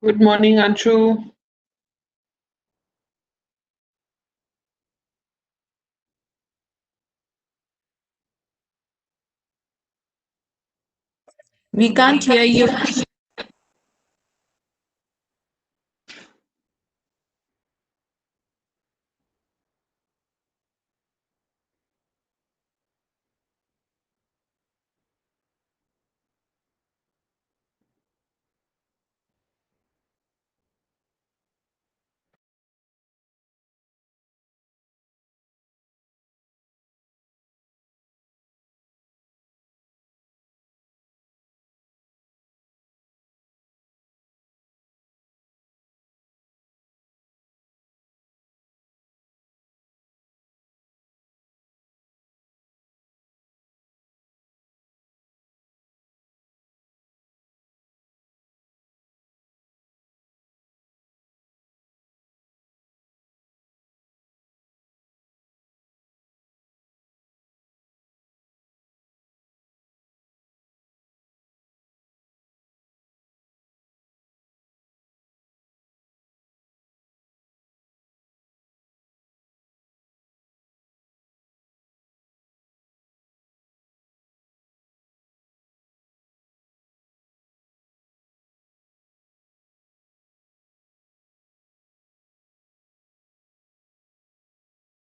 Good morning, Anshu. We can't hear you.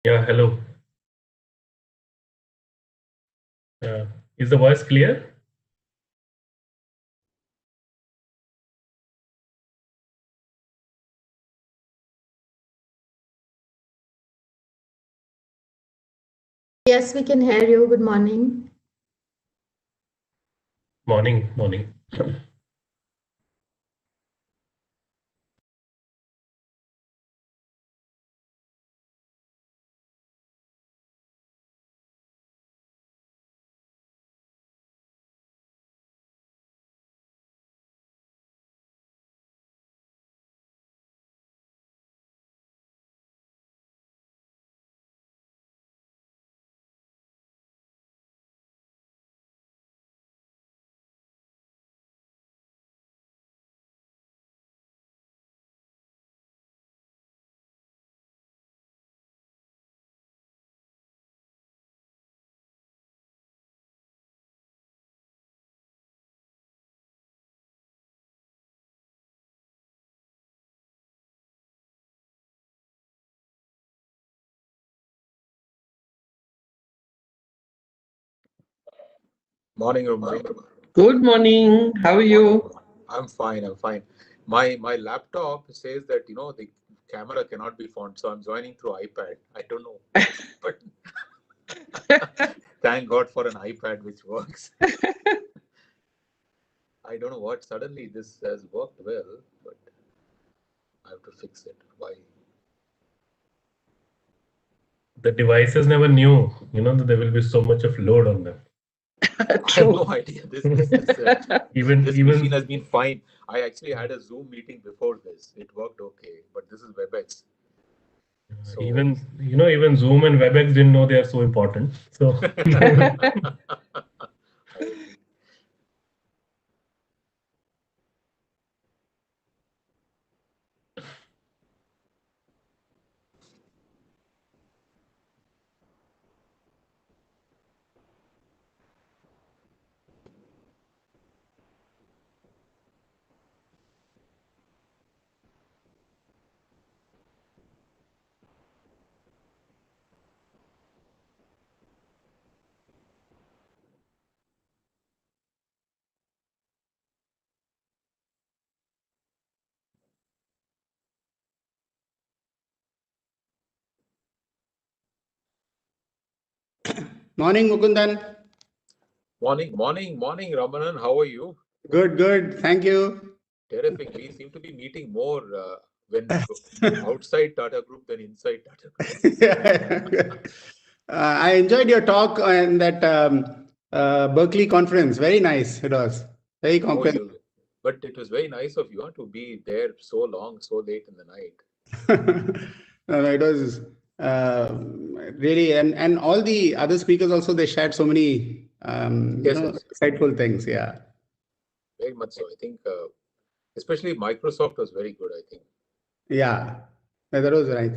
Yeah, hello. Uh, is the voice clear? Yes, we can hear you. Good morning. Morning, morning. Morning, Rumli. Good morning. How are you? I'm fine. I'm fine. My laptop says that the camera cannot be found, so I'm joining through iPad. I don't know, but thank God for an iPad which works. I don't know what. Suddenly this has worked well, but I have to fix it. Why? The devices never knew, that there will be so much of load on them. I have True. no idea. This machine has Even been fine. I actually had a Zoom meeting before this. It worked okay, but this is WebEx. So even Zoom and WebEx didn't know they are so important. So I agree. Morning, Mukundan. Morning, Ramanan. How are you? Good, good. Thank you. Terrific. We seem to be meeting more when outside Tata Group than inside Tata Group. I enjoyed your talk in that Berkeley conference. Very nice. It was very Oh, comprehensive. but it was very nice of you to be there so long, so late in the night. No, it was really, and all the other speakers also, they shared so many, Yes. insightful things. Yeah. very much so. I think, especially Microsoft was very good, I think. Yeah, that was right.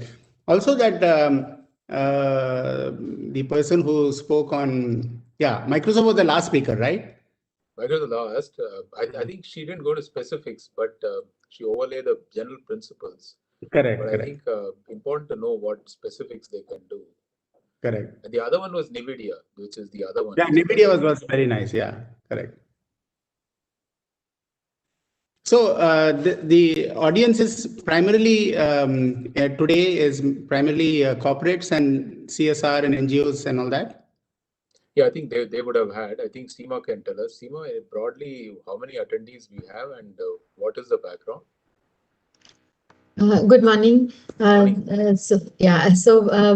Also, that the person who spoke on, yeah, Microsoft was the last speaker, right? Microsoft last, I think she didn't go to specifics, but she overlay the general principles. Correct, But I correct, think important to know what specifics they can do. correct. And the other one was NVIDIA, which is the other one. Yeah, Which is NVIDIA again, was very nice. Yeah, correct. So the audience is primarily today is primarily corporates and CSR and NGOs and all that. yeah, I think they would have had. I think Seema can tell us. Seema, broadly, how many attendees we have and what is the background? Good morning. Morning. So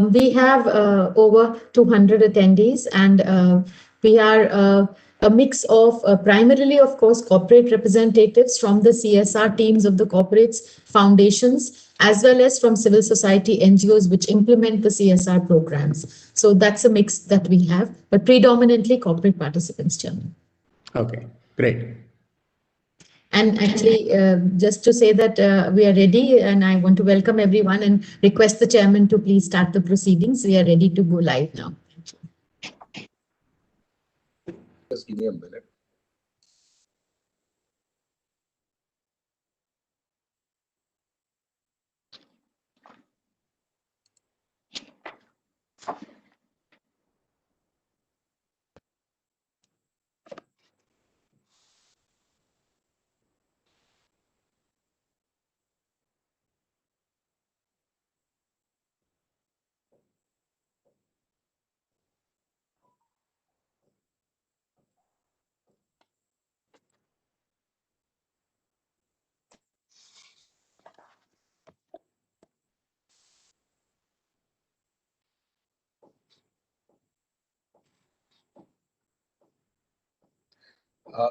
we have over 200 attendees, and we are a mix of primarily, of course, corporate representatives from the CSR teams of the corporates, foundations, as well as from civil society NGOs which implement the CSR programs. So that's a mix that we have, but predominantly corporate participants, Chairman. Okay, great. And actually, just to say that we are ready, and I want to welcome everyone and request the chairman to please start the proceedings. We are ready to go live now. Just give me a minute.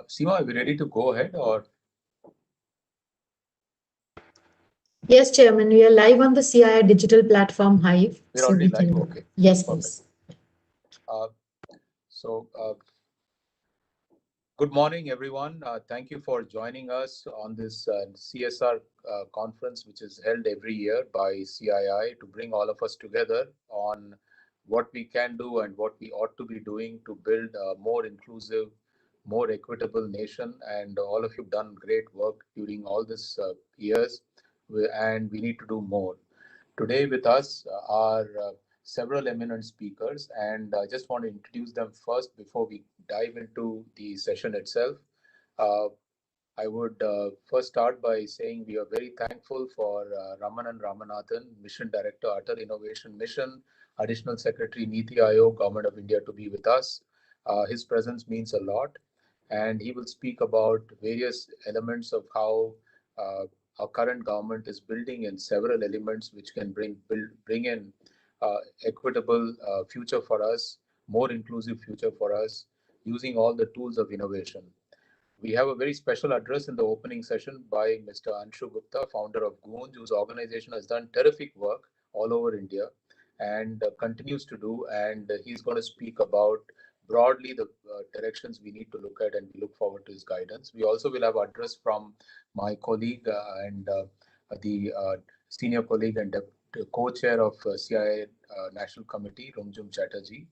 Seema, are we ready to go ahead or? Yes, Chairman, we are live on the CIR digital platform Hive. We're already live? Okay. Yes, Perfect. please. So, good morning, everyone. Thank you for joining us on this CSR conference, which is held every year by CII to bring all of us together on what we can do and what we ought to be doing to build a more inclusive, more equitable nation. And all of you have done great work during all these years, and we need to do more. Today with us are several eminent speakers, and I just want to introduce them first before we dive into the session itself. Uh, I would first start by saying we are very thankful for Ramanan Ramanathan, Mission Director, Atal Innovation Mission, Additional Secretary, Niti Aayog, Government of India, to be with us. His presence means a lot, and he will speak about various elements of how uh, our current government is building in several elements which can bring in equitable future for us, more inclusive future for us, using all the tools of innovation. We have a very special address in the opening session by Mr. Anshu Gupta, founder of Goonj, whose organization has done terrific work all over India and continues to do. And he's going to speak about broadly the directions we need to look at, and we look forward to his guidance. We also will have address from my colleague and the senior colleague and co-chair of CII National Committee, Rumjum Chatterjee,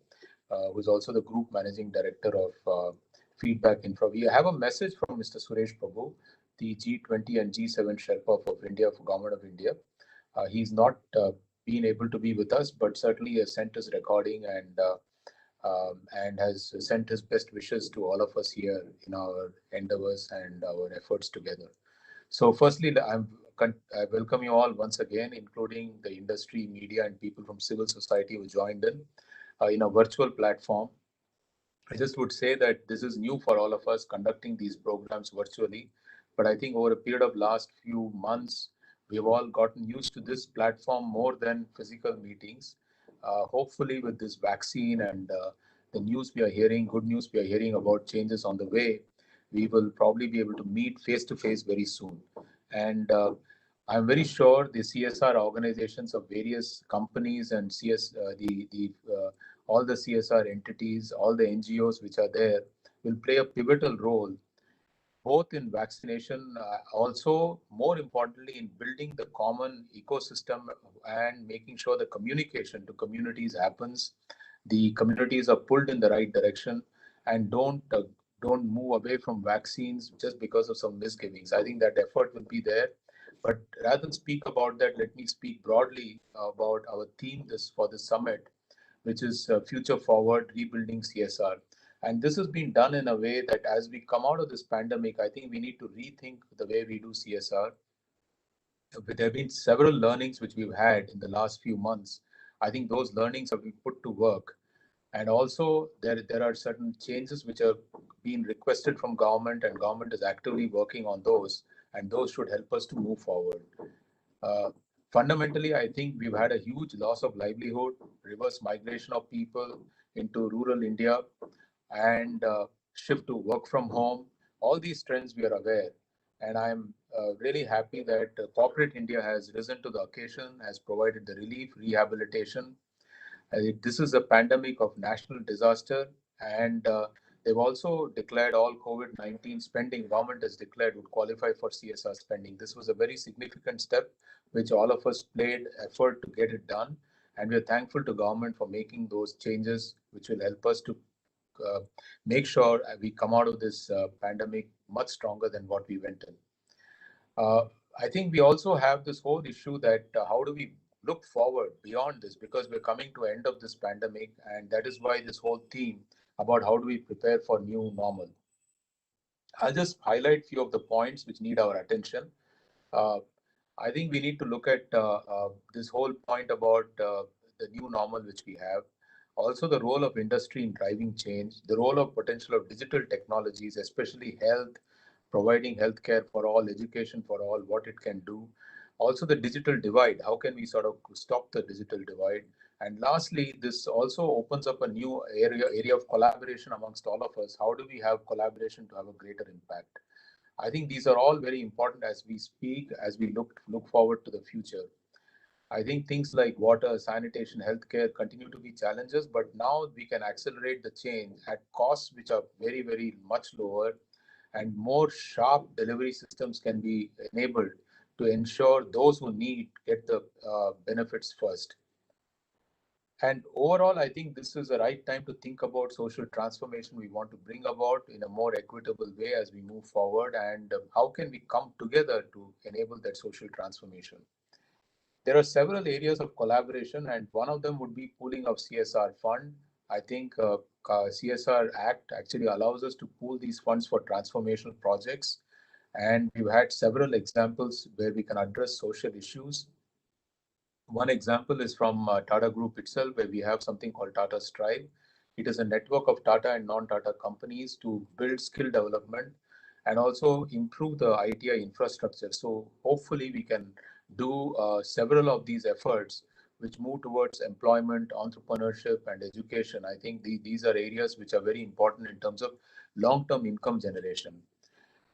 who is also the group managing director of Feedback Infra. We have a message from Mr. Suresh Prabhu, the G20 and G7 Sherpa of India, for Government of India. He's not been able to be with us, but certainly has sent his recording and has sent his best wishes to all of us here in our endeavors and our efforts together. So, firstly, I welcome you all once again, including the industry, media, and people from civil society who joined in a virtual platform. I just would say that this is new for all of us conducting these programs virtually. But I think over a period of last few months, we've all gotten used to this platform more than physical meetings. Hopefully, with this vaccine and the news we are hearing, good news we are hearing about changes on the way, we will probably be able to meet face to face very soon. And I'm very sure the CSR organizations of various companies and all the CSR entities, all the NGOs which are there will play a pivotal role both in vaccination, also more importantly in building the common ecosystem and making sure the communication to communities happens. The communities are pulled in the right direction and don't move away from vaccines just because of some misgivings. I think that effort will be there. But rather than speak about that, let me speak broadly about our theme for this summit, which is Future Forward Rebuilding CSR. And this has been done in a way that as we come out of this pandemic, I think we need to rethink the way we do CSR. There have been several learnings which we've had in the last few months. I think those learnings have been put to work. And also there are certain changes which are being requested from government, and government is actively working on those, and those should help us to move forward. Uh, Fundamentally, I think we've had a huge loss of livelihood, reverse migration of people into rural India, and shift to work from home. All these trends we are aware, and I'm really happy that corporate India has risen to the occasion, has provided the relief, rehabilitation. This is a pandemic of national disaster, and they've also declared all COVID-19 spending government has declared would qualify for CSR spending. This was a very significant step, which all of us played effort to get it done, and we are thankful to government for making those changes, which will help us to uh, make sure we come out of this pandemic much stronger than what we went in. Uh, I think we also have this whole issue that how do we look forward beyond this, because we're coming to end of this pandemic, and that is why this whole theme about how do we prepare for new normal. I'll just highlight few of the points which need our attention. Uh, I think we need to look at this whole point about the new normal which we have. Also, the role of industry in driving change, the role of potential of digital technologies, especially health, providing healthcare for all, education for all, what it can do. Also, the digital divide. How can we sort of stop the digital divide? And lastly, this also opens up a new area of collaboration amongst all of us. How do we have collaboration to have a greater impact? I think these are all very important as we speak, as we look forward to the future. I think things like water, sanitation, healthcare continue to be challenges, but now we can accelerate the change at costs which are very, very much lower, and more sharp delivery systems can be enabled to ensure those who need get the benefits first. And overall, I think this is the right time to think about social transformation we want to bring about in a more equitable way as we move forward, and how can we come together to enable that social transformation. There are several areas of collaboration, and one of them would be pooling of CSR fund. I think CSR Act actually allows us to pool these funds for transformational projects, and we've had several examples where we can address social issues. One example is from Tata Group itself, where we have something called Tata Strive. It is a network of Tata and non-Tata companies to build skill development and also improve the ITI infrastructure. So hopefully we can do several of these efforts which move towards employment, entrepreneurship, and education. I think these are areas which are very important in terms of long-term income generation.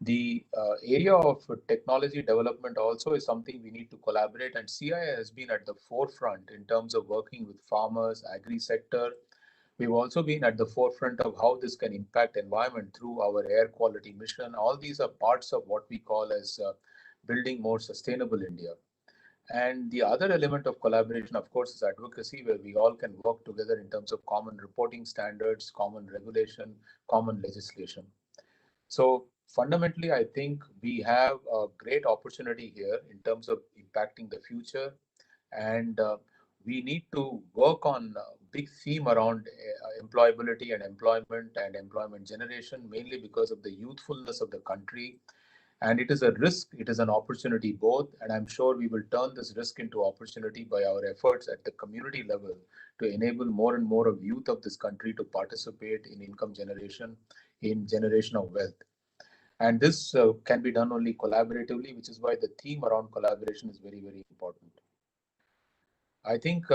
The area of technology development also is something we need to collaborate, and CII has been at the forefront in terms of working with farmers, agri sector. We've also been at the forefront of how this can impact environment through our air quality mission. All these are parts of what we call as building more sustainable India. And the other element of collaboration, of course, is advocacy, where we all can work together in terms of common reporting standards, common regulation, common legislation. So fundamentally, I think we have a great opportunity here in terms of impacting the future, and we need to work on a big theme around employability and employment generation, mainly because of the youthfulness of the country. And it is a risk, it is an opportunity both, and I'm sure we will turn this risk into opportunity by our efforts at the community level to enable more and more of youth of this country to participate in income generation, in generation of wealth. And this can be done only collaboratively, which is why the theme around collaboration is very, very important. I think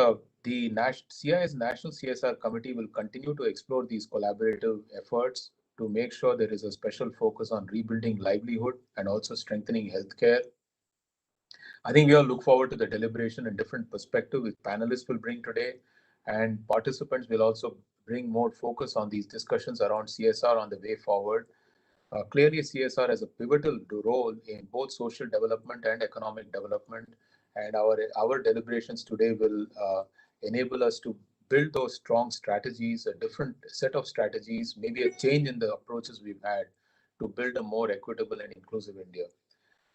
the CIS National CSR Committee will continue to explore these collaborative efforts to make sure there is a special focus on rebuilding livelihood and also strengthening healthcare. I think we all look forward to the deliberation and different perspective which panelists will bring today, and participants will also bring more focus on these discussions around CSR on the way forward. Clearly, CSR has a pivotal role in both social development and economic development, and our deliberations today will enable us to build those strong strategies, a different set of strategies, maybe a change in the approaches we've had to build a more equitable and inclusive India.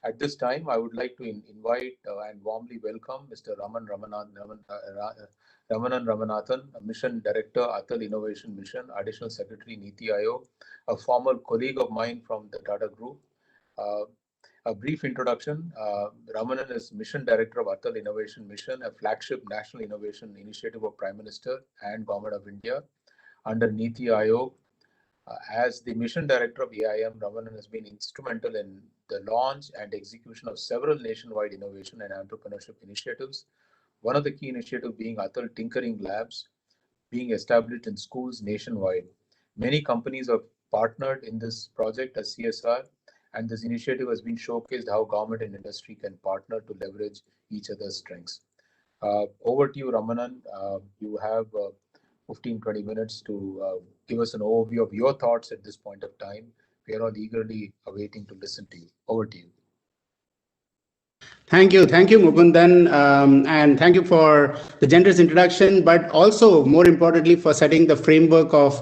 At this time, I would like to invite and warmly welcome Mr. Ramanan Ramanathan, Mission Director, Atal Innovation Mission, Additional Secretary, Niti Aayog, a former colleague of mine from the Tata Group. Uh, a brief introduction. Ramanan is Mission Director of Atal Innovation Mission, a flagship national innovation initiative of Prime Minister and Government of India. Under Niti Aayog, as the mission director of AIM, Ramanan has been instrumental in the launch and execution of several nationwide innovation and entrepreneurship initiatives. One of the key initiatives being Atal Tinkering Labs, being established in schools nationwide. Many companies have partnered in this project as CSR, and this initiative has been showcased how government and industry can partner to leverage each other's strengths. Over to you, Ramanan. You have 15-20 minutes to give us an overview of your thoughts at this point of time. We are all eagerly awaiting to listen to you. Over to you. Thank you, Mukundan, and thank you for the generous introduction, but also more importantly for setting the framework of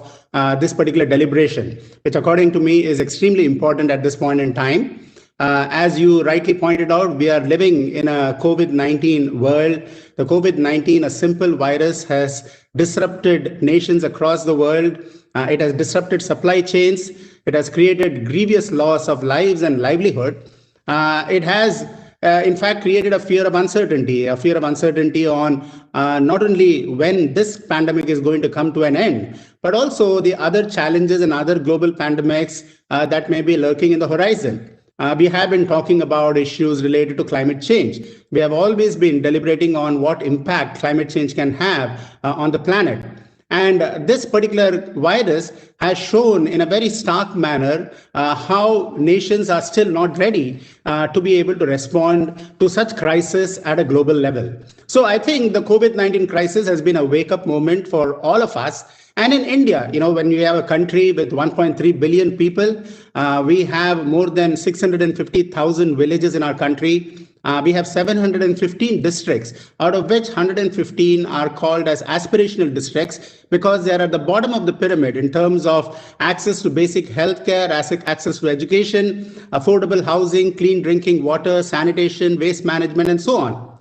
this particular deliberation, which according to me is extremely important at this point in time. As you rightly pointed out, we are living in a COVID-19 world. The COVID-19, a simple virus, has disrupted nations across the world. It has disrupted supply chains. It has created grievous loss of lives and livelihood. It has in fact, created a fear of uncertainty on not only when this pandemic is going to come to an end, but also the other challenges and other global pandemics that may be lurking in the horizon. We have been talking about issues related to climate change. We have always been deliberating on what impact climate change can have on the planet. And this particular virus has shown in a very stark manner how nations are still not ready to be able to respond to such crisis at a global level. So I think the COVID-19 crisis has been a wake-up moment for all of us. And in India, when you have a country with 1.3 billion people, we have more than 650,000 villages in our country. We have 715 districts, out of which 115 are called as aspirational districts because they are at the bottom of the pyramid in terms of access to basic healthcare, access to education, affordable housing, clean drinking water, sanitation, waste management, and so on.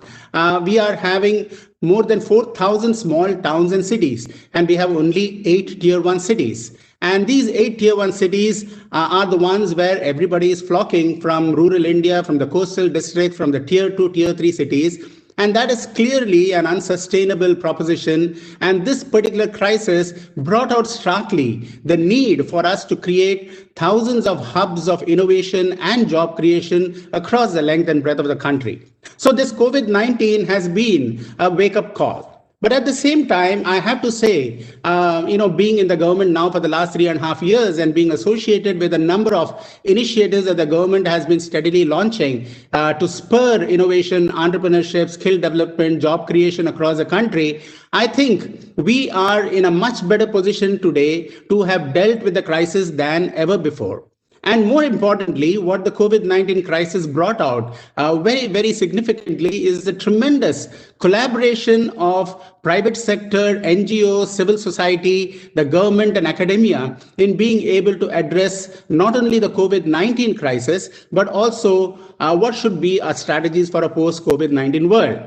We are having more than 4,000 small towns and cities, and we have only 8 tier 1 cities. And these 8 tier 1 cities are the ones where everybody is flocking from rural India, from the coastal district, from the tier 2, tier 3 cities. And that is clearly an unsustainable proposition. And this particular crisis brought out starkly the need for us to create thousands of hubs of innovation and job creation across the length and breadth of the country. So this COVID-19 has been a wake-up call. But at the same time, I have to say, being in the government now for the last 3.5 years and being associated with a number of initiatives that the government has been steadily launching to spur innovation, entrepreneurship, skill development, job creation across the country, I think we are in a much better position today to have dealt with the crisis than ever before. And more importantly, what the COVID-19 crisis brought out very, very significantly is the tremendous collaboration of private sector, NGOs, civil society, the government and academia in being able to address not only the COVID-19 crisis, but also what should be our strategies for a post-COVID-19 world.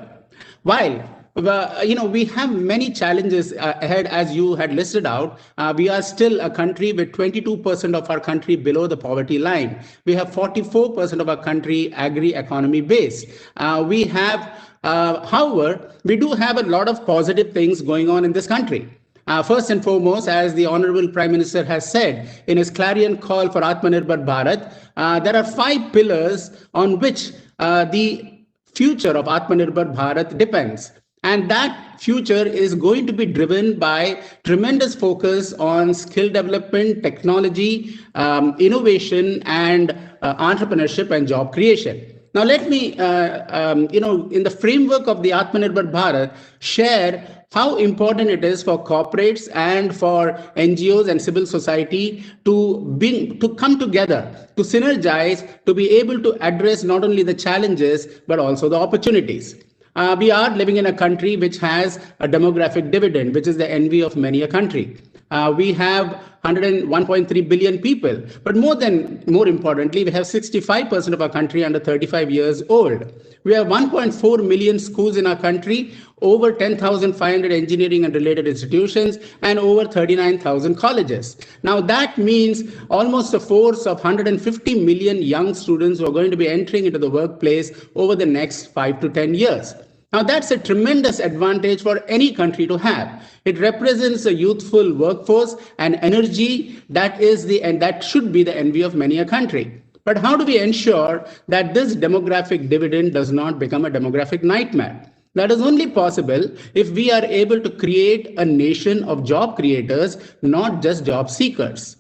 While we have many challenges ahead, as you had listed out. We are still a country with 22% of our country below the poverty line. We have 44% of our country agri-economy base. However, we do have a lot of positive things going on in this country. First and foremost, as the Honorable Prime Minister has said in his clarion call for Atmanirbhar Bharat, there are 5 pillars on which the future of Atmanirbhar Bharat depends. And that future is going to be driven by tremendous focus on skill development, technology, innovation, and entrepreneurship and job creation. Now, let me, in the framework of the Atmanirbhar Bharat, share how important it is for corporates and for NGOs and civil society to come together, to synergize, to be able to address not only the challenges but also the opportunities. We are living in a country which has a demographic dividend, which is the envy of many a country. We have 101.3 billion people, but more importantly, we have 65% of our country under 35 years old. We have 1.4 million schools in our country, over 10,500 engineering and related institutions, and over 39,000 colleges. Now that means almost a force of 150 million young students who are going to be entering into the workplace over the next 5 to 10 years. Now, that's a tremendous advantage for any country to have. It represents a youthful workforce and energy that should be the envy of many a country. But how do we ensure that this demographic dividend does not become a demographic nightmare? That is only possible if we are able to create a nation of job creators, not just job seekers.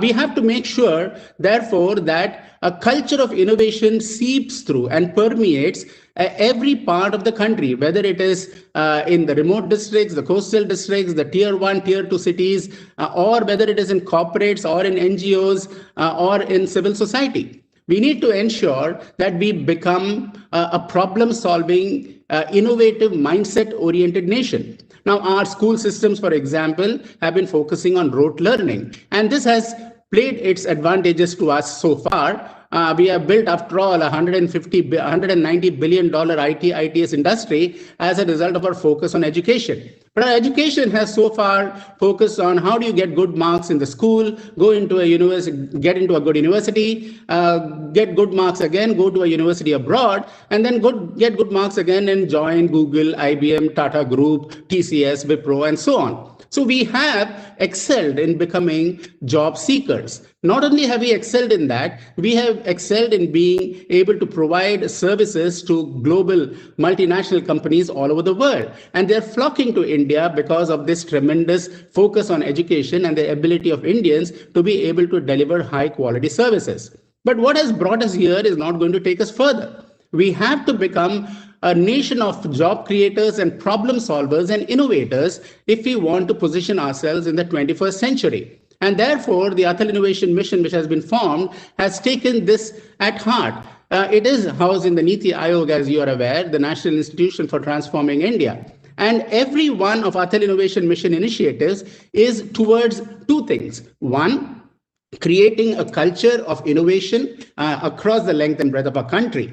We have to make sure, therefore, that a culture of innovation seeps through and permeates every part of the country, whether it is in the remote districts, the coastal districts, the tier 1, tier 2 cities, or whether it is in corporates or in NGOs or in civil society. We need to ensure that we become a problem-solving, innovative, mindset-oriented nation. Now, our school systems, for example, have been focusing on rote learning, and this has played its advantages to us so far. We have built, after all, $190 billion ITS industry as a result of our focus on education. But our education has so far focused on how do you get good marks in the school, go into a university, get into a good university, get good marks again, go to a university abroad, and then get good marks again and join Google, IBM, Tata Group, TCS, Wipro, and so on. So we have excelled in becoming job seekers. Not only have we excelled in that, we have excelled in being able to provide services to global multinational companies all over the world. And they're flocking to India because of this tremendous focus on education and the ability of Indians to be able to deliver high quality services. But what has brought us here is not going to take us further. We have to become a nation of job creators and problem solvers and innovators if we want to position ourselves in the 21st century. And therefore, the Atal Innovation Mission, which has been formed, has taken this at heart. It is housed in the Niti Aayog, as you are aware, the National Institution for Transforming India. And every one of Atal Innovation Mission initiatives is towards two things. One, creating a culture of innovation across the length and breadth of our country.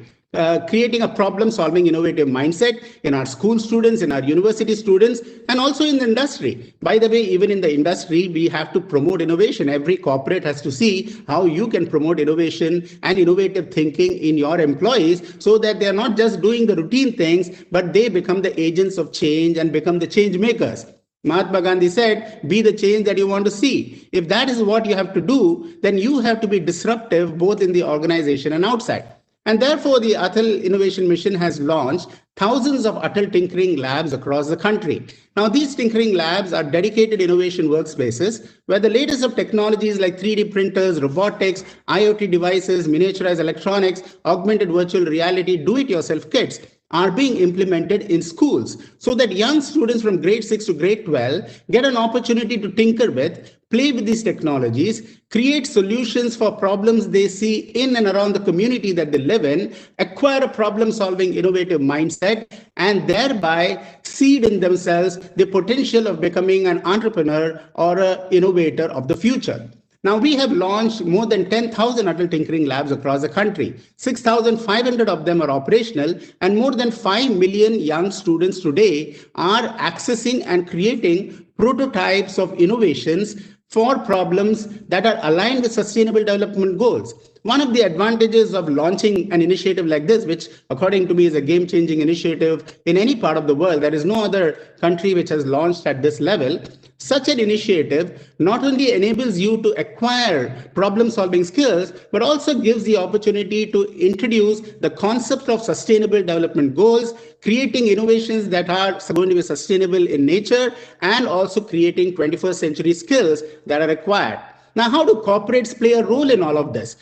Creating a problem-solving innovative mindset in our school students, in our university students, and also in the industry. By the way, even in the industry, we have to promote innovation. Every corporate has to see how you can promote innovation and innovative thinking in your employees so that they are not just doing the routine things, but they become the agents of change and become the change makers. Mahatma Gandhi said, be the change that you want to see. If that is what you have to do, then you have to be disruptive both in the organization and outside. And therefore, the Atal Innovation Mission has launched thousands of Atal Tinkering Labs across the country. Now, these tinkering labs are dedicated innovation workspaces where the latest of technologies like 3D printers, robotics, IoT devices, miniaturized electronics, augmented virtual reality, do-it-yourself kits are being implemented in schools so that young students from grade 6 to grade 12 get an opportunity to tinker with, play with these technologies, create solutions for problems they see in and around the community that they live in, acquire a problem-solving innovative mindset, and thereby seed in themselves the potential of becoming an entrepreneur or an innovator of the future. Now, we have launched more than 10,000 Atal Tinkering Labs across the country. 6,500 of them are operational, and more than 5 million young students today are accessing and creating prototypes of innovations for problems that are aligned with sustainable development goals. One of the advantages of launching an initiative like this, which according to me is a game-changing initiative in any part of the world, there is no other country which has launched at this level. Such an initiative not only enables you to acquire problem-solving skills, but also gives the opportunity to introduce the concept of sustainable development goals, creating innovations that are going to be sustainable in nature, and also creating 21st century skills that are required. Now, how do corporates play a role in all of this?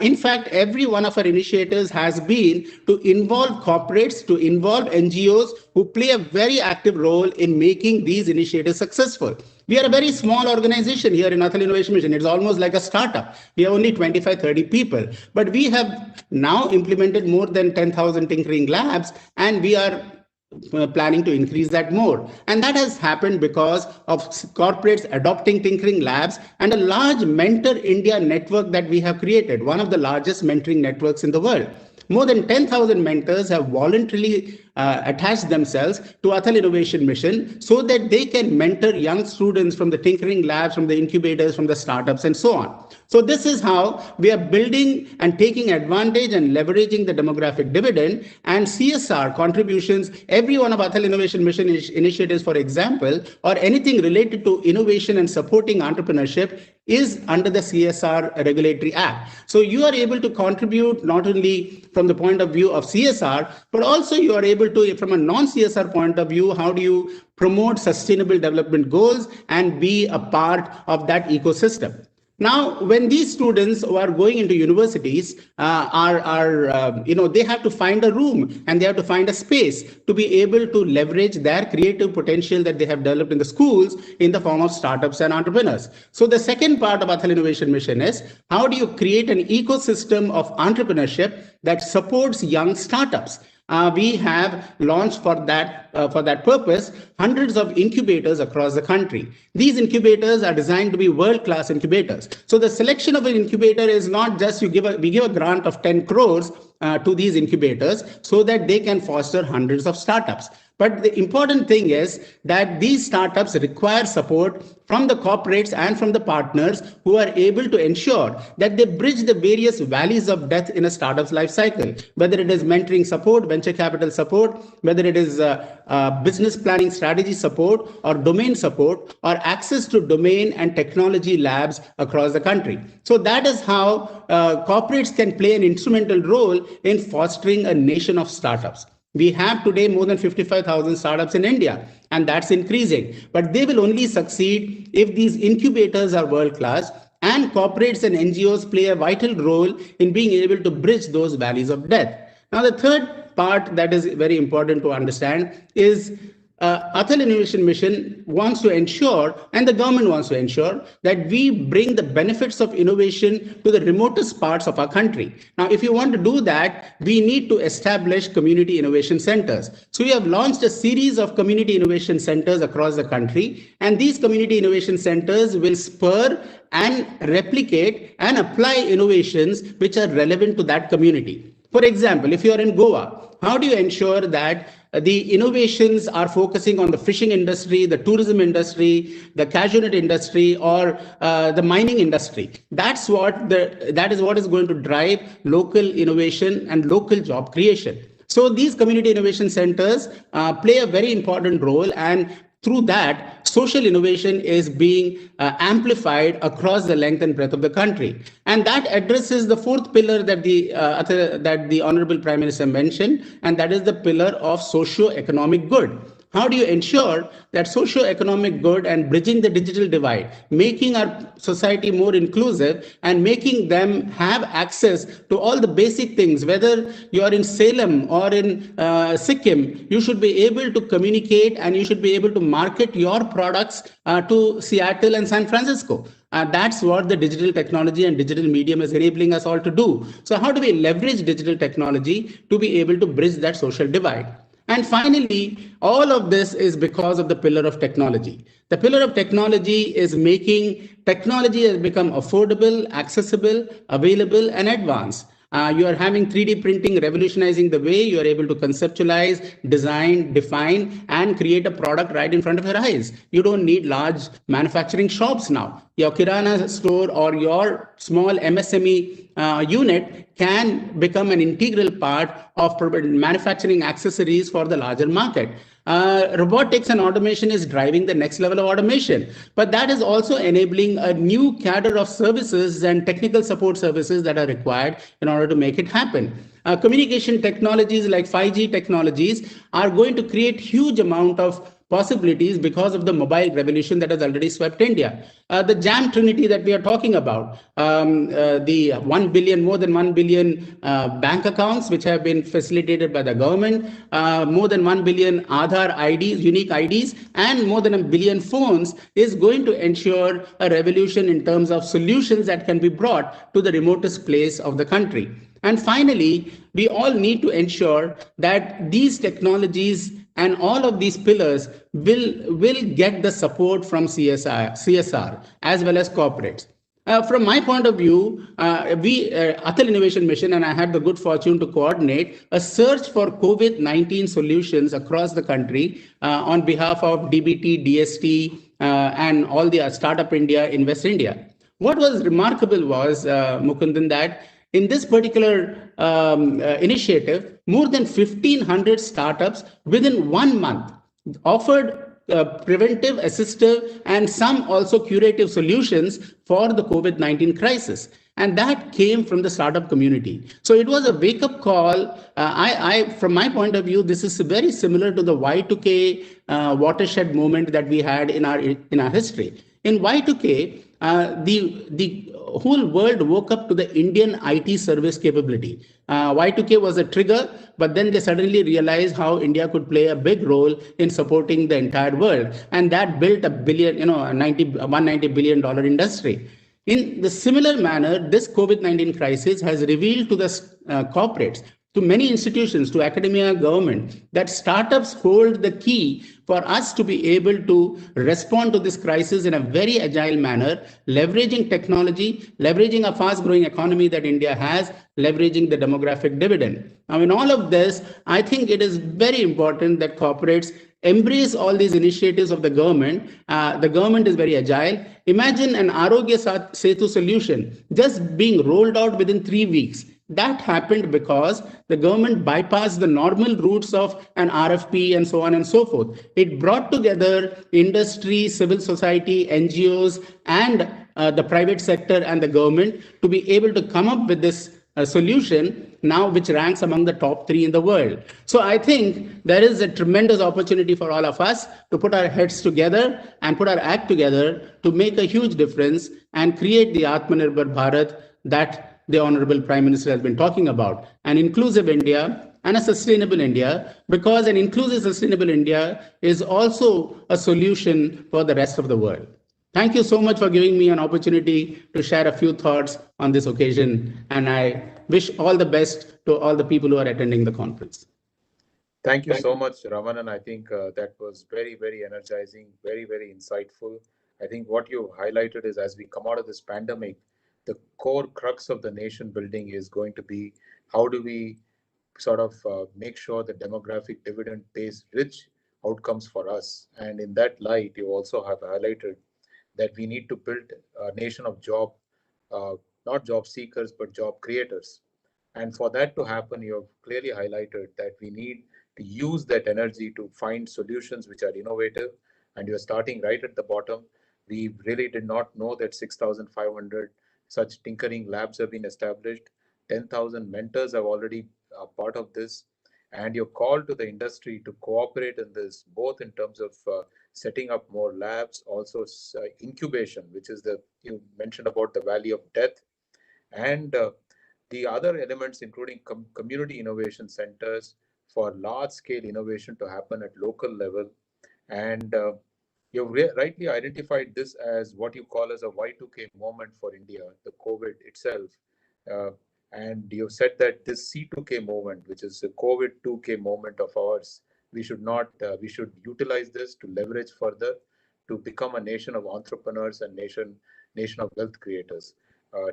In fact, every one of our initiatives has been to involve corporates, to involve NGOs who play a very active role in making these initiatives successful. We are a very small organization here in Atal Innovation Mission. It's almost like a startup. We have only 25, 30 people. But we have now implemented more than 10,000 tinkering labs, and we are planning to increase that more. And that has happened because of corporates adopting tinkering labs and a large Mentor India network that we have created, one of the largest mentoring networks in the world. More than 10,000 mentors have voluntarily attached themselves to Atal Innovation Mission so that they can mentor young students from the tinkering labs, from the incubators, from the startups, and so on. So this is how we are building and taking advantage and leveraging the demographic dividend and CSR contributions. Every one of Atal Innovation Mission initiatives, for example, or anything related to innovation and supporting entrepreneurship is under the CSR Regulatory Act. So you are able to contribute not only from the point of view of CSR, but also you are able to, from a non-CSR point of view, how do you promote sustainable development goals and be a part of that ecosystem. Now, when these students who are going into universities they have to find a room and they have to find a space to be able to leverage their creative potential that they have developed in the schools in the form of startups and entrepreneurs. So the second part of Atal Innovation Mission is how do you create an ecosystem of entrepreneurship that supports young startups? We have launched for that purpose hundreds of incubators across the country. These incubators are designed to be world-class incubators. So the selection of an incubator is not just we give a grant of 10 crores to these incubators so that they can foster hundreds of startups. But the important thing is that these startups require support from the corporates and from the partners who are able to ensure that they bridge the various valleys of death in a startup's life cycle, whether it is mentoring support, venture capital support, whether it is business planning strategy support or domain support or access to domain and technology labs across the country. So that is how corporates can play an instrumental role in fostering a nation of startups. We have today more than 55,000 startups in India, and that's increasing. But they will only succeed if these incubators are world-class and corporates and NGOs play a vital role in being able to bridge those valleys of death. Now, the third part that is very important to understand is Atal Innovation Mission wants to ensure, and the government wants to ensure, that we bring the benefits of innovation to the remotest parts of our country. Now, if you want to do that, we need to establish community innovation centers. So we have launched a series of community innovation centers across the country, and these community innovation centers will spur and replicate and apply innovations which are relevant to that community. For example, if you are in Goa, how do you ensure that the innovations are focusing on the fishing industry, the tourism industry, the cashew nut industry, or the mining industry? That is what is going to drive local innovation and local job creation. So these community innovation centers play a very important role, and through that, social innovation is being amplified across the length and breadth of the country. And that addresses the fourth pillar that the Honorable Prime Minister mentioned, and that is the pillar of socio-economic good. How do you ensure that socio-economic good and bridging the digital divide, making our society more inclusive and making them have access to all the basic things, whether you are in Salem or in Sikkim, you should be able to communicate and you should be able to market your products to Seattle and San Francisco. That's what the digital technology and digital medium is enabling us all to do. So how do we leverage digital technology to be able to bridge that social divide? And finally, all of this is because of the pillar of technology. The pillar of technology is making technology has become affordable, accessible, available, and advanced. You are having 3D printing revolutionizing the way you are able to conceptualize, design, define, and create a product right in front of your eyes. You don't need large manufacturing shops now. Your Kirana store or your small MSME unit can become an integral part of manufacturing accessories for the larger market. Robotics and automation is driving the next level of automation, but that is also enabling a new cadre of services and technical support services that are required in order to make it happen. Communication technologies like 5G technologies are going to create huge amount of possibilities because of the mobile revolution that has already swept India. The jam trinity that we are talking about, the 1 billion, more than 1 billion bank accounts which have been facilitated by the government, more than 1 billion Aadhaar IDs, unique IDs, and more than a billion phones is going to ensure a revolution in terms of solutions that can be brought to the remotest place of the country. And finally, we all need to ensure that these technologies and all of these pillars will get the support from CSR as well as corporates. From my point of view, Atal Innovation Mission, and I had the good fortune to coordinate a search for COVID-19 solutions across the country on behalf of DBT, DST, and all the Startup India, Invest India. What was remarkable was, Mukundan, that in this particular initiative, more than 1,500 startups within 1 month offered preventive, assistive, and some also curative solutions for the COVID-19 crisis. And that came from the startup community. So it was a wake-up call. From my point of view, this is very similar to the Y2K watershed moment that we had in our history. In Y2K, the whole world woke up to the Indian IT service capability. Y2K was a trigger, but then they suddenly realized how India could play a big role in supporting the entire world. And that built a billion, $190 billion industry. In the similar manner, this COVID-19 crisis has revealed to the corporates, to many institutions, to academia, government, that startups hold the key for us to be able to respond to this crisis in a very agile manner, leveraging technology, leveraging a fast growing economy that India has, leveraging the demographic dividend. Now, in all of this, I think it is very important that corporates embrace all these initiatives of the government. The government is very agile. Imagine an Arogya Setu solution just being rolled out within 3 weeks. That happened because the government bypassed the normal routes of an RFP and so on and so forth. It brought together industry, civil society, NGOs, and the private sector and the government to be able to come up with this solution now which ranks among the top 3 in the world. So I think there is a tremendous opportunity for all of us to put our heads together and put our act together to make a huge difference and create the Atmanirbhar Bharat that the Honorable Prime Minister has been talking about, an inclusive India and a sustainable India, because an inclusive, sustainable India is also a solution for the rest of the world. Thank you so much for giving me an opportunity to share a few thoughts on this occasion, and I wish all the best to all the people who are attending the conference. Thank you so much, Ramanan. I think that was very, very energizing, very, very insightful. I think what you highlighted is as we come out of this pandemic, the core crux of the nation building is going to be how do we sort of make sure the demographic dividend pays rich outcomes for us. And in that light, you also have highlighted that we need to build a nation of uh, not job seekers, but job creators. And for that to happen, you have clearly highlighted that we need to use that energy to find solutions which are innovative. And you're starting right at the bottom. We really did not know that 6,500 such tinkering labs have been established. 10,000 mentors have already part of this. And your call to the industry to cooperate in this, both in terms of setting up more labs, also incubation, which is you mentioned about the valley of death, and the other elements, including community innovation centers for large scale innovation to happen at local level. And you've rightly identified this as what you call as a Y2K moment for India, the COVID itself. Uh, and you've said that this C2K moment, which is a COVID 2K moment of ours, we should utilize this to leverage further to become a nation of entrepreneurs and nation of wealth creators.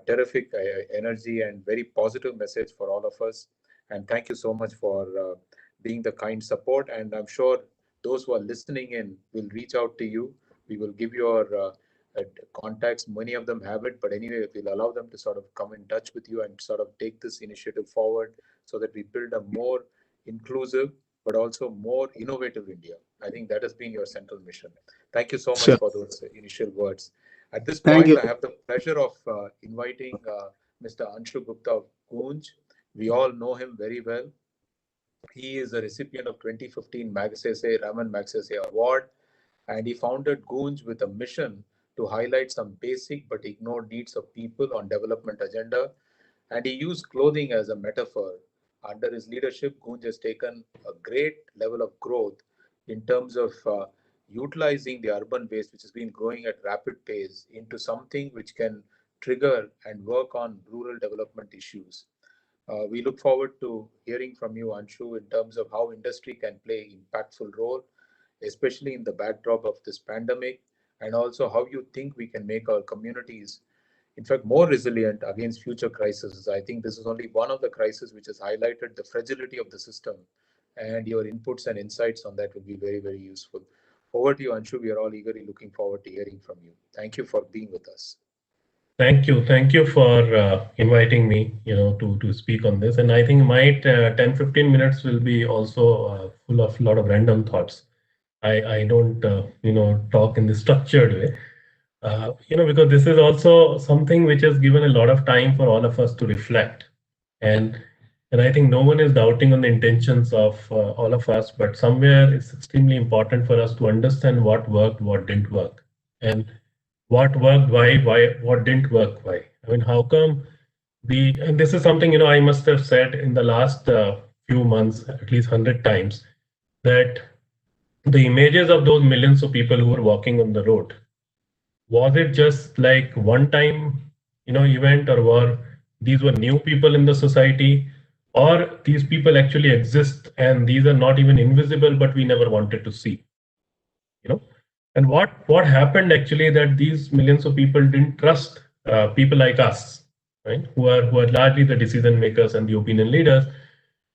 Terrific energy and very positive message for all of us. And thank you so much for being the kind support. And I'm sure those who are listening in will reach out to you. We will give your contacts. Many of them have it, but anyway, we'll allow them to sort of come in touch with you and sort of take this initiative forward so that we build a more inclusive but also more innovative India. I think that has been your central mission. Thank you so much for those initial words. At this point, I have the pleasure of inviting Mr. Anshu Gupta of Kunj. We all know him very well. He is a recipient of 2015 Magsaysay Raman Magsaysay Award, and he founded Goonj with a mission to highlight some basic but ignored needs of people on development agenda. And he used clothing as a metaphor. Under his leadership, Goonj has taken a great level of growth in terms of utilizing the urban waste, which has been growing at rapid pace, into something which can trigger and work on rural development issues. We look forward to hearing from you, Anshu, in terms of how industry can play impactful role, especially in the backdrop of this pandemic, and also how you think we can make our communities, in fact, more resilient against future crises. I think this is only one of the crises which has highlighted the fragility of the system, and your inputs and insights on that will be very, very useful. Over to you, Anshu. We are all eagerly looking forward to hearing from you. Thank you for being with us. Thank you for inviting me, to speak on this. And I think my 10-15 minutes will be also full of a lot of random thoughts. I don't, talk in the structured way, because this is also something which has given a lot of time for all of us to reflect. And and I think no one is doubting on the intentions of all of us, but somewhere it's extremely important for us to understand what worked, what didn't work, and what worked, why, what didn't work, why. I mean, how come and this is something, I must have said in the last few months, at least 100 times, that the images of those millions of people who were walking on the road, was it just like one time, event, or were these were new people in the society, or these people actually exist and these are not even invisible, but we never wanted to see, you know? And what happened actually, that these millions of people didn't trust people like us, right? Who are largely the decision makers and the opinion leaders.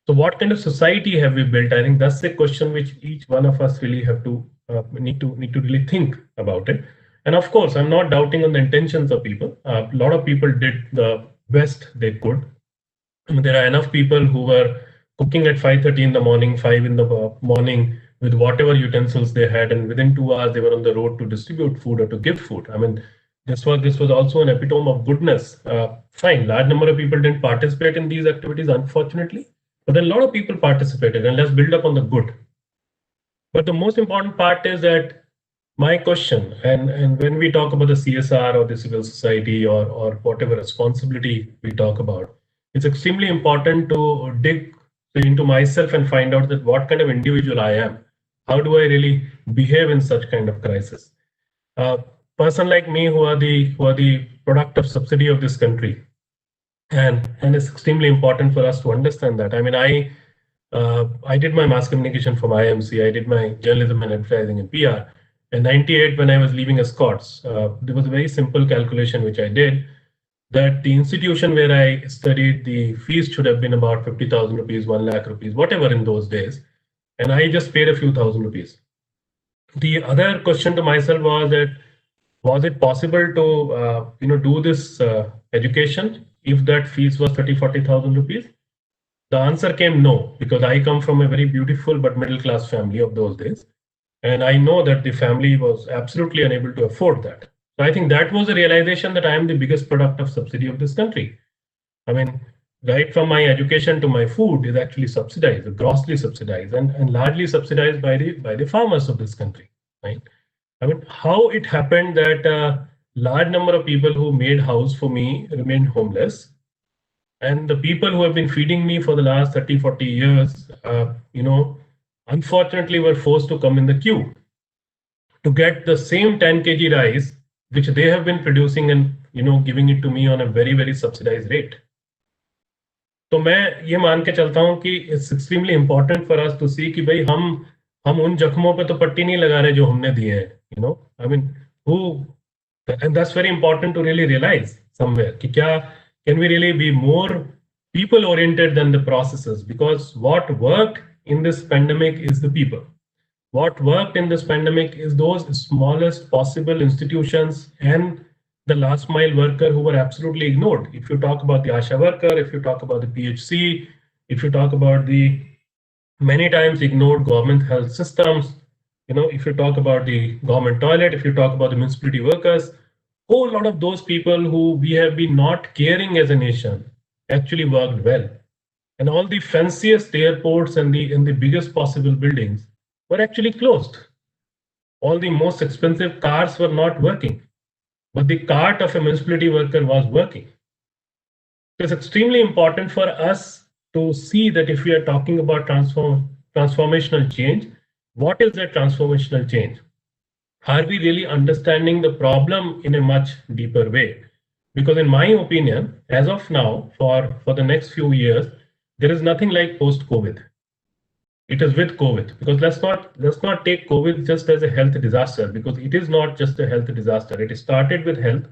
So what kind of society have we built? I think that's the question which each one of us really have to need to really think about it. And of course, I'm not doubting on the intentions of people. A lot of people did the best they could. I mean, there are enough people who were cooking at 5:30 in the morning, 5 in the morning, with whatever utensils they had, and within 2 hours they were on the road to distribute food or to give food. I mean, this was also an epitome of goodness. Fine, large number of people didn't participate in these activities, unfortunately, but then a lot of people participated, and let's build up on the good. But the most important part is that my question, and when we talk about the CSR or the civil society, or whatever responsibility we talk about, it's extremely important to dig into myself and find out that what kind of individual I am. How do I really behave in such kind of crisis? A person like me, who are the product of subsidy of this country, and it's extremely important for us to understand that. I mean, I did my mass communication from IMC. I did my journalism and advertising in PR. In '98, when I was leaving Escorts, there was a very simple calculation which I did, that the institution where I studied, the fees should have been about 50,000 rupees, 1 lakh rupees, whatever in those days. And I just paid a few thousand rupees. The other question to myself was that, was it possible to do this education if that fees was 30-40,000 rupees? The answer came no, because I come from a very beautiful but middle class family of those days. And I know that the family was absolutely unable to afford that. So I think that was the realization that I am the biggest product of subsidy of this country. I mean, right from my education to my food is actually subsidized, grossly subsidized, and largely subsidized by the farmers of this country, right? I mean, how it happened that a large number of people who made house for me remained homeless, and the people who have been feeding me for the last 30, 40 years, unfortunately were forced to come in the queue to get the same 10 kg rice which they have been producing, and giving it to me on a very, very subsidized rate. तो मैं ये मान के चलता हूँ कि it's extremely important for us to see कि भाई हम उन जख्मों पे तो पट्टी नहीं लगा रहे जो हमने दिए हैं, I mean, and that's very important to really realize somewhere कि क्या, can we really be more people oriented than the processes? Because what worked in this pandemic is the people. What worked in this pandemic is those smallest possible institutions and the last mile worker who were absolutely ignored. If you talk about the ASHA worker, if you talk about the PHC, if you talk about the many times ignored government health systems, if you talk about the government toilet, if you talk about the municipality workers, whole lot of those people who we have been not caring as a nation actually worked well. and all the fanciest airports and the biggest possible buildings were actually closed. All the most expensive cars were not working, but the cart of a municipality worker was working. It's extremely important for us to see that if we are talking about transformational change, what is that transformational change? Are we really understanding the problem in a much deeper way? Because in my opinion, as of now, for the next few years, there is nothing like post-COVID. It is with COVID, because let's not take COVID just as a health disaster, because it is not just a health disaster. It started with health,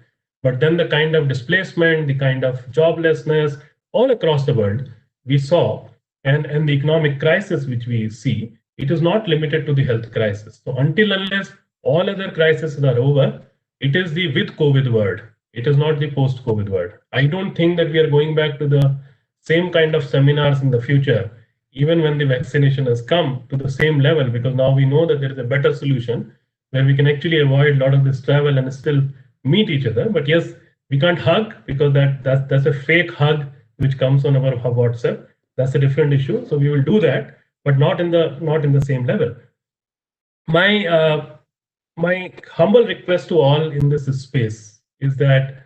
but then the kind of displacement, the kind of joblessness all across the world we saw, and the economic crisis which we see, it is not limited to the health crisis. So until unless all other crises are over, it is the with COVID world. It is not the post COVID world. I don't think that we are going back to the same kind of seminars in the future, even when the vaccination has come to the same level, because now we know that there is a better solution where we can actually avoid a lot of this travel and still meet each other. But yes, we can't hug, because that's a fake hug which comes on our WhatsApp. That's a different issue. So we will do that, but not in the same level. My humble request to all in this space is that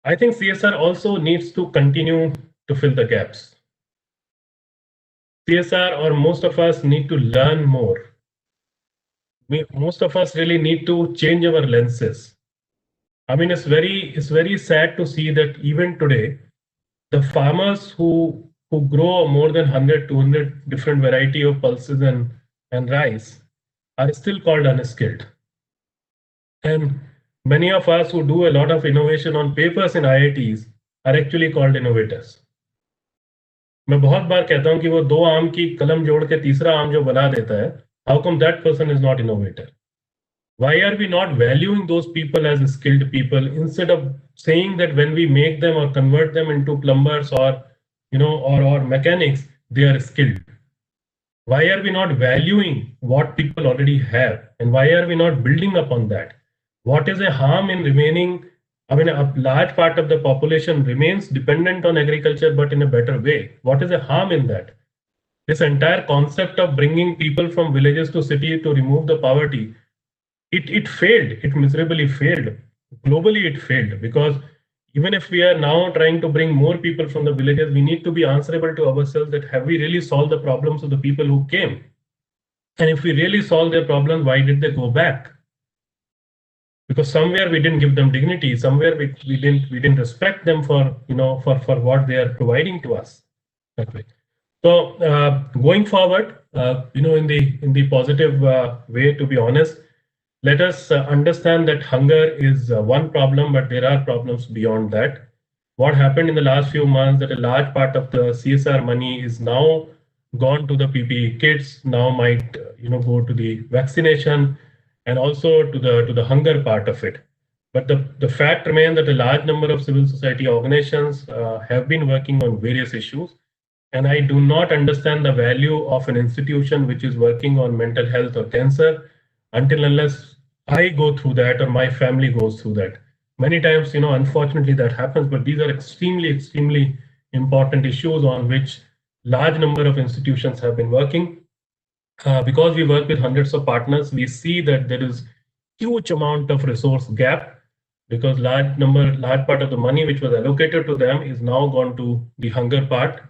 I think CSR also needs to continue to fill the gaps. CSR, or most of us, need to learn more. Most of us really need to change our lenses. I mean, it's very sad to see that even today, the farmers who grow more than 100, 200 different variety of pulses and rice are still called unskilled. And many of us who do a lot of innovation on papers in IITs are actually called innovators. मैं बहुत बार कहता हूं कि वो दो आम की कलम जोड़ के तीसरा आम जो बना देता है, how come that person is not innovator? Why are we not valuing those people as skilled people, instead of saying that when we make them or convert them into plumbers or or mechanics, they are skilled? Why are we not valuing what people already have, and why are we not building upon that? What is a harm in remaining? I mean, a large part of the population remains dependent on agriculture, but in a better way. What is a harm in that? This entire concept of bringing people from villages to city to remove the poverty, it failed. It miserably failed. Globally, it failed, because even if we are now trying to bring more people from the villages, we need to be answerable to ourselves that have we really solved the problems of the people who came? And if we really solved their problems, why did they go back? Because somewhere we didn't give them dignity, somewhere we didn't respect them for for what they are providing to us. That way. So going forward, in the positive way, to be honest, let us understand that hunger is one problem, but there are problems beyond that. What happened in the last few months, that a large part of the CSR money is now gone to the PPE kits, now might go to the vaccination, and also to the hunger part of it. But the fact remains that a large number of civil society organizations have been working on various issues, and I do not understand the value of an institution which is working on mental health or cancer until unless I go through that or my family goes through that. Many times, unfortunately that happens, but these are extremely, extremely important issues on which large number of institutions have been working. Because we work with hundreds of partners, we see that there is huge amount of resource gap, because large part of the money which was allocated to them is now gone to the hunger part,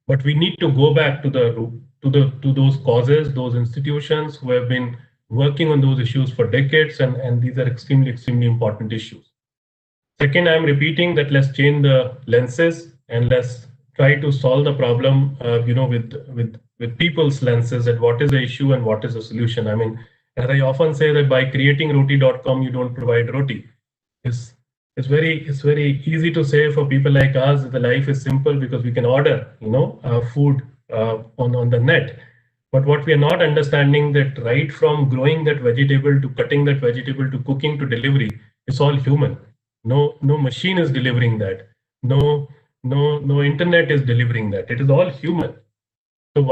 but we need to go back to those causes, those institutions who have been working on those issues for decades, and these are extremely, extremely important issues. Second, I'm repeating that let's change the lenses and let's try to solve the problem, with people's lenses, that what is the issue and what is the solution. I mean, as I often say, that by creating roti.com, you don't provide roti. It's very easy to say for people like us that the life is simple because we can order, food on the net. But what we are not understanding, that right from growing that vegetable to cutting that vegetable to cooking to delivery, it's all human. No machine is delivering that. No internet is delivering that. It is all human. So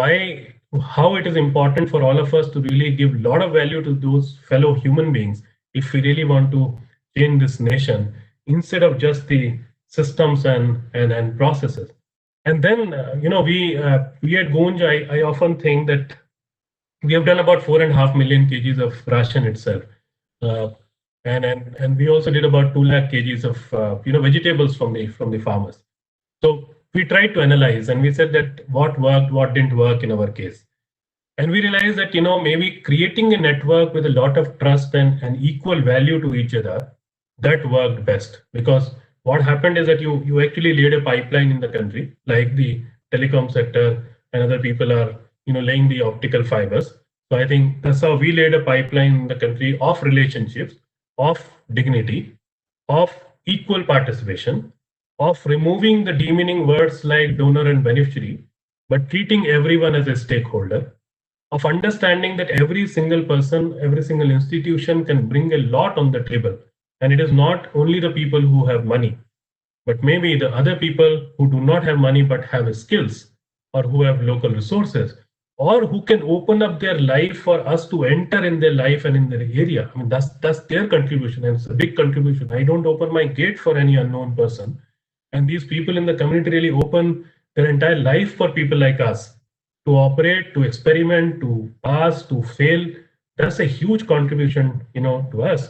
how it is important for all of us to really give a lot of value to those fellow human beings if we really want to change this nation, instead of just the systems and processes. And then, we at Gunj, I often think that we have done about 4.5 million kgs of ration itself. Uh, and we also did about 2 lakh kgs of vegetables from the farmers. So we tried to analyze and we said that what worked, what didn't work in our case. And we realized that maybe creating a network with a lot of trust and equal value to each other, that worked best. Because what happened is that you actually laid a pipeline in the country, like the telecom sector and other people are laying the optical fibers. So I think that's how we laid a pipeline in the country of relationships, of dignity, of equal participation, of removing the demeaning words like donor and beneficiary, but treating everyone as a stakeholder, of understanding that every single person, every single institution can bring a lot on the table. And it is not only the people who have money, but maybe the other people who do not have money but have skills, or who have local resources, or who can open up their life for us to enter in their life and in their area. I mean, that's their contribution, and it's a big contribution. I don't open my gate for any unknown person. And these people in the community really open their entire life for people like us to operate, to experiment, to pass, to fail. That's a huge contribution, to us.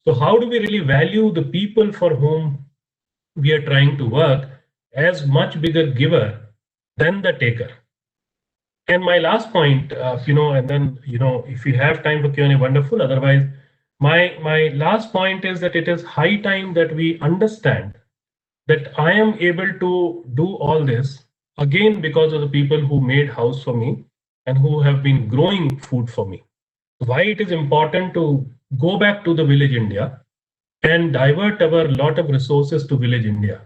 So how do we really value the people for whom we are trying to work as much bigger giver than the taker? And my last point, and then, if you have time for Q&A, wonderful. Otherwise, my last point is that it is high time that we understand that I am able to do all this again because of the people who made house for me and who have been growing food for me. Why it is important to go back to the village India and divert our lot of resources to village India.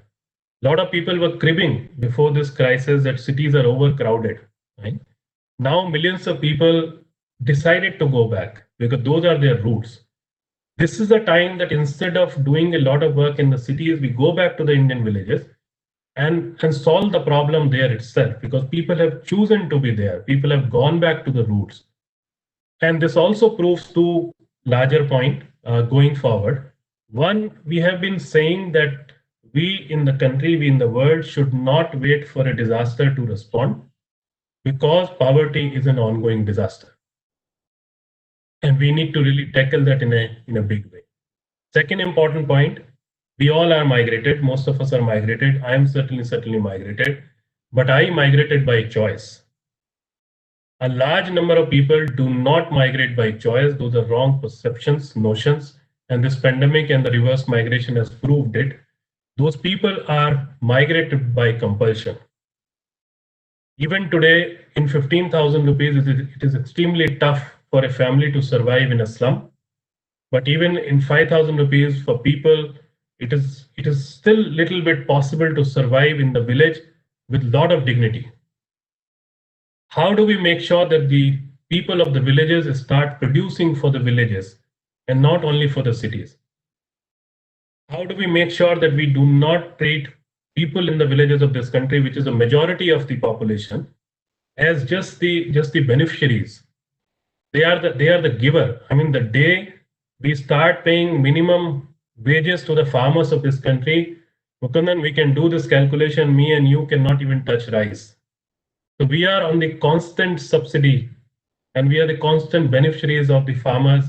A lot of people were cribbing before this crisis that cities are overcrowded. Right? Now millions of people decided to go back because those are their roots. This is the time that instead of doing a lot of work in the cities, we go back to the Indian villages and solve the problem there itself, because people have chosen to be there. People have gone back to the roots. And this also proves two larger point going forward. One, we have been saying that we in the country, we in the world should not wait for a disaster to respond, because poverty is an ongoing disaster. And we need to really tackle that in a big way. Second important point, we all are migrated. Most of us are migrated. I am certainly migrated, but I migrated by choice. A large number of people do not migrate by choice. Those are wrong perceptions, notions, and this pandemic and the reverse migration has proved it. Those people are migrated by compulsion. Even today, in 15,000 rupees, it is extremely tough for a family to survive in a slum. But even in 5,000 rupees for people, it is still little bit possible to survive in the village with lot of dignity. How do we make sure that the people of the villages start producing for the villages and not only for the cities? How do we make sure that we do not treat people in the villages of this country, which is a majority of the population, as just the beneficiaries? They are the giver. I mean, the day we start paying minimum wages to the farmers of this country, Mukundan, we can do this calculation. Me and you cannot even touch rice. So we are on the constant subsidy, and we are the constant beneficiaries of the farmers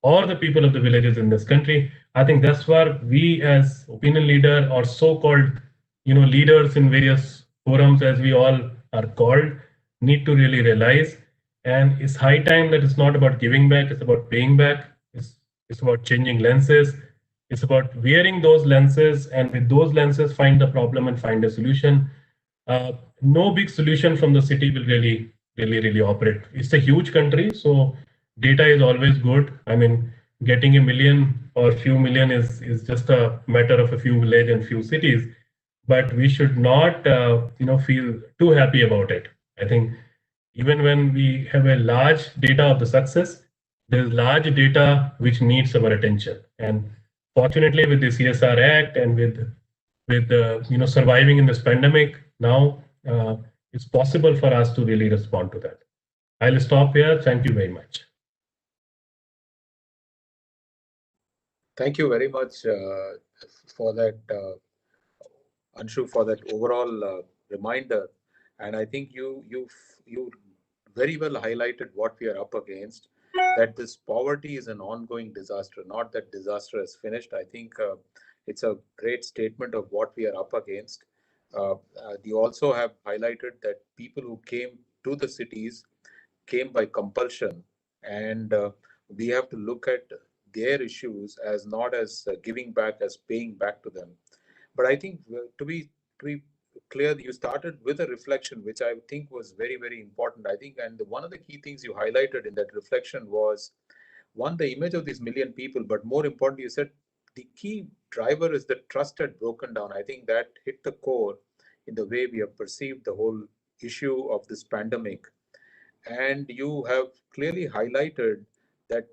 or the people of the villages in this country. I think that's where we, as opinion leader or so-called, leaders in various forums, as we all are called, need to really realize. And it's high time that it's not about giving back; it's about paying back. It's about changing lenses. It's about wearing those lenses, and with those lenses, find the problem and find a solution. No big solution from the city will really operate. It's a huge country, so data is always good. I mean, getting a million or few million is just a matter of a few villages and few cities. But we should not, feel too happy about it. I think even when we have a large data of the success, there's large data which needs our attention. And fortunately, with the CSR Act and with surviving in this pandemic, now it's possible for us to really respond to that. I'll stop here. Thank you very much. Thank you very much for that, Anshu, for that overall reminder. And I think you very well highlighted what we are up against. That this poverty is an ongoing disaster, not that disaster is finished. I think it's a great statement of what we are up against. You also have highlighted that people who came to the cities came by compulsion, and we have to look at their issues as not as giving back, as paying back to them. But I think to be clear, you started with a reflection, which I think was very, very important. I think, and one of the key things you highlighted in that reflection was one, the image of these million people, but more importantly, you said the key driver is the trust had broken down. I think that hit the core in the way we have perceived the whole issue of this pandemic. And you have clearly highlighted that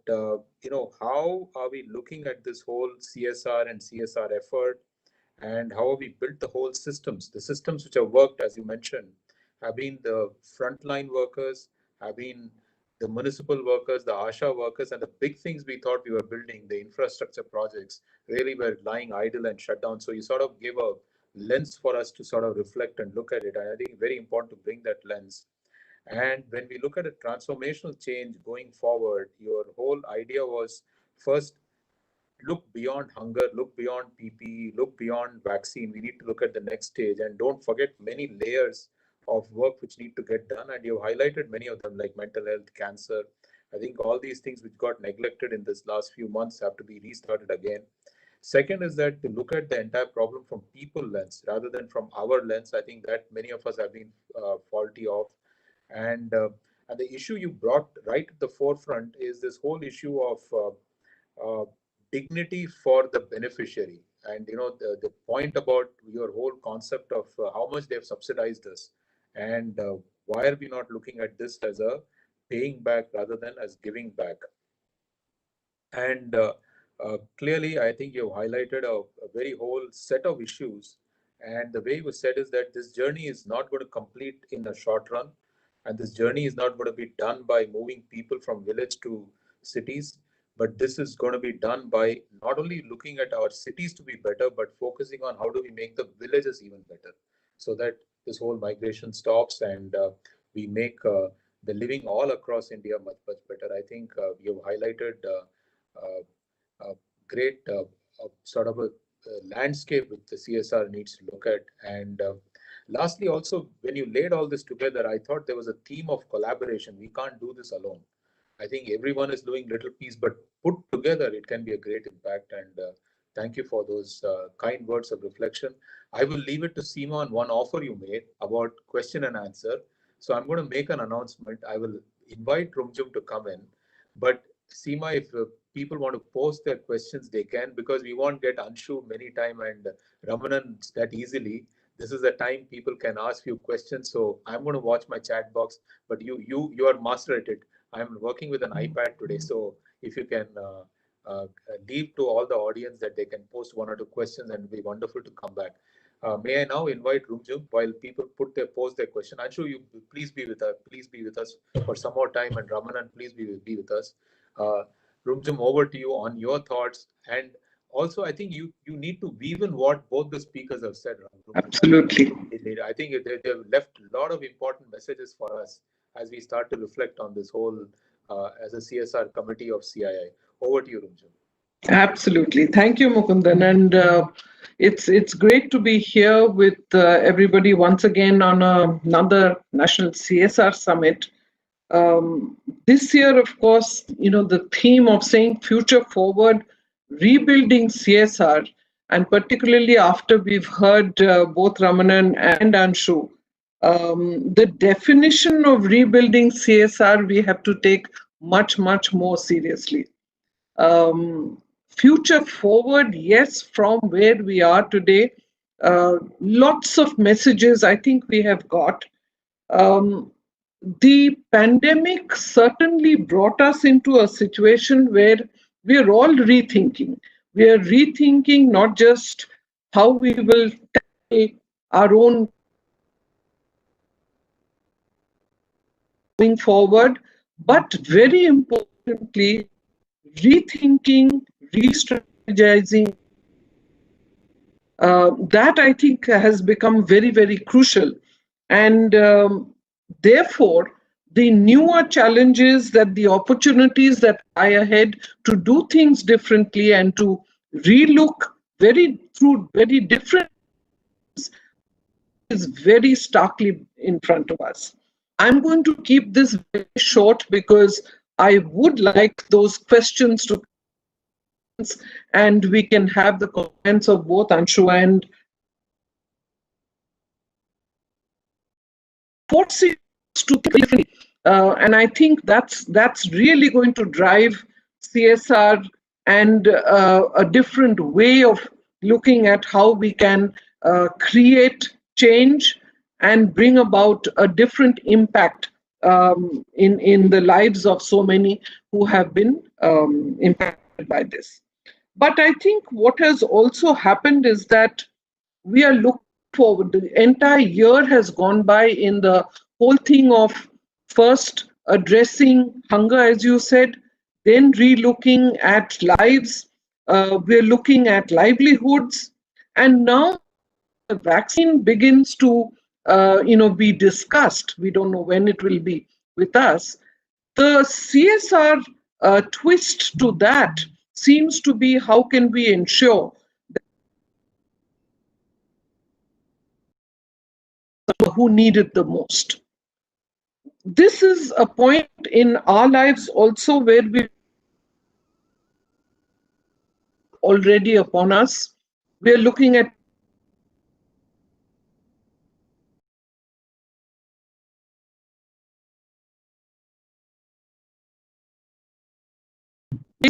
how are we looking at this whole CSR and CSR effort, and how have we built the whole systems. The systems which have worked, as you mentioned, have been the frontline workers, have been the municipal workers, the ASHA workers, and the big things we thought we were building, the infrastructure projects, really were lying idle and shut down. So you sort of gave a lens for us to sort of reflect and look at it. And I think very important to bring that lens. And when we look at a transformational change going forward, your whole idea was first, look beyond hunger, look beyond PPE, look beyond vaccine. We need to look at the next stage, and don't forget many layers of work which need to get done. And you've highlighted many of them, like mental health, cancer. I think all these things which got neglected in this last few months have to be restarted again. Second is that to look at the entire problem from people lens rather than from our lens. I think that many of us have been faulty of. And the issue you brought right at the forefront is this whole issue of uh, dignity for the beneficiary. And the point about your whole concept of how much they've subsidized us, and why are we not looking at this as a paying back rather than as giving back. And clearly, I think you've highlighted a very whole set of issues. And the way you said is that this journey is not going to complete in a short run. And this journey is not going to be done by moving people from village to cities. But this is going to be done by not only looking at our cities to be better, but focusing on how do we make the villages even better, so that this whole migration stops, and we make the living all across India much, much better. I think you've highlighted a great sort of a landscape which the CSR needs to look at. And lastly, also, when you laid all this together, I thought there was a theme of collaboration. We can't do this alone. I think everyone is doing little piece, but put together, it can be a great impact. And thank you for those kind words of reflection. I will leave it to Seema on one offer you made about question and answer. So I'm going to make an announcement. I will invite Rumjum to come in, but Seema, if people want to post their questions, they can, because we won't get Anshu many time and Ramanan that easily. This is the time people can ask you questions. So I'm going to watch my chat box, but you are master at it. I'm working with an iPad today, so if you can leave to all the audience that they can post one or two questions, and it'd be wonderful to come back. May I now invite Rumjum while people post their question. Anshu, you please be with us. Please be with us for some more time, and Ramanan, please be with us. Rumjum, over to you on your thoughts. And also, I think you need to weave in what both the speakers have said. Absolutely. I think they've left a lot of important messages for us as we start to reflect on this whole as a CSR committee of CII. Over to you, Rumjum. Absolutely. Thank you, Mukundan. And it's great to be here with everybody once again on another National CSR Summit. This year, of course, the theme of saying future forward, rebuilding CSR, and particularly after we've heard both Ramanan and Anshu, the definition of rebuilding CSR we have to take much, much more seriously. Future forward, yes, from where we are today, lots of messages I think we have got. The pandemic certainly brought us into a situation where we are all rethinking. We are rethinking not just how we will tackle our own going forward, but very importantly, rethinking, re-strategizing. That I think has become very, very crucial And therefore, the newer challenges, that the opportunities that lie ahead to do things differently and to relook through very different is very starkly in front of us. I'm going to keep this very short because I would like those questions to, and we can have the comments of both Anshu and forcing us to think differently. And I think that's really going to drive CSR and a different way of looking at how we can create change and bring about a different impact in the lives of so many who have been impacted by this. But I think what has also happened is that we are looking forward. The entire year has gone by in the whole thing of first addressing hunger, as you said, then re-looking at lives. We're looking at livelihoods, and now the vaccine begins to, be discussed. We don't know when it will be with us. The CSR twist to that seems to be how can we ensure who need it the most. This is a point in our lives also where we already upon us. We're looking at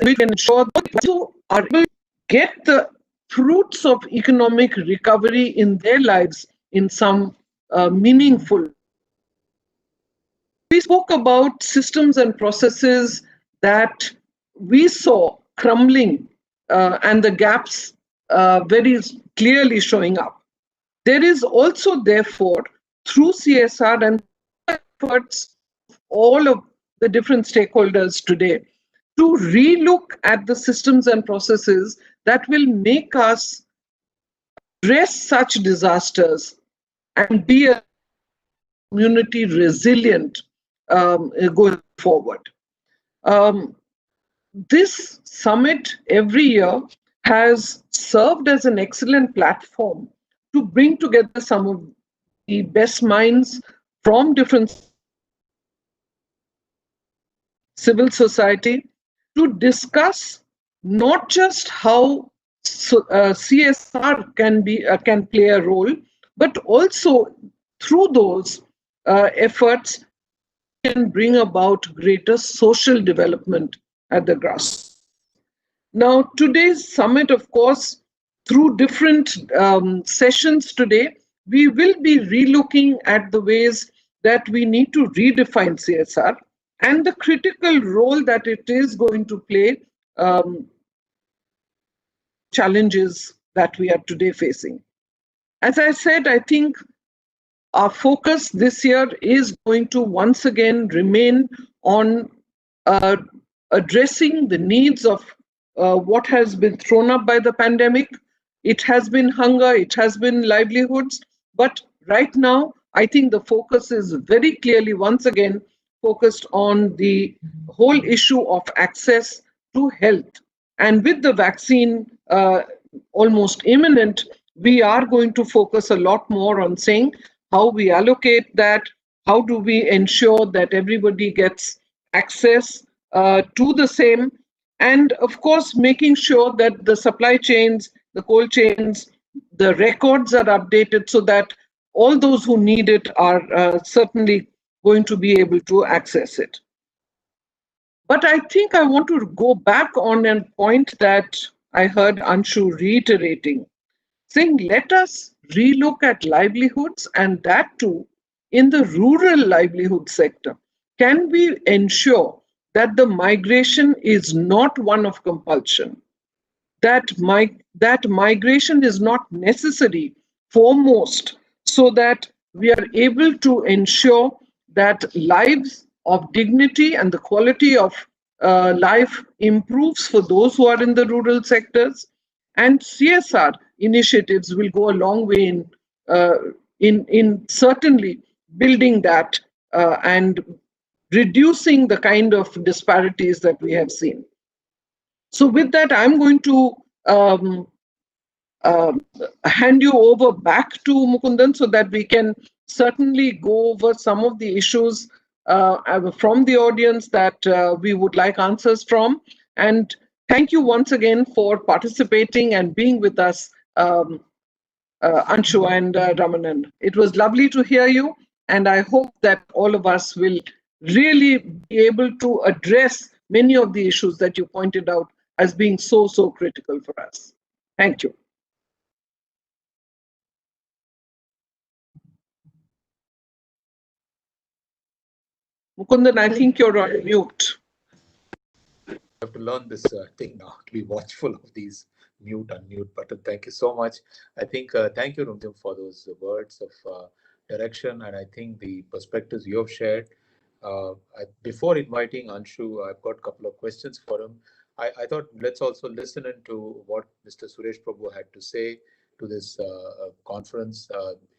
we can ensure that people are able to get the fruits of economic recovery in their lives in some meaningful. We spoke about systems and processes that we saw crumbling and the gaps very clearly showing up. There is also, therefore, through CSR and efforts of all of the different stakeholders today, to relook at the systems and processes that will make us address such disasters and be a community resilient going forward. This summit every year has served as an excellent platform to bring together some of the best minds from different civil society to discuss not just how CSR can play a role, but also through those efforts can bring about greater social development at the grassroots. Now, today's summit, of course, through different sessions today, we will be relooking at the ways that we need to redefine CSR and the critical role that it is going to play challenges that we are today facing. As I said, I think our focus this year is going to once again remain on addressing the needs of what has been thrown up by the pandemic. It has been hunger, it has been livelihoods, but right now, I think the focus is very clearly once again focused on the whole issue of access to health. And with the vaccine almost imminent, we are going to focus a lot more on saying how we allocate that, how do we ensure that everybody gets access to the same, and of course, making sure that the supply chains, the cold chains, the records are updated so that all those who need it are certainly going to be able to access it. But I think I want to go back on a point that I heard Anshu reiterating, saying let us relook at livelihoods, and that too in the rural livelihood sector. Can we ensure that the migration is not one of compulsion, that migration is not necessary foremost, so that we are able to ensure that lives of dignity and the quality of life improves for those who are in the rural sectors, and CSR initiatives will go a long way in certainly building that and reducing the kind of disparities that we have seen. So with that, I'm going to um, uh, hand you over back to Mukundan so that we can certainly go over some of the issues from the audience that we would like answers from. And thank you once again for participating and being with us, Anshu and Ramanan. It was lovely to hear you, and I hope that all of us will really be able to address many of the issues that you pointed out as being so, so critical for us. Thank you. Mukundan, I think you're on mute. Have to learn this thing now to be watchful of these mute unmute button. Thank you so much. I think thank you, Rumjam, for those words of direction, and I think the perspectives you have shared. Before inviting Anshu, I've got a couple of questions for him. I thought let's also listen into what Mr. Suresh Prabhu had to say to this conference.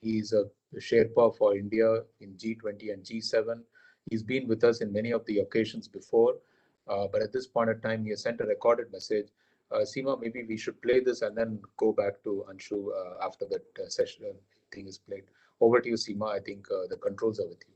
He's a Sherpa for India in G20 and G7. He's been with us in many of the occasions before. But at this point in time, he has sent a recorded message. Seema, maybe we should play this and then go back to Anshu after that session thing is played. Over to you, Seema. I think the controls are with you.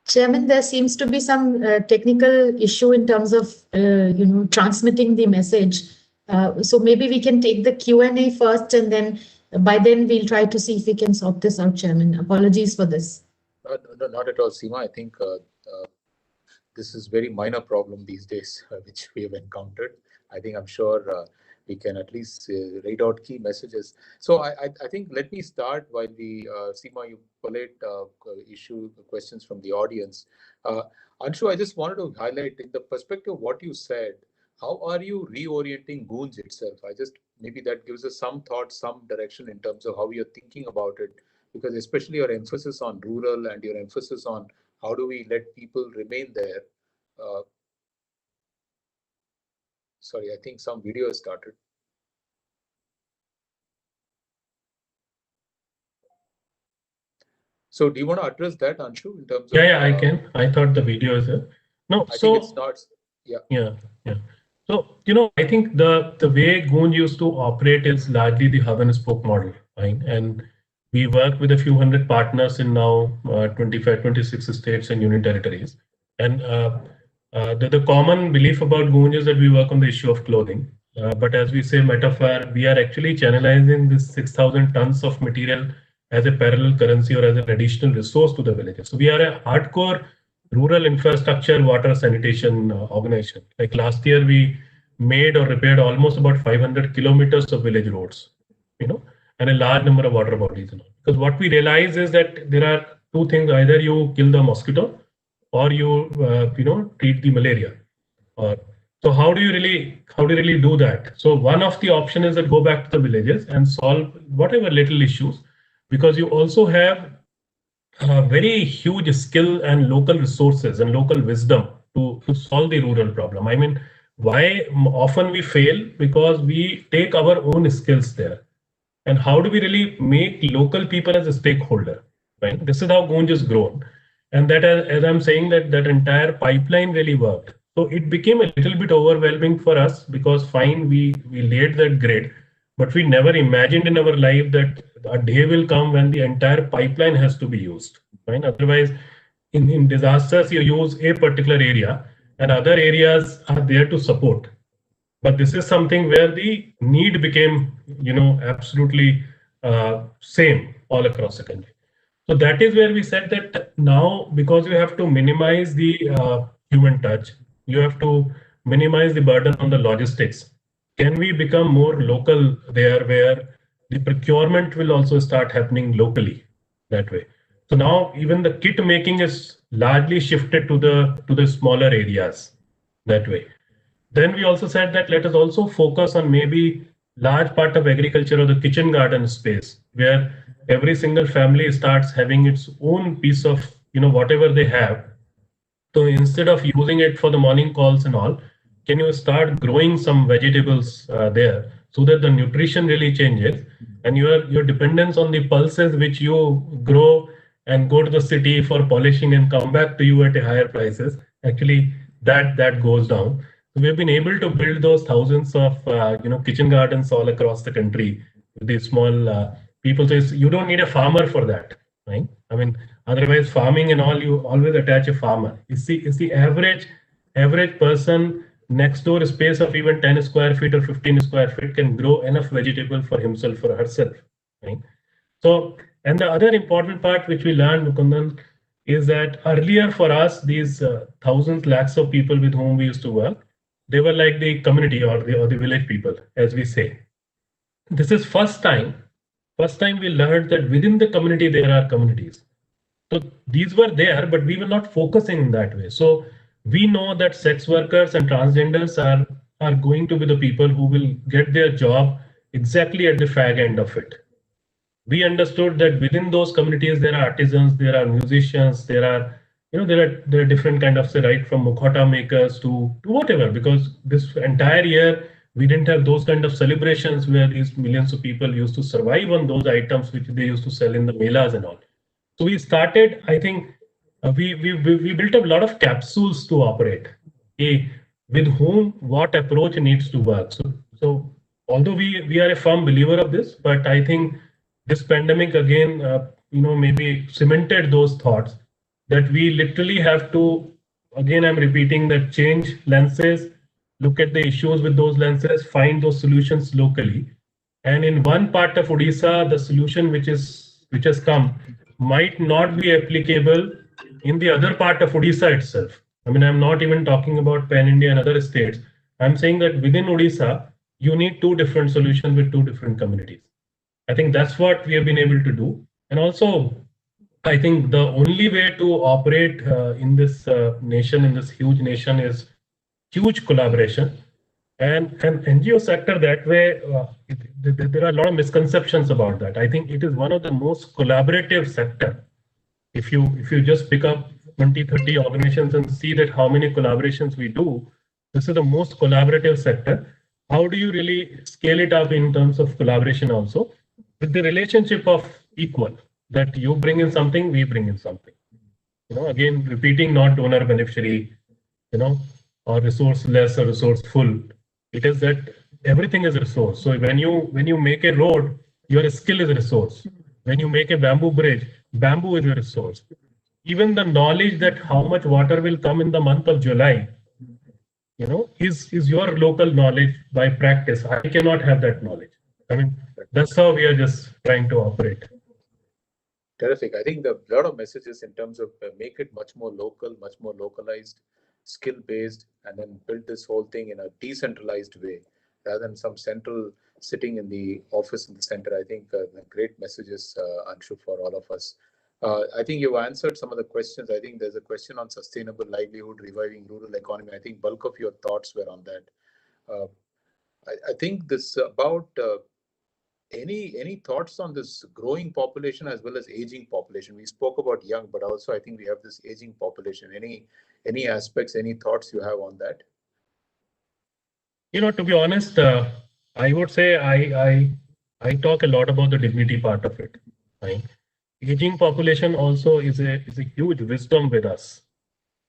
Chairman, there seems to be some technical issue in terms of transmitting the message. So maybe we can take the Q&A first, and then by then we'll try to see if we can sort this out, Chairman. Apologies for this. No, not at all, Seema. I think this is very minor problem these days, which we have encountered. I'm sure we can at least read out key messages. So I think let me start while we, Seema, you collate questions from the audience. Anshu, I just wanted to highlight in the perspective of what you said, how are you reorienting Goonj itself? Maybe that gives us some thought, some direction in terms of how you're thinking about it, because especially your emphasis on rural and your emphasis on how do we let people remain there. Uh, Sorry, I think some video has started. So do you want to address that, Anshu, in terms of? Yeah, I can. I thought the video is there. No, I think it's not. Yeah. So, I think the way Goonj used to operate is largely the hub and spoke model, right? And we work with a few hundred partners in now 25, 26 states and union territories. And the common belief about Goonj is that we work on the issue of clothing. But as we say, metaphor, we are actually channelizing this 6,000 tons of material as a parallel currency or as an additional resource to the villages. So we are a hardcore rural infrastructure, water, sanitation organization. Like last year, we made or repaired almost about 500 kilometers of village roads, and a large number of water bodies. Because what we realize is that there are two things: either you kill the mosquito, or you treat the malaria. Or so how do you really do that? So one of the option is that go back to the villages and solve whatever little issues, because you also have very huge skill and local resources and local wisdom to solve the rural problem. I mean, why often we fail? Because we take our own skills there. And how do we really make local people as a stakeholder? Right? This is how Goonj has grown. And that, as I'm saying, that entire pipeline really worked. So it became a little bit overwhelming for us because fine, we laid that grid, but we never imagined in our life that a day will come when the entire pipeline has to be used. Right? Otherwise, in disasters, you use a particular area and other areas are there to support. But this is something where the need became, absolutely same all across the country. So that is where we said that now, because you have to minimize the human touch, you have to minimize the burden on the logistics. Can we become more local there, where the procurement will also start happening locally that way? So now even the kit making is largely shifted to the smaller areas that way. Then we also said that let us also focus on maybe large part of agriculture or the kitchen garden space, where every single family starts having its own piece of whatever they have. So instead of using it for the morning calls and all, can you start growing some vegetables there, so that the nutrition really changes, and your dependence on the pulses which you grow and go to the city for polishing and come back to you at a higher prices, actually that goes down. So we've been able to build those thousands of kitchen gardens all across the country with these small people. So you don't need a farmer for that, right? I mean, otherwise farming and all, you always attach a farmer. It's the average person next door space of even 10 square feet or 15 square feet can grow enough vegetable for himself or herself, right? So, and the other important part which we learned, Mukundan, is that earlier for us, these thousands, lakhs of people with whom we used to work, they were like the community or the village people, as we say. This is first time we learned that within the community there are communities. So these were there, but we were not focusing in that way. So we know that sex workers and transgenders are going to be the people who will get their job exactly at the fag end of it. We understood that within those communities there are artisans, there are musicians, there are different kind of, say, right from mukhota makers to whatever, because this entire year we didn't have those kind of celebrations where these millions of people used to survive on those items which they used to sell in the melas and all. So we started, I think, we built up a lot of capsules to operate. With whom, what approach needs to work. So although we are a firm believer of this, but I think this pandemic again, maybe cemented those thoughts that we literally have to, again, I'm repeating that, change lenses, look at the issues with those lenses, find those solutions locally. And in one part of Odisha, the solution which has come might not be applicable in the other part of Odisha itself. I mean, I'm not even talking about Pan India and other states. I'm saying that within Odisha, you need two different solutions with two different communities. I think that's what we have been able to do. And also, I think the only way to operate in this nation, in this huge nation, is huge collaboration. And NGO sector that way, there are a lot of misconceptions about that. I think it is one of the most collaborative sector. If you just pick up 20, 30 organizations and see that how many collaborations we do, this is the most collaborative sector. How do you really scale it up in terms of collaboration also? With the relationship of equal, that you bring in something, we bring in something. Again, repeating, not donor beneficiary, or resourceless or resourceful. It is that everything is a resource. So when you make a road, your skill is a resource. When you make a bamboo bridge, bamboo is a resource. Even the knowledge that how much water will come in the month of July, is your local knowledge by practice. I cannot have that knowledge. I mean, that's how we are just trying to operate. Terrific. I think a lot of messages in terms of make it much more local, much more localized, skill based, and then build this whole thing in a decentralized way rather than some central sitting in the office in the center. I think great messages, Anshu, for all of us. I think you answered some of the questions. I think there's a question on sustainable livelihood, reviving rural economy. I think bulk of your thoughts were on that. Uh, I think this about any thoughts on this growing population as well as aging population? We spoke about young, but also I think we have this aging population. Any aspects, any thoughts you have on that? To be honest, I would say I talk a lot about the dignity part of it. Right? Aging population also is a huge wisdom with us.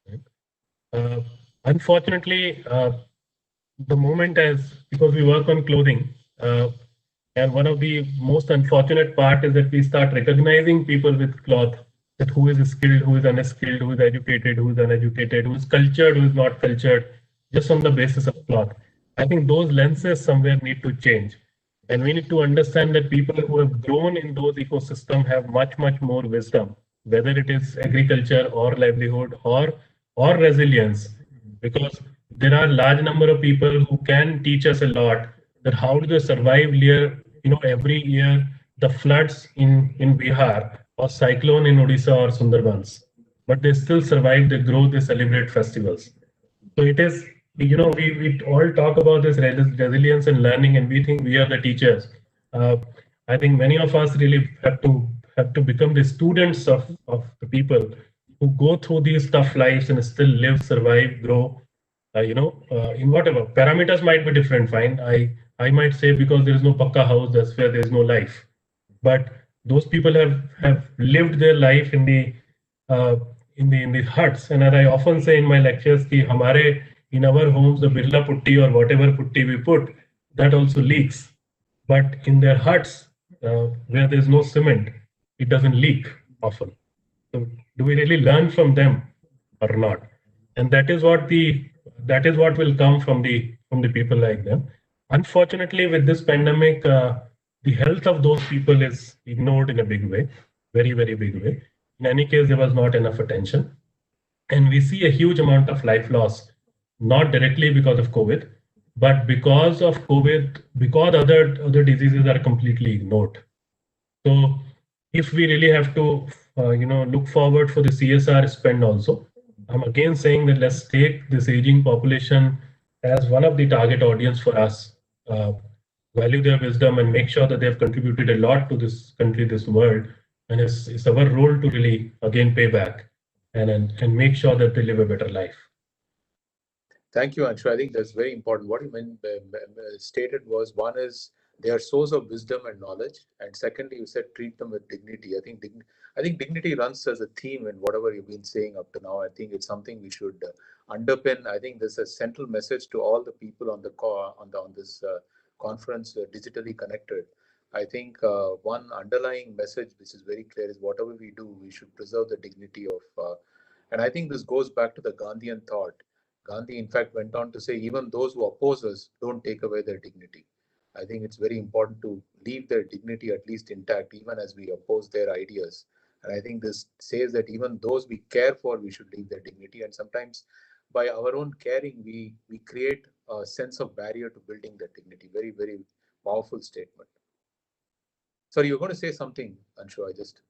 Right? Unfortunately, the moment as because we work on clothing, and one of the most unfortunate part is that we start recognizing people with cloth, that who is skilled, who is unskilled, who is educated, who is uneducated, who is cultured, who is not cultured, just on the basis of cloth. I think those lenses somewhere need to change. And we need to understand that people who have grown in those ecosystems have much, much more wisdom, whether it is agriculture or livelihood or resilience, because there are large number of people who can teach us a lot that how do they survive year, every year the floods in Bihar or cyclone in Odisha or Sundarbans, but they still survive, they grow, they celebrate festivals. So it is, we all talk about this resilience and learning, and we think we are the teachers. Uh, I think many of us really have to become the students of the people who go through these tough lives and still live, survive, grow. In whatever parameters might be different. Fine, I might say because there is no pakka house, that's where there is no life. But those people have lived their life uh, in the huts. And as I often say in my lectures, ki hamare, in our homes, the birla putti or whatever putti we put, that also leaks. But in their huts, where there's no cement, it doesn't leak often. So do we really learn from them or not? And that is what will come from the people like them. Unfortunately, with this pandemic, the health of those people is ignored in a big way, very, very big way. In any case, there was not enough attention. And we see a huge amount of life loss, not directly because of COVID, but because of COVID, because other diseases are completely ignored. So if we really have to, look forward for the CSR spend also, I'm again saying that let's take this aging population as one of the target audience for us. Uh, Value their wisdom and make sure that they've contributed a lot to this country, this world, and it's our role to really again pay back and make sure that they live a better life. Thank you, Anshu. I think that's very important. What you stated was one is they are source of wisdom and knowledge, and secondly, you said treat them with dignity. I think dignity runs as a theme in whatever you've been saying up to now. I think it's something we should underpin. I think there's a central message to all the people on the call on this conference, digitally connected. I think one underlying message which is very clear is whatever we do, we should preserve the dignity of. And I think this goes back to the Gandhian thought. Gandhi, in fact, went on to say, even those who oppose us don't take away their dignity. I think it's very important to leave their dignity at least intact, even as we oppose their ideas. And I think this says that even those we care for, we should leave their dignity. And sometimes by our own caring, we create a sense of barrier to building that dignity. Very, very powerful statement. Sorry, you're going to say something, Anshu. I just.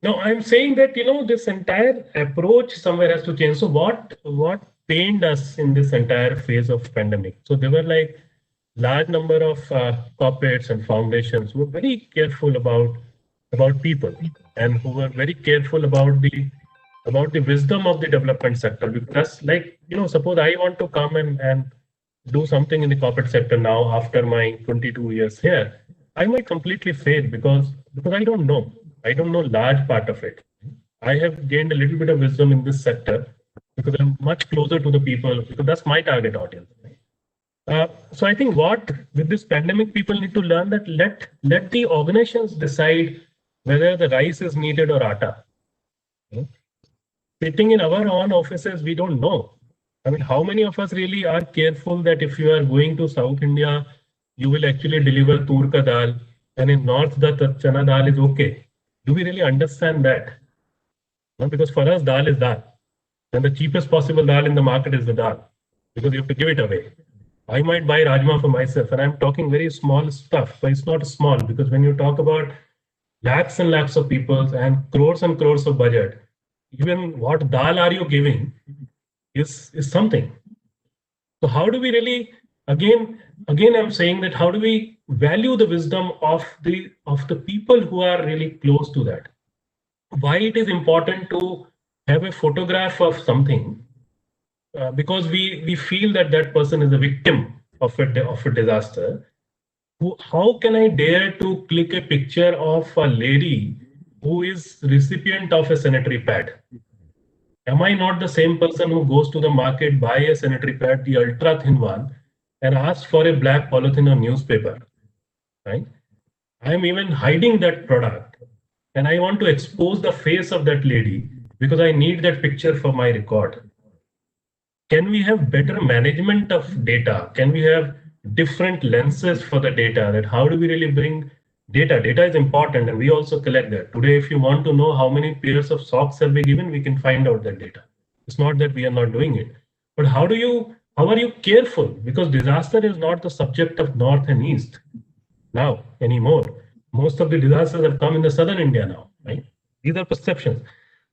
No, I'm saying that this entire approach somewhere has to change. So what pained us in this entire phase of pandemic? So there were like large number of corporates and foundations who were very careful about people and who were very careful about the wisdom of the development sector. Because like suppose I want to come and do something in the corporate sector now after my 22 years here, I might completely fail because I don't know. I don't know large part of it. I have gained a little bit of wisdom in this sector because I'm much closer to the people, because that's my target audience. So I think what with this pandemic, people need to learn that let the organizations decide whether the rice is needed or atta. You know, sitting in our own offices, we don't know. I mean, how many of us really are careful that if you are going to South India, you will actually deliver tur ka dal, and in North the chana dal is okay. Do we really understand that? No, because for us, dal is dal. And the cheapest possible dal in the market is the dal, because you have to give it away. I might buy rajma for myself, and I'm talking very small stuff, but it's not small because when you talk about lakhs and lakhs of people and crores of budget, even what dal are you giving is something. So how do we really again I'm saying that how do we value the wisdom of the people who are really close to that? Why it is important to have a photograph of something, because we feel that that person is a victim of a disaster. How can I dare to click a picture of a lady who is recipient of a sanitary pad? Am I not the same person who goes to the market, buy a sanitary pad, the ultra thin one, and asks for a black polythene or newspaper? Right? I am even hiding that product, and I want to expose the face of that lady because I need that picture for my record. Can we have better management of data? Can we have different lenses for the data? That how do we really bring data? Data is important, and we also collect that. Today, if you want to know how many pairs of socks have we given, we can find out that data. It's not that we are not doing it, but how are you careful? Because disaster is not the subject of North and East now anymore. Most of the disasters have come in the southern India now, right? These are perceptions.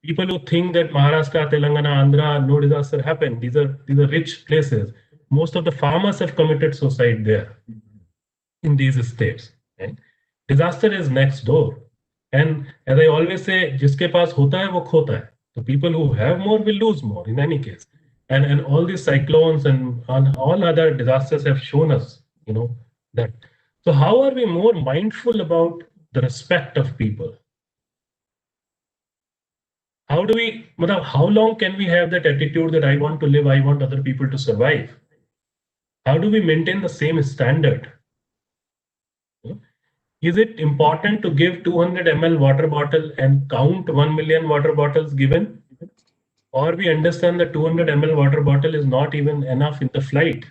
People who think that Maharashtra, Telangana, Andhra, no disaster happened. These are rich places. Most of the farmers have committed suicide there in these states. Right? Disaster is next door. And as I always say, जिसके पास होता है वो खोता है. The people who have more will lose more in any case. And all these cyclones and all other disasters have shown us, that. So how are we more mindful about the respect of people? How long can we have that attitude that I want to live, I want other people to survive? How do we maintain the same standard? Is it important to give 200 ml water bottle and count 1 million water bottles given? Or we understand that 200 ml water bottle is not even enough in the flight?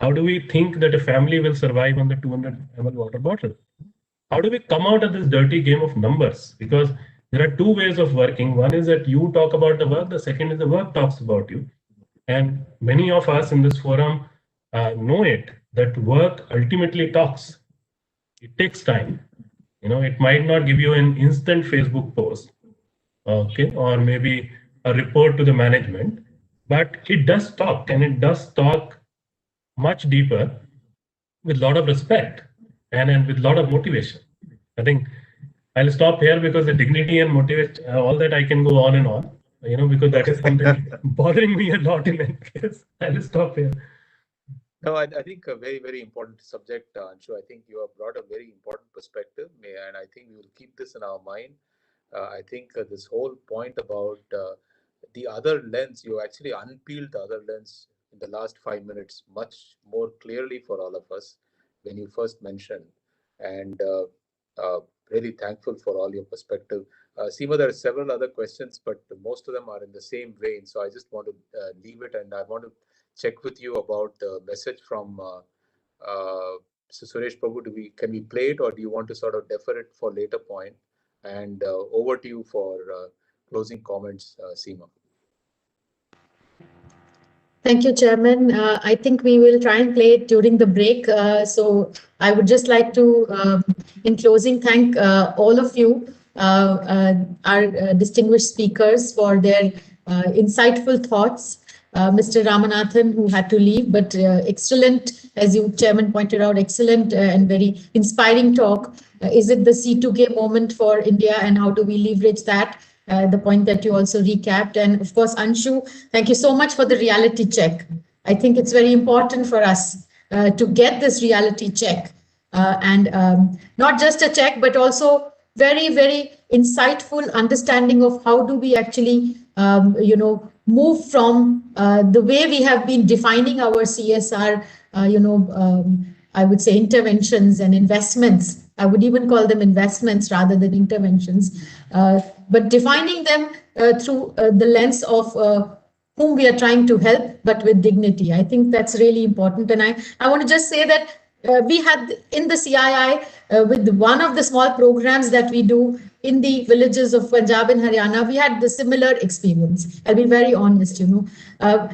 How do we think that a family will survive on the 200 ml water bottle? How do we come out of this dirty game of numbers? Because there are two ways of working. One is that you talk about the work. The second is the work talks about you. And many of us in this forum know it, that work ultimately talks. It takes time. It might not give you an instant Facebook post, okay, or maybe a report to the management, but it does talk, and it does talk much deeper with a lot of respect and with a lot of motivation. I think I'll stop here because the dignity and motivation, all that I can go on and on, because that is something bothering me a lot in any case. I'll stop here. No, I think a very, very important subject, Anshu. I think you have brought a very important perspective, and I think we will keep this in our mind. I think this whole point about the other lens, you actually unpeeled the other lens in the last 5 minutes much more clearly for all of us when you first mentioned. And really thankful for all your perspective. Seema, there are several other questions, but most of them are in the same vein. So I just want to leave it, and I want to check with you about the message from so Suresh Prabhu. Can we play it, or do you want to sort of defer it for later point? And over to you for closing comments, Seema. Thank you, Chairman. I think we will try and play it during the break. So I would just like to, in closing, thank all of you, our distinguished speakers, for their insightful thoughts. Mr. Ramanathan, who had to leave, but excellent, as you, Chairman, pointed out, excellent and very inspiring talk. Is it the C2K moment for India, and how do we leverage that? The point that you also recapped. And of course, Anshu, thank you so much for the reality check. I think it's very important for us to get this reality check, and not just a check, but also very, very insightful understanding of how do we actually, move from the way we have been defining our CSR, I would say interventions and investments. I would even call them investments rather than interventions, but defining them through the lens of whom we are trying to help, but with dignity. I think that's really important. And I want to just say that we had in the CII, with one of the small programs that we do in the villages of Punjab and Haryana, we had the similar experience. I'll be very honest,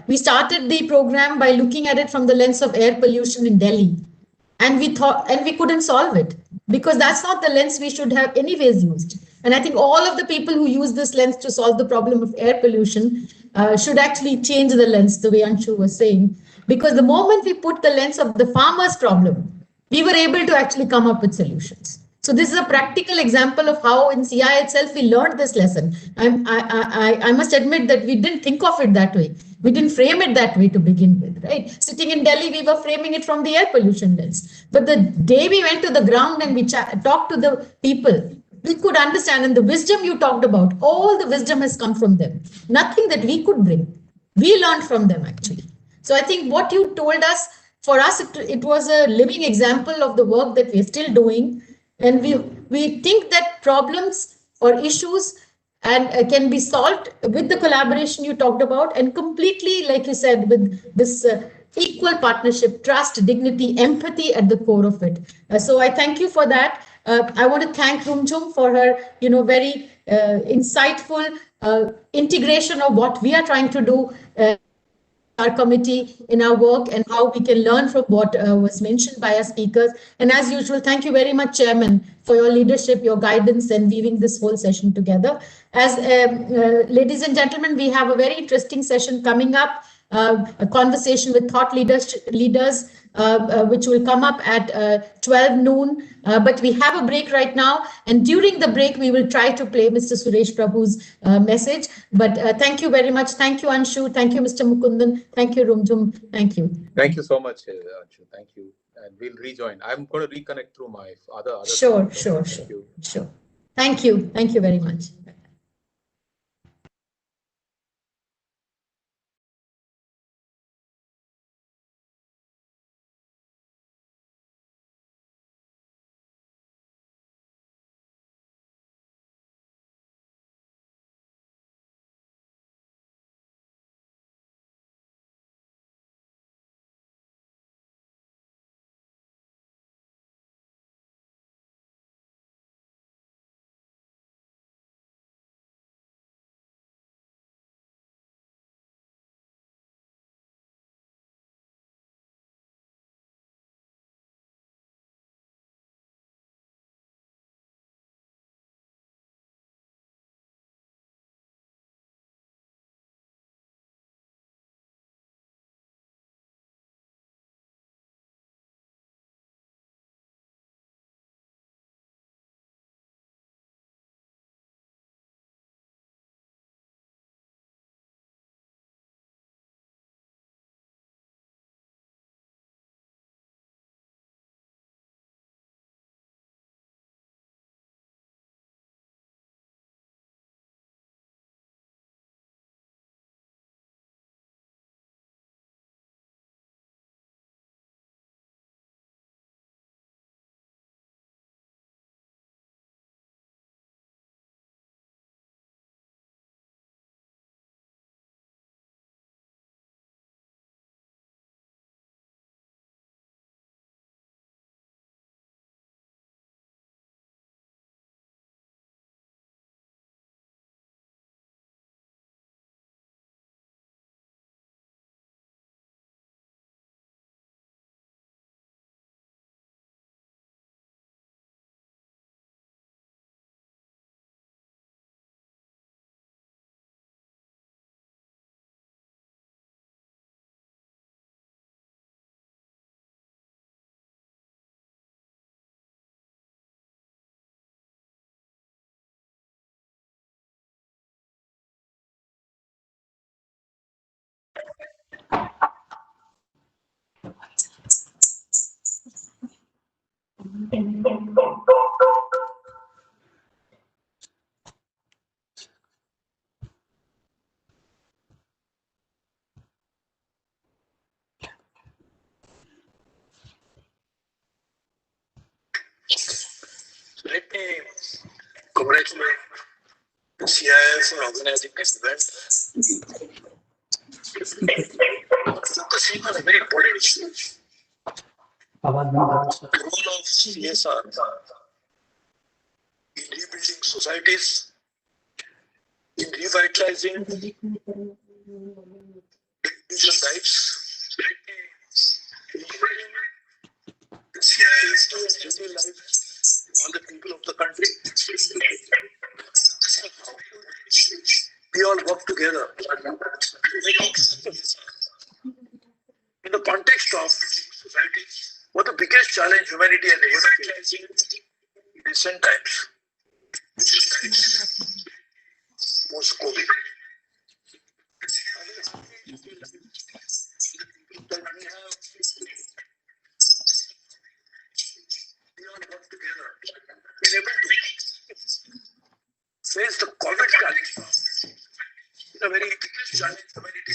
we started the program by looking at it from the lens of air pollution in Delhi. And we thought, and we couldn't solve it because that's not the lens we should have anyways used. And I think all of the people who use this lens to solve the problem of air pollution should actually change the lens, the way Anshu was saying, because the moment we put the lens of the farmer's problem, we were able to actually come up with solutions. So this is a practical example of how in CI itself we learned this lesson. I must admit that we didn't think of it that way. We didn't frame it that way to begin with, right? Sitting in Delhi, we were framing it from the air pollution lens. But the day we went to the ground and we talked to the people, we could understand. And the wisdom you talked about, all the wisdom has come from them. Nothing that we could bring. We learned from them, actually. So I think what you told us, for us, it was a living example of the work that we're still doing. And we think that problems or issues and can be solved with the collaboration you talked about, and completely, like you said, with this equal partnership, trust, dignity, empathy at the core of it. So I thank you for that. I want to thank Rumjung for her, very insightful integration of what we are trying to do. Our committee in our work and how we can learn from what was mentioned by our speakers. And as usual, thank you very much, Chairman, for your leadership, your guidance, and weaving this whole session together. As ladies and gentlemen, we have a very interesting session coming up, a conversation with thought leaders, which will come up at 12 noon. But we have a break right now. And during the break, we will try to play Mr. Suresh Prabhu's message. But thank you very much. Thank you, Anshu. Thank you, Mr. Mukundan. Thank you, Rumjum. Thank you. Thank you so much, Anshu. Thank you. And we'll rejoin. I'm going to reconnect through my other. Sure. Thank you. Thank you very much. Let me congratulate the CII for organizing this event. Focusing on a very important issue. The role of CSR in rebuilding societies, in revitalizing individual lives, improving the daily life of all the people of the country. We all work together in the context of society. What the biggest challenge humanity and facing in recent times? Post-COVID. That we have work together, been able to face the COVID challenge in a very challenge humanity.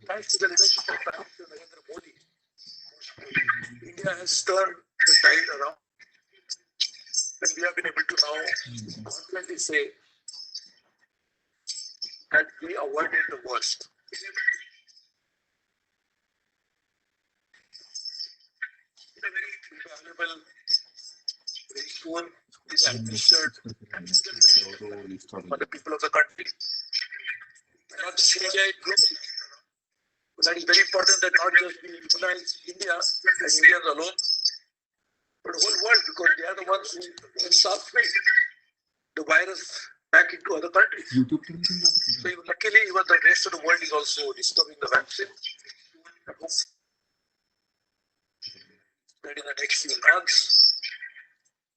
Thanks to the leadership of Prime Minister Narendra Modi, India has turned the tide around, and we have been able to now confidently say that we avoided the worst. In a very valuable, very soon, this administered for the people of the country. Not just India, globally. But that is very important that not just we utilize India and Indians alone, but the whole world, because they are the ones who can transmit the virus back into other countries. So luckily, even the rest of the world is also discovering the vaccine. And hope that in the next few months,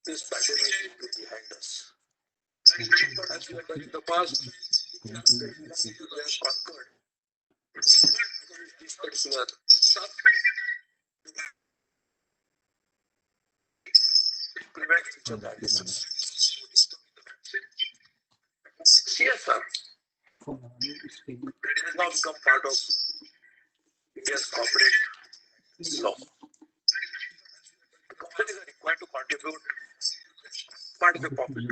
this pandemic will be behind us. As we have done in the past, we have conquered this particular prevent future diseases. CSR it has now become part of India's corporate law. The companies are required to contribute part of the profit to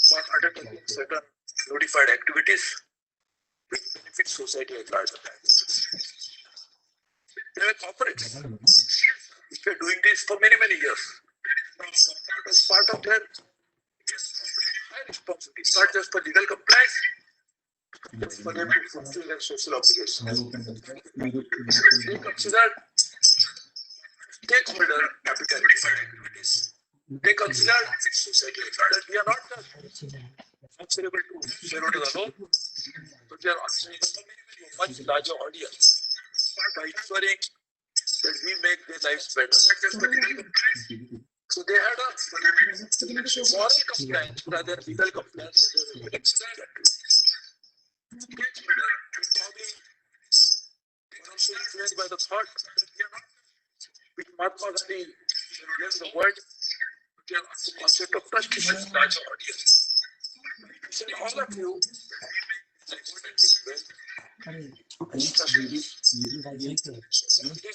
for undertaking certain notified activities which benefit society at large. They are corporates which were doing this for many, many years. As part of their high responsibility, not just for legal compliance, but for them to fulfill their social obligations. They considered stakeholder capital activities. They consider society that we are not just answerable to shareholders alone, but we are answerable to a much larger audience by ensuring that we make their lives better. So they had a moral compliance rather than legal compliance. Also influenced by the thought which Mahatma Gandhi gave the world, the concept of prestigious larger audience. So all of you, it is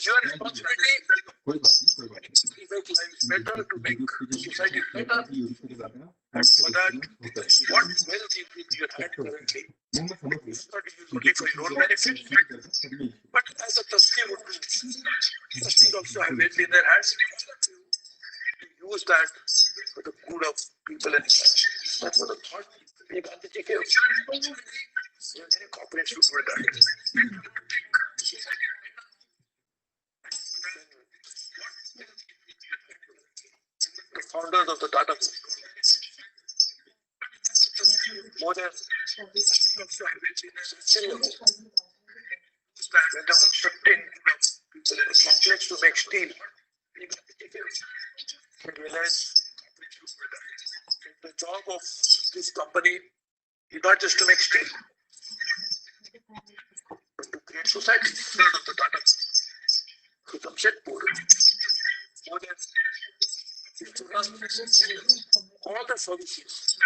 your responsibility to make life better, to make society better. And for that, what wealth is in your hand currently is not used only for your own benefit, but as a trustee would do. Trustees also have wealth in their hands. To use that for the good of people and that's what the thought we got to take care of. Many corporates should do that. The founders of the Tata Group, more than when they're constructing complex to make steel, they realize the job of this company is not just to make steel, but to create society. So Jamshedpur, more than all the services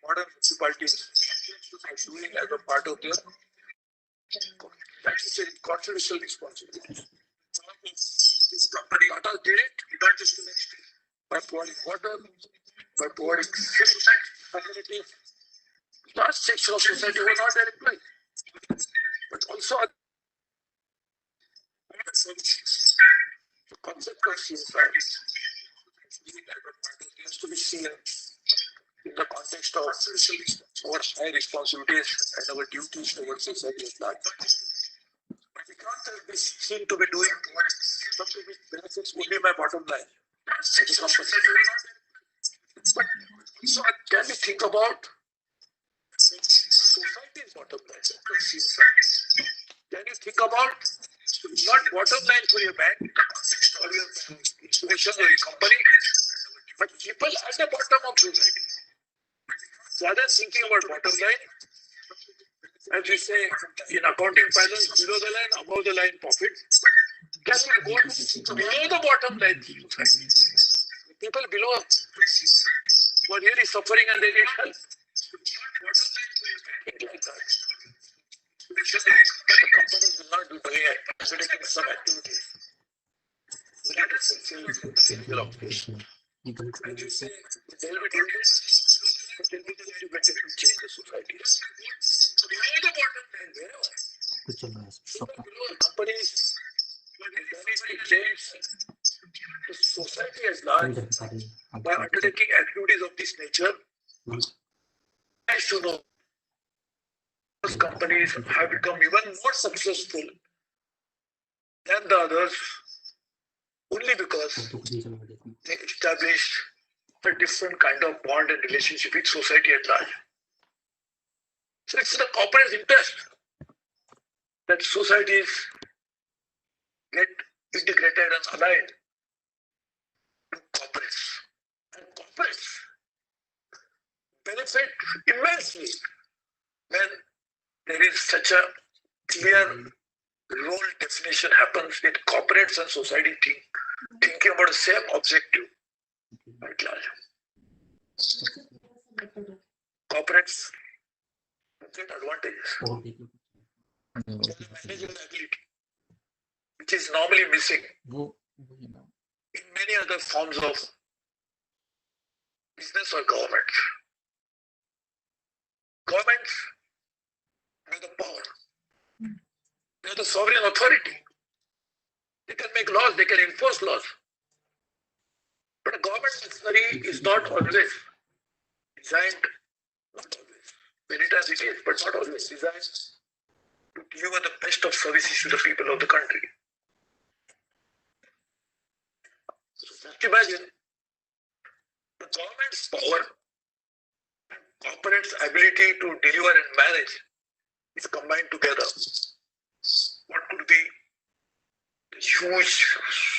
modern municipalities are doing as a part of their controversial responsibility. This company Tata did it, not just the next day, by providing water, by providing facilities. Last section of society were not there employed, but also services. The concept of CSR has to be seen in the context of our high responsibilities and our duties towards society at large. But we can't be seen to be doing something which benefits only my bottom line. But so can we think about society's bottom line? Can you think about not bottom line for your bank or your institution or your company, but people at the bottom of society? Rather than thinking about bottom line, as we say in accounting parlance, below the line, above the line profit, can we go to below the bottom line? People below who are really suffering and they need help. The companies will not be doing undertaking some activities. We have to fulfill single obligation. And you say they'll be doing this, but they'll be doing better to change the society. So below the bottom line, wherever companies need to change the society as large by undertaking activities of this nature. As you know, those companies have become even more successful than the others only because they established a different kind of bond and relationship with society at large. So it's the corporate interest that societies get integrated and aligned to corporates. And corporates benefit immensely when there is such a clear role definition happens with corporates and society thinking about the same objective at large. Corporates get advantages. Managerial ability, which is normally missing in many other forms of business or government. Governments have the power. They have the sovereign authority. They can make laws, they can enforce laws. But a government machinery is not always designed, not always, many times it is, but not always designed to deliver the best of services to the people of the country. So just imagine the government's power and corporate's ability to deliver and manage is combined together. What could be the huge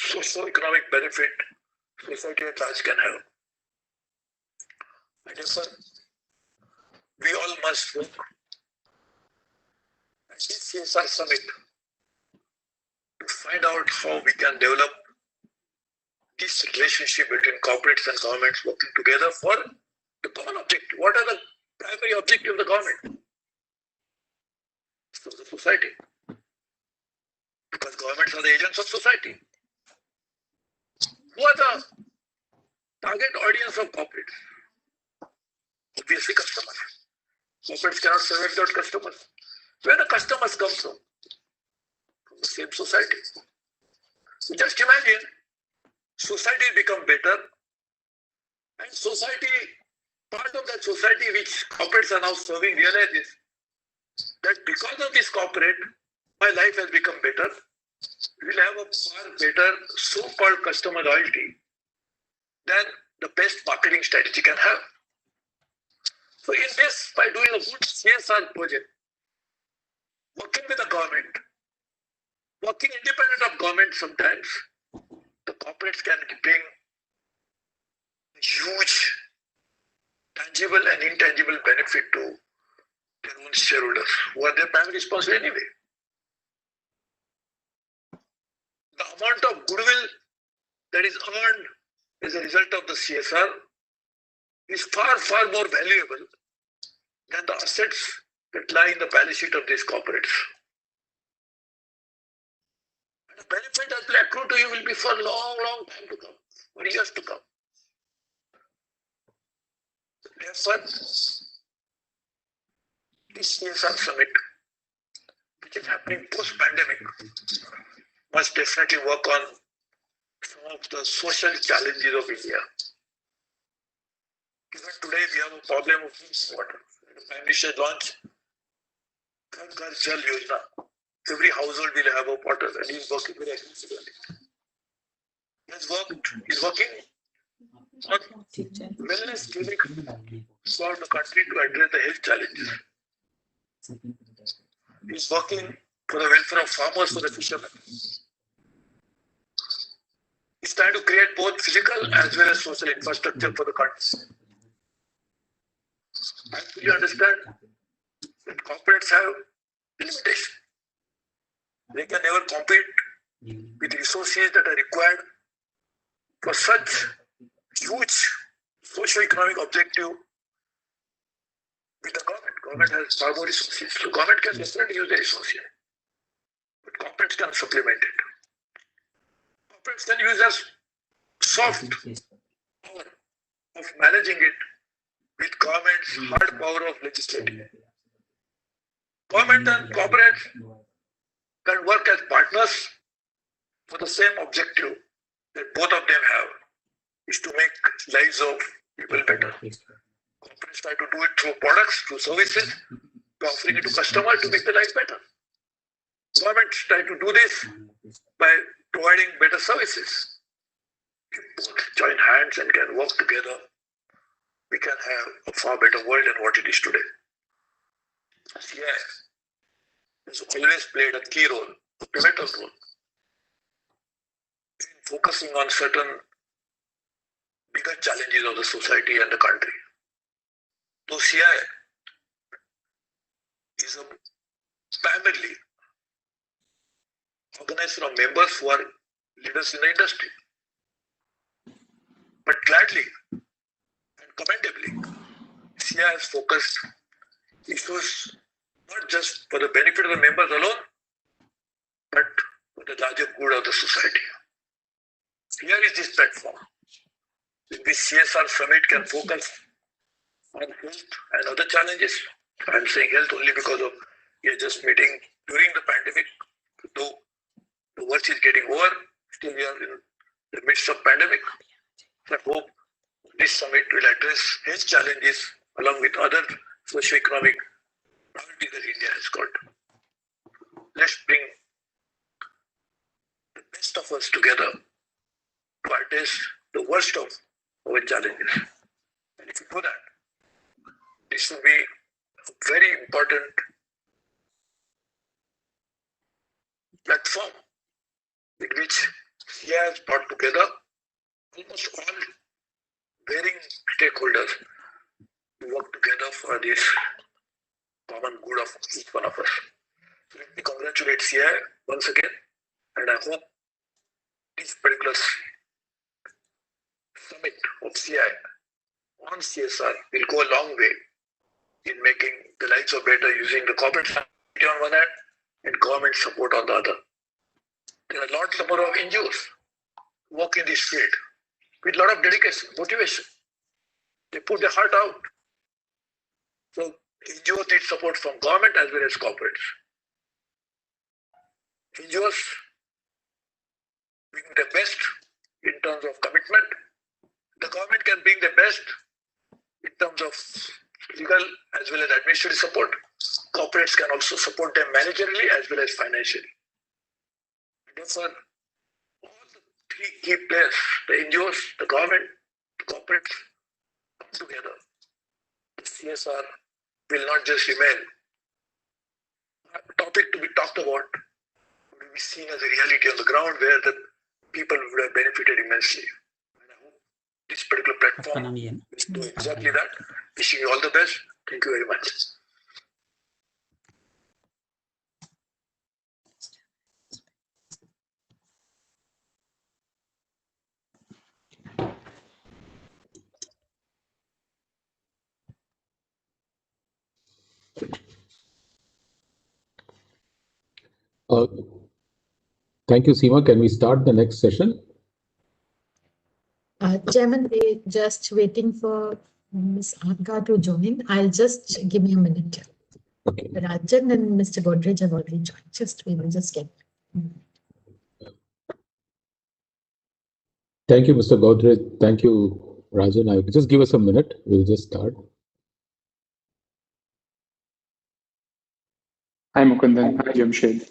socio-economic benefit society at large can have? And therefore, we all must work at this CSR Summit to find out how we can develop this relationship between corporates and governments working together for the common objective. What are the primary objectives of the government? For the society. Because governments are the agents of society. Who are the target audience of corporates? Obviously customers. Corporates cannot survive without customers. Where the customers come from? From the same society. So just imagine society become better and society, part of that society which corporates are now serving realizes that because of this corporate, my life has become better. We'll have a far better so-called customer loyalty than the best marketing strategy can have. So in this, by doing a good CSR project, working with the government, working independent of government sometimes, the corporates can bring huge tangible and intangible benefit to their own shareholders, who are their primary sponsors anyway. The amount of goodwill that is earned as a result of the CSR is far, far more valuable than the assets that lie in the balance sheet of these corporates. And the benefit that will accrue to you will be for a long, long time to come, for years to come. Therefore, this CSR Summit, which is happening post-pandemic, must definitely work on some of the social challenges of India. Even today, we have a problem of water. The Prime Minister launched Ghar Ghar Jal Yojana. Every household will have a water, and he's working very aggressively. He's working on wellness clinic for the country to address the health challenges. He's working for the welfare of farmers, for the fishermen. He's trying to create both physical as well as social infrastructure for the country. I fully understand that corporates have limitations. They can never compete with resources that are required for such huge socio-economic objective with the government. Government has far more resources. So government can definitely use the resources. But corporates can supplement it. Corporates can use as soft power of managing it with government's hard power of legislating. Government and corporates can work as partners for the same objective that both of them have, is to make lives of people better. Corporates try to do it through products, through services, by offering it to customers to make the life better. Governments try to do this by providing better services. If both join hands and can work together, we can have a far better world than what it is today. CIS has always played a key role, a pivotal role, in focusing on certain bigger challenges of the society and the country. So CI is primarily organized from members who are leaders in the industry. But gladly and commendably, CI has focused issues not just for the benefit of the members alone, but for the larger good of the society. Here is this platform. This CSR Summit can focus on health and other challenges. I'm saying health only because of we are just meeting during the pandemic. Though the worst is getting over, still we are in the midst of pandemic. I hope this summit will address health challenges along with other socio-economic priorities that India has got. Let's bring the best of us together to address the worst of our challenges. And if you do that, this will be a very important platform in which CI has brought together almost all varying stakeholders to work together for this common good of each one of us. So let me congratulate CI once again, and I hope this particular summit of CI on CSR will go a long way in making the lives of better using the corporate society on one hand and government support on the other. There are a lot number of NGOs who work in this field with a lot of dedication, motivation. They put their heart out. So NGOs need support from government as well as corporates. NGOs bring the best in terms of commitment. The government can bring the best in terms of legal as well as administrative support. Corporates can also support them managerially as well as financially. Therefore, all the three key players, the NGOs, the government, the corporates, come together. The CSR will not just remain a topic to be talked about, but will be seen as a reality on the ground where the people would have benefited immensely. And I hope this particular platform will do exactly that. Wishing you all the best. Thank you very much. Thank you, Seema. Can we start the next session? Chairman, we just waiting for Ms. Aga to join. I'll just give me a minute. Okay. Rajan and Mr. Godrej have already joined. We will just get. Thank you, Mr. Godrej. Thank you, Rajan. Just give us a minute. We'll just start. Hi, Mukundan. Hi, Jamshed.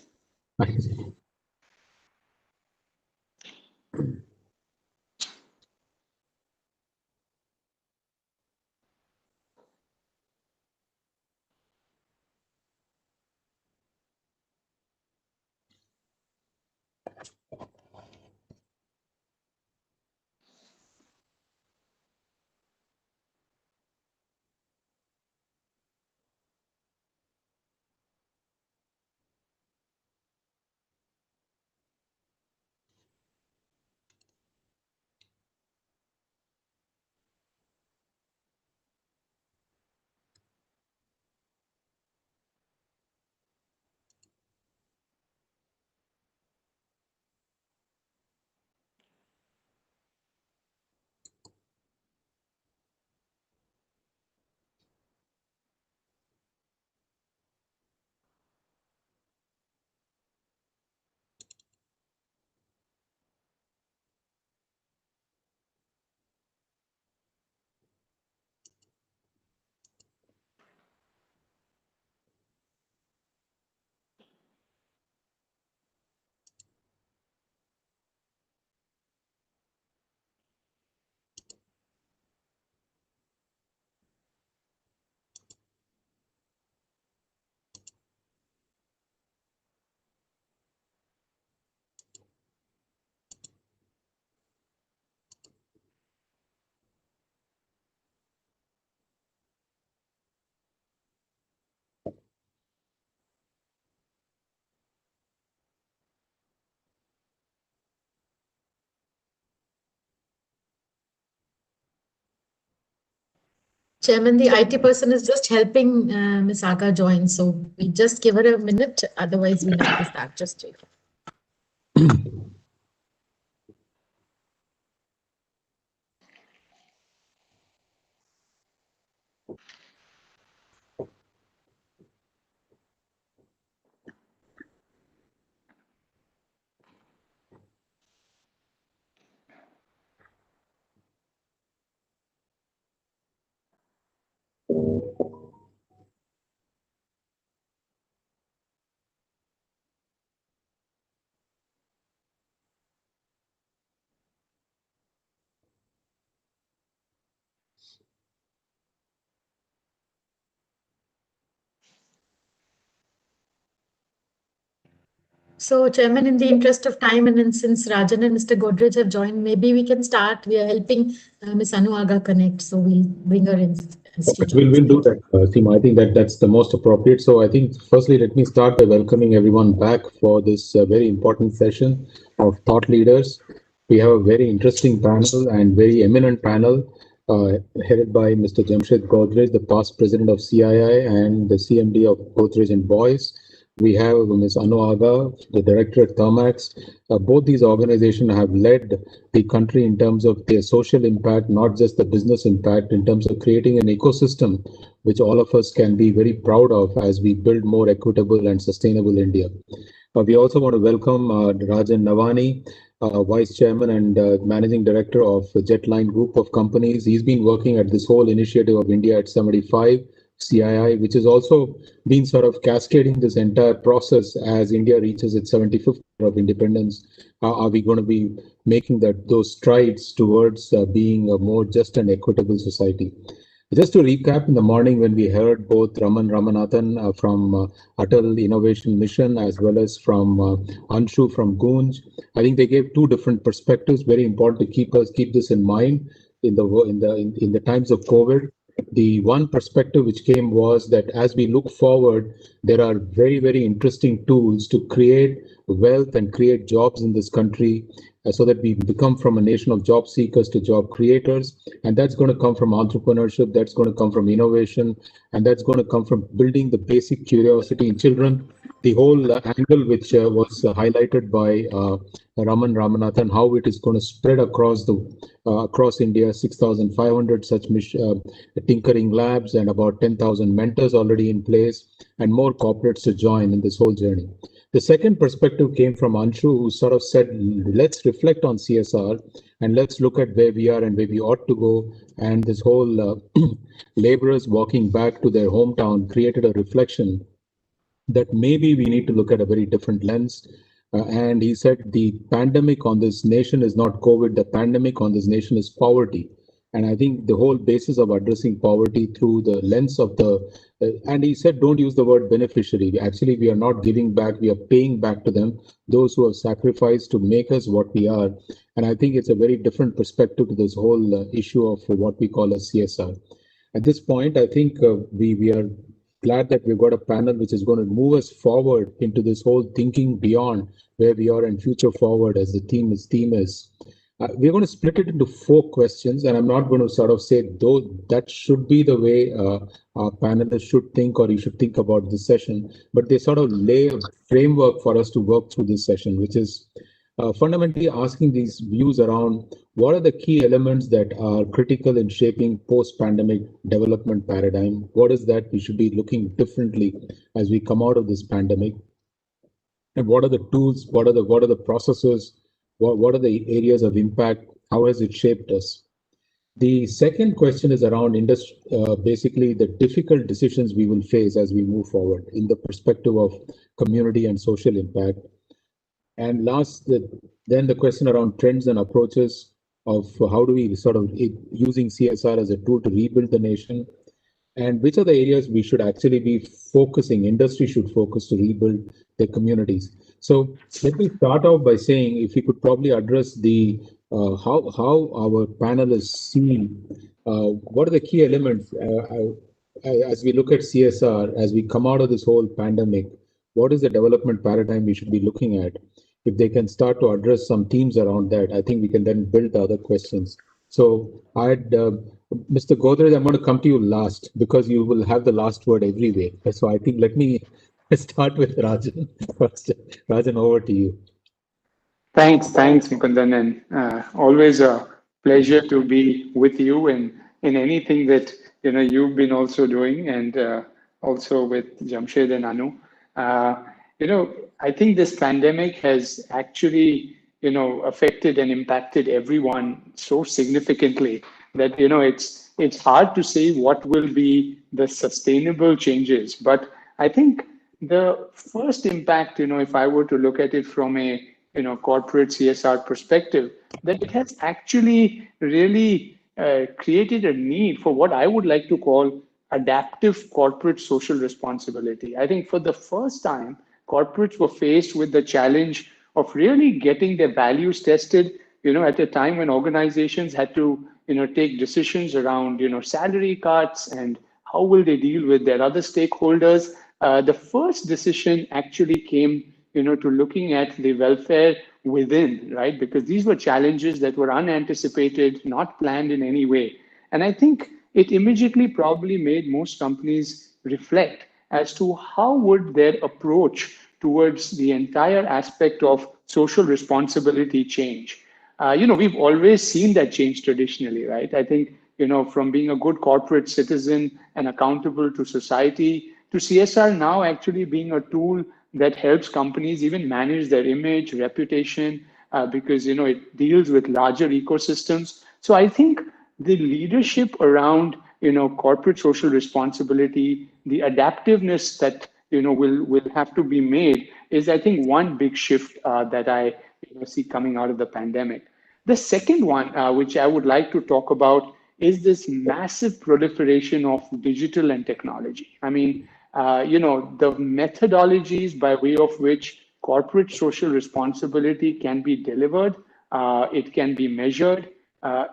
Chairman, the IT person is just helping Ms. Aga join. So we just give her a minute. Otherwise, we'll have to start just straight. So, Chairman, in the interest of time, and then since Rajan and Mr. Godrej have joined, maybe we can start. We are helping Ms. Anu Aga connect, so we'll bring her in. Okay, we'll do that, Seema. I think that's the most appropriate. So I think firstly, let me start by welcoming everyone back for this very important session of thought leaders. We have a very interesting panel and very eminent panel headed by Mr. Jamshed Godrej, the past president of CII and the CMD of Godrej and Boyce. We have Ms. Anu Aga, the director at Thermax. Both these organizations have led the country in terms of their social impact, not just the business impact, in terms of creating an ecosystem which all of us can be very proud of as we build more equitable and sustainable India. We also want to welcome Rajan Navani, Vice Chairman and Managing Director of Jetline Group of Companies. He's been working at this whole initiative of India at 75, CII, which has also been sort of cascading this entire process as India reaches its 75th year of independence. Are we going to be making those strides towards being a more just and equitable society? Just to recap, in the morning when we heard both Raman Ramanathan from Atal Innovation Mission as well as from Anshu from Goonj, I think they gave two different perspectives. Very important to keep this in mind in the times of COVID. The one perspective which came was that as we look forward, there are very, very interesting tools to create wealth and create jobs in this country so that we become from a nation of job seekers to job creators. And that's going to come from entrepreneurship, that's going to come from innovation, and that's going to come from building the basic curiosity in children the whole angle which was highlighted by Raman Ramanathan, how it is going to spread across India, 6,500 such tinkering labs and about 10,000 mentors already in place, and more corporates to join in this whole journey. The second perspective came from Anshu, who sort of said, let's reflect on CSR and let's look at where we are and where we ought to go. And this whole laborers walking back to their hometown created a reflection that maybe we need to look at a very different lens. And he said the pandemic on this nation is not COVID, the pandemic on this nation is poverty. And I think the whole basis of addressing poverty through the lens of and he said, don't use the word beneficiary. Actually, we are not giving back, we are paying back to them, those who have sacrificed to make us what we are. And I think it's a very different perspective to this whole issue of what we call a CSR. At this point, I think we are glad that we've got a panel which is going to move us forward into this whole thinking beyond where we are and future forward, as the theme is. We're going to split it into 4 questions, and I'm not going to sort of say though that should be the way our panelists should think or you should think about this session, but they sort of lay a framework for us to work through this session, which is fundamentally asking these views around what are the key elements that are critical in shaping post-pandemic development paradigm? What is that we should be looking differently as we come out of this pandemic? And what are the tools? What are the processes? What are the areas of impact? How has it shaped us? The second question is around basically the difficult decisions we will face as we move forward in the perspective of community and social impact. And then the question around trends and approaches of how do we sort of using CSR as a tool to rebuild the nation, and which are the areas we should actually be focusing, industry should focus to rebuild their communities. So let me start off by saying if we could probably address the how our panelists see what are the key elements as we look at CSR, as we come out of this whole pandemic, what is the development paradigm we should be looking at? If they can start to address some themes around that, I think we can then build the other questions. So Mr. Godrej, I'm going to come to you last because you will have the last word everywhere. So I think let me start with Rajan first. Rajan, over to you. Thanks, Mukundan, and always a pleasure to be with you in anything that you've been also doing, and also with Jamshed and Anu. I think this pandemic has actually affected and impacted everyone so significantly that it's hard to say what will be the sustainable changes. But I think the first impact, if I were to look at it from a corporate CSR perspective, that it has actually really created a need for what I would like to call adaptive corporate social responsibility. I think for the first time, corporates were faced with the challenge of really getting their values tested, at a time when organizations had to, take decisions around, salary cuts and how will they deal with their other stakeholders. The first decision actually came, to looking at the welfare within, right? Because these were challenges that were unanticipated, not planned in any way. And I think it immediately probably made most companies reflect as to how would their approach towards the entire aspect of social responsibility change. We've always seen that change traditionally, right? I think, from being a good corporate citizen and accountable to society to CSR now actually being a tool that helps companies even manage their image, reputation, because, it deals with larger ecosystems. So I think the leadership around, corporate social responsibility, the adaptiveness that, will have to be made is, I think, one big shift that I see coming out of the pandemic. The second one, which I would like to talk about, is this massive proliferation of digital and technology. I mean, the methodologies by way of which corporate social responsibility can be delivered, it can be measured,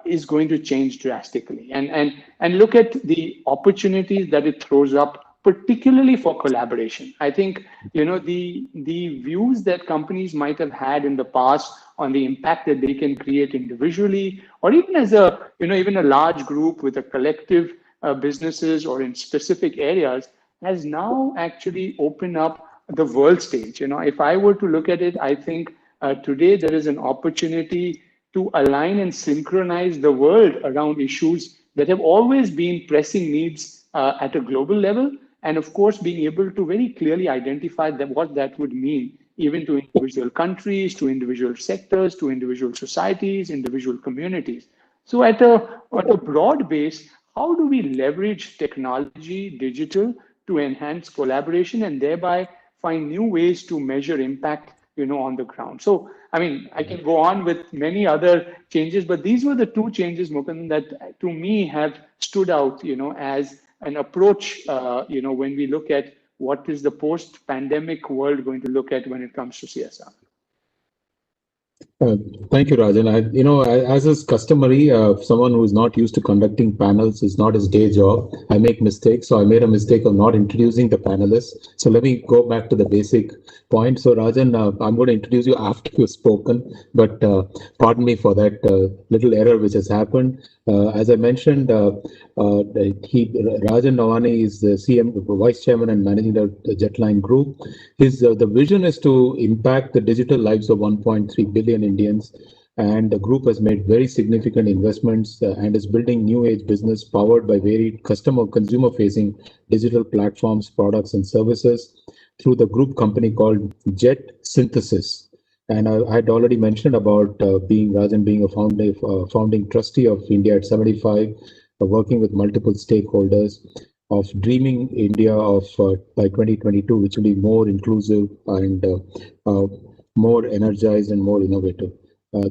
is going to change drastically. And look at the opportunities that it throws up, particularly for collaboration. I think the views that companies might have had in the past on the impact that they can create individually, or even as even a large group with a collective businesses or in specific areas, has now actually opened up the world stage. If I were to look at it, I think today there is an opportunity to align and synchronize the world around issues that have always been pressing needs at a global level, and of course being able to very clearly identify what that would mean even to individual countries, to individual sectors, to individual societies, individual communities. So at a broad base, how do we leverage technology, digital, to enhance collaboration and thereby find new ways to measure impact, on the ground? So, I mean, I can go on with many other changes, but these were the two changes, Mukund, that to me have stood out, as an approach, when we look at what is the post-pandemic world going to look at when it comes to CSR. Uh, Thank you, Rajan. As is customary, someone who is not used to conducting panels is not his day job. I make mistakes, so I made a mistake of not introducing the panelists. So let me go back to the basic point. So Rajan, I'm going to introduce you after you've spoken, but pardon me for that little error which has happened. As I mentioned, Rajan Nawani is the Vice Chairman and Managing Director of the Jetline Group. The vision is to impact the digital lives of 1.3 billion Indians, and the group has made very significant investments and is building new age business powered by varied consumer facing digital platforms, products, and services through the group company called Jet Synthesis. And I had already mentioned about Rajan being a founding trustee of India at 75, working with multiple stakeholders of dreaming India of by 2022, which will be more inclusive and more energized and more innovative.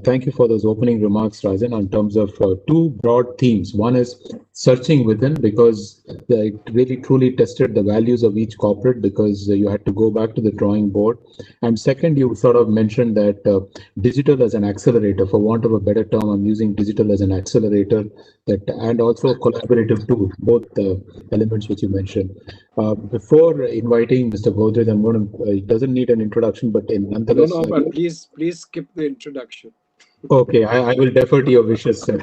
Thank you for those opening remarks, Rajan, in terms of two broad themes. One is searching within, because it really truly tested the values of each corporate, because you had to go back to the drawing board. And second, you sort of mentioned that digital as an accelerator, for want of a better term, I'm using digital as an accelerator, and also a collaborative tool, both elements which you mentioned. Before inviting Mr. Godrej, I'm going to, it doesn't need an introduction, but nonetheless. No, but please skip the introduction. Okay, I will defer to your wishes, sir.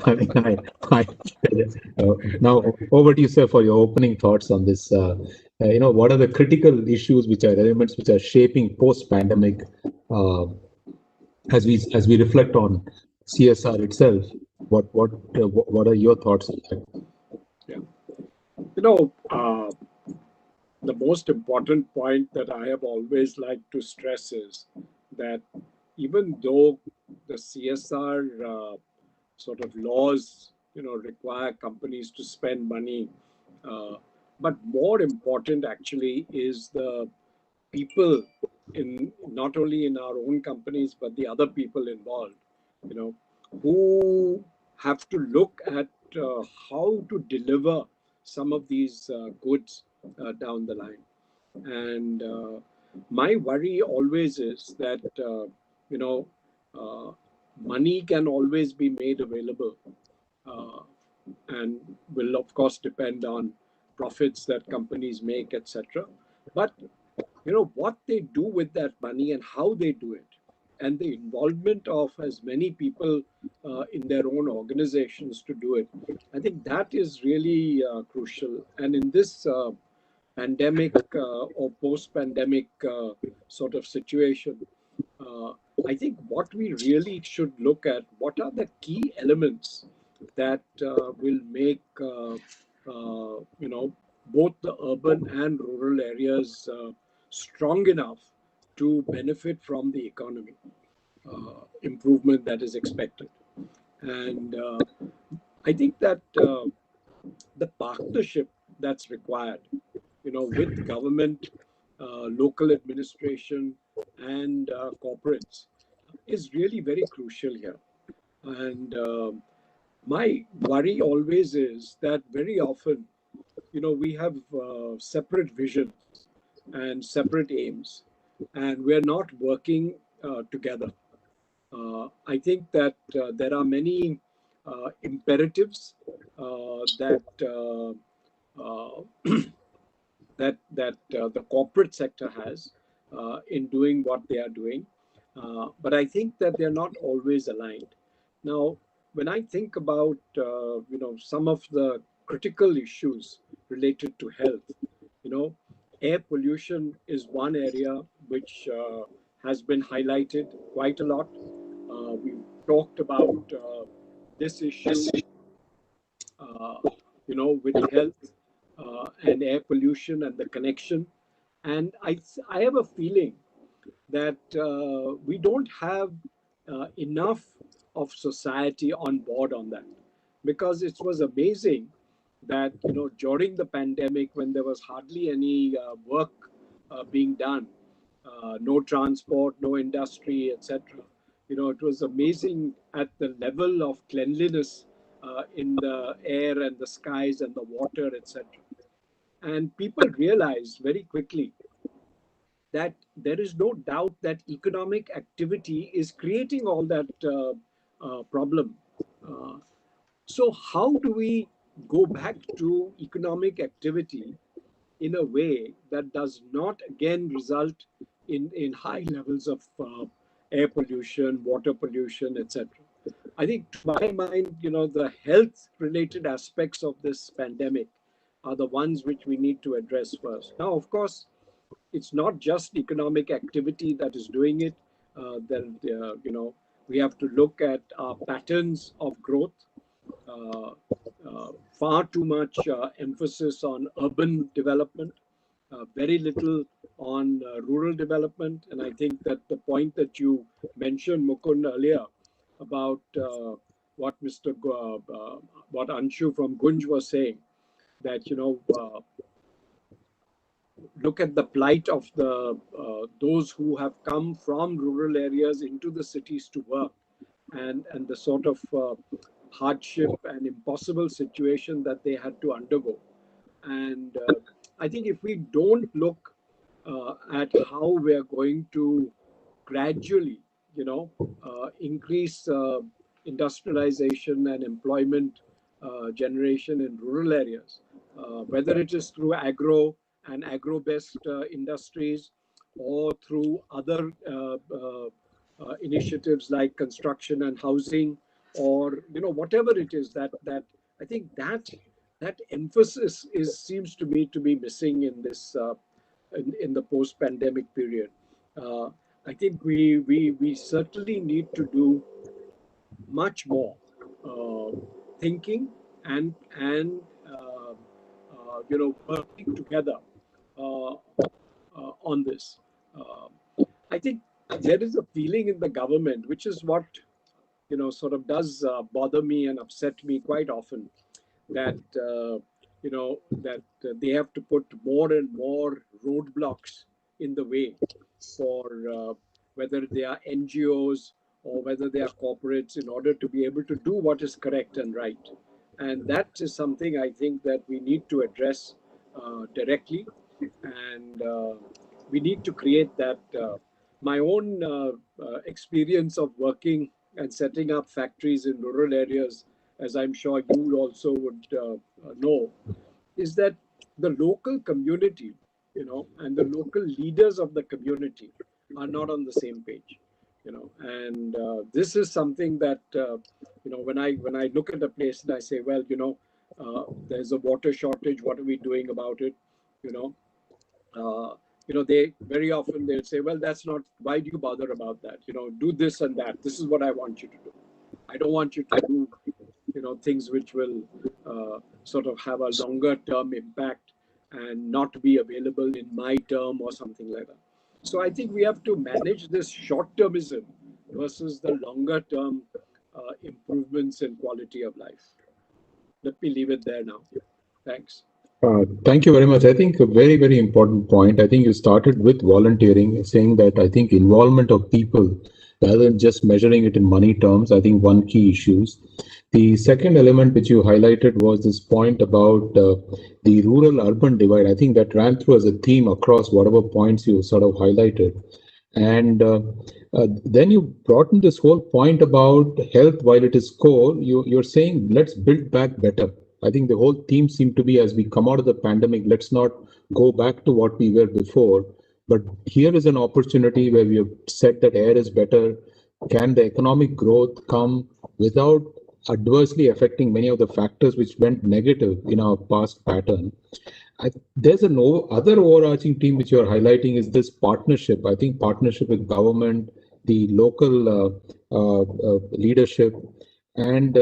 Now, over to you, sir, for your opening thoughts on this. What are the critical issues, which are elements which are shaping post-pandemic, as we reflect on CSR itself? What are your thoughts on that? Yeah, the most important point that I have always liked to stress is that even though the CSR sort of laws, require companies to spend money, but more important actually is the people in not only in our own companies but the other people involved, who have to look at how to deliver some of these goods down the line. And my worry always is that money can always be made available, uh, and will of course depend on profits that companies make, etc. But what they do with that money and how they do it, and the involvement of as many people in their own organizations to do it, I think that is really crucial. And in this pandemic or post-pandemic sort of situation, uh, I think what we really should look at, what are the key elements that will make both the urban and rural areas strong enough to benefit from the economy improvement that is expected. And I think that the partnership that's required, with government, local administration, and corporates is really very crucial here. And my worry always is that very often, we have separate visions and separate aims, and we're not working together. I think that there are many imperatives that uh, the corporate sector has in doing what they are doing, but I think that they're not always aligned. Now, when I think about some of the critical issues related to health, you know, air pollution is one area which has been highlighted quite a lot. We've talked about this issue, uh, with health and air pollution and the connection. And I have a feeling that we don't have enough of society on board on that, because it was amazing that during the pandemic, when there was hardly any work being done, no transport, no industry, etc. It was amazing at the level of cleanliness in the air and the skies and the water, etc. And people realized very quickly that there is no doubt that economic activity is creating all that problem. Uh, so, how do we go back to economic activity in a way that does not again result in high levels of air pollution, water pollution, etc.? I think, to my mind, the health related aspects of this pandemic are the ones which we need to address first. Now, of course, it's not just economic activity that is doing it. We have to look at our patterns of growth. Uh, Far too much emphasis on urban development, very little on rural development. And I think that the point that you mentioned, Mukund, earlier about what what Anshu from Gunj was saying, that look at the plight of the those who have come from rural areas into the cities to work, and the sort of hardship and impossible situation that they had to undergo. And I think if we don't look at how we are going to gradually, increase industrialization and employment generation in rural areas, whether it is through agro and agro-based industries, or through other initiatives like construction and housing, or whatever it is, that I think that emphasis seems to me to be missing in this in the post-pandemic period. Uh, I think we certainly need to do much more thinking and working together uh, on this. I think there is a feeling in the government, which is what sort of does bother me and upset me quite often, that they have to put more and more roadblocks in the way for whether they are NGOs or whether they are corporates, in order to be able to do what is correct and right. And that is something I think that we need to address directly, and we need to create that. My own experience of working and setting up factories in rural areas, as I'm sure you also would know, is that the local community, and the local leaders of the community are not on the same page, and this is something that when I look at a place and I say, well, there's a water shortage. What are we doing about it? You know, they very often they'll say, well, that's not, why do you bother about that? Do this and that. This is what I want you to do. I don't want you to do things which will sort of have a longer term impact and not be available in my term or something like that. So I think we have to manage this short termism versus the longer term improvements in quality of life. Let me leave it there now. Thanks. Thank you very much. I think a very, very important point. I think you started with volunteering, saying that I think involvement of people, rather than just measuring it in money terms, I think one key issues. The second element which you highlighted was this point about the rural-urban divide. I think that ran through as a theme across whatever points you sort of highlighted. And then you brought in this whole point about health. While it is core, you're saying let's build back better. I think the whole theme seemed to be, as we come out of the pandemic, let's not go back to what we were before. But here is an opportunity where we have said that air is better. Can the economic growth come without adversely affecting many of the factors which went negative in our past pattern. There's other overarching theme which you're highlighting is this partnership. I think partnership with government, the local leadership, and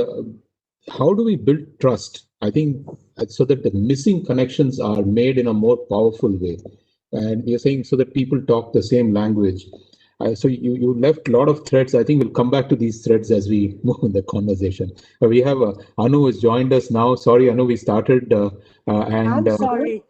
how do we build trust? I think so that the missing connections are made in a more powerful way. And you're saying so that people talk the same language. So you left a lot of threads. I think we'll come back to these threads as we move in the conversation. We have Anu has joined us now. Sorry, Anu, we started and. I'm sorry.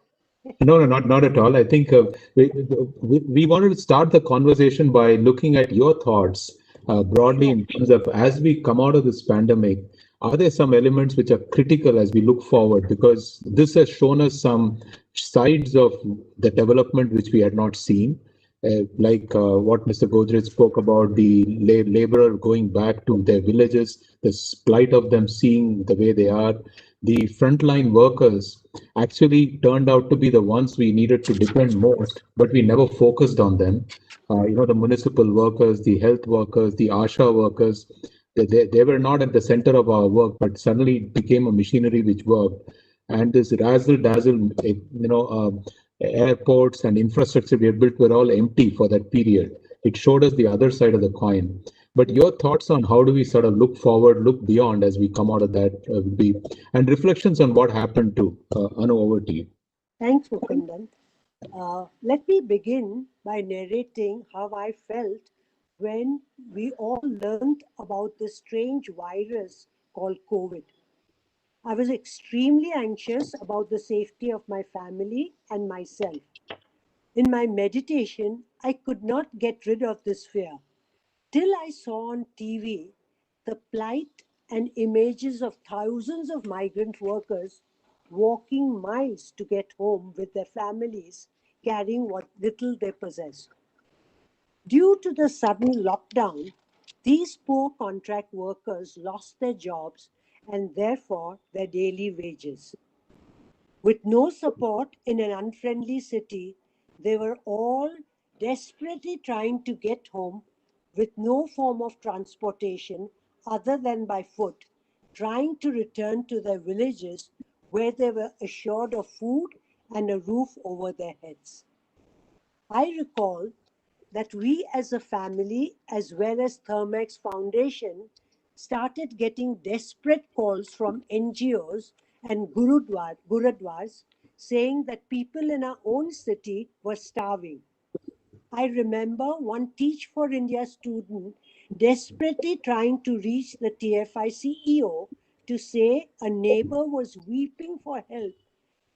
No, no, not at all. I think we wanted to start the conversation by looking at your thoughts broadly in terms of as we come out of this pandemic, are there some elements which are critical as we look forward? Because this has shown us some sides of the development which we had not seen. Like what Mr. Godrej spoke about, the laborer going back to their villages, the plight of them seeing the way they are. The frontline workers actually turned out to be the ones we needed to depend most, but we never focused on them. The municipal workers, the health workers, the ASHA workers, they were not at the center of our work, but suddenly it became a machinery which worked. And this razzle dazzle, airports and infrastructure we had built were all empty for that period. It showed us the other side of the coin. But your thoughts on how do we sort of look forward, look beyond as we come out of that would be, and reflections on what happened to Anu, over to you. Thanks, Mukundan. Let me begin by narrating how I felt when we all learned about the strange virus called COVID. I was extremely anxious about the safety of my family and myself. In my meditation, I could not get rid of this fear till I saw on TV the plight and images of thousands of migrant workers walking miles to get home with their families, carrying what little they possessed. Due to the sudden lockdown, these poor contract workers lost their jobs and therefore their daily wages. With no support in an unfriendly city, they were all desperately trying to get home with no form of transportation other than by foot, trying to return to their villages where they were assured of food and a roof over their heads. I recall that we as a family, as well as Thermex Foundation, started getting desperate calls from NGOs and gurudwars saying that people in our own city were starving. I remember one Teach for India student desperately trying to reach the TFI CEO to say a neighbor was weeping for help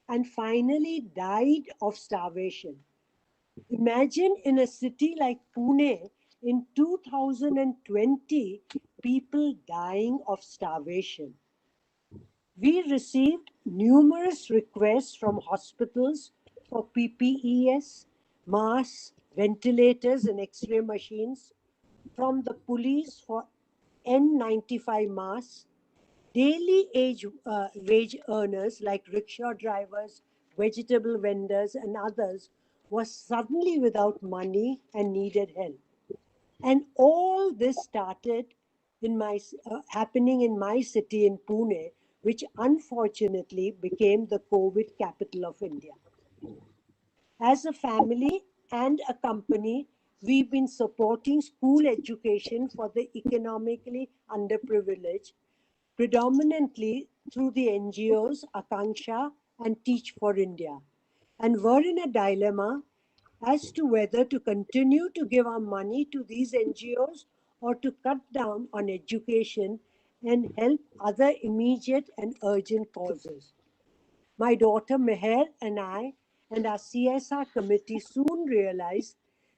and finally died of starvation. Imagine in a city like Pune in 2020, people dying of starvation. We received numerous requests from hospitals for PPEs, masks, ventilators, and X-ray machines, from the police for N95 masks. Daily wage earners like rickshaw drivers, vegetable vendors, and others were suddenly without money and needed help. And all this started happening in my city in Pune, which unfortunately became the COVID capital of India. As a family and a company, we've been supporting school education for the economically underprivileged, predominantly through the NGOs Akanksha and Teach for India, and were in a dilemma as to whether to continue to give our money to these NGOs or to cut down on education and help other immediate and urgent causes. My daughter Meher and I and our CSR committee soon realized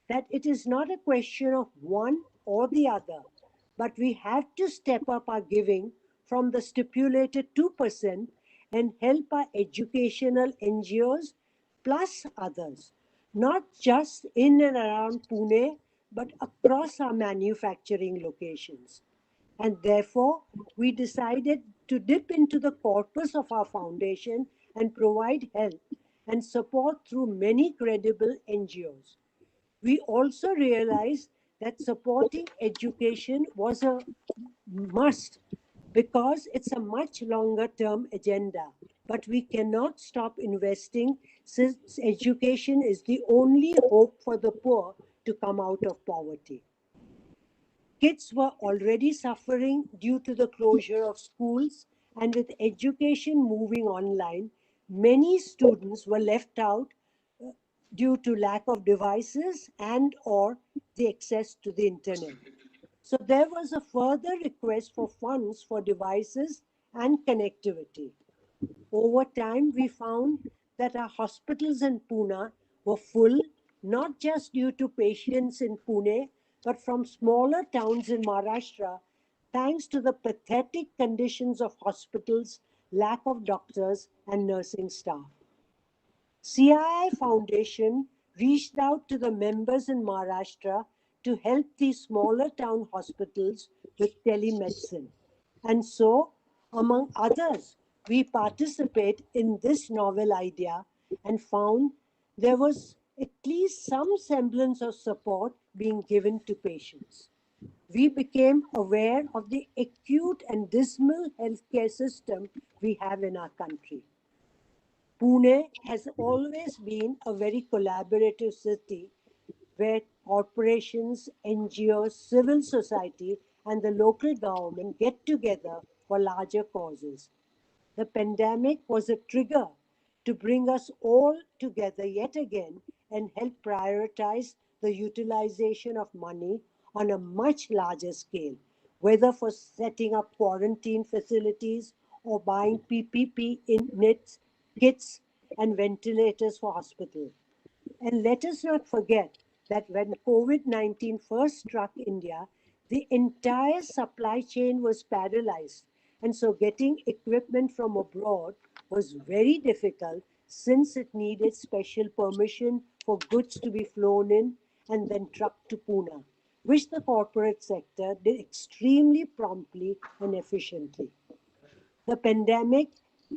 that it is not a question of one or the other, but we have to step up our giving from the stipulated 2% and help our educational NGOs plus others, not just in and around Pune, but across our manufacturing locations. And therefore, we decided to dip into the corpus of our foundation and provide help and support through many credible NGOs. We also realized that supporting education was a must because it's a much longer term agenda. But we cannot stop investing since education is the only hope for the poor to come out of poverty. Kids were already suffering due to the closure of schools, and with education moving online, many students were left out due to lack of devices and or the access to the internet. So there was a further request for funds for devices and connectivity. Over time, we found that our hospitals in Pune were full, not just due to patients in Pune, but from smaller towns in Maharashtra, thanks to the pathetic conditions of hospitals, lack of doctors and nursing staff. CII Foundation reached out to the members in Maharashtra to help these smaller town hospitals with telemedicine. And so, among others, we participate in this novel idea and found there was at least some semblance of support being given to patients. We became aware of the acute and dismal healthcare system we have in our country. Pune has always been a very collaborative city where corporations, NGOs, civil society, and the local government get together for larger causes. The pandemic was a trigger to bring us all together yet again and help prioritize the utilization of money on a much larger scale, whether for setting up quarantine facilities or buying PPP kits and ventilators for hospitals. And let us not forget that when COVID 19 first struck India, the entire supply chain was paralyzed. And so getting equipment from abroad was very difficult since it needed special permission for goods to be flown in and then trucked to Pune, which the corporate sector did extremely promptly and efficiently. The pandemic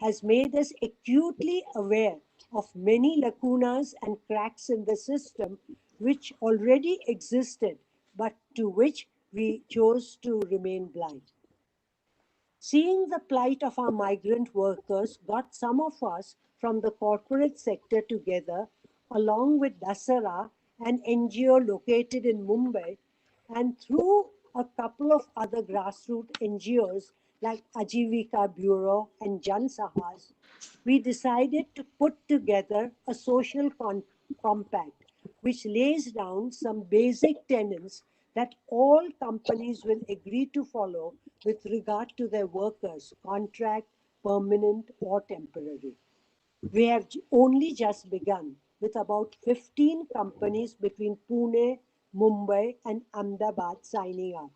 has made us acutely aware of many lacunas and cracks in the system which already existed, but to which we chose to remain blind. Seeing the plight of our migrant workers got some of us from the corporate sector together, along with Dasara, an NGO located in Mumbai, and through a couple of other grassroots NGOs like Ajivika Bureau and Jan Sahas, we decided to put together a social compact which lays down some basic tenets that all companies will agree to follow with regard to their workers, contract, permanent, or temporary. We have only just begun with about 15 companies between Pune, Mumbai, and Ahmedabad signing up.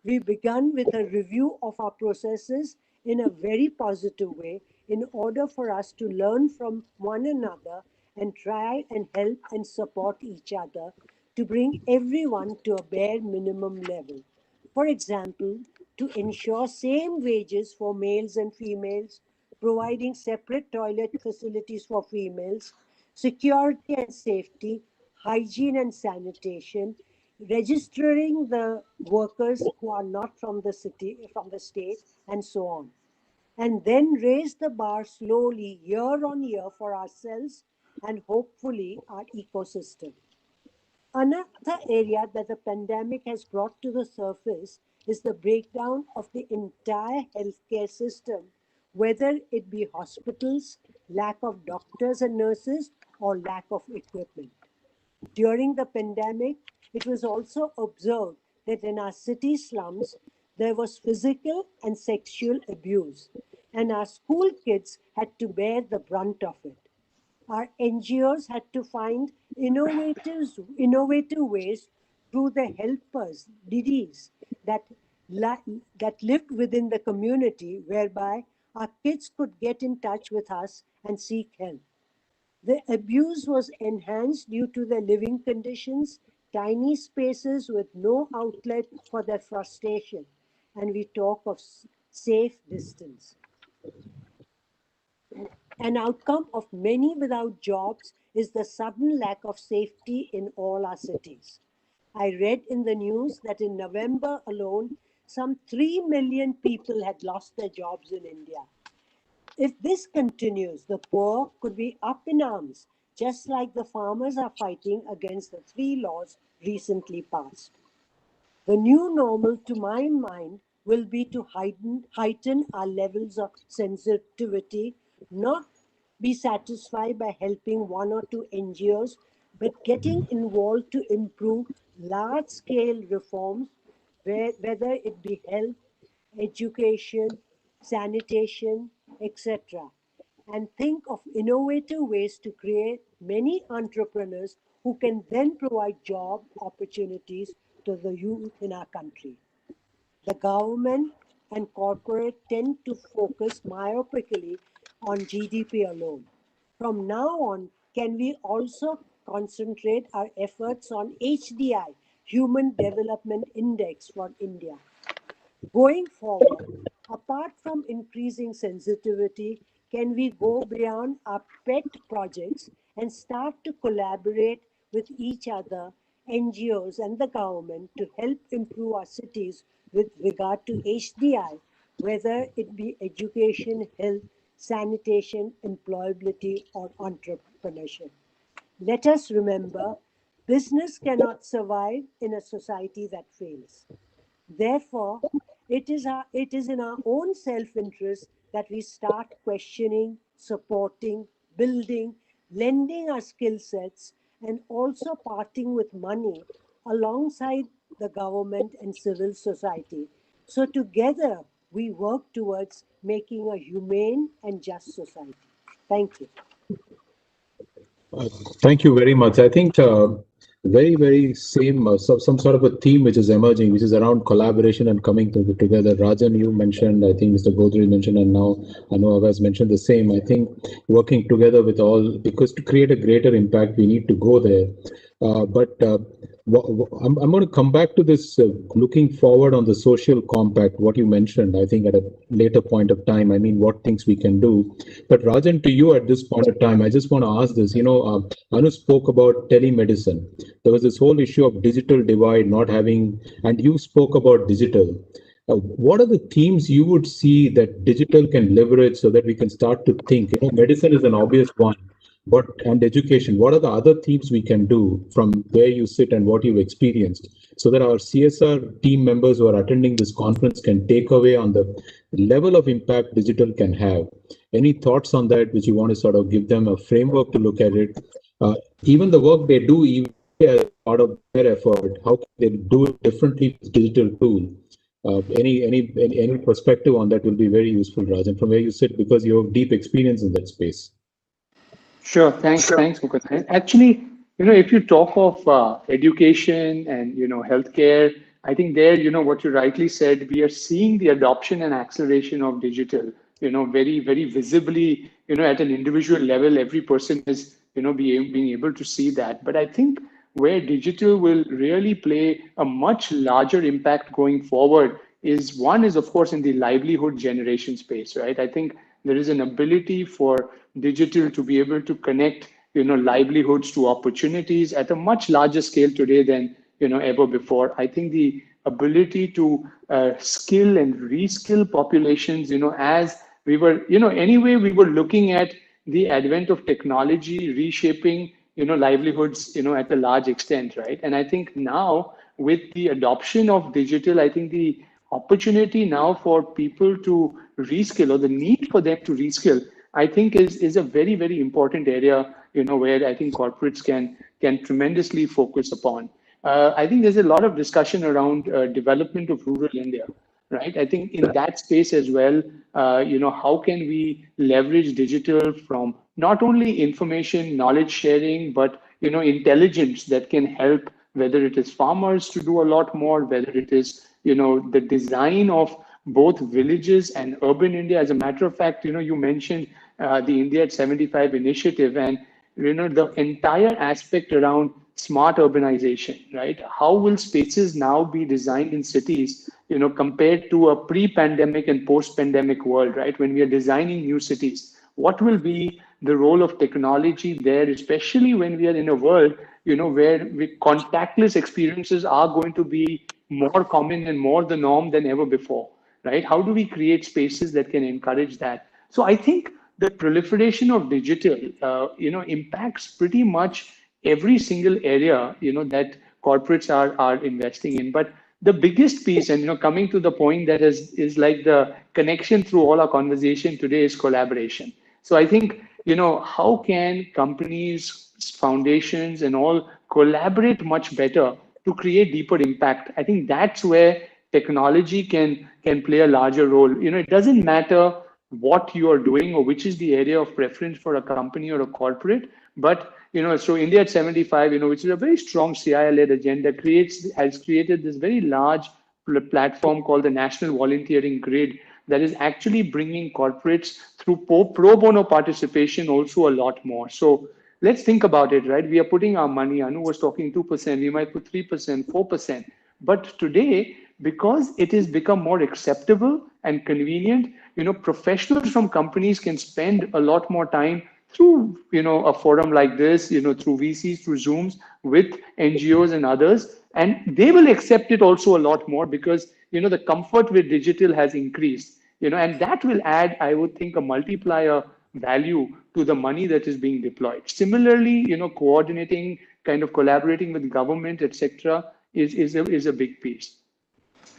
We began with a review of our processes in a very positive way in order for us to learn from one another and try and help and support each other to bring everyone to a bare minimum level. For example, to ensure same wages for males and females, providing separate toilet facilities for females, security and safety, hygiene and sanitation, registering the workers who are not from the city, from the state, and so on. And then raise the bar slowly year on year for ourselves and hopefully our ecosystem. Another area that the pandemic has brought to the surface is the breakdown of the entire healthcare system, whether it be hospitals, lack of doctors and nurses, or lack of equipment. During the pandemic, it was also observed that in our city slums, there was physical and sexual abuse, and our school kids had to bear the brunt of it. Our NGOs had to find innovative ways through the helpers, Didis, that lived within the community, whereby our kids could get in touch with us and seek help. The abuse was enhanced due to their living conditions, tiny spaces with no outlet for their frustration, and we talk of safe distance. An outcome of many without jobs is the sudden lack of safety in all our cities. I read in the news that in November alone, some 3 million people had lost their jobs in India. If this continues, the poor could be up in arms, just like the farmers are fighting against the three laws recently passed. The new normal, to my mind, will be to heighten our levels of sensitivity, not be satisfied by helping one or two NGOs, but getting involved to improve large scale reforms, whether it be health, education, sanitation, etc. And think of innovative ways to create many entrepreneurs who can then provide job opportunities to the youth in our country. The government and corporate tend to focus myopically on GDP alone. From now on, can we also concentrate our efforts on HDI, Human Development Index for India? Going forward, apart from increasing sensitivity, can we go beyond our pet projects and start to collaborate with each other, NGOs, and the government to help improve our cities with regard to HDI, whether it be education, health, sanitation, employability, or entrepreneurship? Let us remember, business cannot survive in a society that fails. Therefore, it is in our own self interest that we start questioning, supporting, building, lending our skill sets, and also parting with money alongside the government and civil society. So, together, we work towards making a humane and just society. Thank you. Uh, Thank you very much. I think very same some sort of a theme which is emerging, which is around collaboration and coming together. Rajan, you mentioned, I think Mr. Godrej mentioned, and now Anu has mentioned the same. I think working together with all, because to create a greater impact, we need to go there. I'm going to come back to this looking forward on the social compact, what you mentioned, I think at a later point of time. I mean, what things we can do. But Rajan, to you at this point of time, I just want to ask this. Anu spoke about telemedicine. There was this whole issue of digital divide, not having, and you spoke about digital. What are the themes you would see that digital can leverage so that we can start to think? Medicine is an obvious one, but and education. What are the other themes we can do from where you sit and what you've experienced, so that our CSR team members who are attending this conference can take away on the level of impact digital can have? Any thoughts on that, which you want to sort of give them a framework to look at it? Even the work they do, even as part of their effort, how can they do it differently with digital tool? Any perspective on that will be very useful, Rajan, from where you sit, because you have deep experience in that space. Sure. Thanks, Mukund. Actually, if you talk of education and, healthcare, I think there, what you rightly said, we are seeing the adoption and acceleration of digital, very visibly, at an individual level, every person is, being able to see that. But I think where digital will really play a much larger impact going forward is one is, of course, in the livelihood generation space, right? I think there is an ability for digital to be able to connect, livelihoods to opportunities at a much larger scale today than, ever before. I think the ability to skill and reskill populations, as we were, anyway, we were looking at the advent of technology reshaping, livelihoods, at a large extent, right? And I think now with the adoption of digital, I think the opportunity now for people to reskill, or the need for them to reskill, I think is a very important area, where I think corporates can tremendously focus upon. I think there's a lot of discussion around development of rural India, right? I think in that space as well, how can we leverage digital from not only information, knowledge sharing, but intelligence that can help, whether it is farmers to do a lot more, whether it is the design of both villages and urban India. As a matter of fact, you mentioned the India at 75 initiative, and the entire aspect around smart urbanization, right? How will spaces now be designed in cities, compared to a pre-pandemic and post-pandemic world, right? When we are designing new cities, what will be the role of technology there, especially when we are in a world, where contactless experiences are going to be more common and more the norm than ever before, right? How do we create spaces that can encourage that? So I think the proliferation of digital, impacts pretty much every single area, that corporates are investing in. But the biggest piece, and coming to the point that is like the connection through all our conversation today, is collaboration. So I think, how can companies, foundations, and all collaborate much better to create deeper impact? I think that's where technology can play a larger role. It doesn't matter what you are doing or which is the area of preference for a company or a corporate, but so India at 75, which is a very strong CI-led agenda, has created this very large platform called the National Volunteering Grid that is actually bringing corporates through pro bono participation also a lot more. So let's think about it, right? We are putting our money, Anu was talking 2%, we might put 3%, 4%. But today, because it has become more acceptable and convenient, professionals from companies can spend a lot more time through, a forum like this, through VCs, through Zooms, with NGOs and others, and they will accept it also a lot more because, the comfort with digital has increased, and that will add, I would think, a multiplier value to the money that is being deployed. Similarly, coordinating, kind of collaborating with government, etc., is a big piece.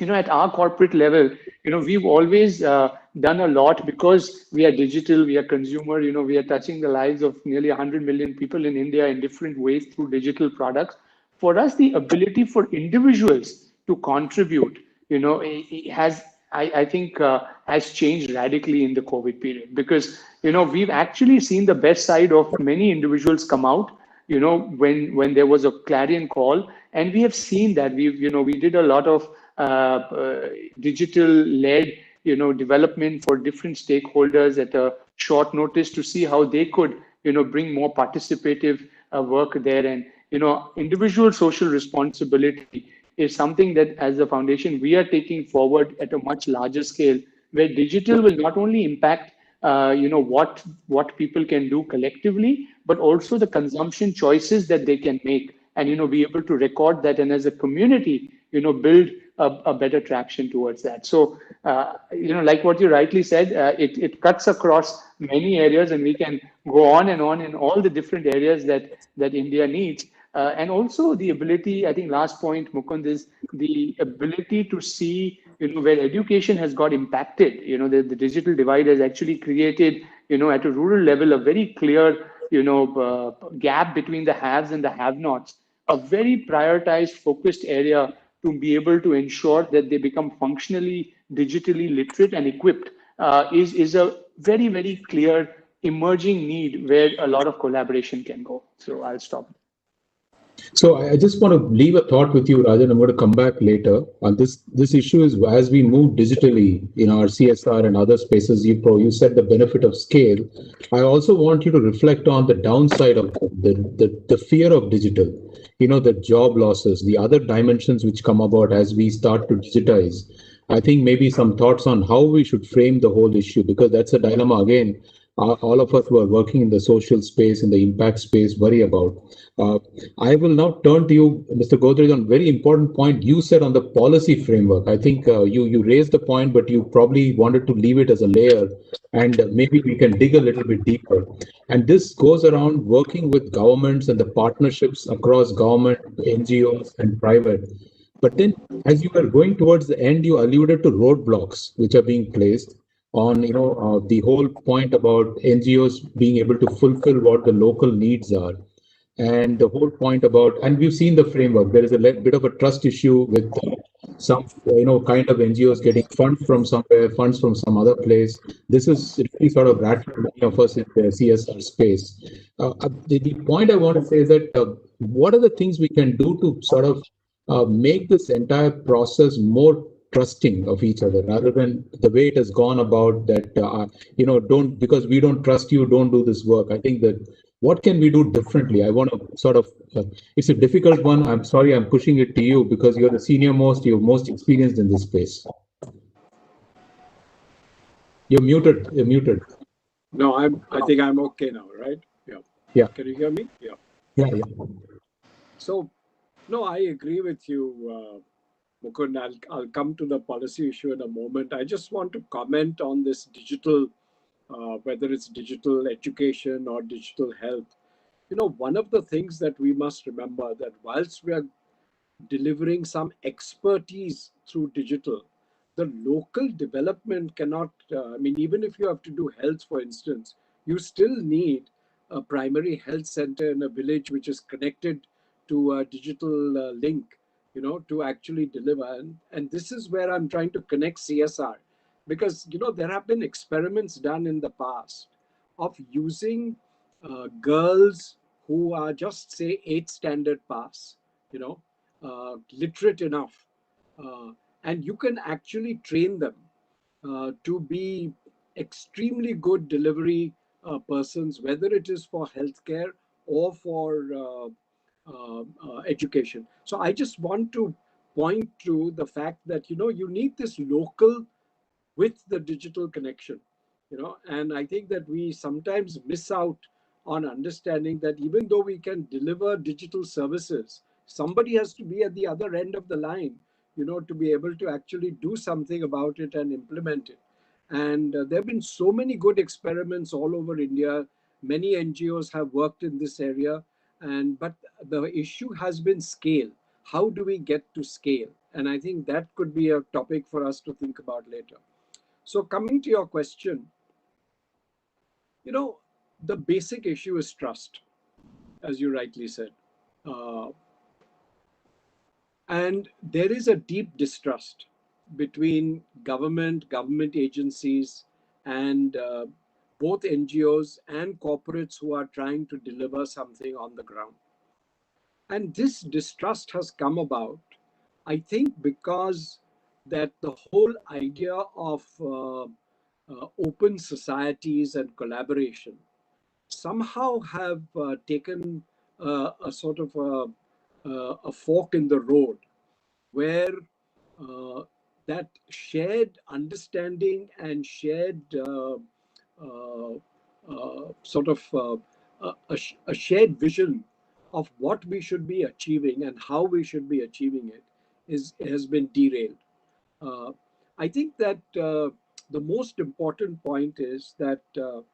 At our corporate level, we've always done a lot because we are digital, we are consumer, we are touching the lives of nearly 100 million people in India in different ways through digital products. For us, the ability for individuals to contribute, it has, I think, has changed radically in the COVID period because, we've actually seen the best side of many individuals come out, when there was a clarion call, and we have seen that we did a lot of digital led development for different stakeholders at a short notice to see how they could bring more participative work there. And individual social responsibility is something that as a foundation we are taking forward at a much larger scale, where digital will not only impact what people can do collectively, but also the consumption choices that they can make, and be able to record that, and as a community build a better traction towards that. So like what you rightly said, it cuts across many areas, and we can go on and on in all the different areas that India needs. And also the ability, I think last point, Mukund, is the ability to see where education has got impacted. The digital divide has actually created at a rural level a very clear gap between the haves and the have-nots. A very prioritized, focused area to be able to ensure that they become functionally digitally literate and equipped is a very, very clear emerging need where a lot of collaboration can go. So I'll stop. So I just want to leave a thought with you, Rajan. I'm going to come back later. This issue is as we move digitally in our CSR and other spaces, you said the benefit of scale. I also want you to reflect on the downside of the fear of digital, the job losses, the other dimensions which come about as we start to digitize. I think maybe some thoughts on how we should frame the whole issue, because that's a dilemma again. All of us who are working in the social space, in the impact space, worry about. I will now turn to you, Mr. Godrej, on a very important point you said on the policy framework. I think you raised the point, but you probably wanted to leave it as a layer, and maybe we can dig a little bit deeper. And this goes around working with governments and the partnerships across government, NGOs, and private. But then, as you were going towards the end, you alluded to roadblocks which are being placed on, the whole point about NGOs being able to fulfill what the local needs are. And the whole point about, and we've seen the framework, there is a bit of a trust issue with some, kind of NGOs getting funds from somewhere, funds from some other place. This is really sort of rattled many of us in the CSR space. The point I want to say is that what are the things we can do to sort of make this entire process more trusting of each other, rather than the way it has gone about that, don't, because we don't trust you, don't do this work. I think that what can we do differently? I want to sort of, it's a difficult one. I'm sorry, I'm pushing it to you because you're the senior most, you're most experienced in this space. You're muted. No, I think I'm okay now, right? Yeah. Yeah. Can you hear me? Yeah. Yeah. So, no, I agree with you, Mukund. I'll come to the policy issue in a moment. I just want to comment on this digital, whether it's digital education or digital health. One of the things that we must remember that whilst we are delivering some expertise through digital, the local development cannot, I mean, even if you have to do health, for instance, you still need a primary health center in a village which is connected to a digital link, to actually deliver. And this is where I'm trying to connect CSR because, there have been experiments done in the past of using girls who are just, say, 8th standard pass, you know, literate enough, uh, and you can actually train them to be extremely good delivery persons, whether it is for healthcare or for education. So I just want to point to the fact that you need this local with the digital connection, and I think that we sometimes miss out on understanding that even though we can deliver digital services, somebody has to be at the other end of the line, to be able to actually do something about it and implement it. And there have been so many good experiments all over India. Many NGOs have worked in this area, and but the issue has been scale. How do we get to scale? And I think that could be a topic for us to think about later. So coming to your question, the basic issue is trust, as you rightly said. Uh, and there is a deep distrust between government agencies, and both NGOs and corporates who are trying to deliver something on the ground. And this distrust has come about, I think, because that the whole idea of open societies and collaboration somehow have taken a sort of a fork in the road where uh, that shared understanding and shared uh, sort of a shared vision of what we should be achieving and how we should be achieving it has been derailed. Uh, I think that the most important point is that the,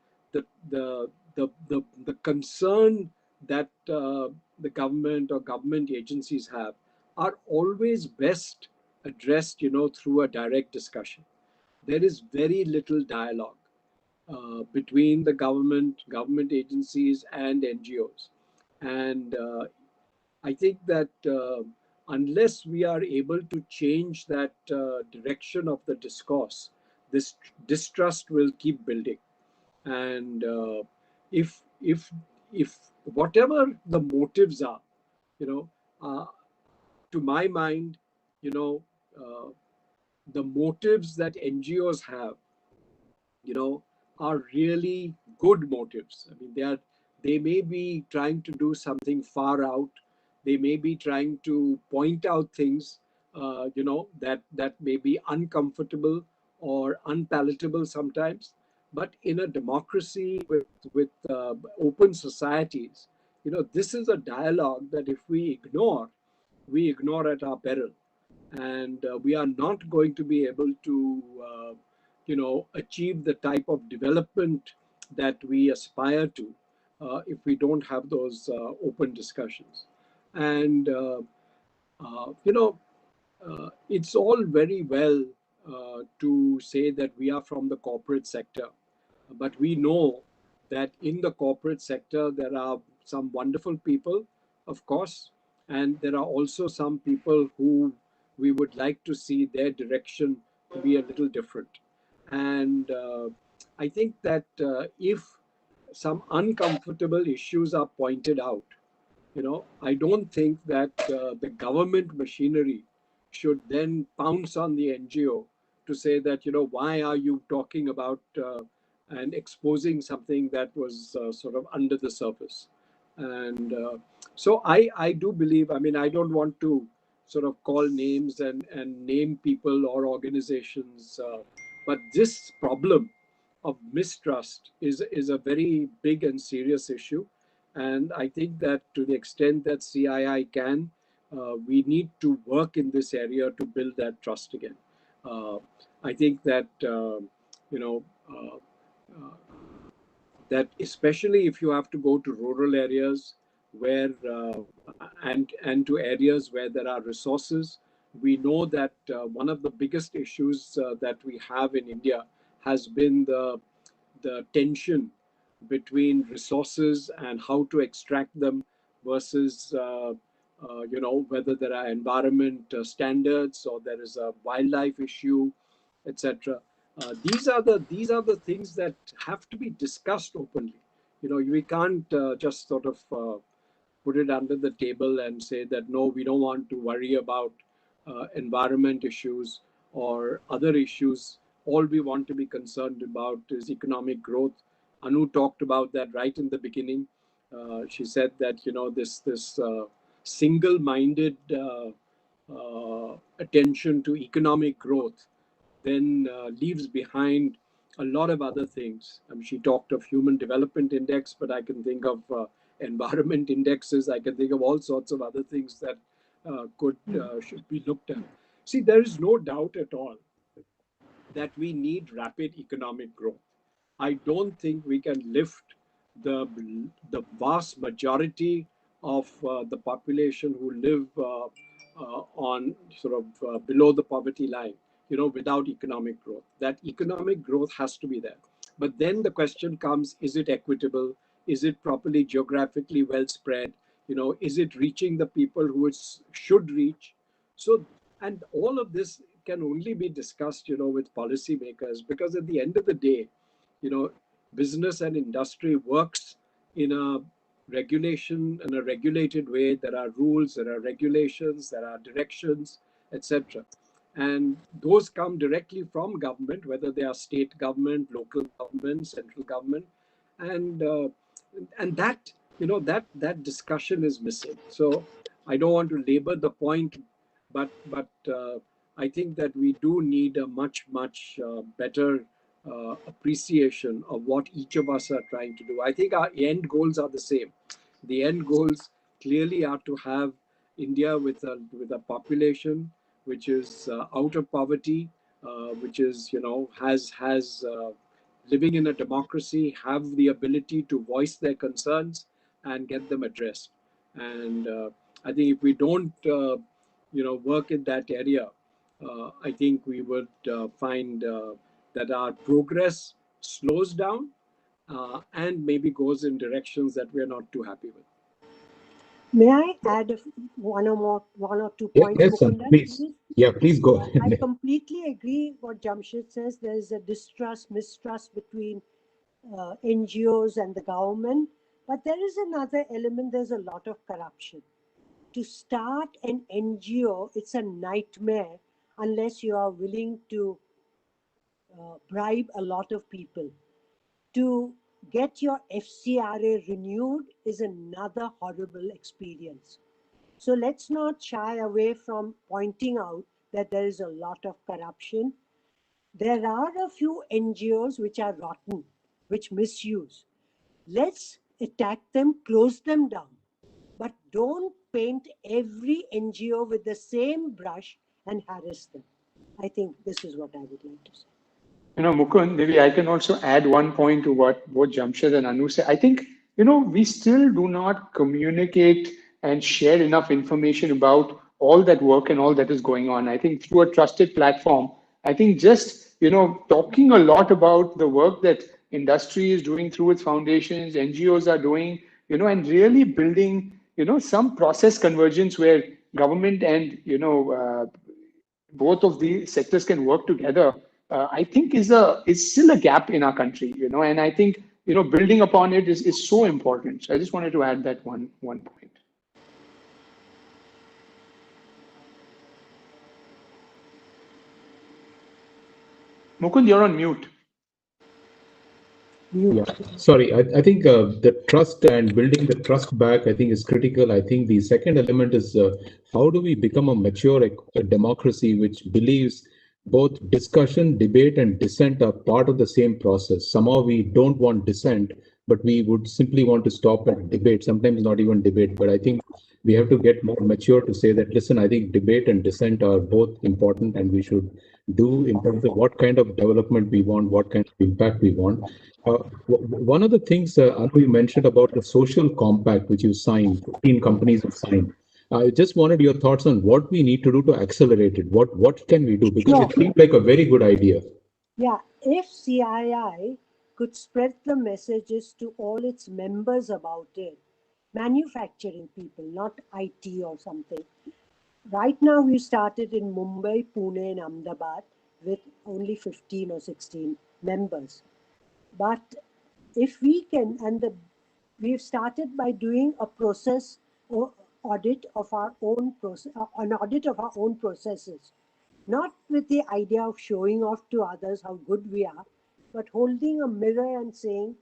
the, the concern that the government or government agencies have are always best addressed, through a direct discussion. There is very little dialogue between the government agencies, and NGOs. And I think that unless we are able to change that direction of the discourse, this distrust will keep building. And if whatever the motives are, you know, uh, to my mind, you know, uh, the motives that NGOs have, are really good motives. I mean, they may be trying to do something far out. They may be trying to point out things, that may be uncomfortable or unpalatable sometimes. But in a democracy with open societies, this is a dialogue that if we ignore at our peril, and we are not going to be able to achieve the type of development that we aspire to if we don't have those open discussions. And it's all very well to say that we are from the corporate sector, but we know that in the corporate sector, there are some wonderful people, of course, and there are also some people who we would like to see their direction to be a little different. And I think that if some uncomfortable issues are pointed out, I don't think that the government machinery should then pounce on the NGO to say that, why are you talking about and exposing something that was sort of under the surface. And so I do believe, I mean, I don't want to sort of call names and name people or organizations, but this problem mistrust is a very big and serious issue. And I think that to the extent that CII can, we need to work in this area to build that trust again. I think that, you know, uh, uh, that especially if you have to go to rural areas where and to areas where there are resources, we know that one of the biggest issues that we have in India has been the tension between resources and how to extract them versus whether there are environment standards or there is a wildlife issue, etc. These are the things that have to be discussed openly. We can't just sort of put it under the table and say that no, we don't want to worry about environment issues or other issues. All we want to be concerned about is economic growth. Anu talked about that right in the beginning. She said that this single-minded attention to economic growth then leaves behind a lot of other things. She talked of Human Development Index, but I can think of environment indexes. I can think of all sorts of other things that should be looked at. See, there is no doubt at all that we need rapid economic growth. I don't think we can lift the vast majority of the population who live on sort of below the poverty line, without economic growth. That economic growth has to be there. But then the question comes: is it equitable? Is it properly geographically well spread? Is it reaching the people who it should reach? So, and all of this can only be discussed, with policymakers, because at the end of the day, you know, business and industry works in a regulated way. There are rules, there are regulations, there are directions, etc. And those come directly from government, whether they are state government, local government, central government, and that that discussion is missing. So I don't want to labor the point, but I think that we do need a much better appreciation of what each of us are trying to do. I think our end goals are the same. The end goals clearly are to have India with a population which is out of poverty, which is has living in a democracy, have the ability to voice their concerns and get them addressed. And I think if we don't work in that area, I think we would find that our progress slows down and maybe goes in directions that we're not too happy with. May I add one or two points, Yes, Mukunda, please. Yeah, please go I ahead. completely agree what Jamshed says. There is a mistrust between NGOs and the government. But there is another element. There's a lot of corruption. To start an NGO, it's a nightmare unless you are willing to bribe a lot of people. To get your FCRA renewed is another horrible experience. So let's not shy away from pointing out that there is a lot of corruption. There are a few NGOs which are rotten, which misuse. Let's attack them, close them down. But don't paint every NGO with the same brush and harass them. I think this is what I would like to say. Mukund, maybe I can also add one point to what both Jamshed and Anu say. I think, we still do not communicate and share enough information about all that work and all that is going on. I think through a trusted platform, I think just, talking a lot about the work that industry is doing through its foundations, NGOs are doing, and really building, some process convergence where government and, both of these sectors can work together, I think is still a gap in our country, and I think building upon it is so important. So I just wanted to add that one point. Mukund, you're on mute. Yeah, sorry. I think the trust and building the trust back, I think, is critical. I think the second element is how do we become a mature democracy which believes both discussion, debate, and dissent are part of the same process. Somehow we don't want dissent, but we would simply want to stop at debate, sometimes not even debate. But I think we have to get more mature to say that, listen, I think debate and dissent are both important, and we should do in terms of what kind of development we want, what kind of impact we want. One of the things, Anu, you mentioned about the social compact, which you signed, 15 companies have signed. I just wanted your thoughts on what we need to do to accelerate it. What can we do? Because Sure. it seemed like a very good idea. Yeah, if CII could spread the messages to all its members about it, manufacturing people, not IT or something. Right now, we started in Mumbai, Pune, and Ahmedabad with only 15 or 16 members. But if we can, we've started by doing a process or audit of our own process, an audit of our own processes, not with the idea of showing off to others how good we are, but holding a mirror and saying,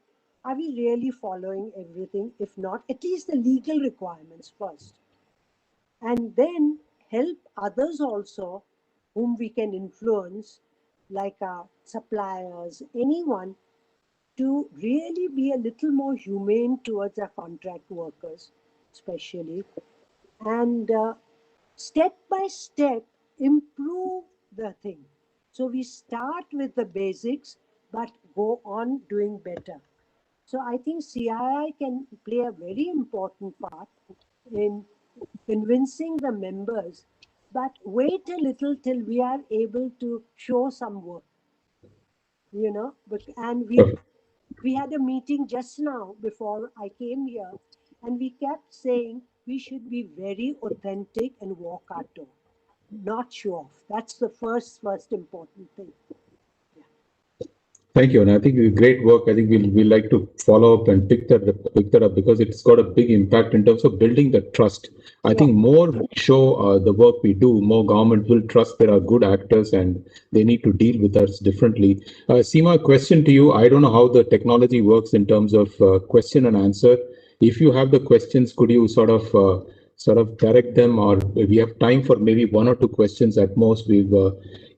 are we really following everything? If not, at least the legal requirements first. And then help others also whom we can influence, like our suppliers, anyone, to really be a little more humane towards our contract workers, especially, and step by step improve the thing. So we start with the basics, but go on doing better. So I think CII can play a very important part in convincing the members, but wait a little till we are able to show some work, you know. But, and we had a meeting just now before I came here, and we kept saying we should be very authentic and walk our talk, not show off. That's the first important thing. Thank you, and I think great work. I think we'll like to follow up and pick that up because it's got a big impact in terms of building the trust. I think more we show the work we do, more government will trust there are good actors and they need to deal with us differently. Seema, question to you. I don't know how the technology works in terms of question and answer. If you have the questions, could you sort of direct them, or we have time for maybe one or two questions at most. We've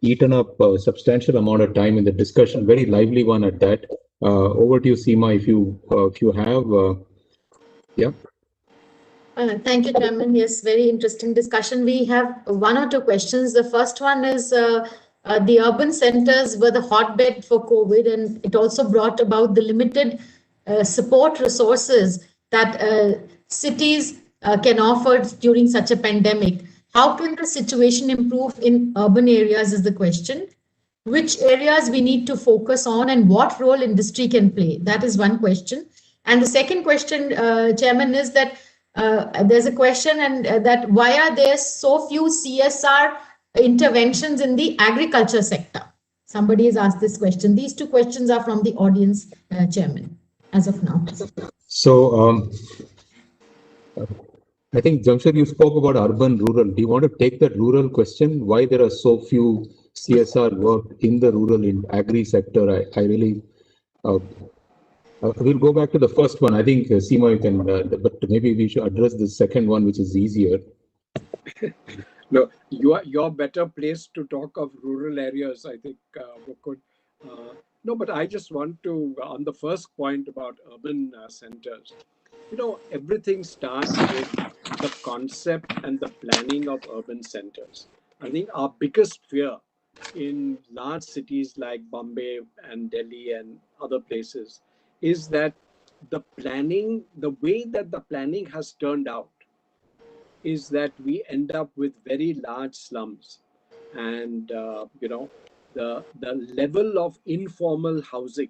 eaten up a substantial amount of time in the discussion, very lively one at that. Over to you, Seema, if you have, yeah. Thank you, Chairman. Yes, very interesting discussion. We have one or two questions. The first one is the urban centers were the hotbed for COVID, and it also brought about the limited support resources that cities can offer during such a pandemic. How can the situation improve in urban areas is the question. Which areas we need to focus on and what role industry can play? That is one question. And the second question, Chairman, is that there's a question and that why are there so few CSR interventions in the agriculture sector? Somebody has asked this question. These two questions are from the audience, Chairman, as of now. So I think, Jamshed, you spoke about urban, rural. Do you want to take that rural question? Why there are so few CSR work in the rural in agri sector? I really, we'll go back to the first one. I think, Seema, you can, but maybe we should address the second one, which is easier. No, you're better placed to talk of rural areas, I think, Mukund. No, but I just want to, on the first point about urban centers, everything starts with the concept and the planning of urban centers. I think our biggest fear in large cities like Bombay and Delhi and other places is that the planning, the way that the planning has turned out, is that we end up with very large slums, and the level of informal housing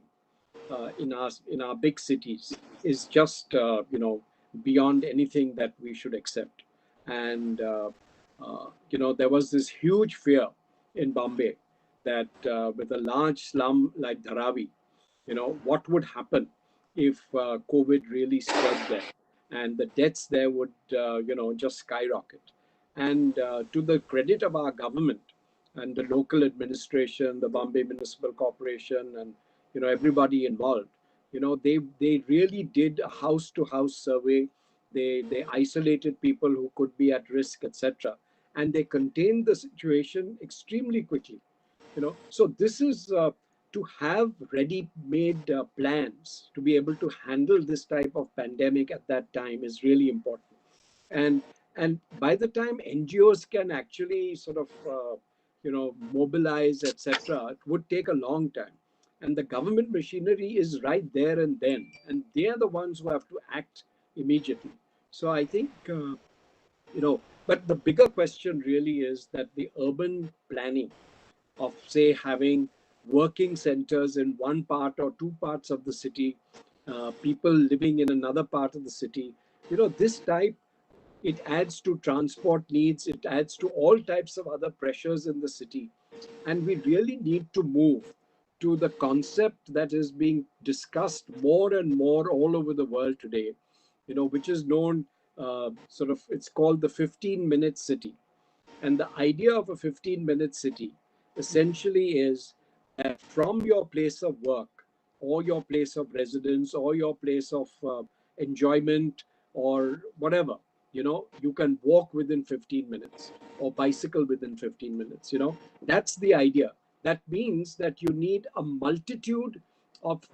in our big cities is just beyond anything that we should accept. And there was this huge fear in Bombay that with a large slum like Dharavi, what would happen if COVID really spread there, and the deaths there would just skyrocket. And to the credit of our government and the local administration, the Bombay Municipal Corporation, and everybody involved, they really did a house to house survey. They isolated people who could be at risk, etc., and they contained the situation extremely quickly. So this is to have ready-made plans to be able to handle this type of pandemic at that time is really important. And and by the time NGOs can actually sort of mobilize, etc., it would take a long time. And the government machinery is right there and then, and they are the ones who have to act immediately. So I think but the bigger question really is that the urban planning of, say, having working centers in one part or two parts of the city, people living in another part of the city, this type, it adds to transport needs, it adds to all types of other pressures in the city. And we really need to move to the concept that is being discussed more and more all over the world today, which is known it's called the 15-minute city. And the idea of a 15-minute city essentially is that from your place of work or your place of residence or your place of enjoyment or whatever, you can walk within 15 minutes or bicycle within 15 minutes. That's the idea. That means that you need a multitude of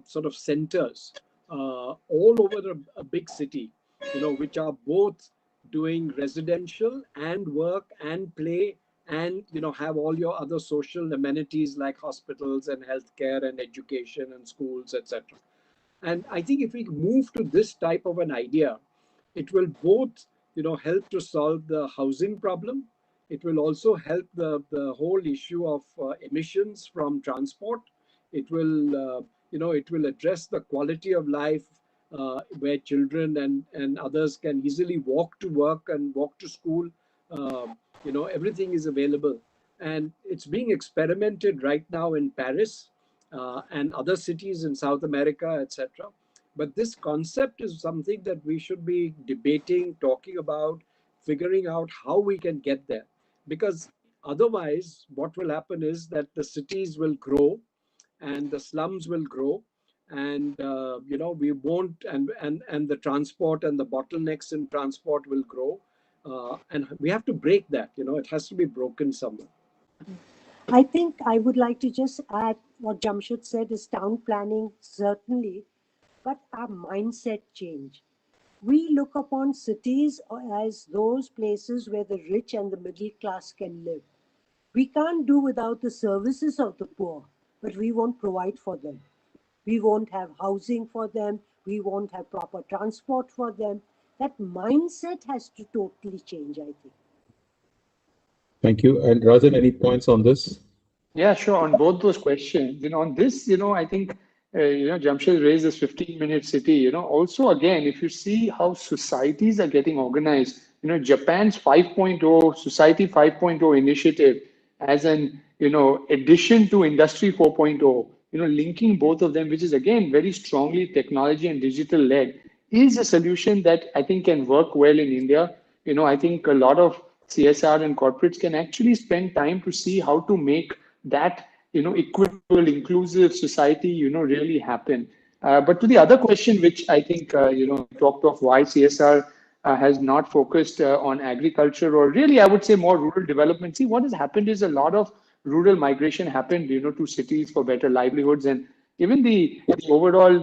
sort of centers all over a big city, which are both doing residential and work and play and have all your other social amenities like hospitals and healthcare and education and schools, etc. And I think if we move to this type of an idea, it will both help to solve the housing problem. It will also help the whole issue of emissions from transport. It will it will address the quality of life, where children and others can easily walk to work and walk to school. Everything is available, and it's being experimented right now in Paris and other cities in South America, etc. But this concept is something that we should be debating, talking about, figuring out how we can get there. Because otherwise, what will happen is that the cities will grow and the slums will grow, and we won't, and the transport and the bottlenecks in transport will grow, and we have to break that. It has to be broken somewhere. I think I would like to just add what Jamshid said is town planning, certainly, but our mindset change. We look upon cities as those places where the rich and the middle class can live. We can't do without the services of the poor, but we won't provide for them. We won't have housing for them. We won't have proper transport for them. That mindset has to totally change, I think. Thank you. And Rajan, any points on this? Yeah, sure. On both those questions, on this, I think, Jamshid raised this 15-minute city. Also, again, if you see how societies are getting organized, Japan's 5.0 Society 5.0 initiative as an, addition to Industry 4.0, linking both of them, which is again very strongly technology and digital led, is a solution that I think can work well in India. I think a lot of CSR and corporates can actually spend time to see how to make that equitable, inclusive society really happen. But to the other question, which I think talked of why CSR has not focused on agriculture, or really I would say more rural development. See, what has happened is a lot of rural migration happened to cities for better livelihoods, and even the overall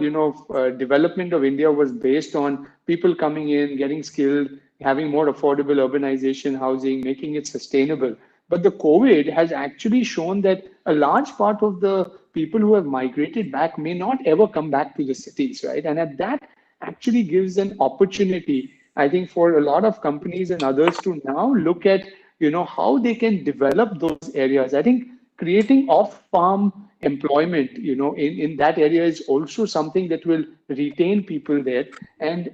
development of India was based on people coming in, getting skilled, having more affordable urbanization, housing, making it sustainable. But the COVID has actually shown that a large part of the people who have migrated back may not ever come back to the cities, right? And at that actually gives an opportunity, I think, for a lot of companies and others to now look at, how they can develop those areas. I think creating off-farm employment, in that area is also something that will retain people there. And,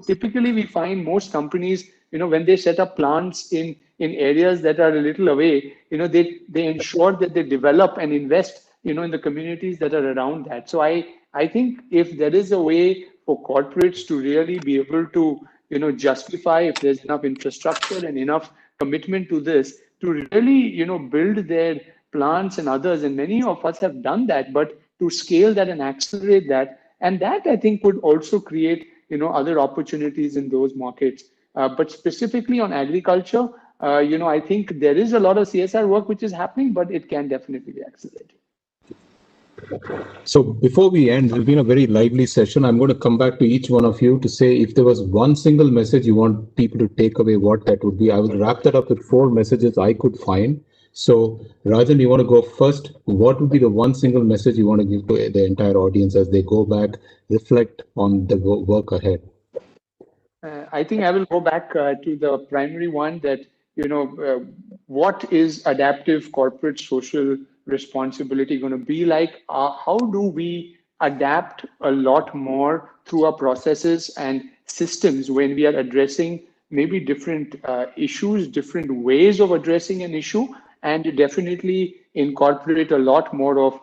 typically we find most companies, when they set up plants in areas that are a little away, they ensure that they develop and invest, in the communities that are around that. So I think if there is a way for corporates to really be able to, justify, if there's enough infrastructure and enough commitment to this, to really, build their plants and others, and many of us have done that, but to scale that and accelerate that, and that I think would also create, other opportunities in those markets. But specifically on agriculture, I think there is a lot of CSR work which is happening, but it can definitely be accelerated. So before we end, it's been a very lively session. I'm going to come back to each one of you to say if there was one single message you want people to take away, what that would be. I will wrap that up with 4 messages I could find. So Rajan, you want to go first? What would be the one single message you want to give to the entire audience as they go back, reflect on the work ahead? I think I will go back to the primary one that, what is adaptive corporate social responsibility going to be like? How do we adapt a lot more through our processes and systems when we are addressing maybe different issues, different ways of addressing an issue, and definitely incorporate a lot more of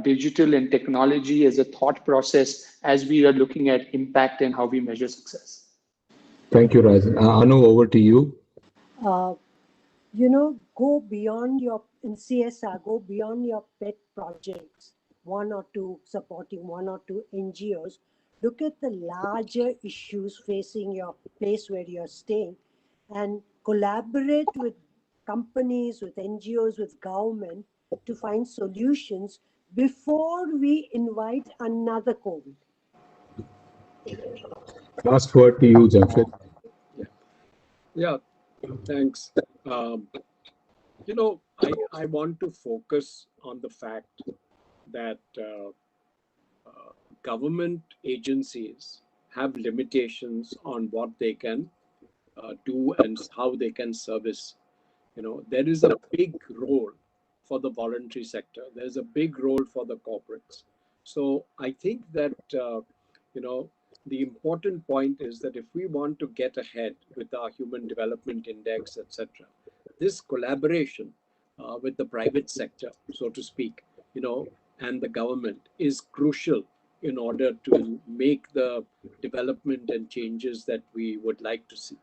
digital and technology as a thought process as we are looking at impact and how we measure success. Thank you, Rajan. Anu, over to you. Go beyond in CSR, go beyond your pet projects, supporting one or two NGOs. Look at the larger issues facing your place where you're staying and collaborate with companies, with NGOs, with government to find solutions before we invite another COVID. Last word to you, Jamshed. Yeah, thanks. I want to focus on the fact that government agencies have limitations on what they can do and how they can service. There is a big role for the voluntary sector. There's a big role for the corporates. So I think that you know the important point is that if we want to get ahead with our Human Development Index, etc., this collaboration with the private sector, so to speak, and the government is crucial in order to make the development and changes that we would like to see.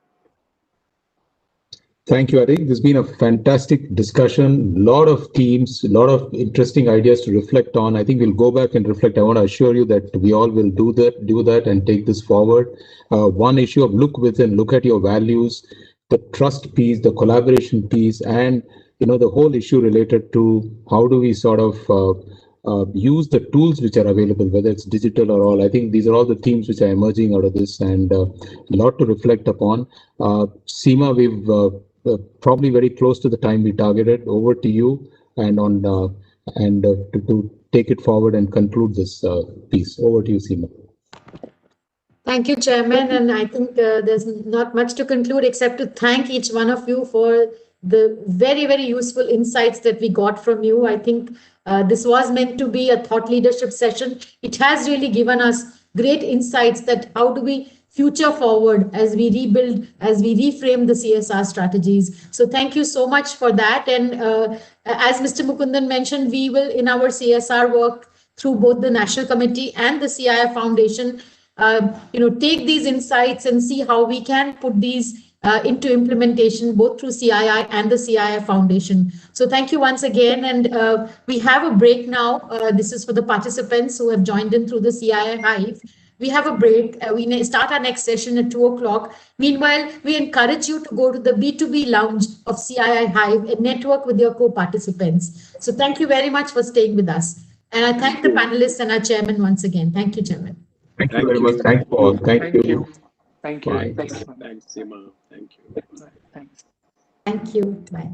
Thank you, Arik. This has been a fantastic discussion. A lot of themes, a lot of interesting ideas to reflect on. I think we'll go back and reflect. I want to assure you that we all will do that and take this forward. One issue of look within, look at your values, the trust piece, the collaboration piece, and the whole issue related to how do we sort of use the tools which are available, whether it's digital or all. I think these are all the themes which are emerging out of this, and a lot to reflect upon. Seema, we've probably very close to the time we targeted. Over to you, and to take it forward and conclude this piece. Over to you, Seema. Thank you, Chairman. And I think there's not much to conclude except to thank each one of you for the very, very useful insights that we got from you. I think this was meant to be a thought leadership session. It has really given us great insights that how do we future forward as we rebuild, as we reframe the CSR strategies. So thank you so much for that. And as Mr. Mukundan mentioned, we will in our CSR work through both the National Committee and the CII Foundation, take these insights and see how we can put these into implementation both through CII and the CII Foundation. So thank you once again. And we have a break now. This is for the participants who have joined in through the CII Hive. We have a break. We start our next session at 2 o'clock. Meanwhile, we encourage you to go to the B2B lounge of CII Hive and network with your co-participants. So thank you very much for staying with us. And I thank the panelists and our chairman once again. Thank you, Chairman. Thank you very much. Thank you all. Thank you. Thank you. Bye. Thanks, Seema. Thank you. Thanks. Thank you. Bye.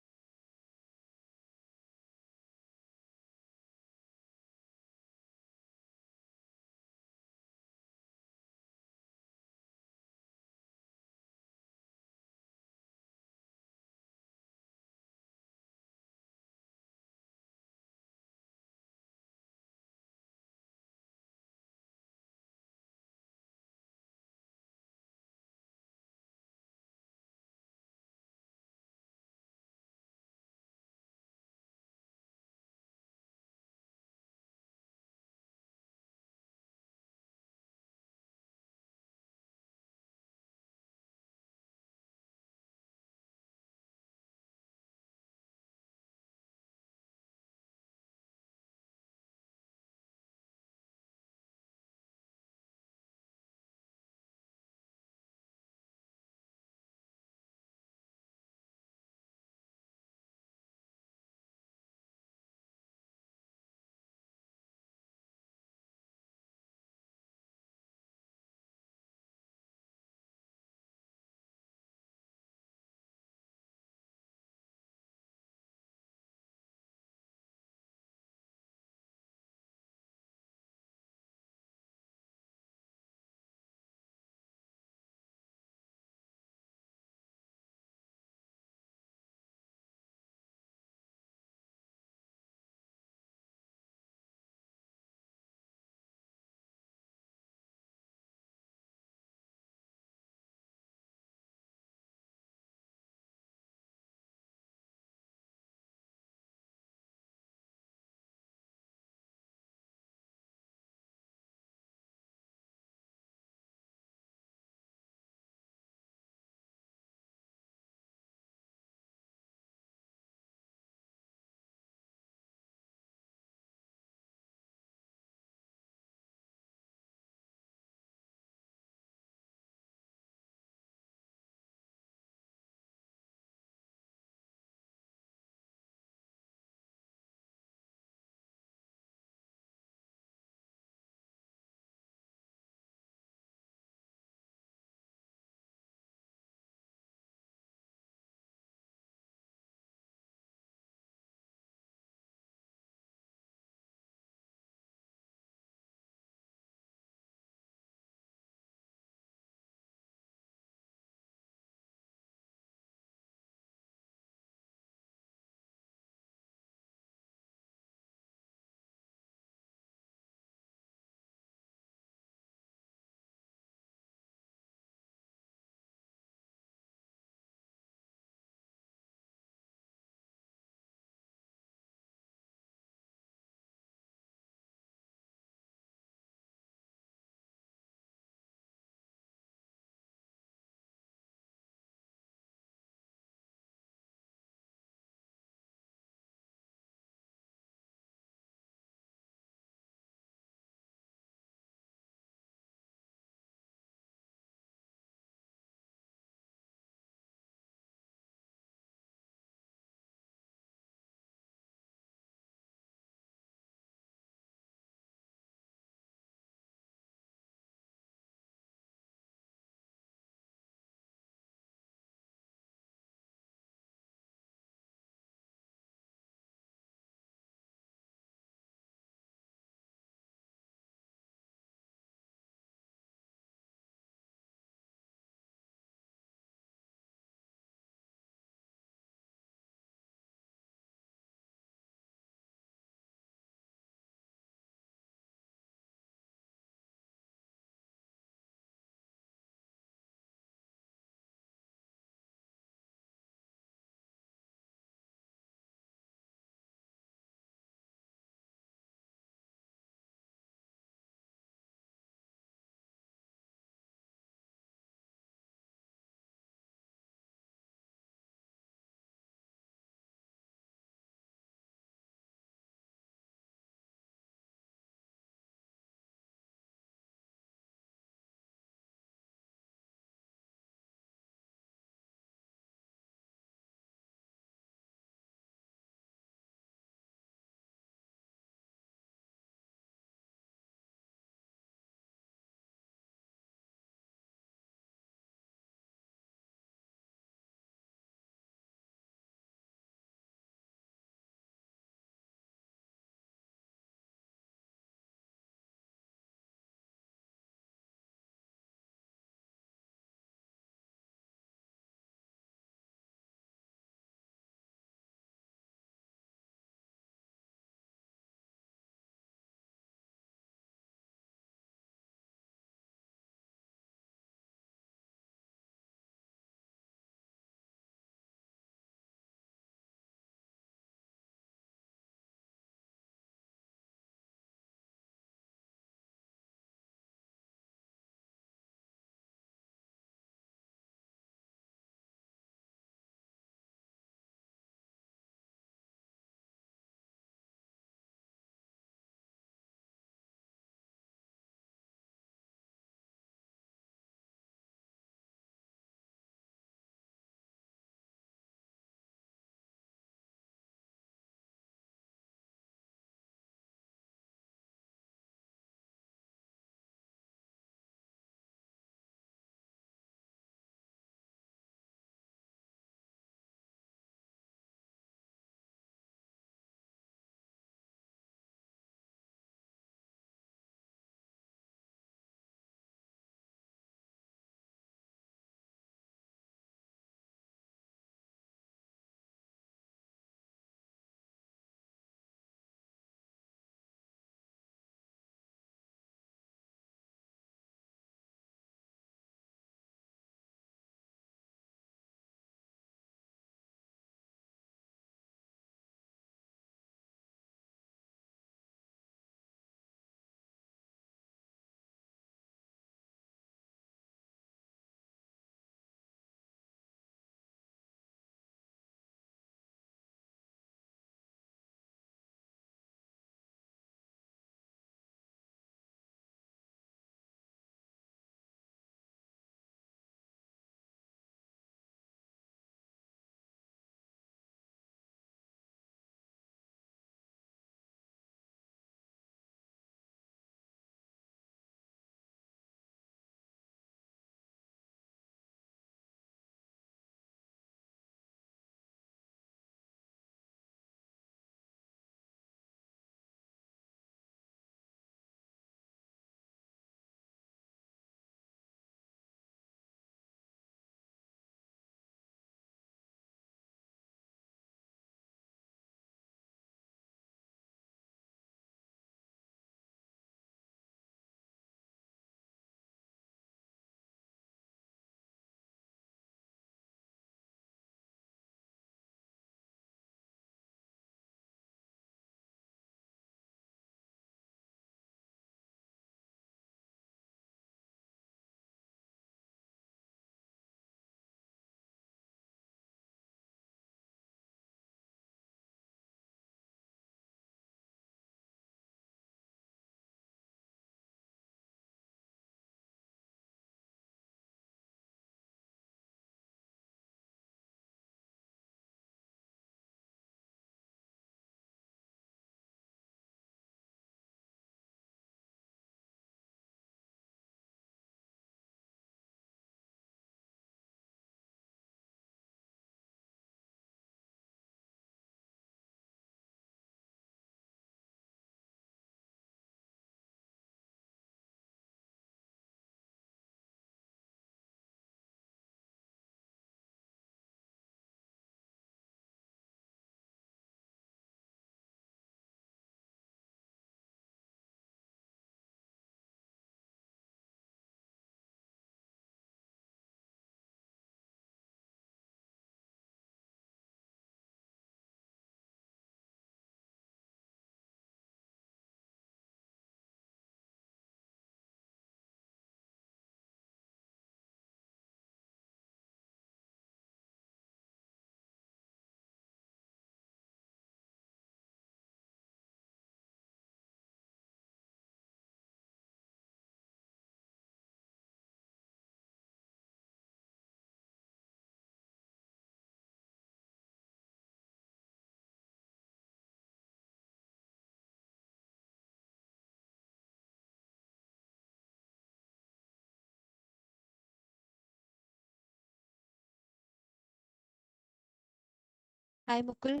Hi, Mukul.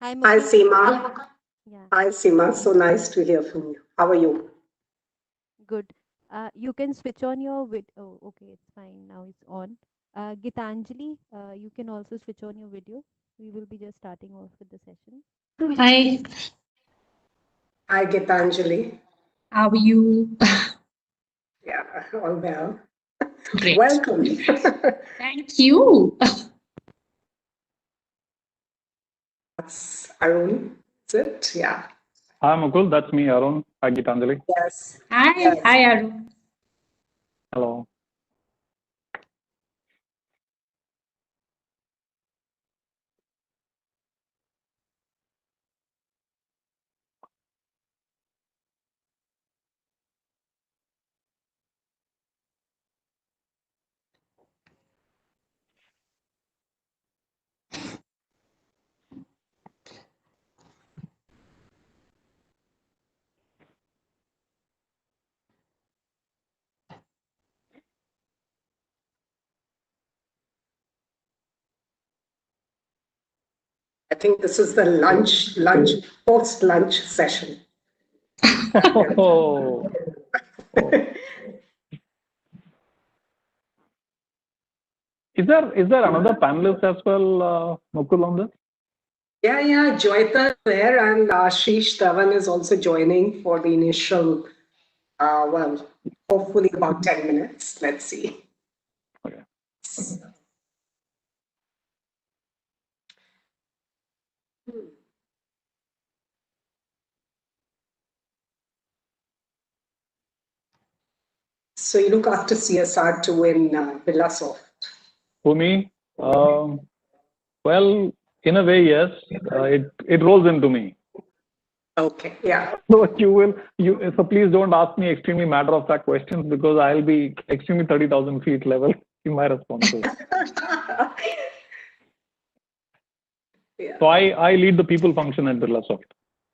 Hi, Hi, Mukul. Seema. Yeah, Hi, Seema. So nice to hear from you. How are you? good. You can switch on your vid. Oh, okay, it's fine. Now it's on. Gitanjali, you can also switch on your video. We will be just starting off with the session. Hi, Hi, Gitanjali. how are you? Yeah, all well. Great. Welcome. Thank you. That's Arun. Is it? Yeah. Hi, Mukul. That's me, Arun. Hi, Gitanjali. Yes. Hi, Yes. hi, Arun. Hello. I think this is the post-lunch session. Oh, is there another panelist as well, Mukul, on this? Yeah. Joyita is there, and Ashish Dhawan is also joining for the initial, hopefully about 10 minutes. Let's see. Okay. So you look after CSR too in Birlasoft. For me, well, in a way, yes. It rolls into me. Okay, yeah. So so please don't ask me extremely matter-of-fact questions because I'll be extremely 30,000 feet level in my responses. Yeah. So I lead the people function at Birlasoft.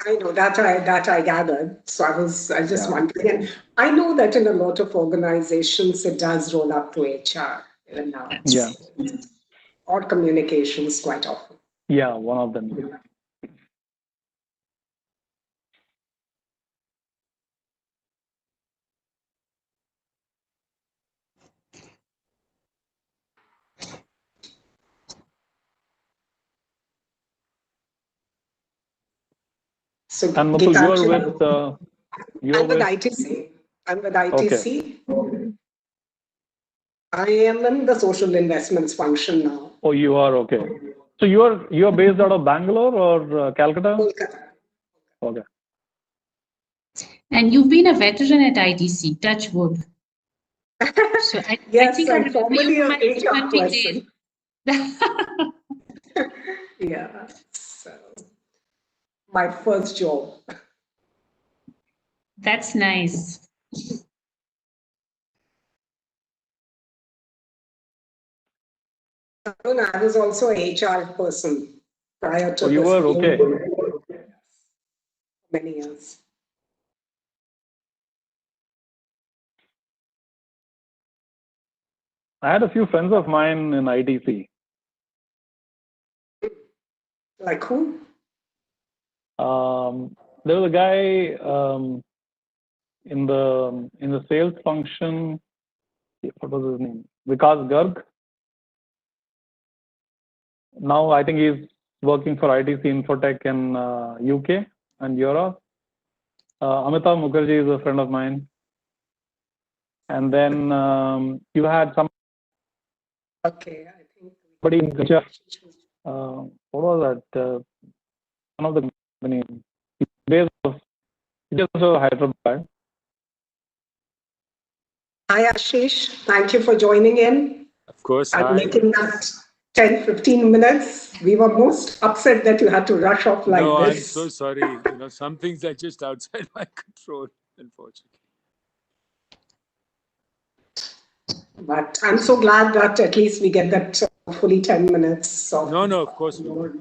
I know that I gathered. So I just wondering. And I know that in a lot of organizations it does roll up to HR even now. Yeah. Or communications quite often. Yeah, one of them. So And Mukul, you're I'm with with ITC. I'm with ITC. Okay. I am in the social investments function now. Oh, you are, okay. So you're based out of Bangalore or Calcutta? Kolkata. Okay. And you've been a veteran at ITC, touch wood. So Yes, I think I I'm remember you formerly from an my HR consulting days. person. Yeah. So my first job. That's nice. I was also an HR person prior to Oh, you this. were? Okay. Many years. I had a few friends of mine in ITC. Like who? There was a guy in the sales function. What was his name? Vikas Garg. Now I think he's working for ITC Infotech in UK and Europe. Amitav Mukherjee is a friend of mine. And then you had some. Okay, I think. What was that? One of the companies. Based of Hyderabad. Hi, Ashish. Thank you for joining in. Of course. I'm Hi. making that 10, 15 minutes. We were most upset that you had to rush off like No, this. I'm so sorry. Some things are just outside my control, unfortunately. But I'm so glad that at least we get that fully 10 minutes. No, of course we will.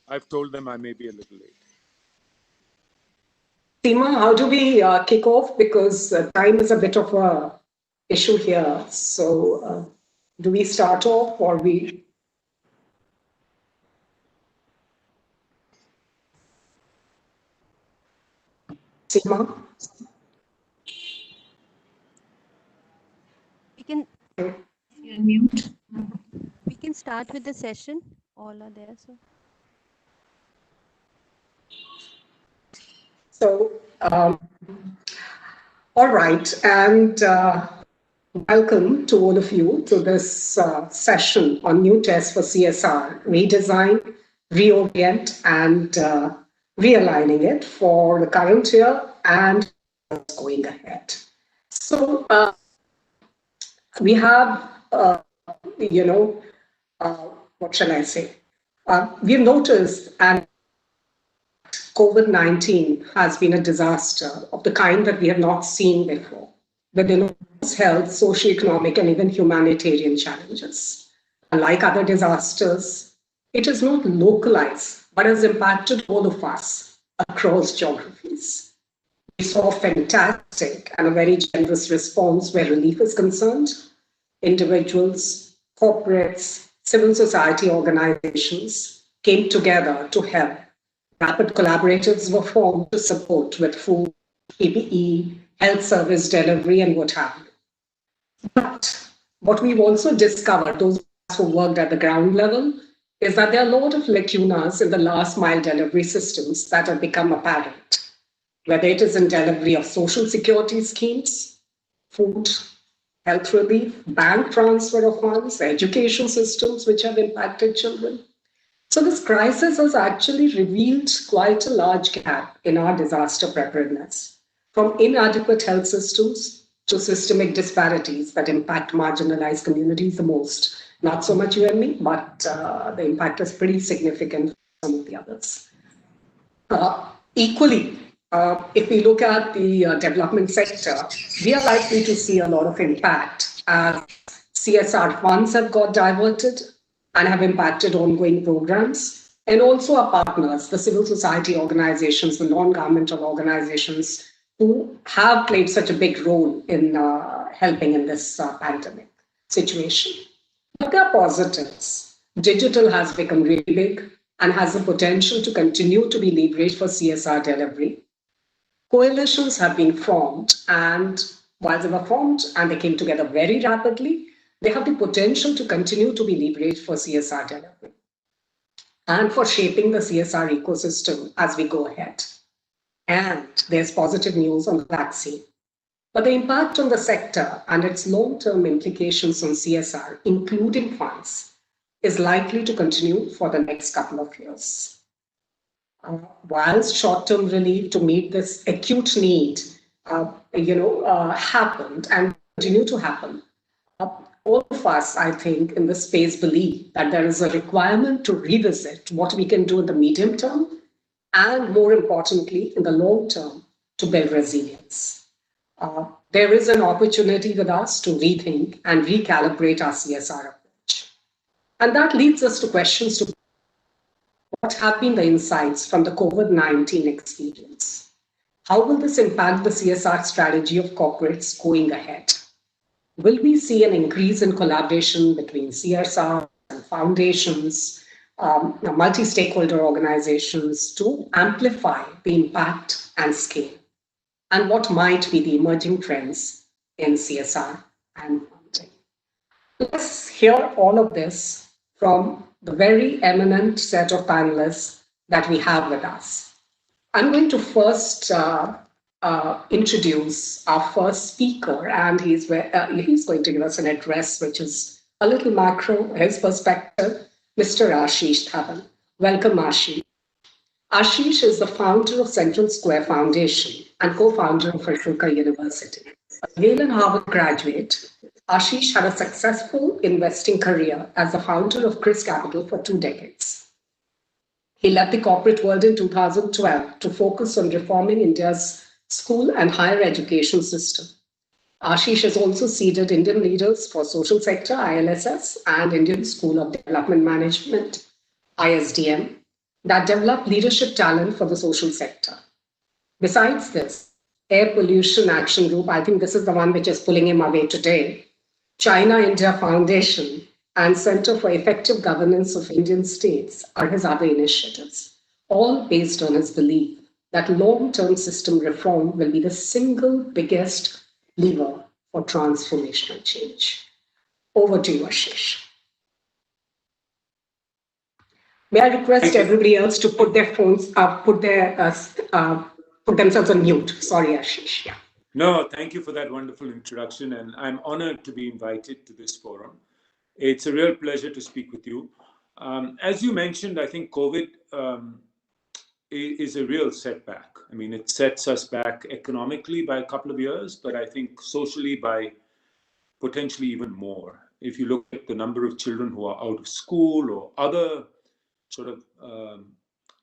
I've told them I may be a little late. Seema, how do we kick off? Because time is a bit of a issue here. So do we start off or we? Seema? We can You're on mute. we can start with the session. All are there, so So, all right, and welcome to all of you to this session on new tests for CSR, redesign, reorient, and realigning it for the current year and going ahead. So we have, what shall I say? We've noticed, and COVID-19 has been a disaster of the kind that we have not seen before, with enormous health, socioeconomic, and even humanitarian challenges. Unlike other disasters, it is not localized, but has impacted all of us across geographies. We saw a fantastic and a very generous response where relief is concerned. Individuals, corporates, civil society organizations came together to help. Rapid collaboratives were formed to support with food, PPE, health service delivery, and what have you. But what we've also discovered, those who worked at the ground level, is that there are a lot of lacunas in the last mile delivery systems that have become apparent, whether it is in delivery of social security schemes, food, health relief, bank transfer of funds, education systems which have impacted children. So this crisis has actually revealed quite a large gap in our disaster preparedness, from inadequate health systems to systemic disparities that impact marginalized communities the most. Not so much you and me, but the impact is pretty significant for some of the others. Equally, if we look at the development sector, we are likely to see a lot of impact as CSR funds have got diverted and have impacted ongoing programs. And also our partners, the civil society organizations, the non-governmental organizations who have played such a big role in helping in this pandemic situation. But there are positives. Digital has become really big and has the potential to continue to be leveraged for CSR delivery. Coalitions have been formed, and while they were formed and they came together very rapidly, they have the potential to continue to be leveraged for CSR delivery and for shaping the CSR ecosystem as we go ahead. And there's positive news on the vaccine. But the impact on the sector and its long-term implications on CSR, including funds, is likely to continue for the next couple of years. Whilst short-term relief to meet this acute need, happened and continue to happen, all of us, I think, in this space believe that there is a requirement to revisit what we can do in the medium term and, more importantly, in the long term to build resilience. There is an opportunity with us to rethink and recalibrate our CSR approach. And that leads us to questions to what have been the insights from the COVID-19 experience? How will this impact the CSR strategy of corporates going ahead? Will we see an increase in collaboration between CSR and foundations, multi-stakeholder organizations to amplify the impact and scale? And what might be the emerging trends in CSR and funding? Let's hear all of this from the very eminent set of panelists that we have with us. I'm going to first introduce our first speaker, and he's going to give us an address which is a little macro, his perspective, Mr. Ashish Dhawan. Welcome, Ashish. Ashish is the founder of Central Square Foundation and co-founder of Ashoka University. A Yale and Harvard graduate, Ashish had a successful investing career as the founder of Chris Capital for 2 decades. He left the corporate world in 2012 to focus on reforming India's school and higher education system. Ashish has also seeded Indian leaders for social sector, ILSS, and Indian School of Development Management, ISDM, that develop leadership talent for the social sector. Besides this, Air Pollution Action Group, I think this is the one which is pulling him away today, China-India Foundation, and Center for Effective Governance of Indian States are his other initiatives, all based on his belief that long-term system reform will be the single biggest lever for transformational change. Over to you, Ashish. May I request everybody else to put their phones up, put themselves on mute. Sorry, Ashish. Yeah. No, thank you for that wonderful introduction, and I'm honored to be invited to this forum. It's a real pleasure to speak with you. As you mentioned, I think COVID is a real setback. I mean, it sets us back economically by a couple of years, but I think socially by potentially even more. If you look at the number of children who are out of school or other sort of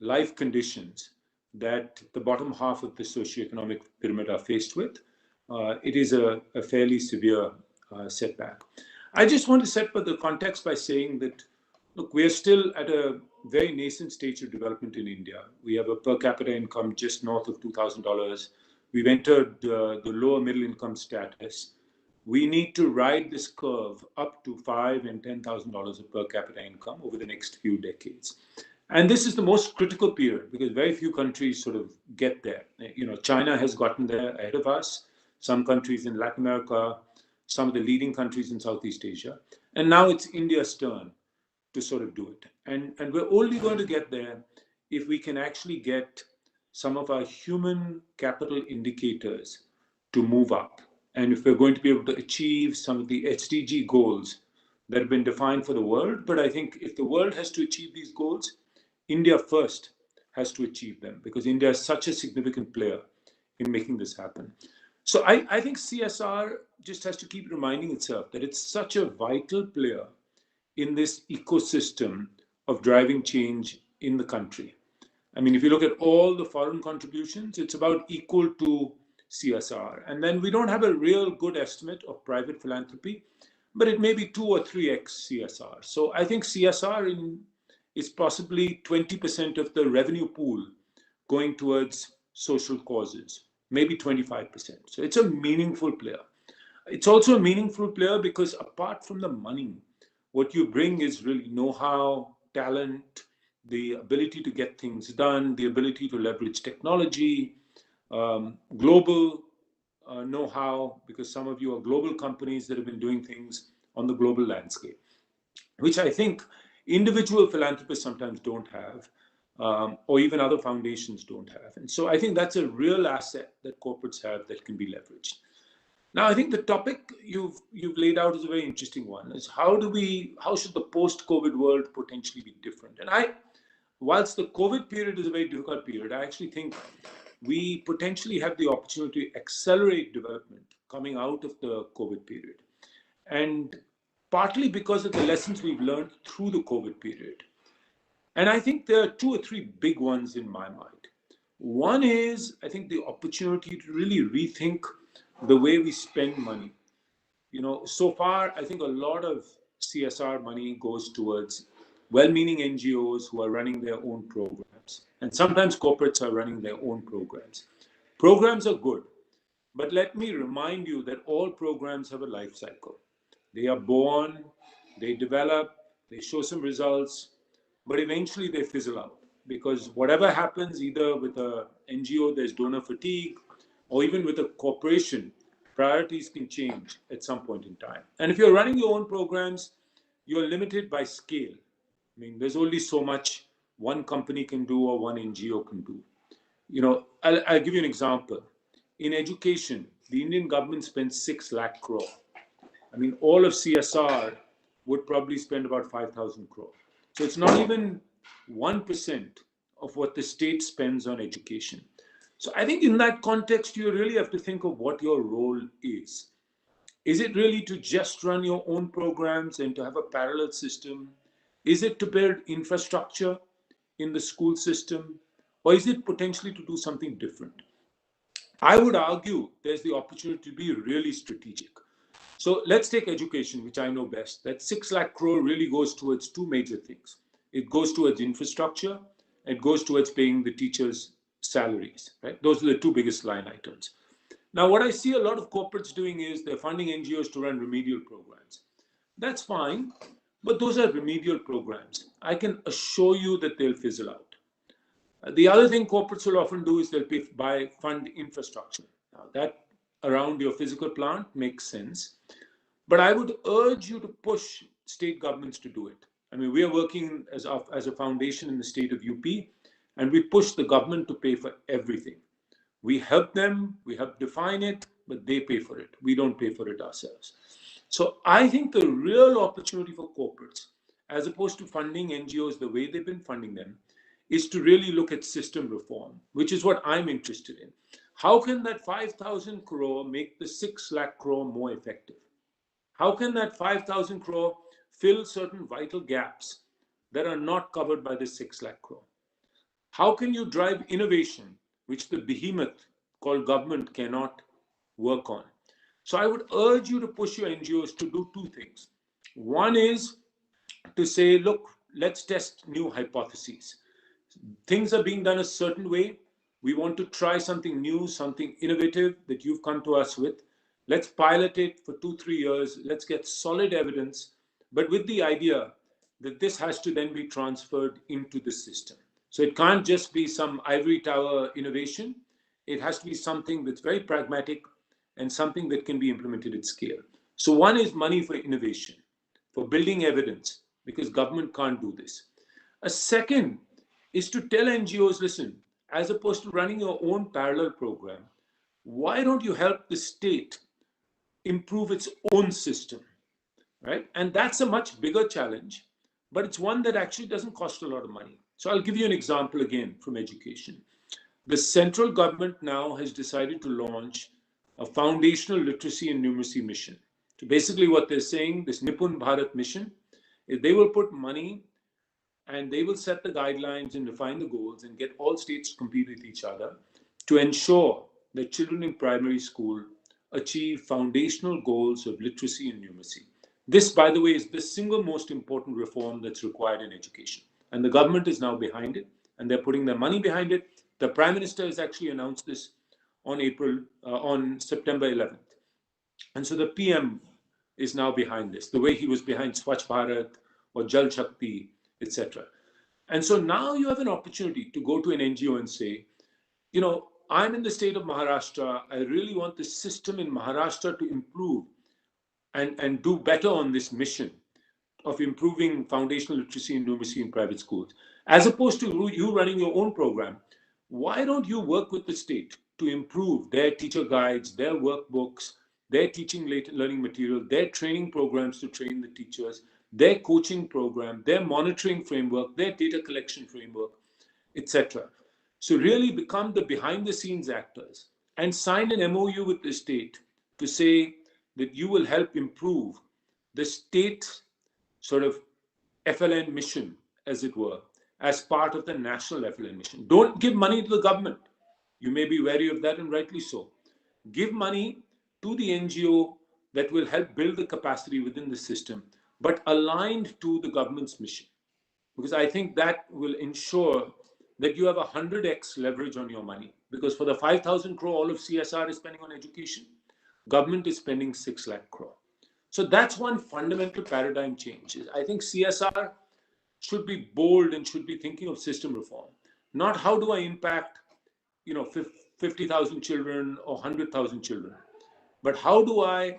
life conditions that the bottom half of the socioeconomic pyramid are faced with, it is a fairly severe setback. I just want to set the context by saying that, look, we are still at a very nascent stage of development in India. We have a per capita income just north of $2,000. We've entered the lower middle income status. We need to ride this curve up to $5,000 and $10,000 of per capita income over the next few decades. And this is the most critical period because very few countries sort of get there. You know, China has gotten there ahead of us, some countries in Latin America, some of the leading countries in Southeast Asia. And now it's India's turn to sort of do it. And we're only going to get there if we can actually get some of our human capital indicators to move up. And if we're going to be able to achieve some of the SDG goals that have been defined for the world, but I think if the world has to achieve these goals, India first has to achieve them because India is such a significant player in making this happen. So I think CSR just has to keep reminding itself that it's such a vital player in this ecosystem of driving change in the country. I mean, if you look at all the foreign contributions, it's about equal to CSR. And then we don't have a real good estimate of private philanthropy, but it may be 2 or 3x CSR. So I think CSR is possibly 20% of the revenue pool going towards social causes, maybe 25%. So it's a meaningful player. It's also a meaningful player because apart from the money, what you bring is really know-how, talent, the ability to get things done, the ability to leverage technology, global know-how, because some of you are global companies that have been doing things on the global landscape, which I think individual philanthropists sometimes don't have, or even other foundations don't have. And so I think that's a real asset that corporates have that can be leveraged. Now, I think the topic you've laid out is a very interesting one, is how should the post-COVID world potentially be different? And whilst the COVID period is a very difficult period, I actually think we potentially have the opportunity to accelerate development coming out of the COVID period. And partly because of the lessons we've learned through the COVID period. And I think there are 2 or 3 big ones in my mind. One is, I think, the opportunity to really rethink the way we spend money. You know, so far, I think a lot of CSR money goes towards well-meaning NGOs who are running their own programs. And sometimes corporates are running their own programs. Programs are good, but let me remind you that all programs have a life cycle. They are born, they develop, they show some results, but eventually they fizzle out because whatever happens, either with an NGO, there's donor fatigue, or even with a corporation, priorities can change at some point in time. And if you're running your own programs, you're limited by scale. I mean, there's only so much one company can do or one NGO can do. You know, I'll give you an example. In education, the Indian government spends 6 lakh crore. I mean, all of CSR would probably spend about 5,000 crore. So it's not even 1% of what the state spends on education. So I think in that context, you really have to think of what your role is. Is it really to just run your own programs and to have a parallel system? Is it to build infrastructure in the school system? Or is it potentially to do something different? I would argue there's the opportunity to be really strategic. So let's take education, which I know best. That 6 lakh crore really goes towards 2 major things. It goes towards infrastructure. It goes towards paying the teachers' salaries, right? Those are the 2 biggest line items. Now, what I see a lot of corporates doing is they're funding NGOs to run remedial programs. That's fine, but those are remedial programs. I can assure you that they'll fizzle out. The other thing corporates will often do is they'll fund infrastructure. Now, that around your physical plant makes sense. But I would urge you to push state governments to do it. I mean, we are working as a foundation in the state of UP, and we push the government to pay for everything. We help them, we help define it, but they pay for it. We don't pay for it ourselves. So I think the real opportunity for corporates, as opposed to funding NGOs the way they've been funding them, is to really look at system reform, which is what I'm interested in. How can that 5,000 crore make the 6 lakh crore more effective? How can that 5,000 crore fill certain vital gaps that are not covered by the 6 lakh crore? How can you drive innovation, which the behemoth called government cannot work on? So I would urge you to push your NGOs to do two things. One is to say, look, let's test new hypotheses. Things are being done a certain way. We want to try something new, something innovative that you've come to us with. Let's pilot it for 2-3 years. Let's get solid evidence, but with the idea that this has to then be transferred into the system. So it can't just be some ivory tower innovation. It has to be something that's very pragmatic and something that can be implemented at scale. So one is money for innovation, for building evidence, because government can't do this. A second is to tell NGOs, listen, as opposed to running your own parallel program, why don't you help the state improve its own system, right? And that's a much bigger challenge, but it's one that actually doesn't cost a lot of money. So I'll give you an example again from education. The central government now has decided to launch a foundational literacy and numeracy mission. So basically what they're saying, this Nipun Bharat mission, is they will put money and they will set the guidelines and define the goals and get all states to compete with each other to ensure that children in primary school achieve foundational goals of literacy and numeracy. This, by the way, is the single most important reform that's required in education. And the government is now behind it, and they're putting their money behind it. The Prime Minister has actually announced this on September 11th. And so the PM is now behind this, the way he was behind Swachh Bharat or Jal Shakti, etc. And so now you have an opportunity to go to an NGO and say, you know, I'm in the state of Maharashtra. I really want the system in Maharashtra to improve and do better on this mission of improving foundational literacy and numeracy in private schools. As opposed to you running your own program, why don't you work with the state to improve their teacher guides, their workbooks, their teaching learning material, their training programs to train the teachers, their coaching program, their monitoring framework, their data collection framework, etc. So really become the behind the scenes actors and sign an MOU with the state to say that you will help improve the state sort of FLN mission, as it were, as part of the national FLN mission. Don't give money to the government. You may be wary of that, and rightly so. Give money to the NGO that will help build the capacity within the system, but aligned to the government's mission. Because I think that will ensure that you have 100x leverage on your money. Because for the 5,000 crore all of CSR is spending on education, government is spending 6 lakh crore. So that's one fundamental paradigm change. I think CSR should be bold and should be thinking of system reform, not how do I impact, 50,000 children or 100,000 children, but how do I,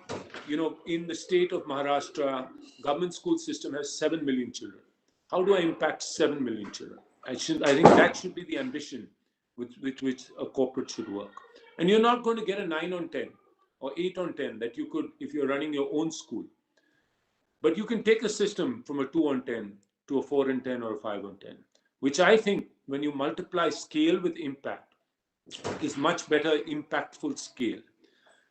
in the state of Maharashtra, government school system has 7 million children. How do I impact 7 million children? I think that should be the ambition with which a corporate should work. And you're not going to get a 9 on 10 or 8 on 10 that you could if you're running your own school. But you can take a system from a 2 on 10 to a 4 on 10 or a 5 on 10, which I think when you multiply scale with impact is much better impactful scale.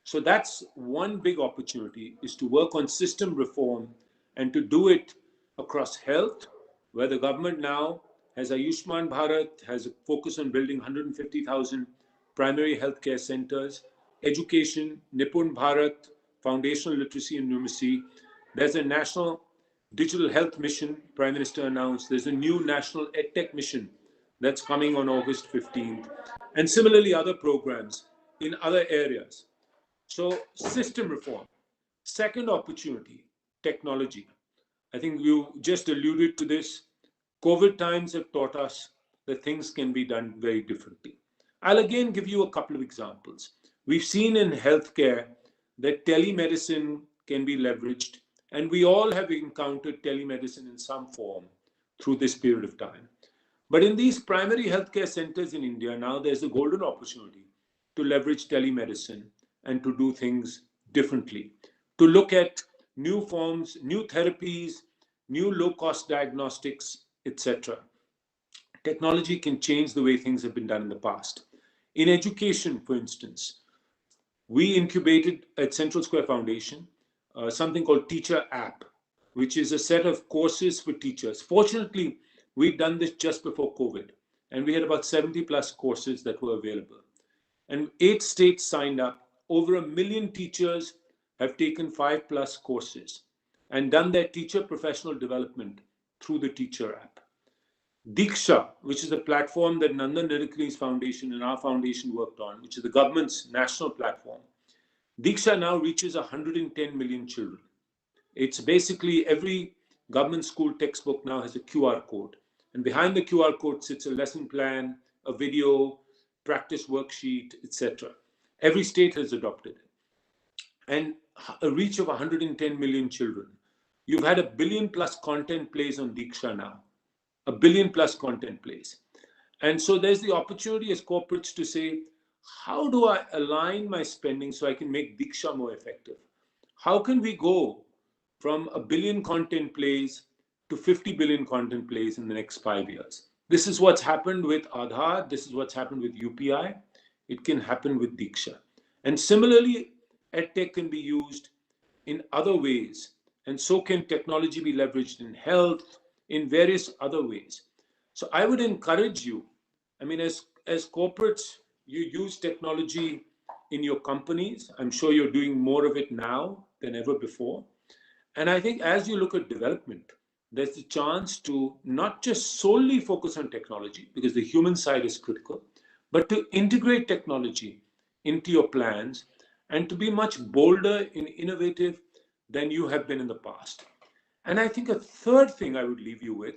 So that's one big opportunity, is to work on system reform and to do it across health, where the government now has Ayushman Bharat, has a focus on building 150,000 primary healthcare centers, education, Nipun Bharat, foundational literacy and numeracy. There's a national digital health mission, Prime Minister announced. There's a new national EdTech mission that's coming on August 15th. And similarly, other programs in other areas. So system reform. Second opportunity, technology. I think you just alluded to this. COVID times have taught us that things can be done very differently. I'll again give you a couple of examples. We've seen in healthcare that telemedicine can be leveraged, and we all have encountered telemedicine in some form through this period of time. But in these primary healthcare centers in India, now there's a golden opportunity to leverage telemedicine and to do things differently, to look at new forms, new therapies, new low-cost diagnostics, etc. Technology can change the way things have been done in the past. In education, for instance, we incubated at Central Square Foundation something called Teacher App, which is a set of courses for teachers. Fortunately, we'd done this just before COVID, and we had about 70 plus courses that were available. And 8 states signed up. Over 1 million teachers have taken 5+ courses and done their teacher professional development through the Teacher App. Diksha, which is a platform that Nandan Nilekani's foundation and our foundation worked on, which is the government's national platform. Diksha now reaches 110 million children. It's basically every government school textbook now has a QR code. And behind the QR code sits a lesson plan, a video, practice worksheet, etc. Every state has adopted it. And a reach of 110 million children. You've had 1 billion+ content plays on Diksha now. 1 billion+ content plays. And so there's the opportunity as corporates to say, how do I align my spending so I can make Diksha more effective? How can we go from 1 billion content plays to 50 billion content plays in the next 5 years? This is what's happened with Aadhaar. This is what's happened with UPI. It can happen with Diksha. And similarly, EdTech can be used in other ways. And so can technology be leveraged in health, in various other ways. So I would encourage you, I mean, as corporates, you use technology in your companies. I'm sure you're doing more of it now than ever before. And I think as you look at development, there's a chance to not just solely focus on technology, because the human side is critical, but to integrate technology into your plans and to be much bolder and innovative than you have been in the past. And I think a third thing I would leave you with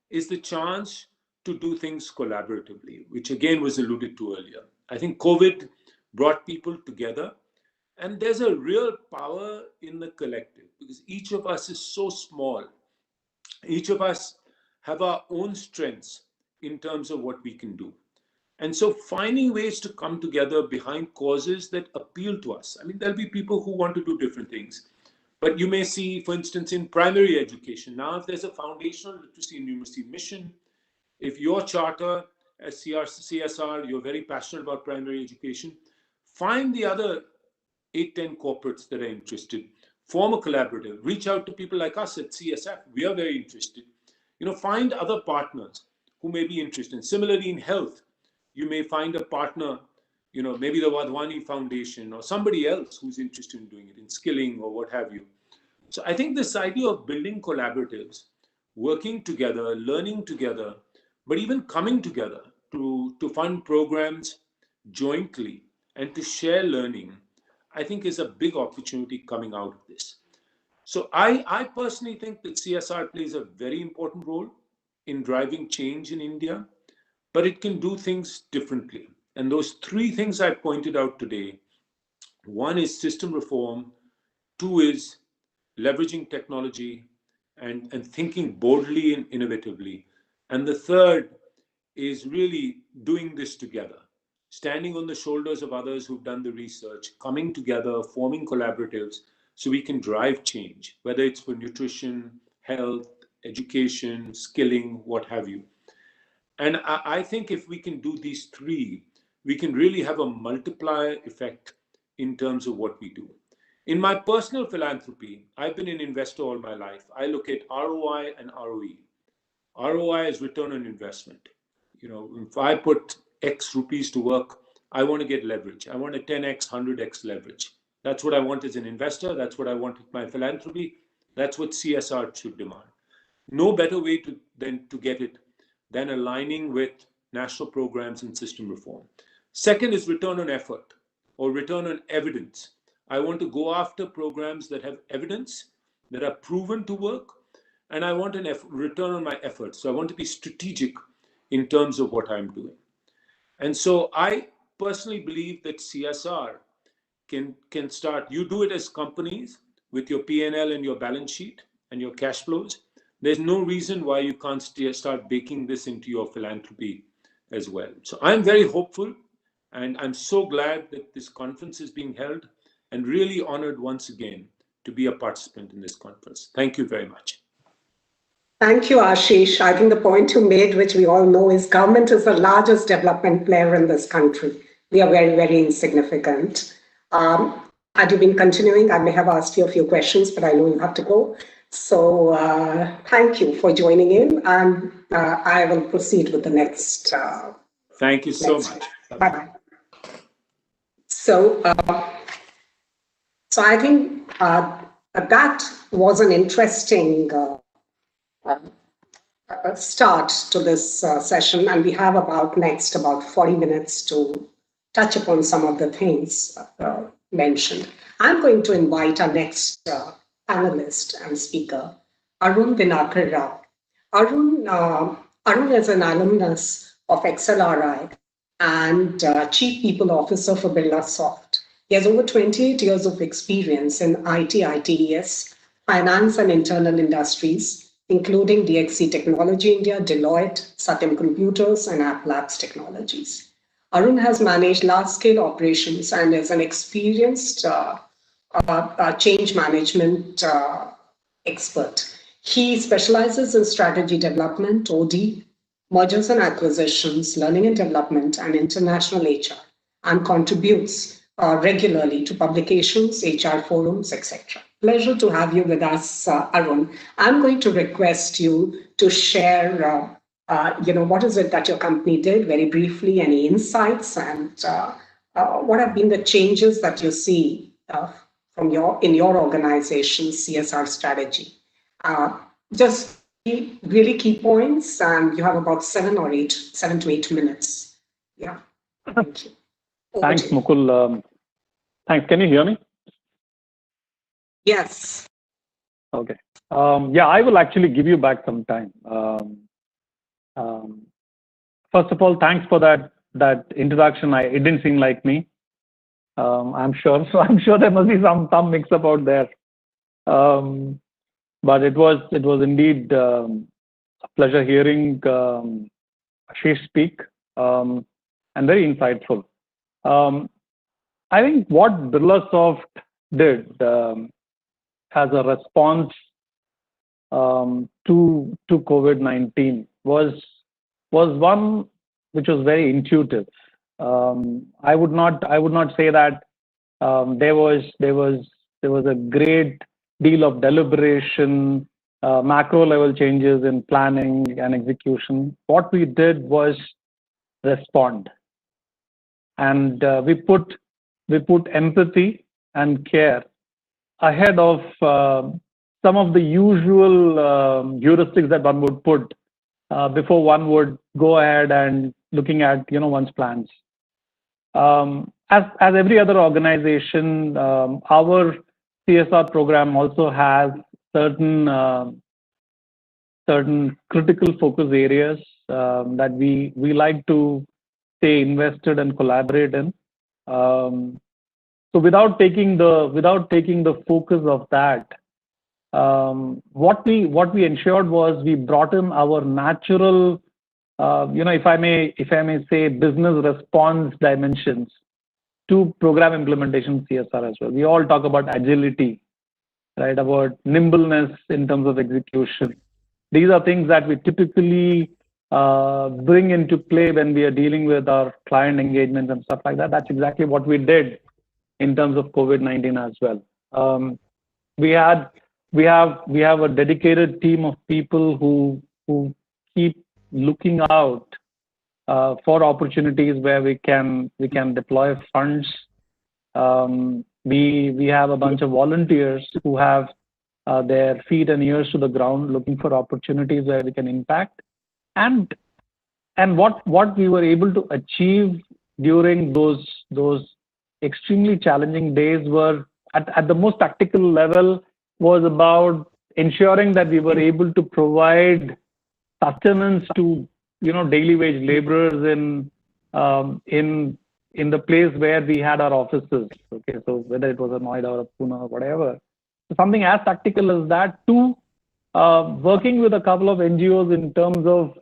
is the chance to do things collaboratively, which again was alluded to earlier. I think COVID brought people together, and there's a real power in the collective because each of us is so small. Each of us have our own strengths in terms of what we can do. And so finding ways to come together behind causes that appeal to us. I mean, there'll be people who want to do different things. But you may see, for instance, in primary education, now if there's a foundational literacy and numeracy mission, if your charter as CSR, you're very passionate about primary education, find the other 8-10 corporates that are interested, form a collaborative, reach out to people like us at CSF. We are very interested. Find other partners who may be interested. Similarly, in health, you may find a partner, maybe the Wadhwani Foundation or somebody else who's interested in doing it, in skilling or what have you. So I think this idea of building collaboratives, working together, learning together, but even coming together to fund programs jointly and to share learning, I think is a big opportunity coming out of this. So I personally think that CSR plays a very important role in driving change in India, but it can do things differently. And those 3 things I pointed out today, 1 is system reform, 2 is leveraging technology and thinking boldly and innovatively. And the 3rd is really doing this together, standing on the shoulders of others who've done the research, coming together, forming collaboratives so we can drive change, whether it's for nutrition, health, education, skilling, what have you. And I think if we can do these 3, we can really have a multiplier effect in terms of what we do. In my personal philanthropy, I've been an investor all my life. I look at ROI and ROE. ROI is return on investment. If I put X rupees to work, I want to get leverage. I want a 10X, 100X leverage. That's what I want as an investor. That's what I want with my philanthropy. That's what CSR should demand. No better way to get it than aligning with national programs and system reform. Second is return on effort or return on evidence. I want to go after programs that have evidence, that are proven to work, and I want an return on my efforts. So I want to be strategic in terms of what I'm doing. And so I personally believe that CSR can start. You do it as companies with your P&L and your balance sheet and your cash flows. There's no reason why you can't start baking this into your philanthropy as well. So I'm very hopeful, and I'm so glad that this conference is being held, and really honored once again to be a participant in this conference. Thank you very much. Thank you, Ashish. I think the point you made, which we all know, is government is the largest development player in this country. We are very, very insignificant. Had you been continuing, I may have asked you a few questions, but I know you have to go. So thank you for joining in, and I will proceed with the next. Thank you so much. Bye-bye. So, I think that was an interesting start to this session, and we have about 40 minutes to touch upon some of the things mentioned. I'm going to invite our next panelist and speaker, Arun Dinakar Rao. Arun is an alumnus of XLRI and Chief People Officer for Birlasoft. He has over 28 years of experience in IT, ITES, finance and internal industries, including DXC Technology India, Deloitte, Satyam Computers, and App Labs Technologies. Arun has managed large-scale operations and is an experienced change management expert. He specializes in strategy development, OD, mergers and acquisitions, learning and development, and international HR, and contributes regularly to publications, HR forums, etc. Pleasure to have you with us, Arun. I'm going to request you to share, what is it that your company did, very briefly, any insights, and what have been the changes that you see in your organization's CSR strategy. Just really key points, and you have about 7 to 8 minutes. Yeah, thank you. Thanks, Mukul. Thanks. Can you hear me? Yes. Okay. Yeah, I will actually give you back some time. First of all, thanks for that introduction. It didn't seem like me. I'm sure. So I'm sure there must be some mix-up out there. But it was indeed a pleasure hearing Ashish speak, and very insightful. I think what Birlasoft did as a response to COVID-19 was one which was very intuitive. I would not say that there was a great deal of deliberation, macro level changes in planning and execution. What we did was respond, and we put empathy and care ahead of some of the usual heuristics that one would put before one would go ahead and looking at one's plans. As every other organization, our CSR program also has certain critical focus areas that we like to stay invested and collaborate in. So without taking the focus of that, what we ensured was we brought in our natural, if I may say, business response dimensions to program implementation CSR as well. We all talk about agility, right? About nimbleness in terms of execution. These are things that we typically bring into play when we are dealing with our client engagements and stuff like that. That's exactly what we did in terms of COVID-19 as well. We have a dedicated team of people who keep looking out for opportunities where we can deploy funds. We have a bunch of volunteers who have their feet and ears to the ground, looking for opportunities where we can impact. And what we were able to achieve during those extremely challenging days were at the most tactical level was about ensuring that we were able to provide sustenance to daily wage laborers in the place where we had our offices. Okay, so whether it was a Noida or a Pune or whatever, so something as tactical as that. Two, working with a couple of NGOs in terms of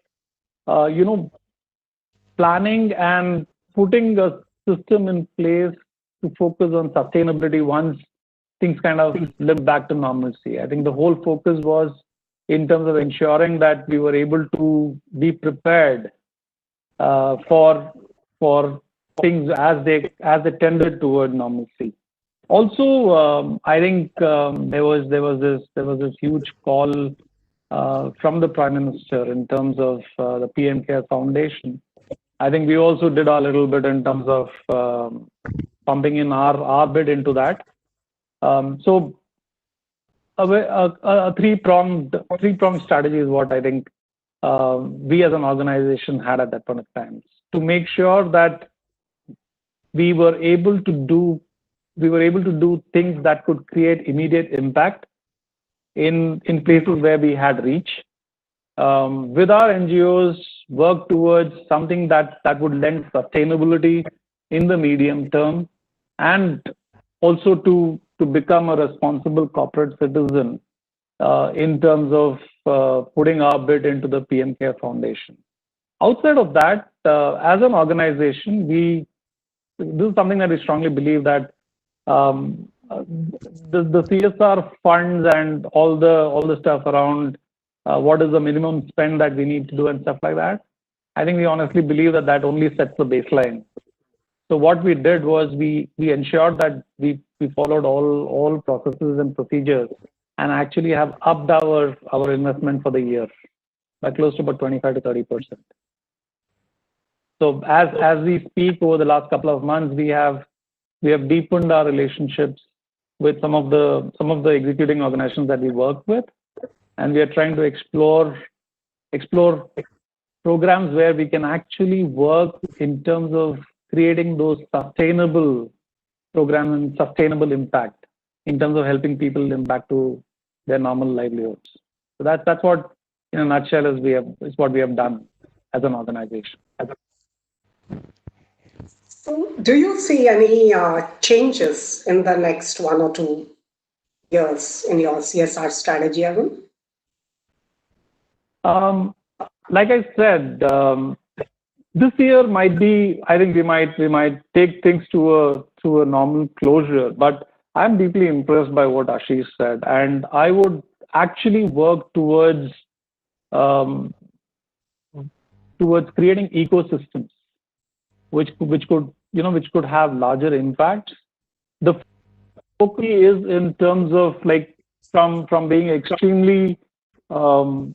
planning and putting a system in place to focus on sustainability once things kind of limp back to normalcy. I think the whole focus was in terms of ensuring that we were able to be prepared for things as they tended toward normalcy. Also, I think there was this huge call from the Prime Minister in terms of the PM Care Foundation. I think we also did a little bit in terms of pumping in our bid into that. So a three-pronged strategy is what I think we as an organization had at that point of time, to make sure that we were able to do things that could create immediate impact in places where we had reach. With our NGOs, work towards something that would lend sustainability in the medium term, and also to become a responsible corporate citizen in terms of putting our bid into the PM Care Foundation. Outside of that, as an organization, this is something that we strongly believe that the CSR funds and all the stuff around what is the minimum spend that we need to do and stuff like that, I think we honestly believe that only sets the baseline. So what we did was we ensured that we followed all processes and procedures, and actually have upped our investment for the year by close to about 25 to 30%. So as we speak, over the last couple of months, we have deepened our relationships with some of the executing organizations that we work with, and we are trying to explore programs where we can actually work in terms of creating those sustainable programs and sustainable impact in terms of helping people limp back to their normal livelihoods. So that's what, in a nutshell, is what we have done as an organization. So do you see any changes in the next 1 or 2 years in your CSR strategy, Arun? Like I said, this year might be, I think we might take things to a normal closure, but I'm deeply impressed by what Ashish said, and I would actually work towards creating ecosystems which could have larger impacts. The focus is in terms of like from being extremely so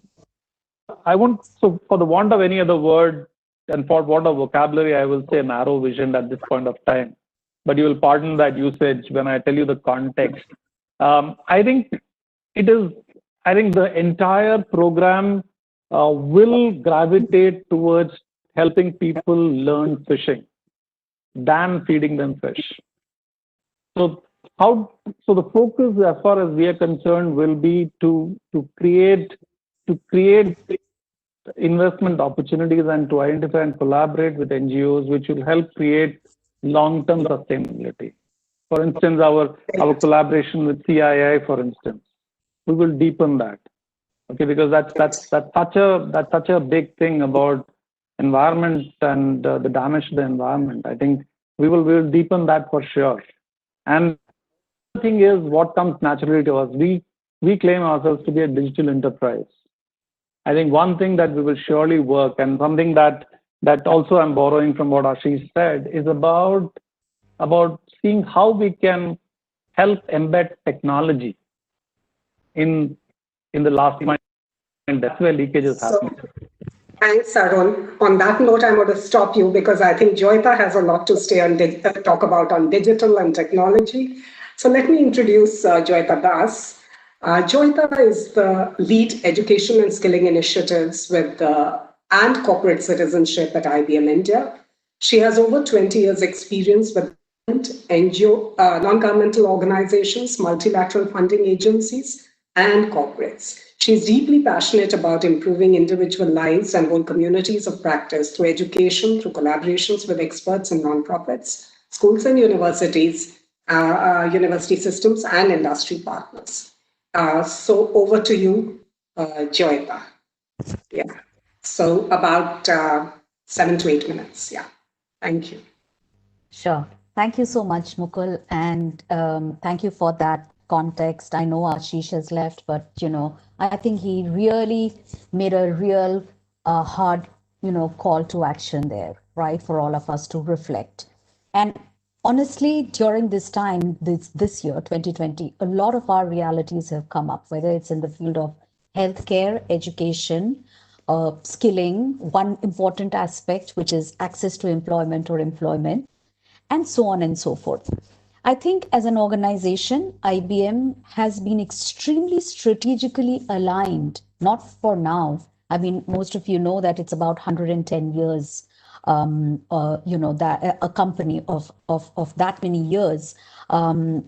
for the want of any other word and for want of vocabulary, I will say narrow vision at this point of time. But you will pardon that usage when I tell you the context. I think the entire program will gravitate towards helping people learn fishing than feeding them fish. So the focus, as far as we are concerned, will be to create investment opportunities and to identify and collaborate with NGOs, which will help create long-term sustainability. For instance, our collaboration with CII, for instance, we will deepen that. Okay, because that's such a big thing about environment and the damage to the environment. I think we will deepen that for sure. And the thing is, what comes naturally to us, we claim ourselves to be a digital enterprise. I think one thing that we will surely work, and something that also I'm borrowing from what Ashish said, is about seeing how we can help embed technology in the last mile, and that's where leakage is happening. Thanks, Arun. On that note, I'm going to stop you because I think Joyita has a lot to talk about on digital and technology. So let me introduce Joyita Das. Joyita is the lead education and skilling initiatives and corporate citizenship at IBM India. She has over 20 years experience with NGO, non-governmental organizations, multilateral funding agencies, and corporates. She's deeply passionate about improving individual lives and whole communities of practice through education, through collaborations with experts and nonprofits, schools and universities, university systems, and industry partners. So over to you, Joyita. Yeah. So about 7 to 8 minutes. Yeah. Thank you. Sure. Thank you so much, Mukul, and thank you for that context. I know Ashish has left, but I think he really made a real hard, call to action there, right, for all of us to reflect. And honestly, during this time, this year, 2020, a lot of our realities have come up, whether it's in the field of healthcare, education, skilling, one important aspect, which is access to employment or employment, and so on and so forth. I think as an organization, IBM has been extremely strategically aligned, not for now. I mean, most of you know that it's about 110 years, that a company of that many years, when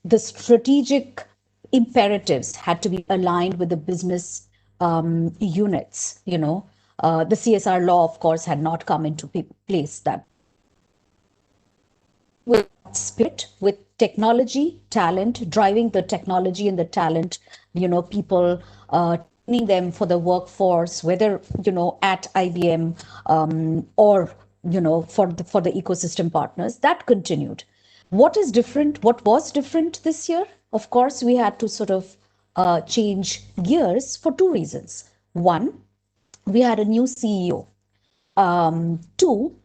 the strategic imperatives had to be aligned with the business units, the CSR law, of course, had not come into place that with spirit, with technology, talent, driving the technology and the talent, people, training them for the workforce, whether, at IBM or, for the ecosystem partners, that continued. What is different? What was different this year? Of course, we had to sort of change gears for two reasons. One, we had a new CEO. Two,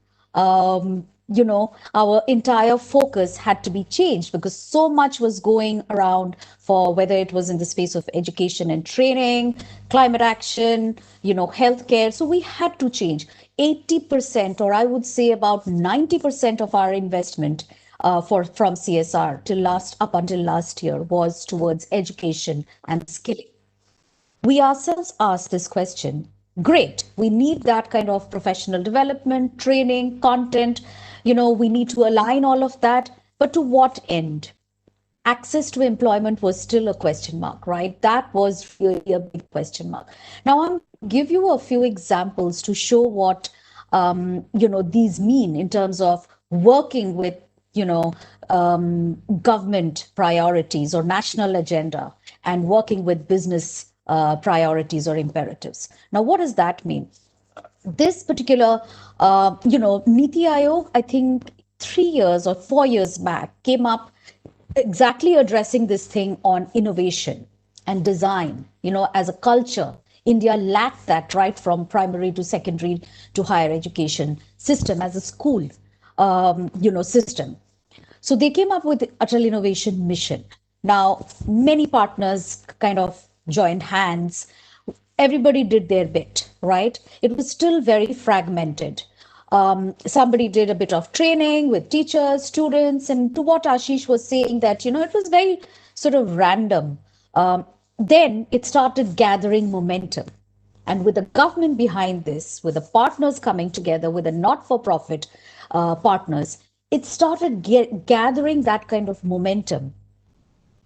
our entire focus had to be changed because so much was going around for whether it was in the space of education and training, climate action, healthcare. So we had to change. 80%, or I would say about 90% of our investment from CSR up until last year was towards education and skilling. We ourselves ask this question. Great, we need that kind of professional development, training, content. We need to align all of that, but to what end? Access to employment was still a question mark, right? That was really a big question mark. Now, I'll give you a few examples to show what these mean in terms of working with government priorities or national agenda and working with business priorities or imperatives. Now, what does that mean? This particular, Niti Aayog, I think 3 years or 4 years back, came up exactly addressing this thing on innovation and design, as a culture. India lacked that right from primary to secondary to higher education system as a school, system. So they came up with the Atal Innovation Mission. Now, many partners kind of joined hands. Everybody did their bit, right? It was still very fragmented. Somebody did a bit of training with teachers, students, and to what Ashish was saying that, it was very sort of random. Then it started gathering momentum. And with the government behind this, with the partners coming together, with the not-for-profit partners, it started gathering that kind of momentum.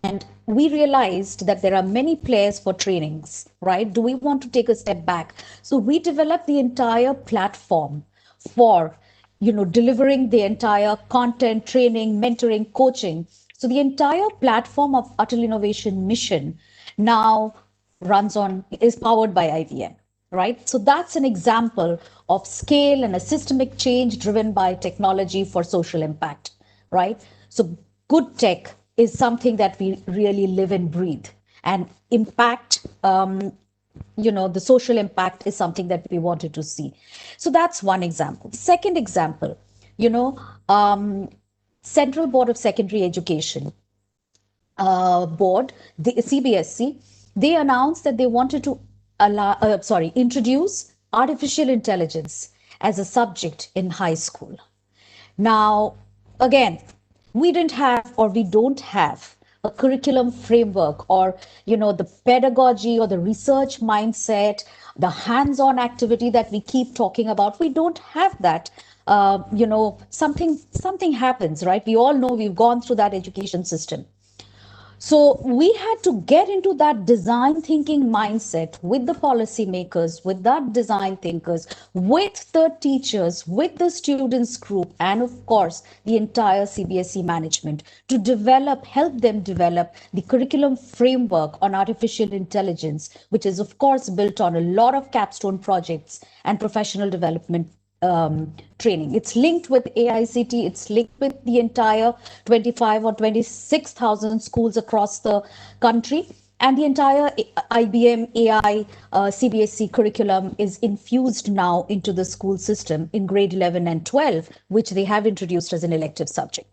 And we realized that there are many players for trainings, right? Do we want to take a step back? So we developed the entire platform for, delivering the entire content, training, mentoring, coaching. So the entire platform of Atal Innovation Mission now is powered by IBM, right? So that's an example of scale and a systemic change driven by technology for social impact, right? So good tech is something that we really live and breathe, and impact, the social impact is something that we wanted to see. So that's one example. Second example, Central Board of Secondary Education board, the CBSC, they announced that they wanted to introduce artificial intelligence as a subject in high school. Now, again, we don't have a curriculum framework or, the pedagogy or the research mindset, the hands-on activity that we keep talking about. We don't have that something happens, right? We all know we've gone through that education system. So we had to get into that design thinking mindset with the policymakers, with that design thinkers, with the teachers, with the students group, and of course, the entire CBSE management to help them develop the curriculum framework on artificial intelligence, which is of course built on a lot of capstone projects and professional development training. It's linked with AICT, it's linked with the entire 25 or 26,000 schools across the country. And the entire IBM AI CBSE curriculum is infused now into the school system in grade 11 and 12, which they have introduced as an elective subject.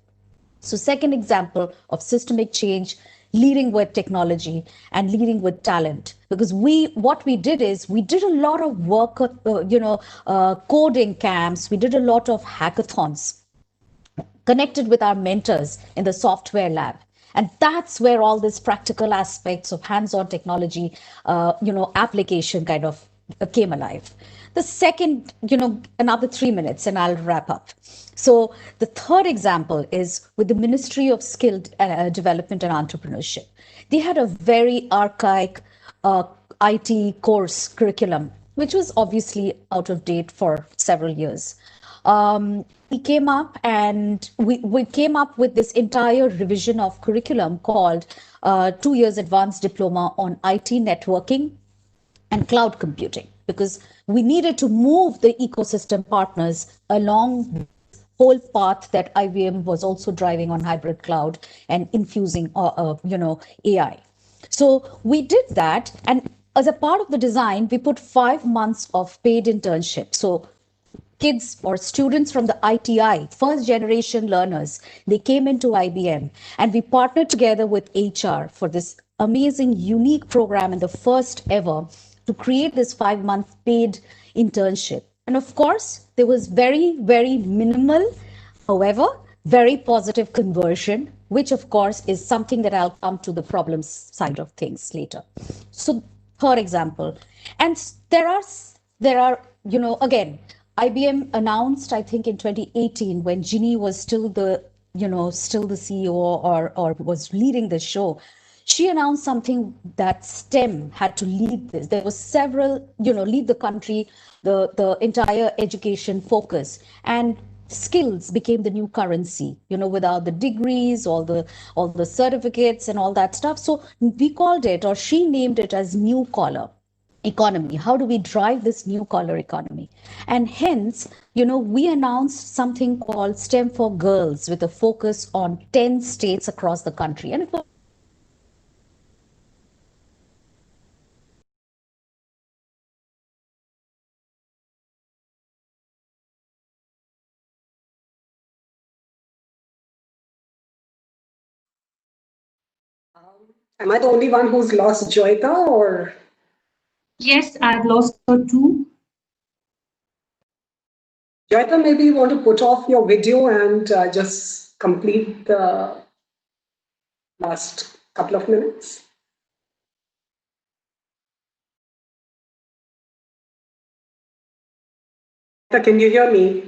So second example of systemic change, leading with technology and leading with talent. Because what we did is we did a lot of work, coding camps. We did a lot of hackathons, connected with our mentors in the software lab. And that's where all these practical aspects of hands-on technology, application kind of came alive. The second, another 3 minutes and I'll wrap up. So the third example is with the Ministry of Skilled Development and Entrepreneurship. They had a very archaic IT course curriculum, which was obviously out of date for several years. We came up with this entire revision of curriculum called 2 years advanced diploma on IT networking and cloud computing, because we needed to move the ecosystem partners along the whole path that IBM was also driving on hybrid cloud and infusing AI. So we did that, and as a part of the design, we put 5 months of paid internship. So kids or students from the ITI, first generation learners, they came into IBM, and we partnered together with HR for this amazing, unique program, and the first ever to create this 5-month paid internship. And of course, there was very, very minimal, however, very positive conversion, which of course is something that I'll come to the problems side of things later. So, for example, and there are, again, IBM announced, I think in 2018, when Ginny was still the CEO or was leading the show, she announced something that STEM had to lead this. There were several, lead the country, the entire education focus, and skills became the new currency, without the degrees, all the certificates and all that stuff. So we called it, or she named it as new collar economy. How do we drive this new collar economy? And hence, we announced something called STEM for Girls with a focus on 10 states across the country. And it was Am I the only one who's lost Joyita, or? Yes, I've lost her too. Joyita, maybe you want to put off your video and just complete the last couple of minutes. Can you hear me?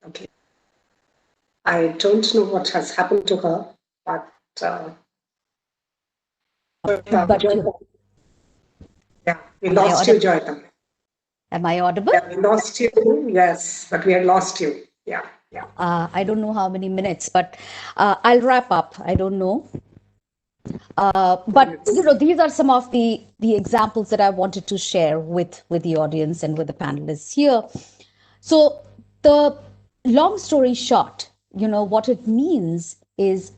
Okay. I don't know what has happened to her, but yeah, we lost you, Joyita. Am I audible? Yeah, we lost you. Yes, but we had lost you. Yeah. I don't know how many minutes, but I'll wrap up. I don't know. But these are some of the examples that I wanted to share with the audience and with the panelists here. So the long story short, what it means is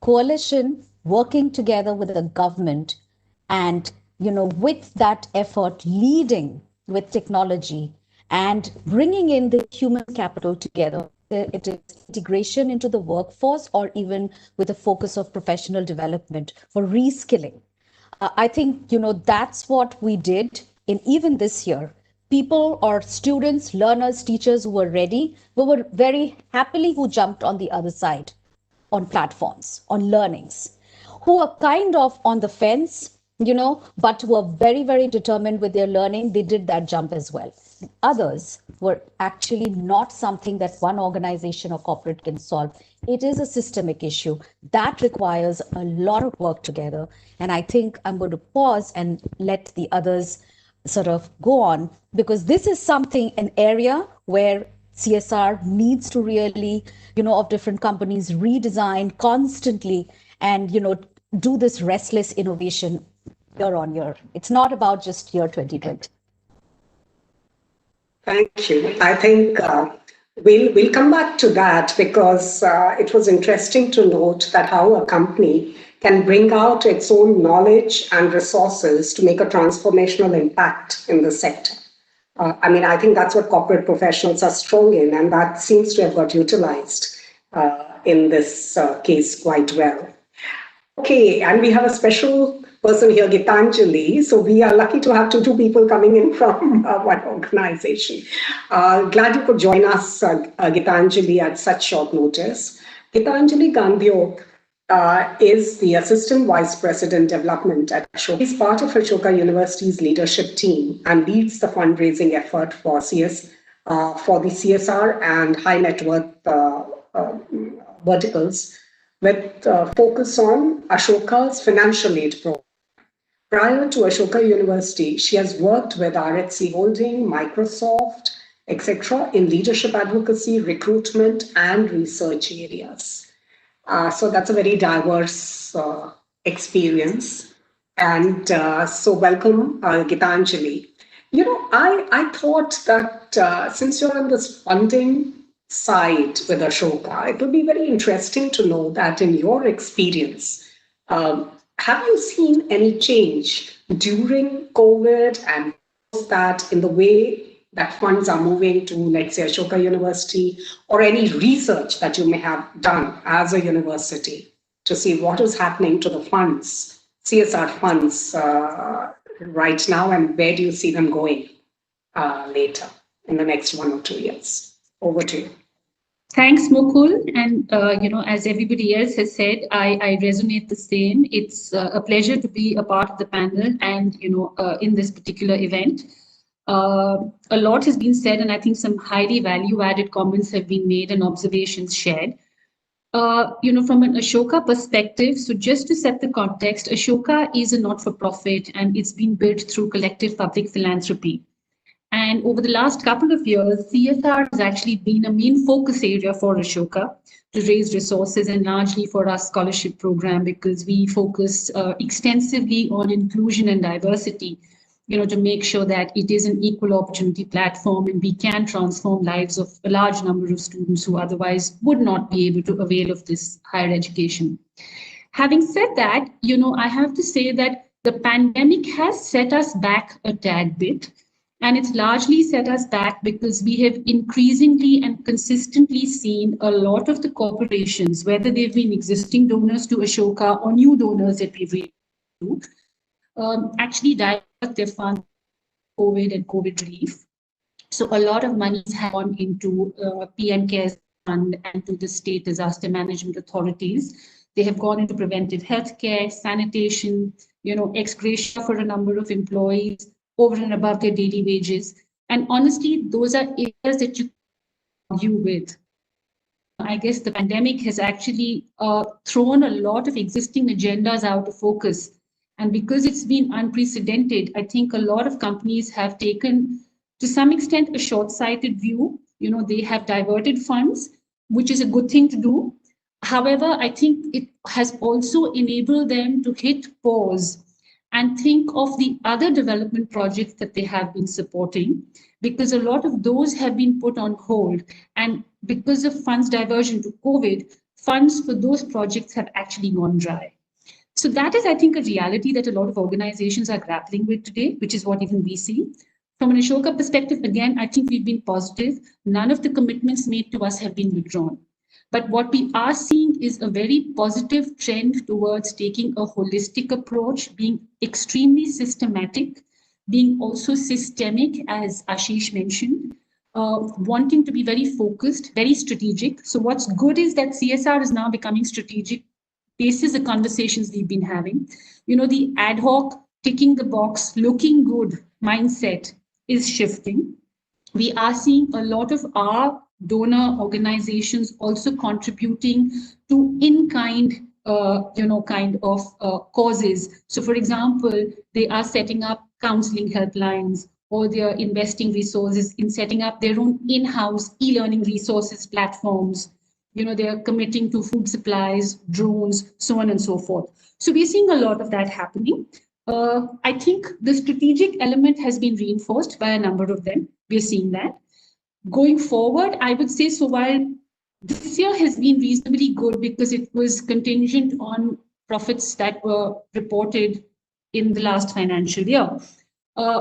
coalition working together with the government, and with that effort leading with technology and bringing in the human capital together. It is integration into the workforce, or even with a focus of professional development for reskilling. I think that's what we did in even this year. People or students, learners, teachers who were ready, who were very happily who jumped on the other side on platforms, on learnings, who are kind of on the fence, but were very, very determined with their learning. They did that jump as well. Others were actually not something that one organization or corporate can solve. It is a systemic issue that requires a lot of work together. And I think I'm going to pause and let the others sort of go on, because this is something, an area where CSR needs to really, of different companies redesign constantly and, do this restless innovation year on year. It's not about just year 2020. Thank you. I think we'll come back to that, because it was interesting to note that how a company can bring out its own knowledge and resources to make a transformational impact in the sector. I think that's what corporate professionals are strong in, and that seems to have got utilized in this case quite well. Okay, and we have a special person here, Gitanjali. So we are lucky to have two people coming in from one organization. Glad you could join us, Gitanjali, at such short notice. Gitanjali Gandhiok is the Assistant Vice President Development at Ashoka. He's part of Ashoka University's leadership team and leads the fundraising effort for the CSR and high net worth verticals, with focus on Ashoka's financial aid program. Prior to Ashoka University, she has worked with RHC Holding, Microsoft, etc. in leadership advocacy, recruitment, and research areas. So that's a very diverse experience. And so welcome, Gitanjali. I thought that since you're on this funding side with Ashoka, it would be very interesting to know that in your experience, have you seen any change during COVID and post that in the way that funds are moving to, let's say, Ashoka University, or any research that you may have done as a university to see what is happening to the funds, CSR funds right now, and where do you see them going later in the next 1 or 2 years? Over to you. Thanks, Mukul. And, as everybody else has said, I resonate the same. It's a pleasure to be a part of the panel and, in this particular event. A lot has been said, and I think some highly value-added comments have been made and observations shared. From an Ashoka perspective, so just to set the context, Ashoka is a not-for-profit, and it's been built through collective public philanthropy. And over the last couple of years, CSR has actually been a main focus area for Ashoka to raise resources, and largely for our scholarship program, because we focus extensively on inclusion and diversity, to make sure that it is an equal opportunity platform and we can transform lives of a large number of students who otherwise would not be able to avail of this higher education. Having said that, I have to say that the pandemic has set us back a tad bit. And it's largely set us back because we have increasingly and consistently seen a lot of the corporations, whether they've been existing donors to Ashoka or new donors that we've reached to, actually divert their funds COVID and COVID relief. So a lot of money has gone into PM CARES Fund and to the state disaster management authorities. They have gone into preventive healthcare, sanitation, ex gratia for a number of employees, over and above their daily wages. And honestly, those are areas that you argue with. I guess the pandemic has actually thrown a lot of existing agendas out of focus. And because it's been unprecedented, I think a lot of companies have taken, to some extent, a short-sighted view. They have diverted funds, which is a good thing to do. However, I think it has also enabled them to hit pause and think of the other development projects that they have been supporting, because a lot of those have been put on hold. And because of funds diversion to COVID, funds for those projects have actually gone dry. So that is, I think, a reality that a lot of organizations are grappling with today, which is what even we see. From an Ashoka perspective, again, I think we've been positive. None of the commitments made to us have been withdrawn. But what we are seeing is a very positive trend towards taking a holistic approach, being extremely systematic, being also systemic, as Ashish mentioned, wanting to be very focused, very strategic. So what's good is that CSR is now becoming strategic basis the conversations we've been having. The ad hoc ticking the box, looking good mindset is shifting. We are seeing a lot of our donor organizations also contributing to in-kind, kind of causes. So, for example, they are setting up counseling helplines, or they are investing resources in setting up their own in-house e-learning resources platforms. They are committing to food supplies, drones, so on and so forth. So we're seeing a lot of that happening. I think the strategic element has been reinforced by a number of them. We're seeing that. Going forward, I would say, so while this year has been reasonably good because it was contingent on profits that were reported in the last financial year,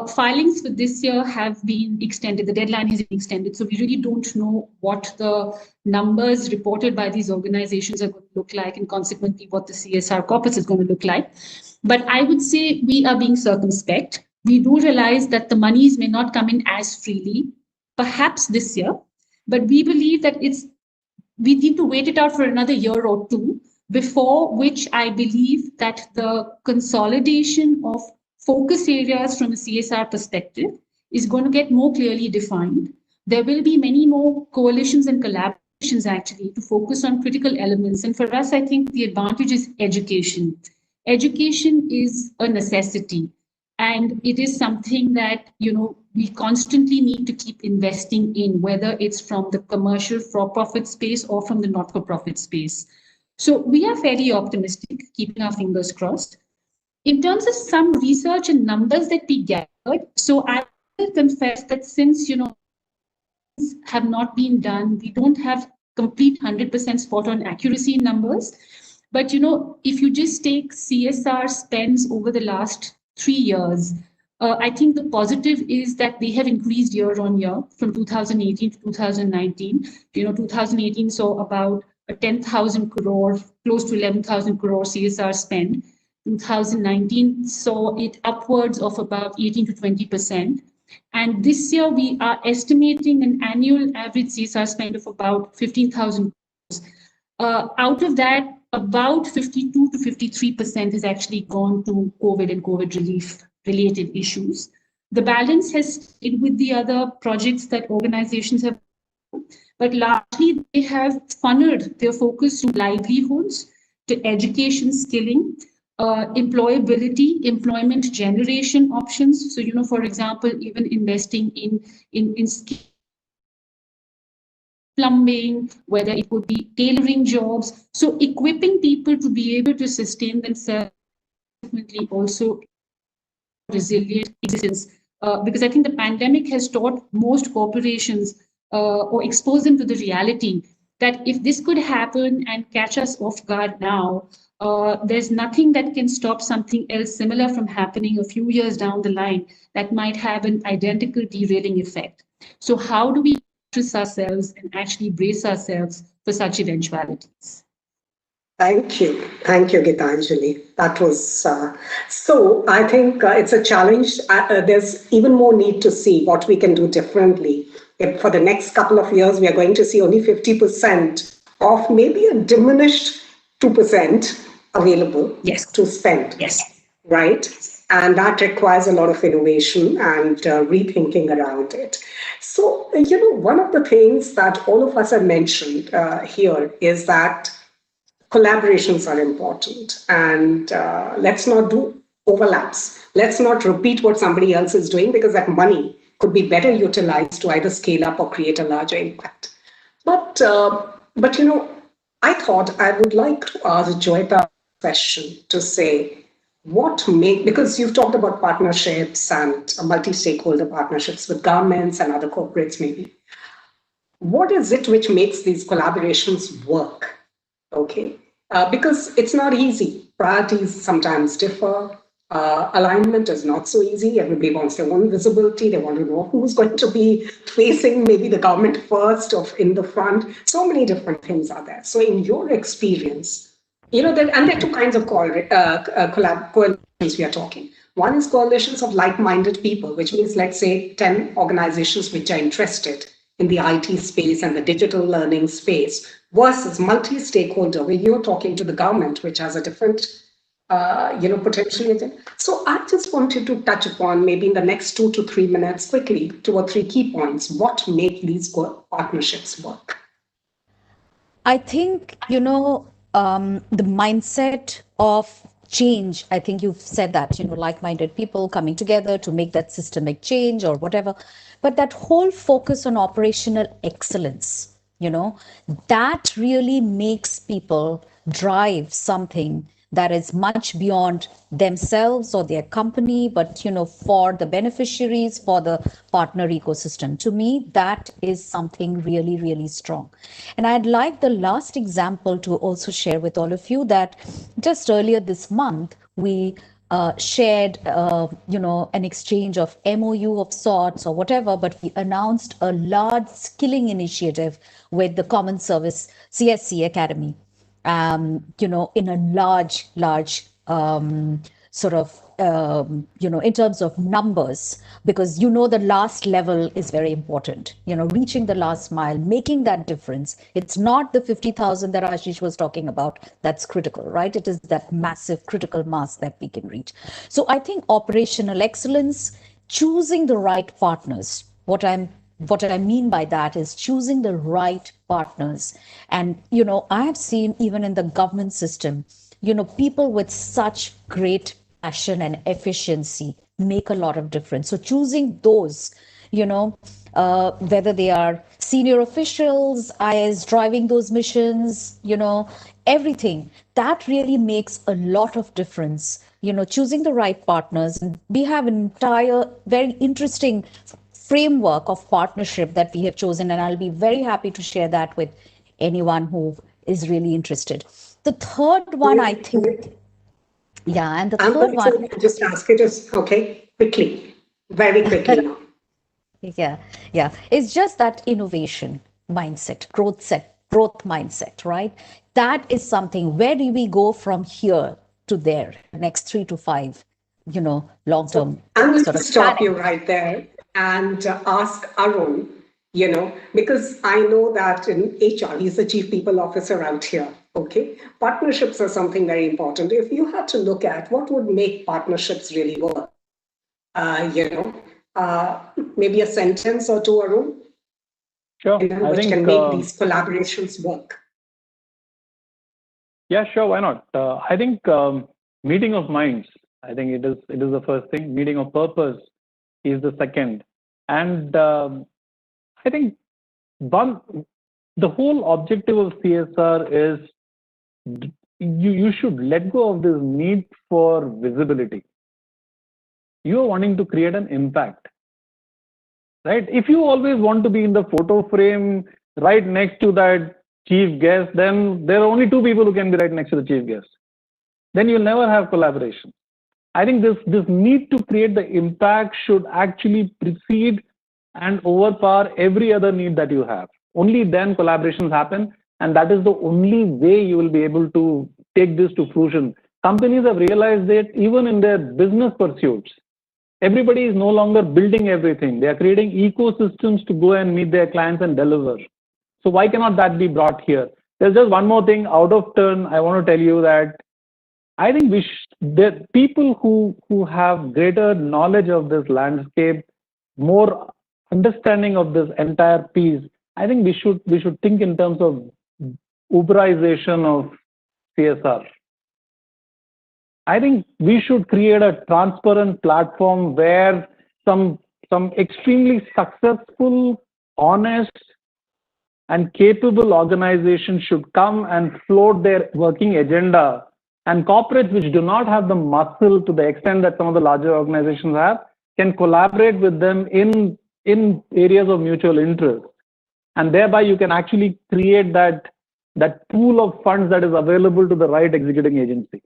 filings for this year have been extended. The deadline has been extended. So we really don't know what the numbers reported by these organizations are going to look like, and consequently what the CSR corpus is going to look like. But I would say we are being circumspect. We do realize that the monies may not come in as freely, perhaps this year, but we believe that we need to wait it out for another year or two, before which I believe that the consolidation of focus areas from a CSR perspective is going to get more clearly defined. There will be many more coalitions and collaborations actually to focus on critical elements. And for us, I think the advantage is education. Education is a necessity, and it is something that we constantly need to keep investing in, whether it's from the commercial for-profit space or from the not-for-profit space. So we are fairly optimistic, keeping our fingers crossed. In terms of some research and numbers that we gathered, so I will confess that since have not been done, we don't have complete 100% spot-on accuracy in numbers. But if you just take CSR spends over the last 3 years, I think the positive is that they have increased year on year from 2018 to 2019. 2018 saw about a 10,000 crore, close to 11,000 crore CSR spend. 2019 saw it upwards of about 18 to 20%. And this year we are estimating an annual average CSR spend of about 15,000 crores. Out of that, about 52 to 53% has actually gone to COVID and COVID relief related issues. The balance has stayed with the other projects that organizations have, but largely they have funneled their focus to livelihoods, to education skilling, employability, employment generation options. So, for example, even investing in plumbing, whether it would be tailoring jobs. So equipping people to be able to sustain themselves, also resilient existence. Because I think the pandemic has taught most corporations or exposed them to the reality that if this could happen and catch us off guard now, there's nothing that can stop something else similar from happening a few years down the line that might have an identical derailing effect. So how do we trust ourselves and actually brace ourselves for such eventualities? Thank you, Gitanjali. That was so. I think it's a challenge. There's even more need to see what we can do differently. If for the next couple of years we are going to see only 50% of maybe a diminished 2% available to spend. Yes. Right? And that requires a lot of innovation and rethinking around it. So, one of the things that all of us have mentioned here is that collaborations are important, and let's not do overlaps. Let's not repeat what somebody else is doing, because that money could be better utilized to either scale up or create a larger impact. But I thought I would like to ask Joyita a question to say, because you've talked about partnerships and multi-stakeholder partnerships with governments and other corporates maybe. What is it which makes these collaborations work? Okay, because it's not easy. Priorities sometimes differ. Alignment is not so easy. Everybody wants their own visibility. They want to know who's going to be facing maybe the government first or in the front. So many different things are there. So in your experience, there are two kinds of coalitions we are talking. One is coalitions of like-minded people, which means, let's say, 10 organizations which are interested in the IT space and the digital learning space, versus multi-stakeholder, where you're talking to the government, which has a different potentially. So I just wanted to touch upon maybe in the next 2 to 3 minutes quickly, 2 or 3 key points, what make these partnerships work. I think, the mindset of change, I think you've said that, like-minded people coming together to make that systemic change or whatever. But that whole focus on operational excellence, that really makes people drive something that is much beyond themselves or their company, but for the beneficiaries, for the partner ecosystem. To me, that is something really, really strong. And I'd like the last example to also share with all of you that just earlier this month, we shared, an exchange of MOU of sorts or whatever, but we announced a large skilling initiative with the Common Service CSC Academy. In a large sort of, in terms of numbers, because the last level is very important, reaching the last mile, making that difference. It's not the 50,000 that Ashish was talking about. That's critical, right? It is that massive critical mass that we can reach. So I think operational excellence, choosing the right partners, what I mean by that is choosing the right partners. And, I have seen even in the government system, people with such great passion and efficiency make a lot of difference. So choosing those, whether they are senior officials, IS driving those missions, everything, that really makes a lot of difference. Choosing the right partners. We have an entire very interesting framework of partnership that we have chosen, and I'll be very happy to share that with anyone who is really interested. The third one, I think, and the third one. Just ask it as, okay, quickly, very quickly now. Yeah. It's just that innovation mindset, growth mindset, right? That is something. Where do we go from here to there? Next 3 to 5, long-term. I'm going to stop you right there and ask Arun, because I know that in HR, he's the chief people officer out here. Okay, partnerships are something very important. If you had to look at what would make partnerships really work, maybe a sentence or two, Arun, sure. which can make these collaborations work. Yeah, sure. Why not? I think meeting of minds. I think it is the first thing. Meeting of purpose is the second, and I think the whole objective of CSR is you should let go of this need for visibility. You are wanting to create an impact, right? If you always want to be in the photo frame right next to that chief guest, then there are only 2 people who can be right next to the chief guest. Then you'll never have collaboration. I think this need to create the impact should actually precede and overpower every other need that you have. Only then collaborations happen, and that is the only way you will be able to take this to fruition. Companies have realized that even in their business pursuits, everybody is no longer building everything. They are creating ecosystems to go and meet their clients and deliver. So why cannot that be brought here? There's just one more thing out of turn. I want to tell you that I think the people who have greater knowledge of this landscape, more understanding of this entire piece, I think we should think in terms of Uberization of CSR. I think we should create a transparent platform where some extremely successful, honest, and capable organizations should come and float their working agenda. And corporates which do not have the muscle to the extent that some of the larger organizations have can collaborate with them in areas of mutual interest. And thereby you can actually create that pool of funds that is available to the right executing agency.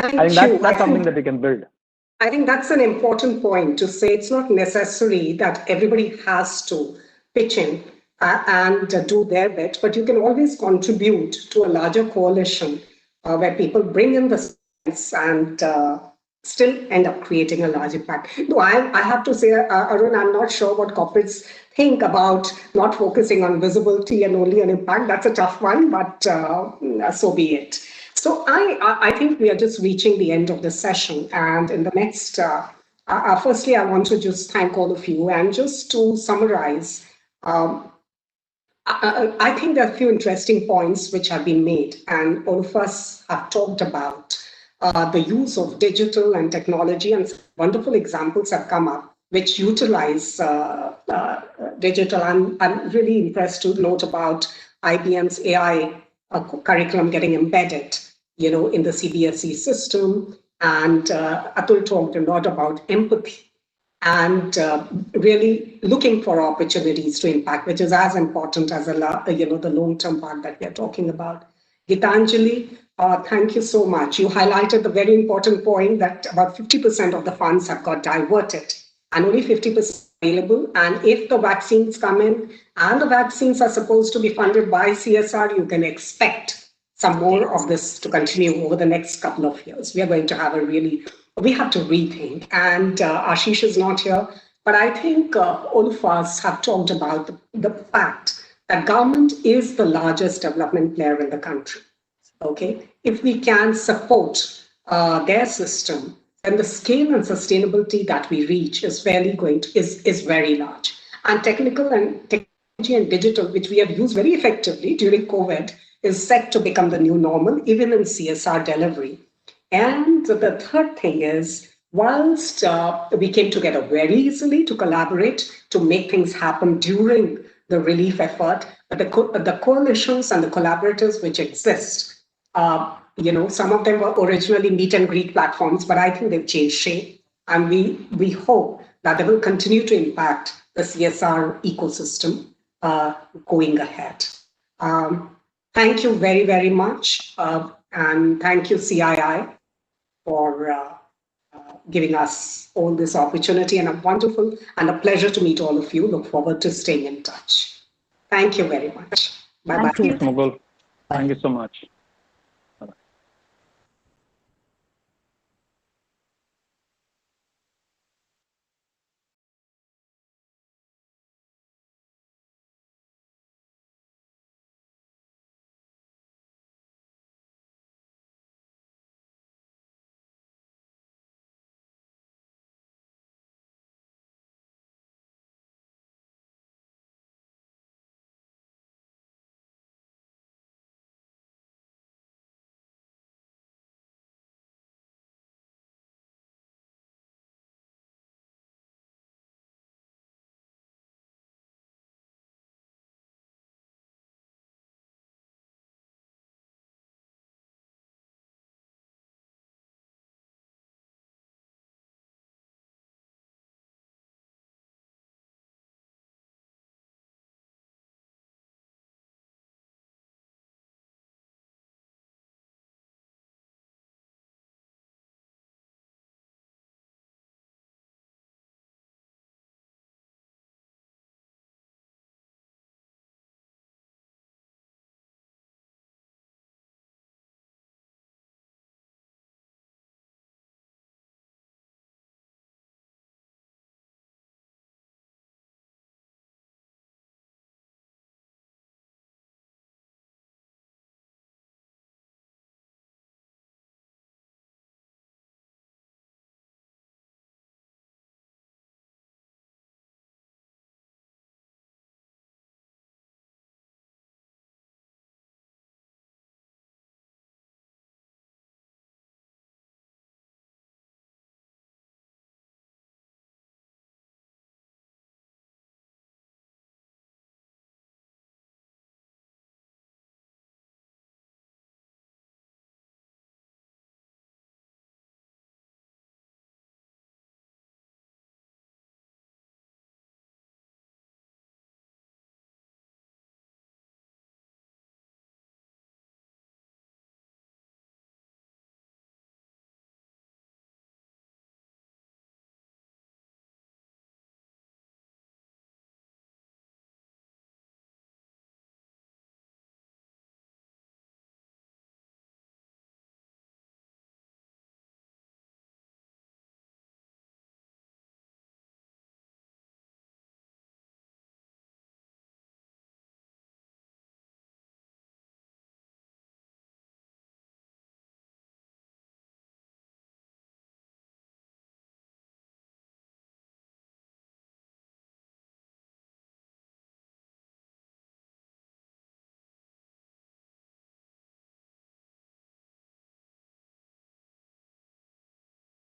I think that's something that we can build. I think that's an important point to say. It's not necessary that everybody has to pitch in and do their bit, but you can always contribute to a larger coalition where people bring in the science and still end up creating a large impact. No, I have to say, Arun, I'm not sure what corporates think about not focusing on visibility and only on impact. That's a tough one, but so be it. So I think we are just reaching the end of the session. And in the next, firstly, I want to just thank all of you. And just to summarize, I think there are a few interesting points which have been made, and all of us have talked about the use of digital and technology, and some wonderful examples have come up which utilize digital. I'm really impressed to note about IBM's AI curriculum getting embedded, in the CBSE system. And Atul talked a lot about empathy and really looking for opportunities to impact, which is as important as the long-term part that we are talking about. Gitanjali, thank you so much. You highlighted the very important point that about 50% of the funds have got diverted and only 50% available. And if the vaccines come in and the vaccines are supposed to be funded by CSR, you can expect some more of this to continue over the next couple of years. We are going to have we have to rethink. And Ashish is not here, but I think all of us have talked about the fact that government is the largest development player in the country. Okay, if we can support their system, then the scale and sustainability that we reach is is very large. And technology and digital, which we have used very effectively during COVID, is set to become the new normal, even in CSR delivery. And the third thing is, whilst we came together very easily to collaborate to make things happen during the relief effort, but the coalitions and the collaborators which exist, some of them were originally meet and greet platforms, but I think they've changed shape. And we hope that they will continue to impact the CSR ecosystem going ahead. Thank you very, very much. And thank you, CII, for giving us all this opportunity, and a wonderful and a pleasure to meet all of you. Look forward to staying in touch. Thank you very much. Bye-bye. Thank you. Mughal. Thank you so much.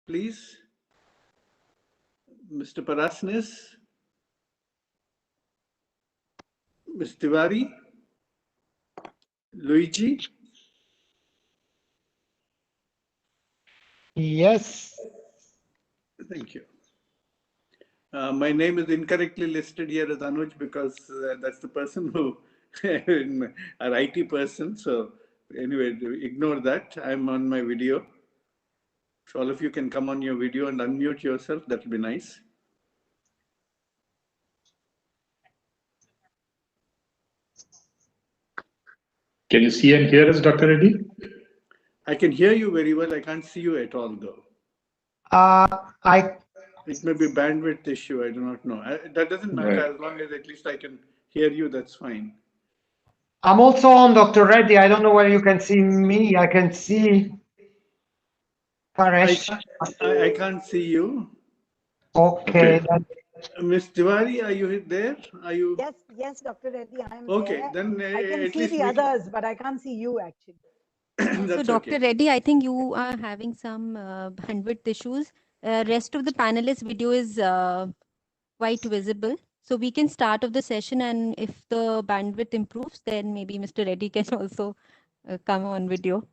please. Mr. Parasnis, Ms. Tiwari, Luigi. Yes. Thank you. My name is incorrectly listed here as Anuj because that's the person who, our IT person. So anyway, ignore that. I'm on my video. So all of you can come on your video and unmute yourself. That will be nice. Can you see and hear us, Dr. Reddy? I can hear you very well. I can't see you at all, though. It may be bandwidth issue. I do not know. That doesn't matter. Right. As long as at least I can hear you, that's fine. I'm also on Dr. Reddy. I don't know whether you can see me. I can see Paresh. I can't see you. Okay. Ms. Tiwari, are you there? Are you? Yes, Dr. Reddy, I'm Okay, there. then I can at see least the others, but I can't see you actually. So, Dr. Reddy, I think you are having some bandwidth issues. Rest of the panelists' video is quite visible. So we can start off the session, and if the bandwidth improves, then maybe Mr. Reddy can also come on video.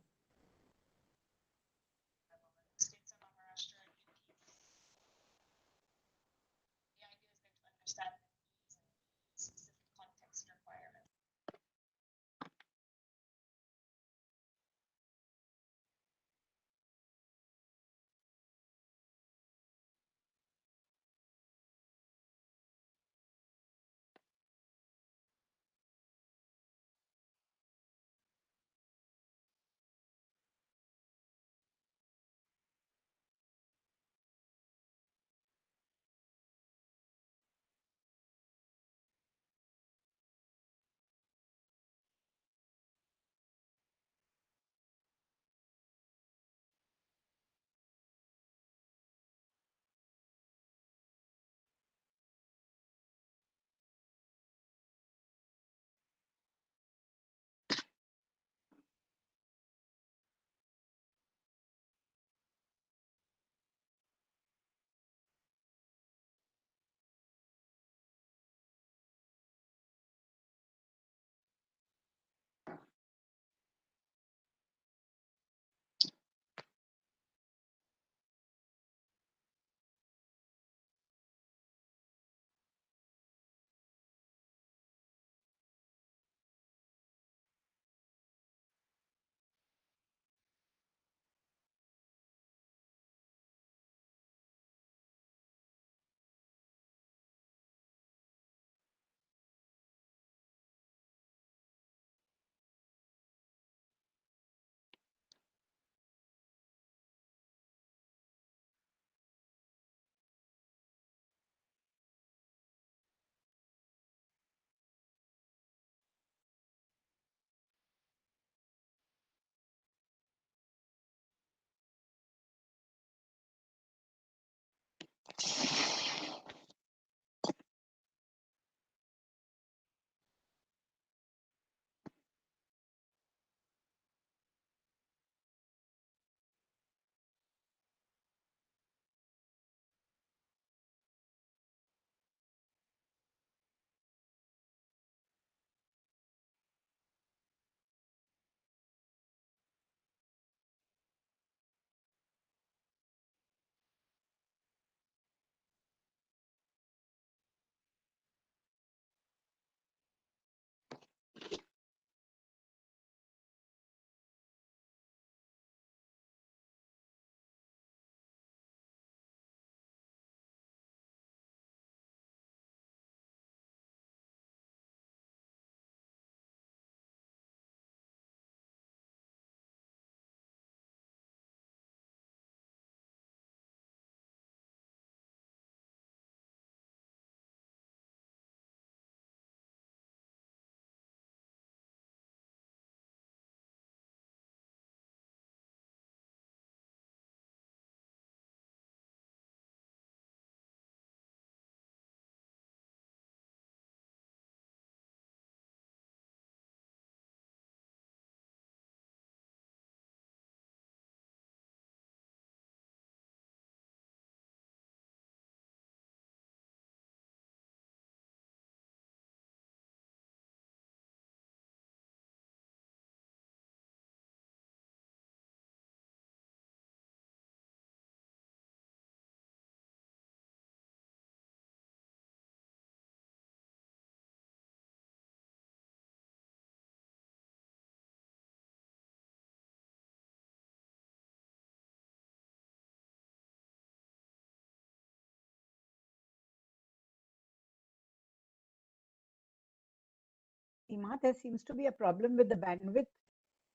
Seema, there seems to be a problem with the bandwidth.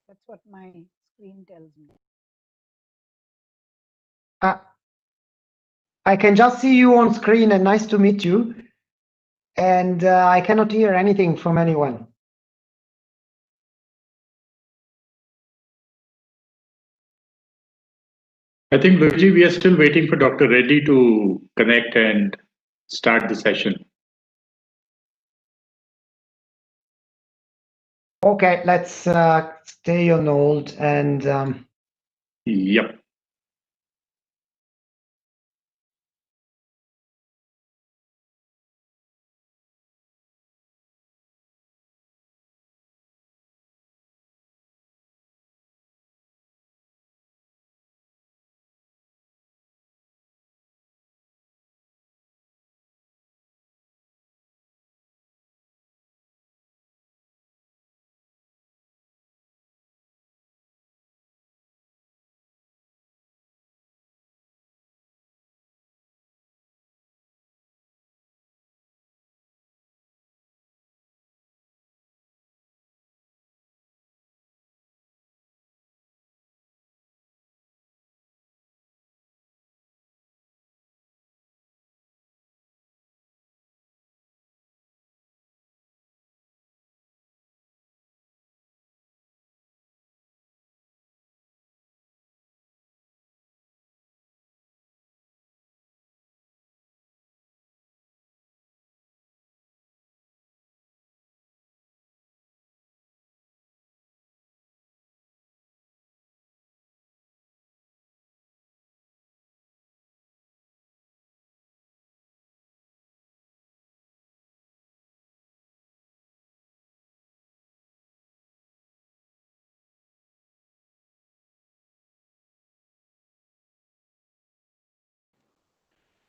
That's what my screen tells me. I can just see you on screen and nice to meet you. And I cannot hear anything from anyone. I think, Luigi, we are still waiting for Dr. Reddy to connect and start the session. Okay, let's stay on hold and. Yep.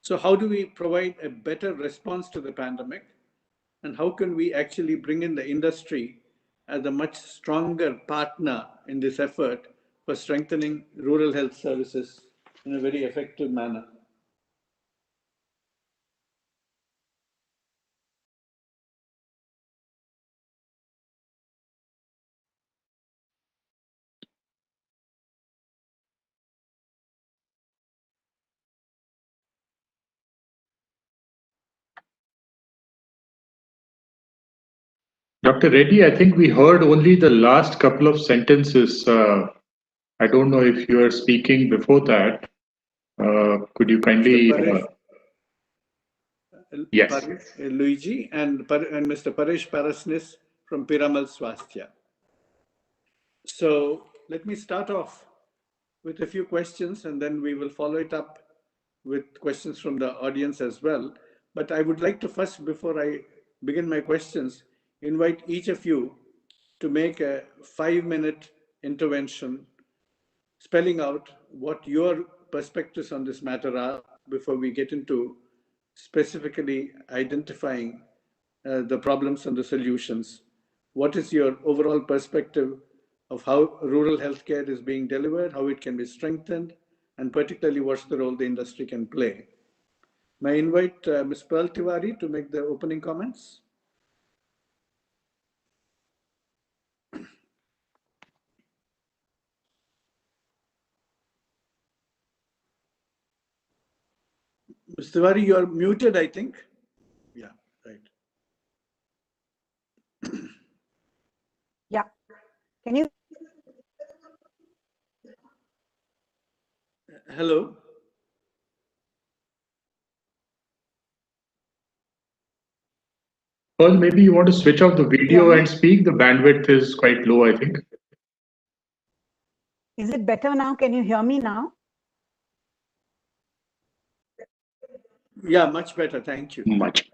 So how do we provide a better response to the pandemic? And how can we actually bring in the industry as a much stronger partner in this effort for strengthening rural health services in a very effective manner? Dr. Reddy, I think we heard only the last couple of sentences. I don't know if you are speaking before that. Could you kindly? Yes. Luigi and Mr. Paresh Parasnis from Piramal Swasthya. So let me start off with a few questions and then we will follow it up with questions from the audience as well. But I would like to first, before I begin my questions, invite each of you to make a 5-minute intervention spelling out what your perspectives on this matter are before we get into specifically identifying the problems and the solutions. What is your overall perspective of how rural healthcare is being delivered, how it can be strengthened, and particularly what's the role the industry can play? May I invite Ms. Pearl Tiwari to make the opening comments? Ms. Tiwari, you are muted, I think. Yeah, right. Yeah. Can you? Hello. Well, maybe you want to switch off the video and speak. The bandwidth is quite low, I think. Is it better now? Can you hear me now? Yeah, much better. Thank you. Much.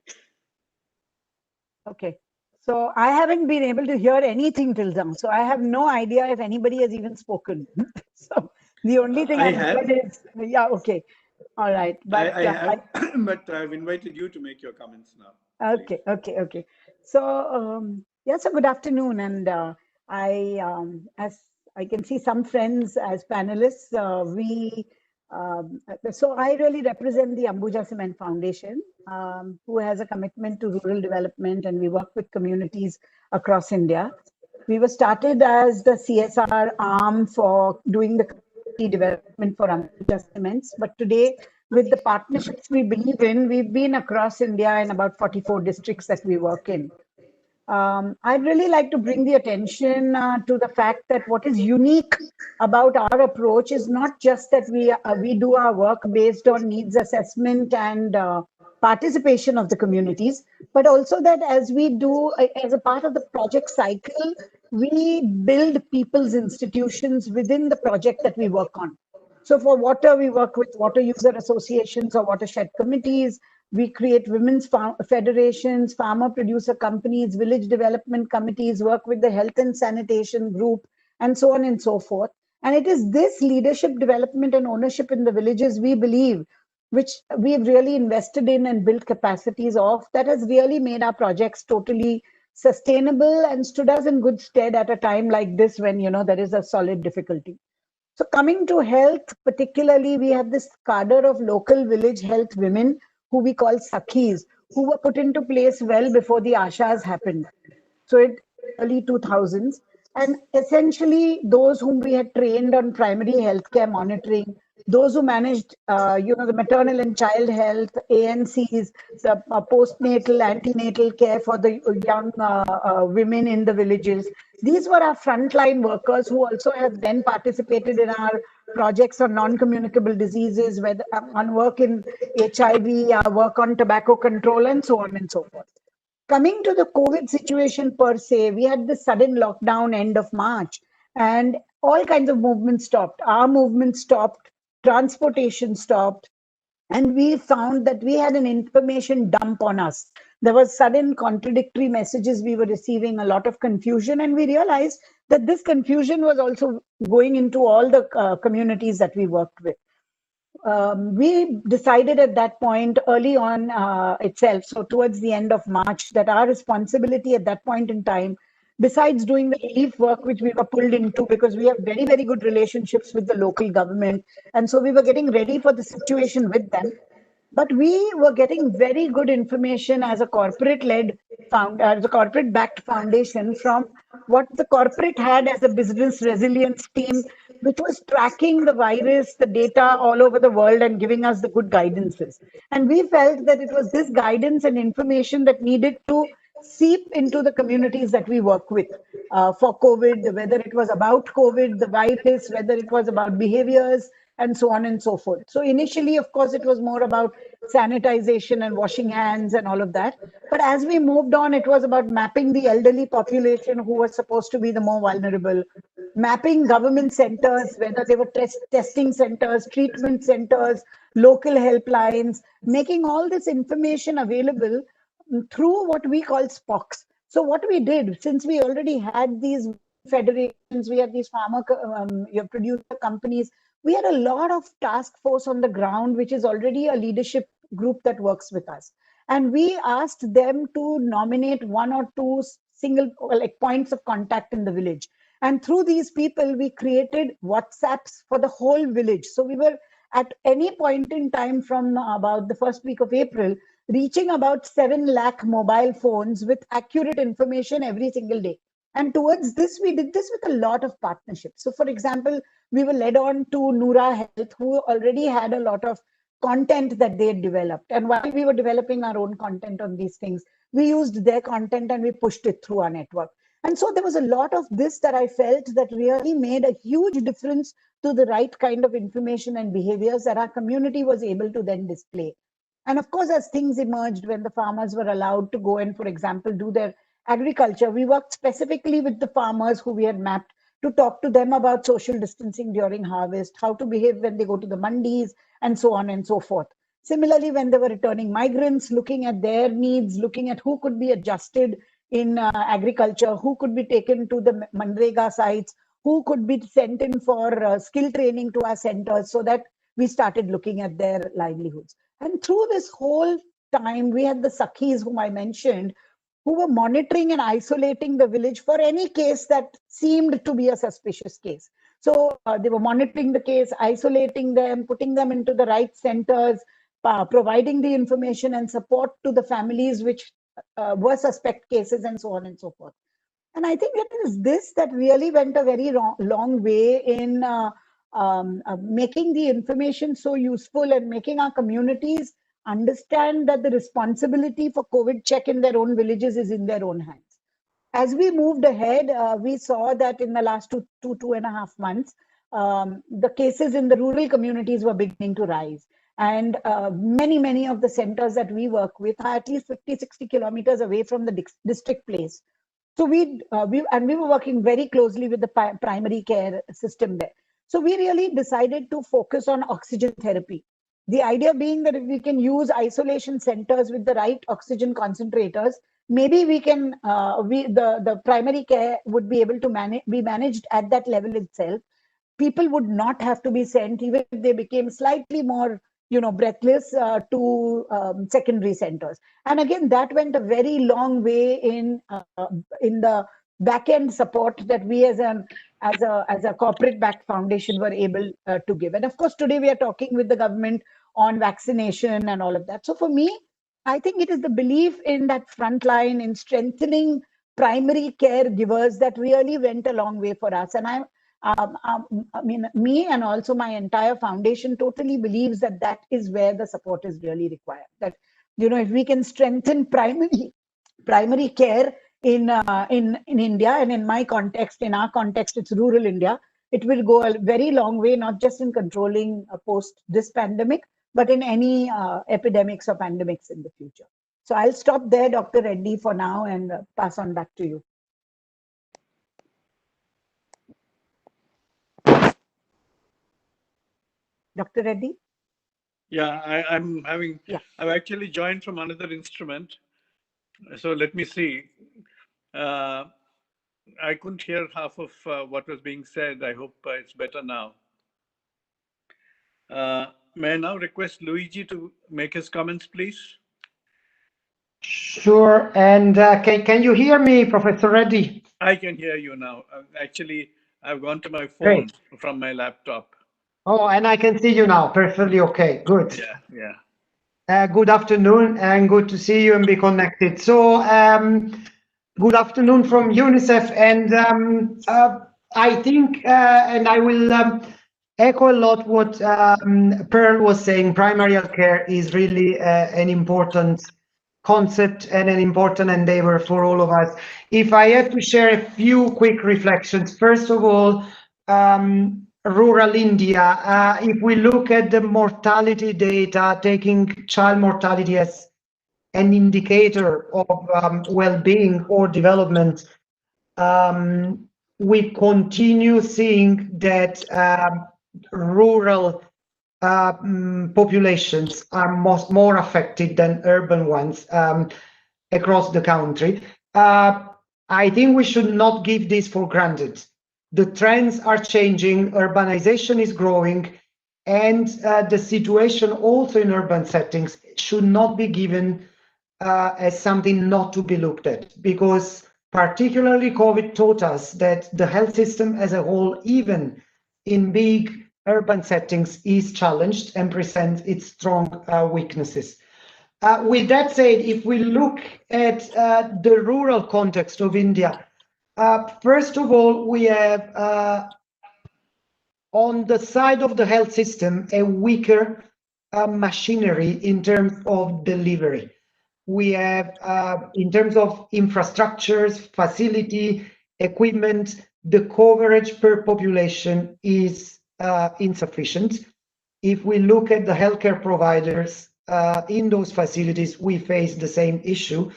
Okay. So I haven't been able to hear anything till now. So I have no idea if anybody has even spoken. So the only thing I've heard is, yeah, okay. All right. But I have, but I've invited you to make your comments now. Okay, okay, okay. So yeah, so good afternoon, and as I can see some friends as panelists, so I really represent the Ambuja Cement Foundation who has a commitment to rural development, and we work with communities across India. We were started as the CSR arm for doing the community development for Ambuja Cements, but today, with the partnerships we believe in, we've been across India in about 44 districts that we work in. I'd really like to bring the attention to the fact that what is unique about our approach is not just that we do our work based on needs assessment and participation of the communities, but also that as we do, as a part of the project cycle, we build people's institutions within the project that we work on. So for water, we work with water user associations or watershed committees. We create women's federations, farmer producer companies, village development committees, work with the health and sanitation group, and so on and so forth. And it is this leadership development and ownership in the villages, we believe, which we've really invested in and built capacities of, that has really made our projects totally sustainable and stood us in good stead at a time like this when, you know, there is a solid difficulty. So coming to health, particularly, we have this cadre of local village health women who we call Sakhis, who were put into place well before the Ashas happened. So in early 2000s. And essentially, those whom we had trained on primary healthcare monitoring, those who managed, the maternal and child health, ANCs, the postnatal, antenatal care for the young women in the villages. These were our frontline workers who also have then participated in our projects on non-communicable diseases, whether on work in HIV, work on tobacco control, and so on and so forth. Coming to the COVID situation per se, we had the sudden lockdown end of March, and all kinds of movement stopped. Our movement stopped, transportation stopped, and we found that we had an information dump on us. There was sudden contradictory messages we were receiving, a lot of confusion, and we realized that this confusion was also going into all the communities that we worked with. We decided at that point early on itself, so towards the end of March, that our responsibility at that point in time, besides doing the relief work, which we were pulled into because we have very, very good relationships with the local government. And so we were getting ready for the situation with them. But we were getting very good information as a corporate-led, as a corporate-backed foundation from what the corporate had as a business resilience team, which was tracking the virus, the data all over the world and giving us the good guidances. And we felt that it was this guidance and information that needed to seep into the communities that we work with for COVID, whether it was about COVID, the virus, whether it was about behaviors, and so on and so forth. So initially, of course, it was more about sanitization and washing hands and all of that. But as we moved on, it was about mapping the elderly population who was supposed to be the more vulnerable, mapping government centers, whether they were testing centers, treatment centers, local helplines, making all this information available through what we call SPOCs. So what we did, since we already had these federations, we had these farmer producer companies, we had a lot of task force on the ground, which is already a leadership group that works with us. And we asked them to nominate one or two single points of contact in the village. And through these people, we created WhatsApps for the whole village. So we were at any point in time from about the first week of April, reaching about 7 lakh mobile phones with accurate information every single day. And towards this, we did this with a lot of partnerships. So for example, we were led on to Noora Health, who already had a lot of content that they had developed. And while we were developing our own content on these things, we used their content and we pushed it through our network. And so there was a lot of this that I felt that really made a huge difference to the right kind of information and behaviors that our community was able to then display. And of course, as things emerged, when the farmers were allowed to go and, for example, do their agriculture, we worked specifically with the farmers who we had mapped to talk to them about social distancing during harvest, how to behave when they go to the mandis, and so on and so forth. Similarly, when they were returning migrants, looking at their needs, looking at who could be adjusted in agriculture, who could be taken to the Manrega sites, who could be sent in for skill training to our centers, so that we started looking at their livelihoods. And through this whole time, we had the Sakhis, whom I mentioned, who were monitoring and isolating the village for any case that seemed to be a suspicious case. So they were monitoring the case, isolating them, putting them into the right centers, providing the information and support to the families which were suspect cases and so on and so forth. And I think it is this that really went a very long way in making the information so useful and making our communities understand that the responsibility for COVID check in their own villages is in their own hands. As we moved ahead, we saw that in the last 2.5 months, the cases in the rural communities were beginning to rise. And many of the centers that we work with are at least 50, 60 kilometers away from the district place. So we were working very closely with the primary care system there. So we really decided to focus on oxygen therapy. The idea being that if we can use isolation centers with the right oxygen concentrators, maybe we can, the primary care would be able to be managed at that level itself. People would not have to be sent, even if they became slightly more, breathless, to secondary centers. And again, that went a very long way in the back end support that we as a corporate backed foundation were able to give. And of course, today we are talking with the government on vaccination and all of that. So for me, I think it is the belief in that front line, in strengthening primary caregivers, that really went a long way for us. And I mean, me and also my entire foundation totally believes that that is where the support is really required. That, if we can strengthen primary care in India, and in my context, in our context, it's rural India, it will go a very long way, not just in controlling post this pandemic, but in any epidemics or pandemics in the future. So I'll stop there, Dr. Reddy, for now, and pass on back to you. Dr. Reddy? Yeah, I've actually joined from another instrument. So let me see. I couldn't hear half of what was being said. I hope it's better now. May I now request Luigi to make his comments, please? Sure. And can you hear me, Professor Reddy? I can hear you now. Actually, I've gone to my phone Great. from my laptop. Oh, and I can see you now. Perfectly okay. Good. Yeah. Good afternoon, and good to see you and be connected. So, good afternoon from UNICEF, and I think, and I will echo a lot what Pearl was saying. Primary health care is really an important concept and an important endeavor for all of us. If I have to share a few quick reflections, first of all, rural India, if we look at the mortality data, taking child mortality as an indicator of well-being or development, we continue seeing that rural populations are more affected than urban ones across the country. I think we should not give this for granted. The trends are changing, urbanization is growing, and the situation also in urban settings should not be given as something not to be looked at, because particularly COVID taught us that the health system as a whole, even in big urban settings, is challenged and presents its strong weaknesses. With that said, if we look at the rural context of India, first of all, we have on the side of the health system a weaker machinery in terms of delivery. We have, in terms of infrastructures, facility, equipment, the coverage per population is insufficient. If we look at the healthcare providers in those facilities, we face the same issue.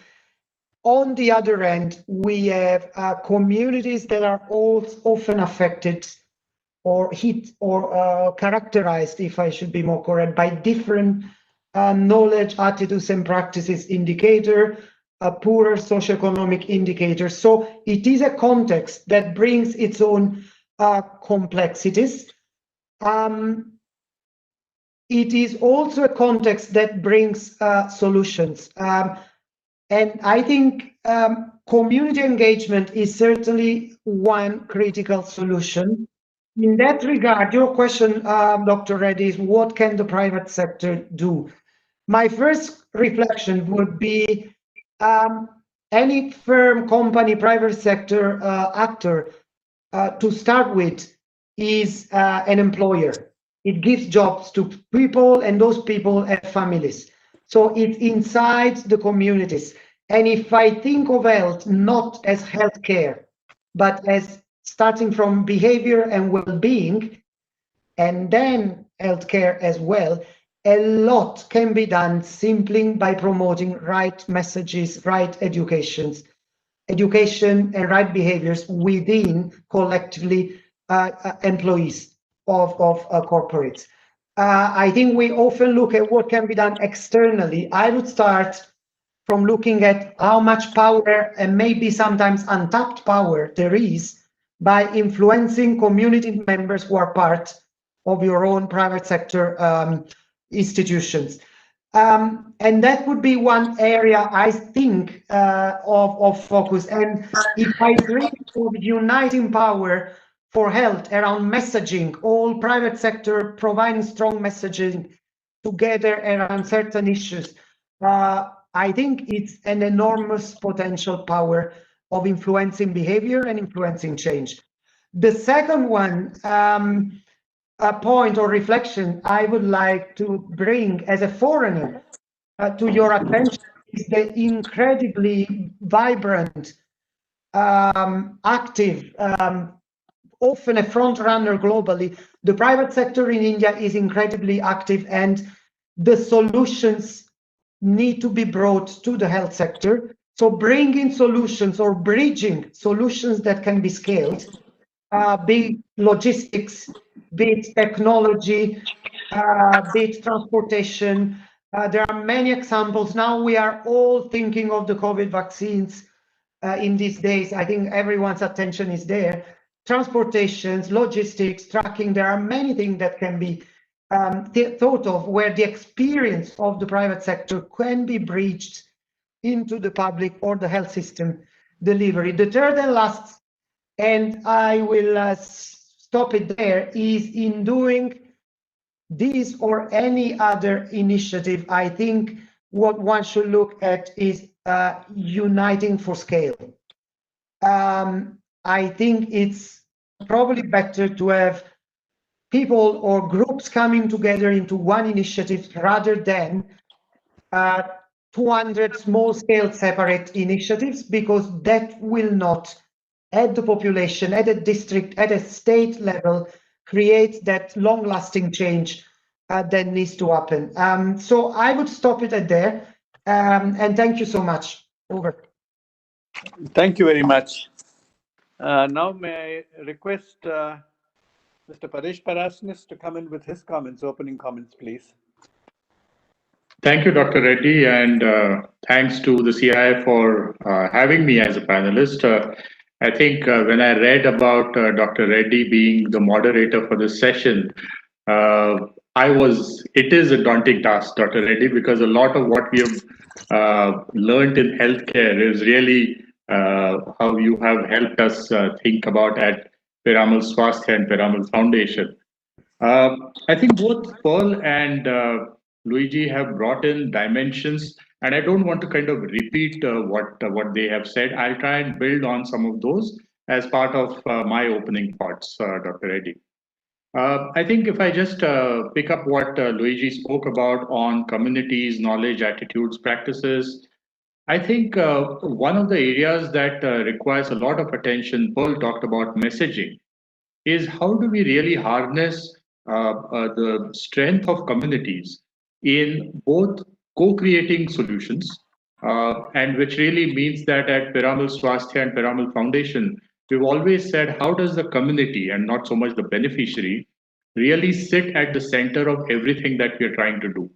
On the other end, we have communities that are often affected or hit or characterized, if I should be more correct, by different knowledge, attitudes, and practices indicator, poorer socioeconomic indicators. So it is a context that brings its own complexities. It is also a context that brings solutions. And I think community engagement is certainly one critical solution. In that regard, your question, Dr. Reddy, is what can the private sector do? My first reflection would be any firm, company, private sector actor to start with is an employer. It gives jobs to people, and those people have families. So it's inside the communities. And if I think of health not as healthcare, but as starting from behavior and well-being, and then healthcare as well, a lot can be done simply by promoting right messages, right education and right behaviors within collectively employees of corporates. I think we often look at what can be done externally. I would start from looking at how much power and maybe sometimes untapped power there is by influencing community members who are part of your own private sector institutions. And that would be one area I think of focus. And if I dream of uniting power for health around messaging, all private sector providing strong messaging together around certain issues, I think it's an enormous potential power of influencing behavior and influencing change. The second one, a point or reflection I would like to bring as a foreigner to your attention is the incredibly vibrant, active, often a front runner globally. The private sector in India is incredibly active, and the solutions need to be brought to the health sector. So bringing solutions or bridging solutions that can be scaled, be it logistics, be it technology, be it transportation. There are many examples. Now we are all thinking of the COVID vaccines in these days. I think everyone's attention is there. Transportations, logistics, tracking, there are many things that can be thought of where the experience of the private sector can be bridged into the public or the health system delivery. The third and last, and I will stop it there, is in doing this or any other initiative, I think what one should look at is uniting for scale. I think it's probably better to have people or groups coming together into one initiative rather than 200 small-scale separate initiatives, because that will not, at the population, at a district, at a state level, create that long-lasting change that needs to happen. So I would stop it at there, and thank you so much. Over. Thank you very much. Now may I request Mr. Paresh Parasnis to come in with his comments, opening comments, please. Thank you, Dr. Reddy, and thanks to the CII for having me as a panelist. I think when I read about Dr. Reddy being the moderator for this session, it is a daunting task, Dr. Reddy, because a lot of what we have learned in healthcare is really how you have helped us think about at Piramal Swasthya and Piramal Foundation. I think both Pearl and Luigi have brought in dimensions, and I don't want to kind of repeat what they have said. I'll try and build on some of those as part of my opening thoughts, Dr. Reddy. I think if I just pick up what Luigi spoke about on communities, knowledge, attitudes, practices, I think one of the areas that requires a lot of attention, Pearl talked about messaging, is how do we really harness the strength of communities in both co-creating solutions, and which really means that at Piramal Swasthya and Piramal Foundation, we've always said, how does the community and not so much the beneficiary really sit at the center of everything that we are trying to do?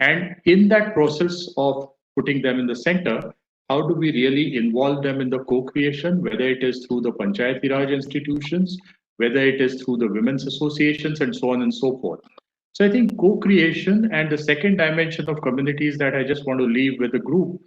And in that process of putting them in the center, how do we really involve them in the co-creation, whether it is through the Panchayati Raj institutions, whether it is through the women's associations, and so on and so forth. So I think co-creation, and the second dimension of communities that I just want to leave with the group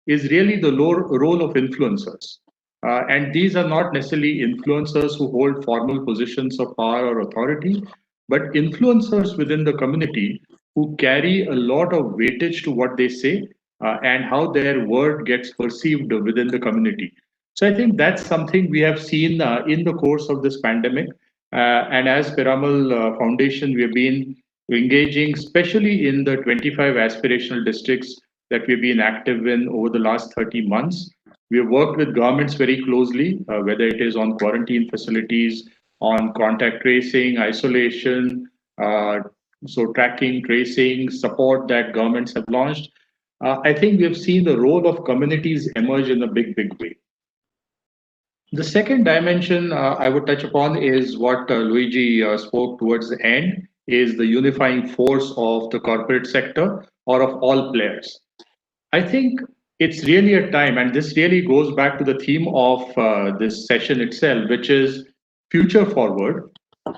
is really the role of influencers. And these are not necessarily influencers who hold formal positions of power or authority, but influencers within the community who carry a lot of weightage to what they say and how their word gets perceived within the community. So I think that's something we have seen in the course of this pandemic. And as Piramal Foundation, we have been engaging, especially in the 25 aspirational districts that we've been active in over the last 30 months. We have worked with governments very closely, whether it is on quarantine facilities, on contact tracing, isolation, so tracking, tracing, support that governments have launched. I think we have seen the role of communities emerge in a big, big way. The second dimension I would touch upon is what Luigi spoke towards the end, is the unifying force of the corporate sector or of all players. I think it's really a time, and this really goes back to the theme of this session itself, which is future forward.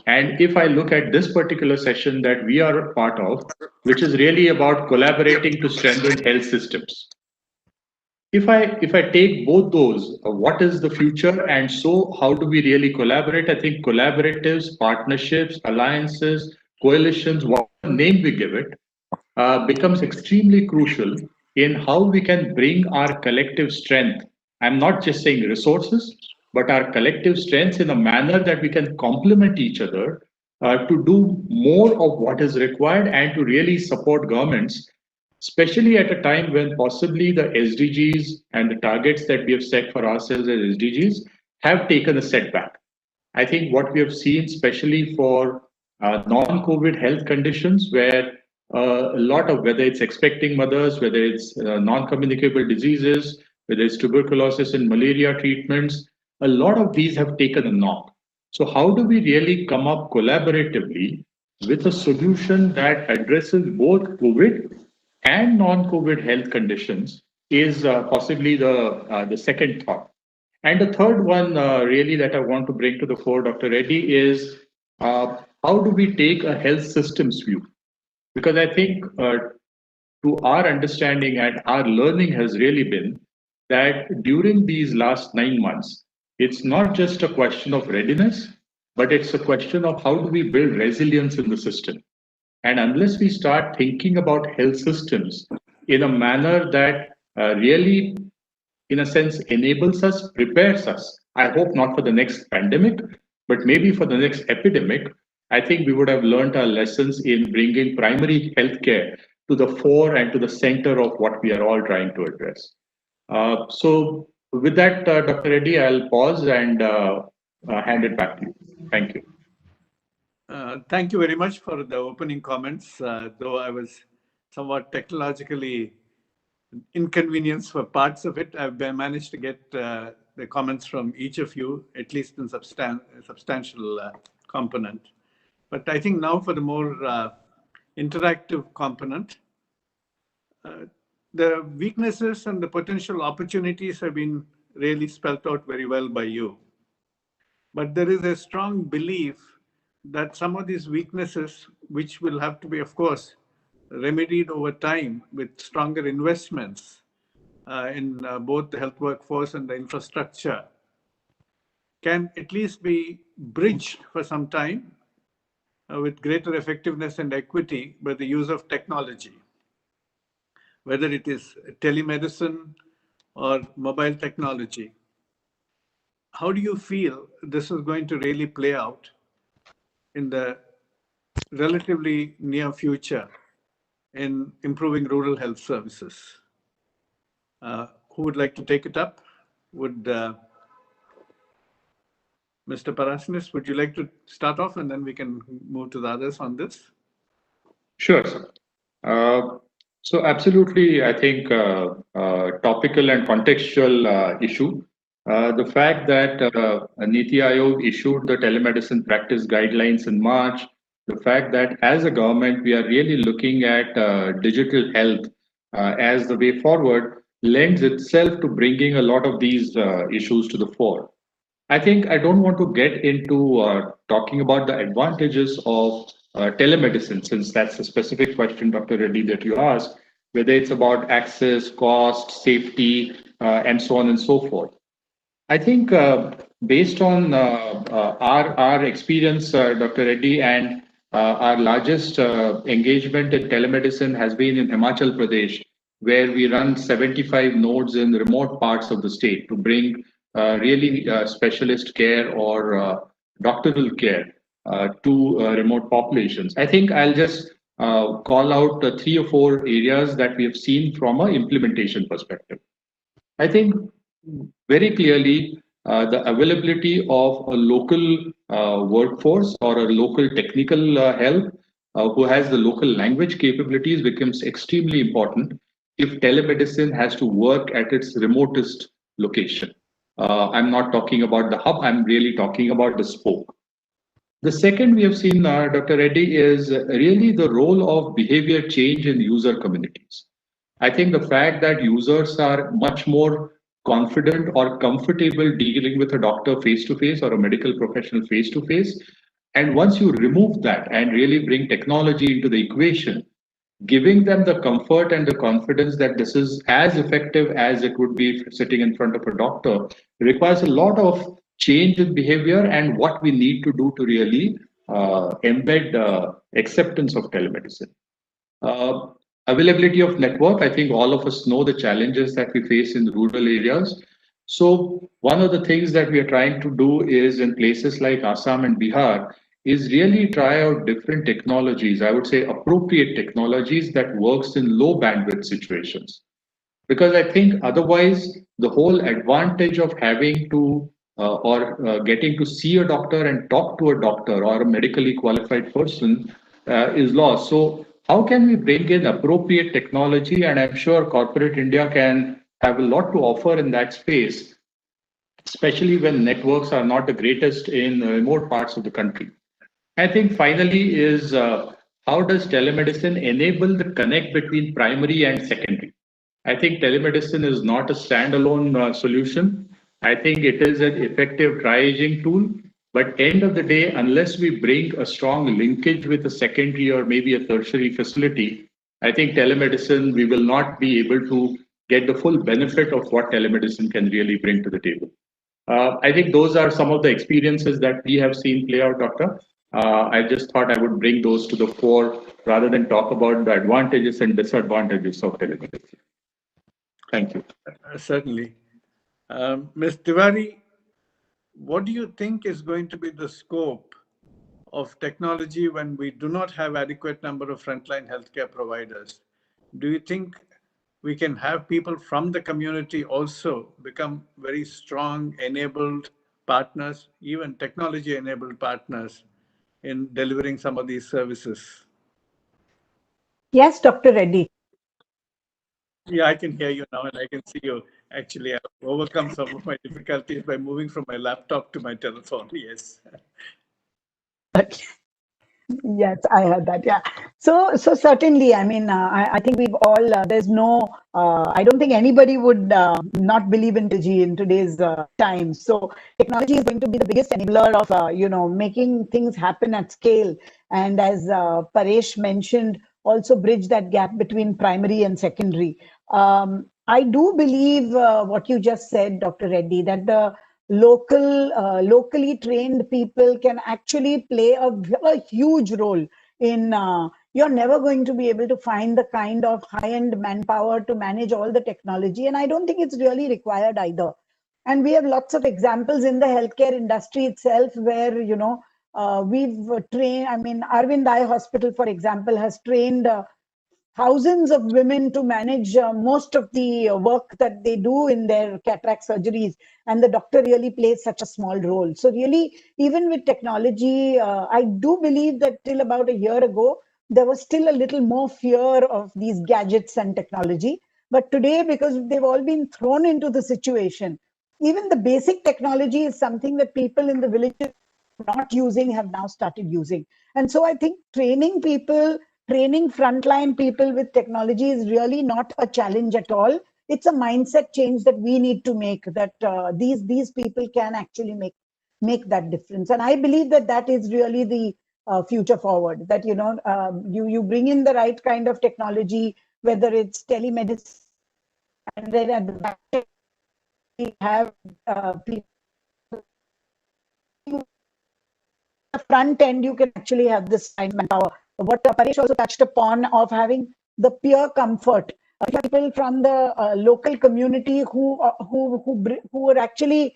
And if I look at this particular session that we are a part of, which is really about collaborating to strengthen health systems. If I take both those, what is the future, and so how do we really collaborate? I think collaboratives, partnerships, alliances, coalitions, what name we give it, becomes extremely crucial in how we can bring our collective strength. I'm not just saying resources, but our collective strengths in a manner that we can complement each other to do more of what is required and to really support governments, especially at a time when possibly the SDGs and the targets that we have set for ourselves as SDGs have taken a setback. I think what we have seen, especially for non-COVID health conditions, where a lot of, whether it's expecting mothers, whether it's non-communicable diseases, whether it's tuberculosis and malaria treatments, a lot of these have taken a knock. So how do we really come up collaboratively with a solution that addresses both COVID and non-COVID health conditions is possibly the second thought. And the third one, really, that I want to bring to the fore, Dr. Reddy, is how do we take a health systems view? Because I think to our understanding and our learning has really been that during these last 9 months, it's not just a question of readiness, but it's a question of how do we build resilience in the system. And unless we start thinking about health systems in a manner that really, in a sense, enables us, prepares us, I hope not for the next pandemic, but maybe for the next epidemic, I think we would have learned our lessons in bringing primary healthcare to the fore and to the center of what we are all trying to address. So, with that, Dr. Reddy, I'll pause and hand it back to you. Thank you. Thank you very much for the opening comments, though I was somewhat technologically inconvenienced for parts of it. I've managed to get the comments from each of you, at least in substantial component. But I think now for the more interactive component, the weaknesses and the potential opportunities have been really spelled out very well by you. But there is a strong belief that some of these weaknesses, which will have to be, of course, remedied over time with stronger investments in both the health workforce and the infrastructure, can at least be bridged for some time with greater effectiveness and equity by the use of technology, whether it is telemedicine or mobile technology. How do you feel this is going to really play out in the relatively near future in improving rural health services? Who would like to take it up? Would Mr. Parasnis, would you like to start off and then we can move to the others on this? Sure, sir. So absolutely, I think topical and contextual issue. The fact that Niti Aayog issued the telemedicine practice guidelines in March, the fact that as a government, we are really looking at digital health as the way forward lends itself to bringing a lot of these issues to the fore. I think I don't want to get into talking about the advantages of telemedicine, since that's a specific question, Dr. Reddy, that you asked, whether it's about access, cost, safety, and so on and so forth. I think based on our experience, Dr. Reddy, and Our largest engagement in telemedicine has been in Himachal Pradesh, where we run 75 nodes in remote parts of the state to bring really specialist care or doctoral care to remote populations. I think I'll just call out 3 or 4 areas that we have seen from an implementation perspective. I think very clearly the availability of a local workforce or a local technical help who has the local language capabilities becomes extremely important if telemedicine has to work at its remotest location. I'm not talking about the hub, I'm really talking about the spoke. The second we have seen, Dr. Reddy, is really the role of behavior change in user communities. I think the fact that users are much more confident or comfortable dealing with a doctor face to face or a medical professional face to face. And once you remove that and really bring technology into the equation, giving them the comfort and the confidence that this is as effective as it would be sitting in front of a doctor requires a lot of change in behavior and what we need to do to really embed acceptance of telemedicine. Uh, Availability of network, I think all of us know the challenges that we face in rural areas. So one of the things that we are trying to do is in places like Assam and Bihar is really try out different technologies, I would say appropriate technologies that works in low bandwidth situations. Because I think otherwise the whole advantage of having to or getting to see a doctor and talk to a doctor or a medically qualified person is lost. So how can we bring in appropriate technology? And I'm sure corporate India can have a lot to offer in that space, especially when networks are not the greatest in remote parts of the country. I think finally is how does telemedicine enable the connect between primary and secondary? I think telemedicine is not a standalone solution. I think it is an effective triaging tool. But end of the day, unless we bring a strong linkage with a secondary or maybe a tertiary facility, I think telemedicine, we will not be able to get the full benefit of what telemedicine can really bring to the table. I think those are some of the experiences that we have seen play out, Doctor. I just thought I would bring those to the fore rather than talk about the advantages and disadvantages of telemedicine. Thank you. Certainly. Ms. Tiwari, what do you think is going to be the scope of technology when we do not have adequate number of frontline healthcare providers? Do you think we can have people from the community also become very strong, enabled partners, even technology-enabled partners in delivering some of these services? Yes, Dr. Reddy. Yeah, I can hear you now and I can see you. Actually, I've overcome some of my difficulties by moving from my laptop to my telephone. Yes. Yes, I heard that. Yeah. So certainly, I mean, I think we've all, there's no, I don't think anybody would not believe in technology in today's times. So technology is going to be the biggest enabler of, making things happen at scale. And as Paresh mentioned, also bridge that gap between primary and secondary. I do believe what you just said, Dr. Reddy, that the locally trained people can actually play a huge role in you're never going to be able to find the kind of high-end manpower to manage all the technology, and I don't think it's really required either. And we have lots of examples in the healthcare industry itself where we've trained, I mean, Arvind Eye Hospital, for example, has trained thousands of women to manage most of the work that they do in their cataract surgeries, and the doctor really plays such a small role. So really, even with technology, I do believe that till about a year ago there was still a little more fear of these gadgets and technology, but today, because they've all been thrown into the situation, even the basic technology is something that people in the villages not using have now started using. And so I think training frontline people with technology is really not a challenge at all. It's a mindset change that we need to make, that these people can actually make that difference. And I believe that that is really the future forward, that you bring in the right kind of technology, whether it's telemedicine, and then at the back we have people front end, you can actually have this time manpower. What Paresh also touched upon of having the peer comfort. People from the local community who are actually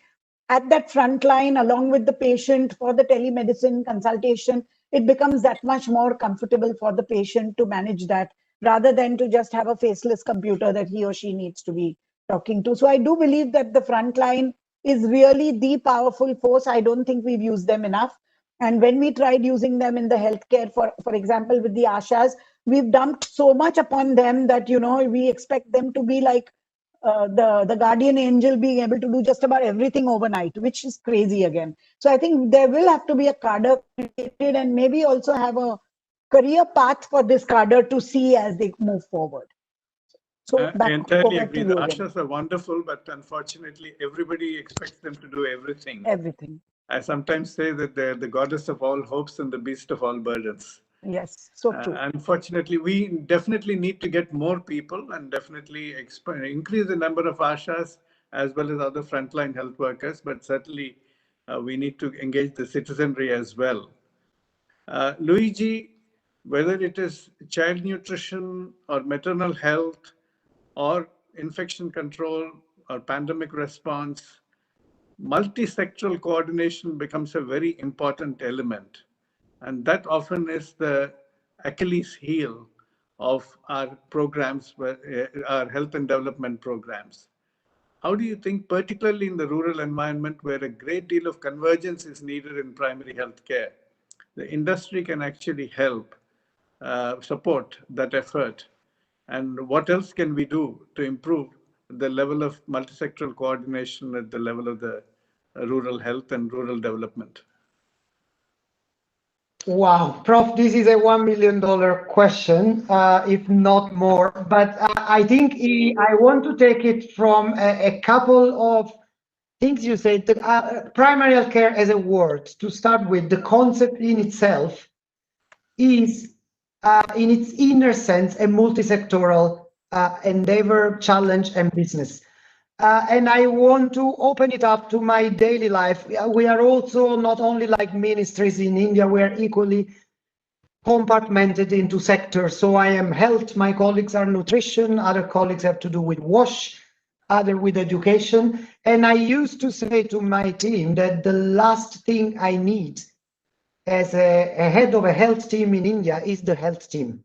at that front line along with the patient for the telemedicine consultation, it becomes that much more comfortable for the patient to manage that rather than to just have a faceless computer that he or she needs to be talking to. So I do believe that the front line is really the powerful force. I don't think we've used them enough. And when we tried using them in the healthcare, for example, with the ASHAs, we've dumped so much upon them that, you know, we expect them to be like the guardian angel being able to do just about everything overnight, which is crazy again. So I think there will have to be a cadre created and maybe also have a career path for this cadre to see as they move forward. So I back entirely over agree. to The you again. ASHAs are wonderful, but unfortunately, everybody expects them to do everything. Everything. I sometimes say that they're the goddess of all hopes and the beast of all burdens. Yes, so true. Unfortunately, we definitely need to get more people and definitely increase the number of ASHAs as well as other frontline health workers, but certainly we need to engage the citizenry as well. Luigi, whether it is child nutrition or maternal health or infection control or pandemic response, multi-sectoral coordination becomes a very important element. And that often is the Achilles heel of our programs, our health and development programs. How do you think, particularly in the rural environment where a great deal of convergence is needed in primary health care, the industry can actually help support that effort? And what else can we do to improve the level of multisectoral coordination at the level of the rural health and rural development? Wow, Prof, this is a $1 million question, if not more. But I think I want to take it from a couple of things you said. Primary health care as a word, to start with, the concept in itself is, in its inner sense, a multisectoral endeavor, challenge, and business. And I want to open it up to my daily life. We are also not only like ministries in India, we are equally compartmented into sectors. So I am health, my colleagues are nutrition, other colleagues have to do with WASH, other with education. And I used to say to my team that the last thing I need as a head of a health team in India is the health team.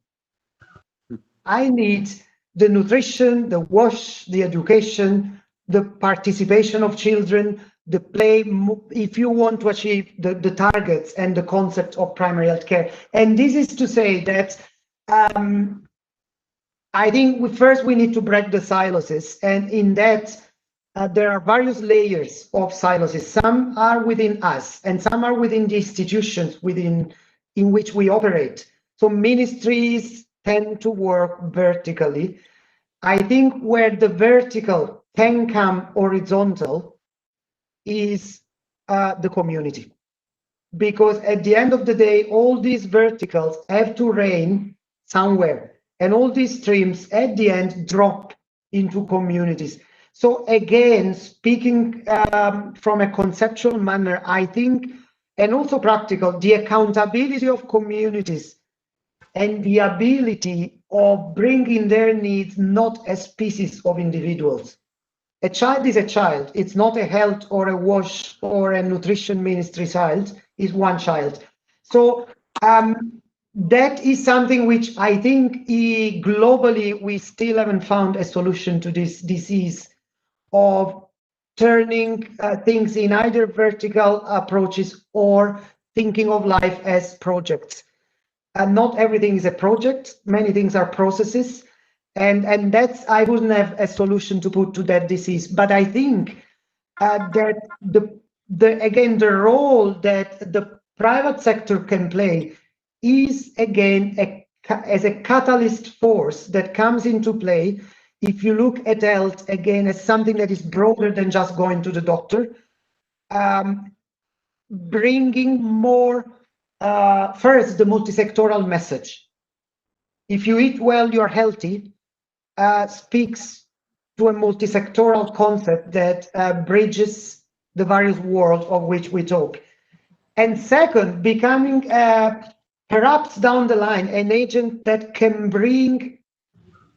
I need the nutrition, the WASH, the education, the participation of children, the play, if you want to achieve the targets and the concept of primary health care. And this is to say that I think first we need to break the silos, and in that there are various layers of silos. Some are within us and some are within the institutions in which we operate. So ministries tend to work vertically. I think where the vertical can come horizontal is the community. Because at the end of the day, all these verticals have to rain somewhere. And all these streams at the end drop into communities. So again, speaking from a conceptual manner, I think, and also practical, the accountability of communities and the ability of bringing their needs not as pieces of individuals. A child is a child. It's not a health or a WASH or a nutrition ministry child. It's one child. So that is something which I think globally we still haven't found a solution to this disease of turning things in either vertical approaches or thinking of life as projects. And not everything is a project. Many things are processes. And that's, I wouldn't have a solution to put to that disease. But I think that again, the role that the private sector can play is again as a catalyst force that comes into play. If you look at health again as something that is broader than just going to the doctor, bringing more, first, the multisectoral message. If you eat well, you're healthy, speaks to a multisectoral concept that bridges the various worlds of which we talk. And second, becoming perhaps down the line an agent that can bring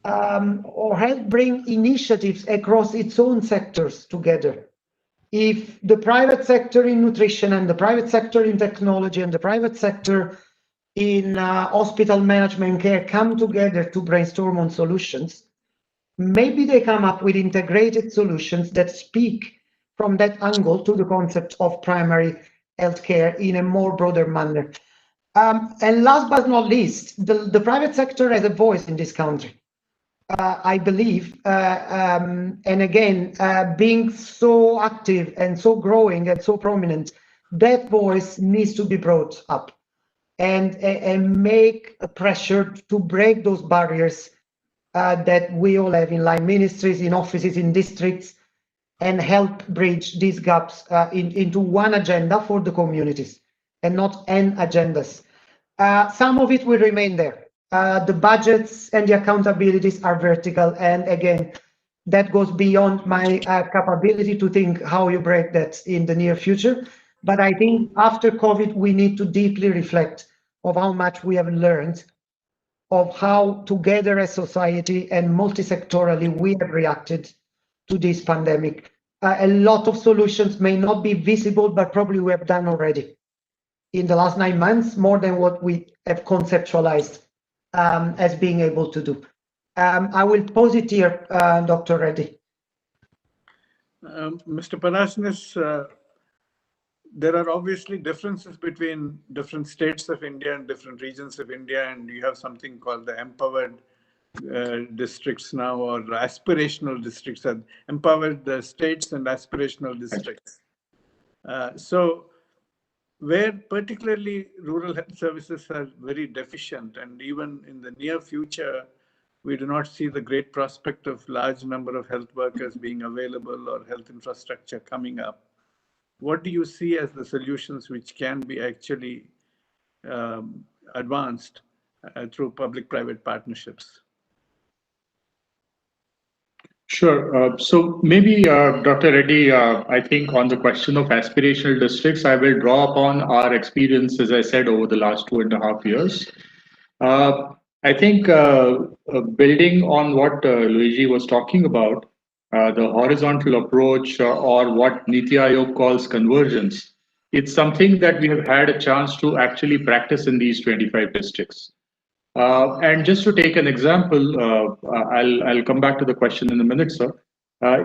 or help bring initiatives across its own sectors together. If the private sector in nutrition and the private sector in technology and the private sector in hospital management care come together to brainstorm on solutions, maybe they come up with integrated solutions that speak from that angle to the concept of primary healthcare in a more broader manner. And last but not least, the private sector has a voice in this country. I believe, and again, being so active and so growing and so prominent, that voice needs to be brought up and make a pressure to break those barriers that we all have in line ministries, in offices, in districts, and help bridge these gaps into one agenda for the communities and not n agendas. Some of it will remain there. The budgets and the accountabilities are vertical. And again, that goes beyond my capability to think how you break that in the near future. But I think after COVID, we need to deeply reflect of how much we have learned of how together as society and multi-sectorally we have reacted to this pandemic. A lot of solutions may not be visible, but probably we have done already in the last 9 months, more than what we have conceptualized as being able to do. I will pause it here, Dr. Reddy. Mr. Parasnis, there are obviously differences between different states of India and different regions of India, and you have something called the empowered districts now, or aspirational districts, and empowered states and aspirational districts. So where particularly rural health services are very deficient, and even in the near future, we do not see the great prospect of large number of health workers being available or health infrastructure coming up. What do you see as the solutions which can be actually advanced through public-private partnerships? Sure. So maybe, Dr. Reddy, I think on the question of aspirational districts, I will draw upon our experience, as I said, over the last 2.5 years. I think building on what Luigi was talking about, the horizontal approach or what Niti Aayog calls convergence, it's something that we have had a chance to actually practice in these 25 districts. And just to take an example, I'll come back to the question in a minute, sir,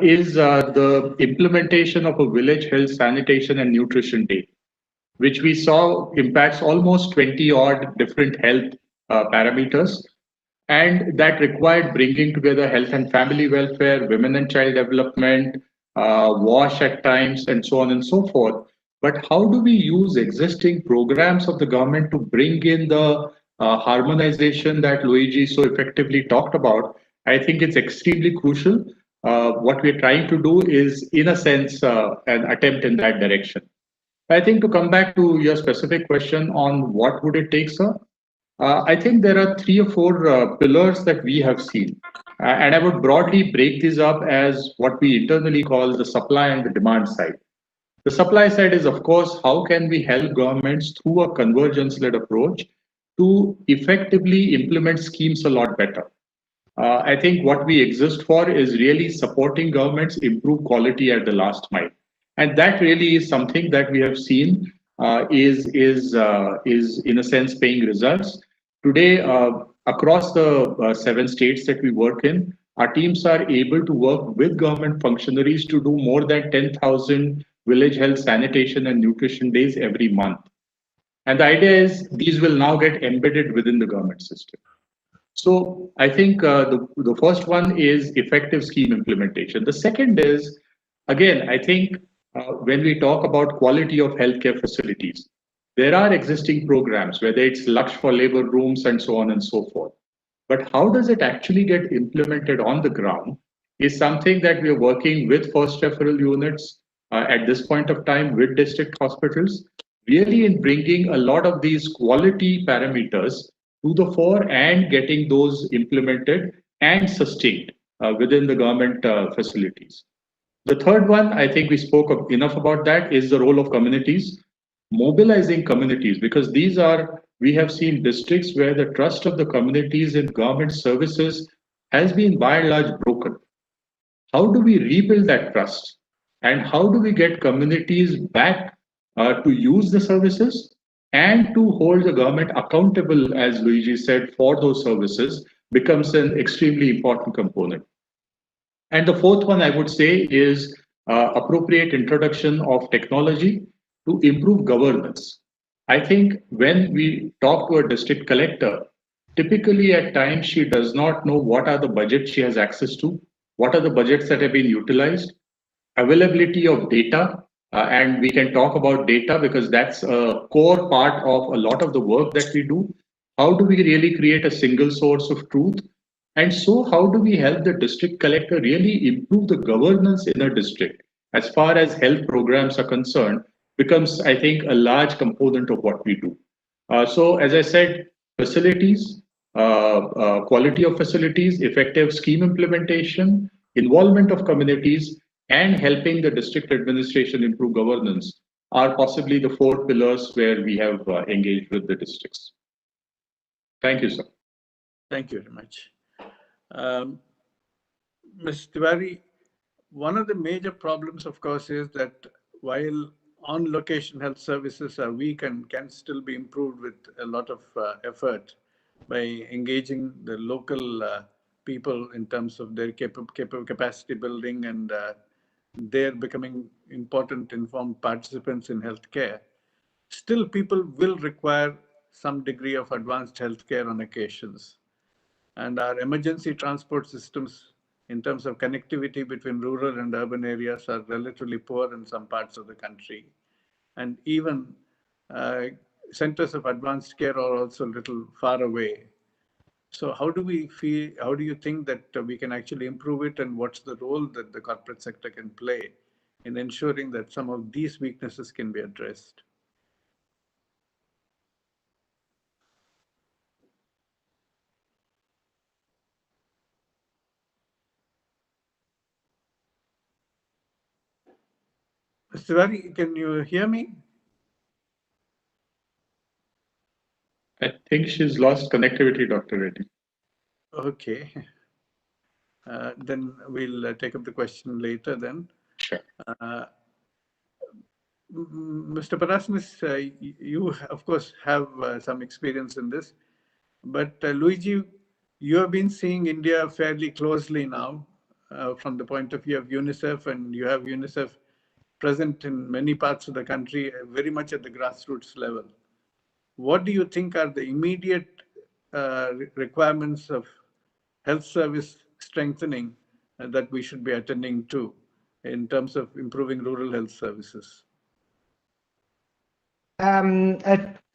is the implementation of a village health sanitation and nutrition day, which we saw impacts almost 20 odd different health parameters. And that required bringing together health and family welfare, women and child development, WASH at times, and so on and so forth. But how do we use existing programs of the government to bring in the harmonization that Luigi so effectively talked about? I think it's extremely crucial. What we're trying to do is, in a sense, an attempt in that direction. I think to come back to your specific question on what would it take, sir? I think there are 3 or 4 pillars that we have seen. And I would broadly break these up as what we internally call the supply and the demand side. The supply side is, of course, how can we help governments through a convergence-led approach to effectively implement schemes a lot better. I think what we exist for is really supporting governments improve quality at the last mile. And that really is something that we have seen is in a sense paying results. Today, across the 7 states that we work in, our teams are able to work with government functionaries to do more than 10,000 village health sanitation and nutrition days every month. And the idea is these will now get embedded within the government system. So I think the first one is effective scheme implementation. The second is, again, I think when we talk about quality of healthcare facilities, there are existing programs, whether it's Lux for labor rooms and so on and so forth. But how does it actually get implemented on the ground is something that we are working with first referral units at this point of time with district hospitals, really in bringing a lot of these quality parameters to the fore and getting those implemented and sustained within the government facilities. The third one, I think we spoke enough about that, is the role of communities. mobilizing communities, because we have seen districts where the trust of the communities in government services has been by and large broken. How do we rebuild that trust? And how do we get communities back to use the services and to hold the government accountable, as Luigi said, for those services becomes an extremely important component. And the fourth one I would say is appropriate introduction of technology to improve governance. I think when we talk to a district collector, typically at times she does not know what are the budgets she has access to, what are the budgets that have been utilized, availability of data, and we can talk about data because that's a core part of a lot of the work that we do. How do we really create a single source of truth? And so, how do we help the district collector really improve the governance in a district as far as health programs are concerned? Becomes, I think, a large component of what we do. So, as I said, facilities, quality of facilities, effective scheme implementation, involvement of communities, and helping the district administration improve governance are possibly the four pillars where we have engaged with the districts. Thank you, sir. Thank you very much. Ms. Tiwari, one of the major problems, of course, is that while on-location health services are weak and can still be improved with a lot of effort by engaging the local people in terms of their capacity building and they're becoming important informed participants in healthcare, still people will require some degree of advanced healthcare on occasions. And our emergency transport systems in terms of connectivity between rural and urban areas are relatively poor in some parts of the country. And even centers of advanced care are also a little far away. So how do you think that we can actually improve it, and what's the role that the corporate sector can play in ensuring that some of these weaknesses can be addressed? Mr. Tiwari, can you hear me? I think she's lost connectivity, Dr. Reddy. Okay. Then we'll take up the question later then. Sure. Mr. Parasmis, you of course have some experience in this, but Luigi, you have been seeing India fairly closely now from the point of view of UNICEF, and you have UNICEF present in many parts of the country, very much at the grassroots level. What do you think are the immediate requirements of health service strengthening that we should be attending to in terms of improving rural health services?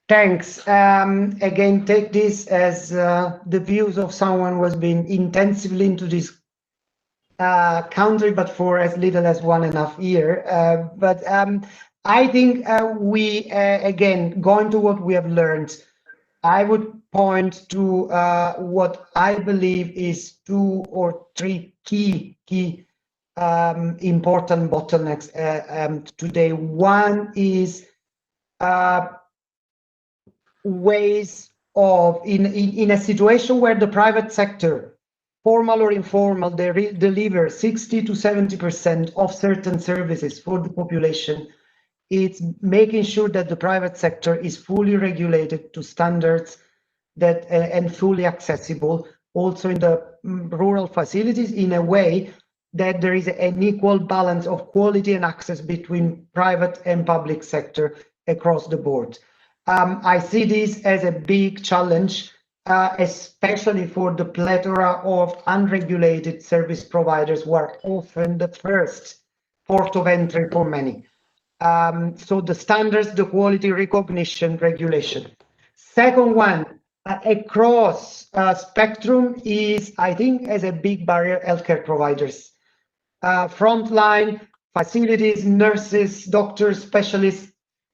Thanks. Again, take this as the views of someone who has been intensively into this country, but for as little as 1.5 years. But I think we, again, going to what we have learned, I would point to what I believe is 2 or 3 key important bottlenecks today. One is ways of, in a situation where the private sector, formal or informal, they deliver 60 to 70% of certain services for the population. It's making sure that the private sector is fully regulated to standards that and fully accessible, also in the rural facilities, in a way that there is an equal balance of quality and access between private and public sector across the board. I see this as a big challenge, especially for the plethora of unregulated service providers who are often the first port of entry for many. So the standards, the quality recognition, regulation. Second one, across spectrum is, I think, as a big barrier, healthcare providers. Frontline facilities, nurses, doctors, specialists.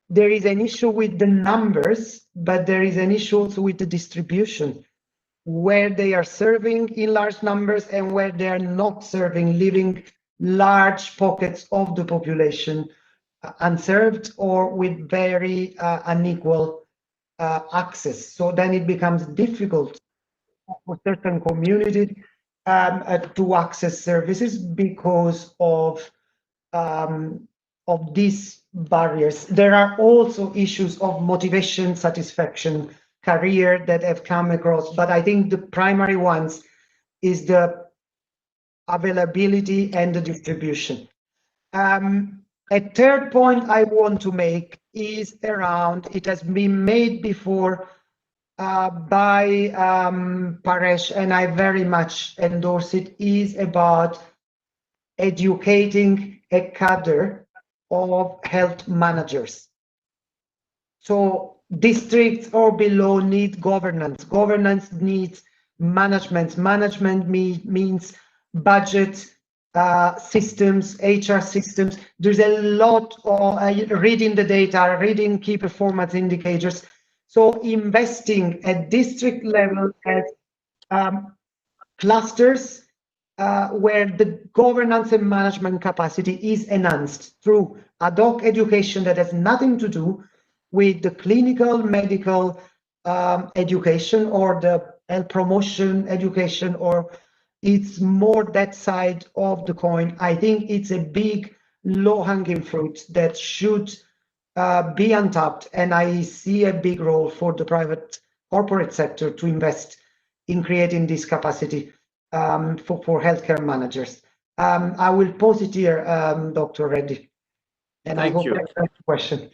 There is an issue with the numbers, but there is an issue also with the distribution, where they are serving in large numbers and where they are not serving, leaving large pockets of the population unserved or with very unequal access. So then it becomes difficult for certain communities to access services because of these barriers. There are also issues of motivation, satisfaction, career that have come across, but I think the primary ones is the availability and the distribution. A third point I want to make is around, it has been made before by Paresh, and I very much endorse it, is about educating a cadre of health managers. So districts or below need governance. Governance needs management. Management means budget, systems, HR systems. There's a lot of reading the data, reading key performance indicators. So investing at district level at clusters where the governance and management capacity is enhanced through ad hoc education that has nothing to do with the clinical medical education or the health promotion education, or it's more that side of the coin. I think it's a big low-hanging fruit that should be untapped, and I see a big role for the private corporate sector to invest in creating this capacity for healthcare managers. I will pause it here, Dr. Reddy, and I hope that's the question.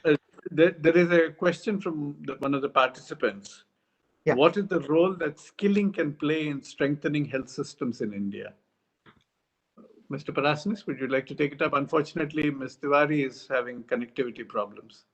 There is a question from one of the participants. Yeah. What is the role that skilling can play in strengthening health systems in India? Mr. Parasnis, would you like to take it up? Unfortunately, Ms. Tiwari is having connectivity problems.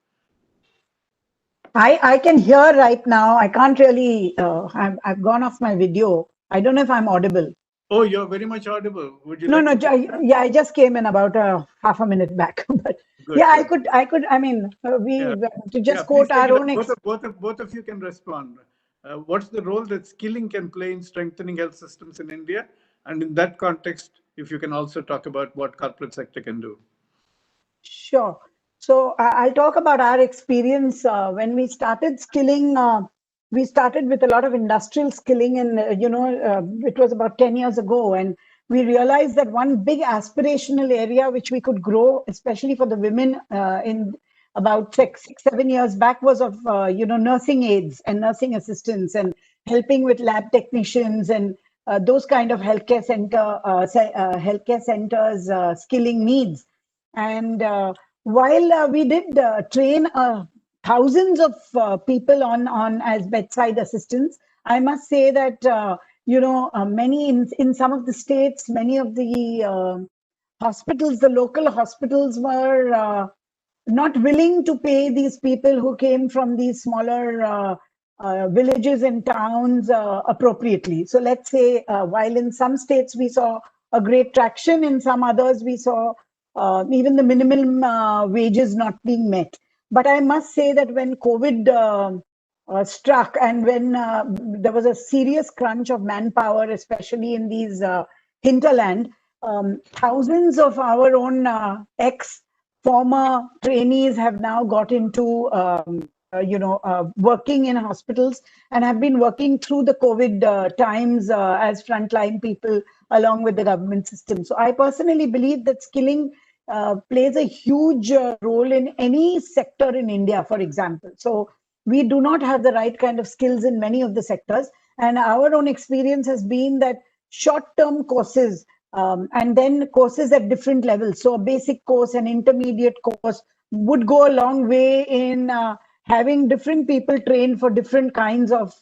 I can hear right now. I can't really, I've gone off my video. I don't know if I'm audible. Oh, you're very much audible. Would you No, like no, yeah, I just came in about half a minute back. But good, yeah, good. I mean, to just quote our own. Both of you can respond. What's the role that skilling can play in strengthening health systems in India? And in that context, if you can also talk about what corporate sector can do. Sure. So I'll talk about our experience when we started skilling. We started with a lot of industrial skilling, and it was about 10 years ago, and we realized that one big aspirational area which we could grow, especially for the women in about 6-7 years back, was of nursing aides and nursing assistants and helping with lab technicians and those kind of healthcare centers skilling needs. And while we did train thousands of people on as bedside assistants, I must say that many in some of the states, many of the hospitals, the local hospitals were not willing to pay these people who came from these smaller villages and towns appropriately. So let's say while in some states we saw a great traction, in some others we saw even the minimum wages not being met. But I must say that when COVID struck and when there was a serious crunch of manpower, especially in these hinterland, thousands of our own former trainees have now got into working in hospitals and have been working through the COVID times as frontline people along with the government system. So I personally believe that skilling plays a huge role in any sector in India, for example. So we do not have the right kind of skills in many of the sectors. And our own experience has been that short-term courses and then courses at different levels. So a basic course, an intermediate course would go a long way in having different people trained for different kinds of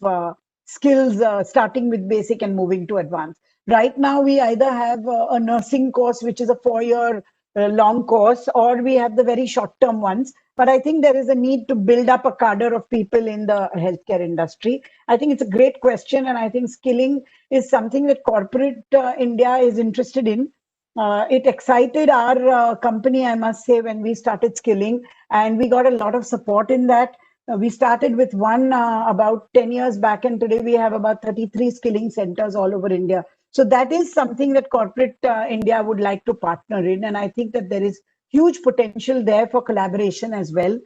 skills, starting with basic and moving to advanced. Right now, we either have a nursing course, which is a 4-year long course, or we have the very short-term ones. But I think there is a need to build up a cadre of people in the healthcare industry. I think it's a great question, and I think skilling is something that corporate India is interested in. It excited our company, I must say, when we started skilling, and we got a lot of support in that. We started with one about 10 years back, and today we have about 33 skilling centers all over India. So that is something that corporate India would like to partner in. And I think that there is huge potential there for collaboration as well,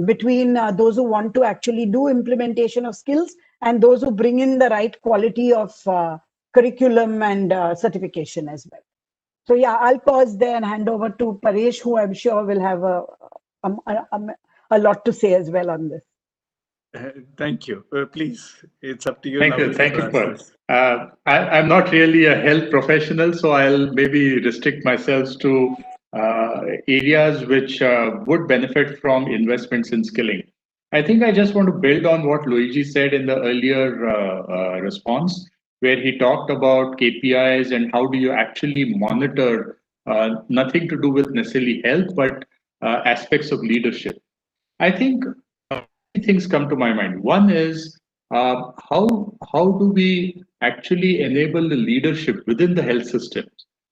between those who want to actually do implementation of skills and those who bring in the right quality of curriculum and certification as well. So yeah, I'll pause there and hand over to Paresh, who I'm sure will have a lot to say as well on this. Thank you. Please, it's up to you. Thank you. Thank you, Paul. I'm not really a health professional, so I'll maybe restrict myself to areas which would benefit from investments in skilling. I think I just want to build on what Luigi said in the earlier response, where he talked about KPIs and how do you actually monitor nothing to do with necessarily health, but aspects of leadership. I think things come to my mind. One is how do we actually enable the leadership within the health system?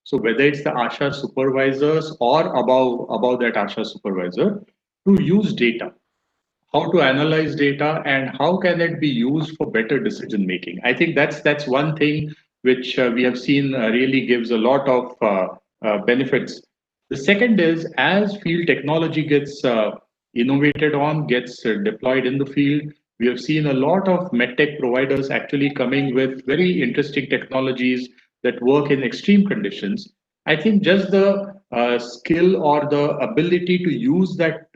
So whether it's the ASHA supervisors or above that ASHA supervisor, to use data, how to analyze data, and how can it be used for better decision making. I think that's one thing which we have seen really gives a lot of benefits. The second is as field technology gets innovated on, gets deployed in the field, we have seen a lot of medtech providers actually coming with very interesting technologies that work in extreme conditions. I think just the skill or the ability to use that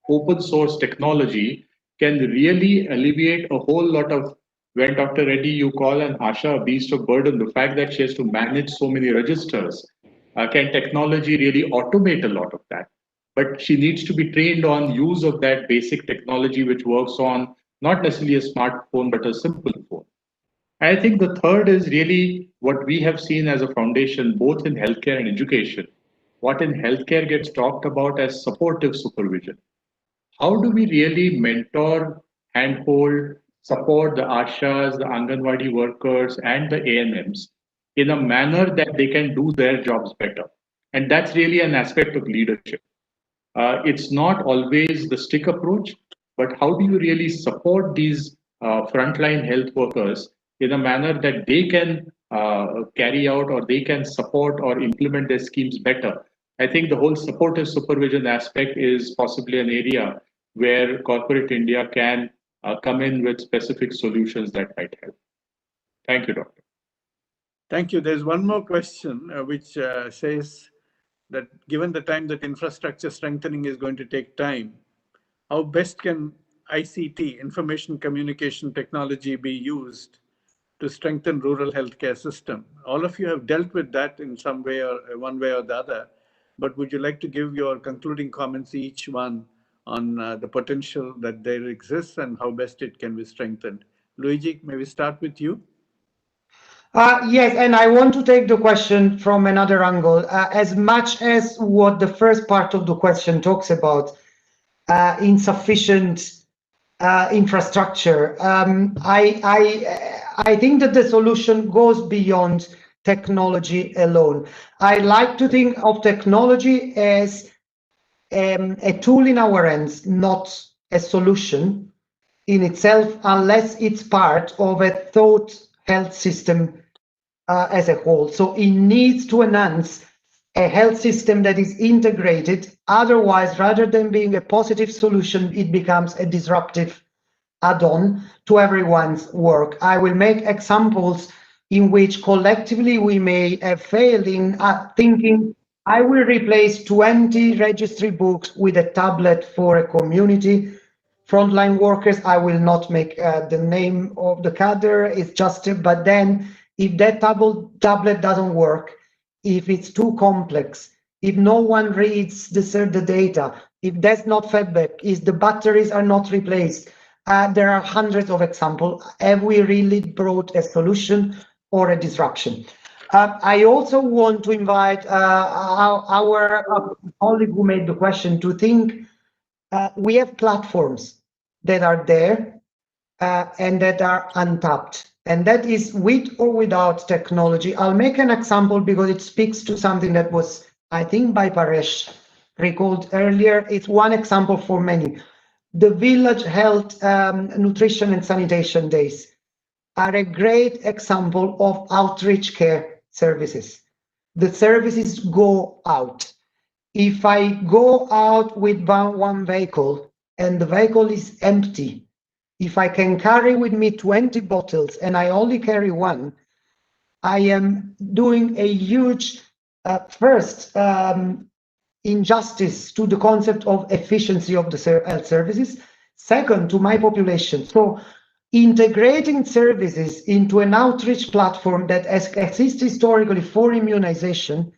open source technology can really alleviate a whole lot of, when Dr. Reddy, you call an ASHA a beast of burden, the fact that she has to manage so many registers, can technology really automate a lot of that? But she needs to be trained on use of that basic technology, which works on not necessarily a smartphone, but a simple phone. I think the third is really what we have seen as a foundation, both in healthcare and education. What in healthcare gets talked about as supportive supervision. How do we really mentor, handhold, support the ASHAs, the Anganwadi workers, and the ANMs in a manner that they can do their jobs better? And that's really an aspect of leadership. It's not always the stick approach, but how do you really support these frontline health workers in a manner that they can carry out or they can support or implement their schemes better? I think the whole supportive supervision aspect is possibly an area where corporate India can come in with specific solutions that might help. Thank you, Doctor. Thank you. There's one more question which says that given the time that infrastructure strengthening is going to take time, how best can ICT, information communication technology, be used to strengthen rural healthcare system? All of you have dealt with that in some way or one way or the other, but would you like to give your concluding comments, each one, on the potential that there exists and how best it can be strengthened? Luigi, may we start with you? Yes, and I want to take the question from another angle. As much as what the first part of the question talks about, insufficient infrastructure, I think that the solution goes beyond technology alone. I like to think of technology as a tool in our hands, not a solution in itself, unless it's part of a thought health system as a whole. So it needs to enhance a health system that is integrated. Otherwise, rather than being a positive solution, it becomes a disruptive add-on to everyone's work. I will make examples in which collectively we may have failed in thinking, I will replace 20 registry books with a tablet for a community. Frontline workers, I will not make the name of the cadre, it's just, but then if that tablet doesn't work, if it's too complex, if no one reads the data, if there's not feedback, if the batteries are not replaced, there are hundreds of examples. Have we really brought a solution or a disruption? I also want to invite our colleague who made the question to think we have platforms that are there and that are untapped. And that is with or without technology. I'll make an example because it speaks to something that was, I think, by Paresh recalled earlier. It's one example for many. The village health, nutrition and sanitation days are a great example of outreach care services. The services go out. if I go out with one vehicle and the vehicle is empty, if I can carry with me 20 bottles and I only carry one, I am doing a huge first injustice to the concept of efficiency of the health services. Second, to my population. So integrating services into an outreach platform that has existed historically for immunization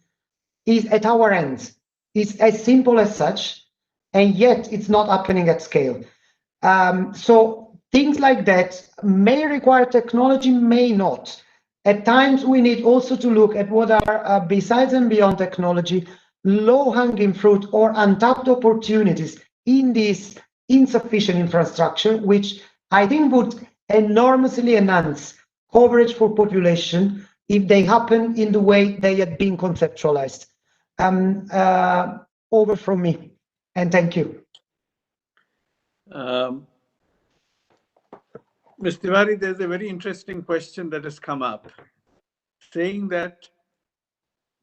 is at our ends. It's as simple as such, and yet it's not happening at scale. So things like that may require technology, may not. At times, we need also to look at what are, besides and beyond technology, low-hanging fruit or untapped opportunities in this insufficient infrastructure, which I think would enormously enhance coverage for population if they happen in the way they had been conceptualized. Over from me, and thank you. Ms. Tiwari, there's a very interesting question that has come up, saying that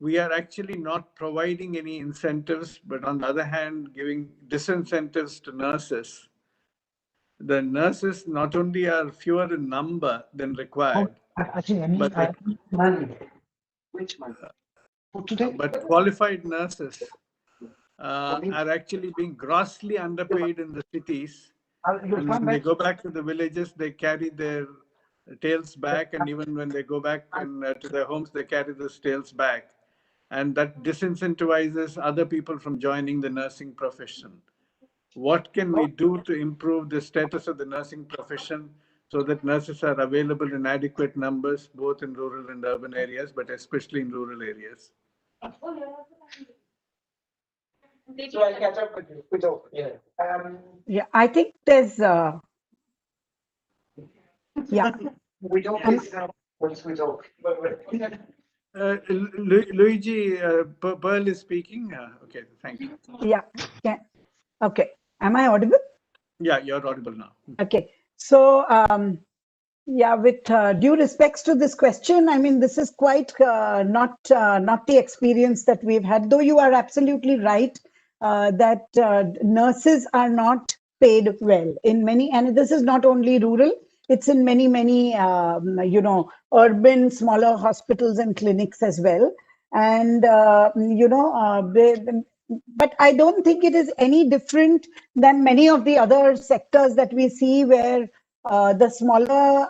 we are actually not providing any incentives, but on the other hand, giving disincentives to nurses. The nurses not only are fewer in number than required, but qualified nurses are actually being grossly underpaid in the cities. And when they go back to the villages, they carry their tails back, and even when they go back to their homes, they carry those tails back. And that disincentivizes other people from joining the nursing profession. What can we do to improve the status of the nursing profession so that nurses are available in adequate numbers, both in rural and urban areas, but especially in rural areas? So I'll catch up with you. Yeah, I think there's yeah. We don't once we talk. Luigi, Pearl is speaking. Okay, thank you. Yeah. Okay. Am I audible? Yeah, you're audible now. Okay. So, yeah, with due respects to this question, I mean, this is quite not the experience that we've had, though you are absolutely right that nurses are not paid well in many, and this is not only rural, it's in many, urban, smaller hospitals and clinics as well. And, but I don't think it is any different than many of the other sectors that we see where the smaller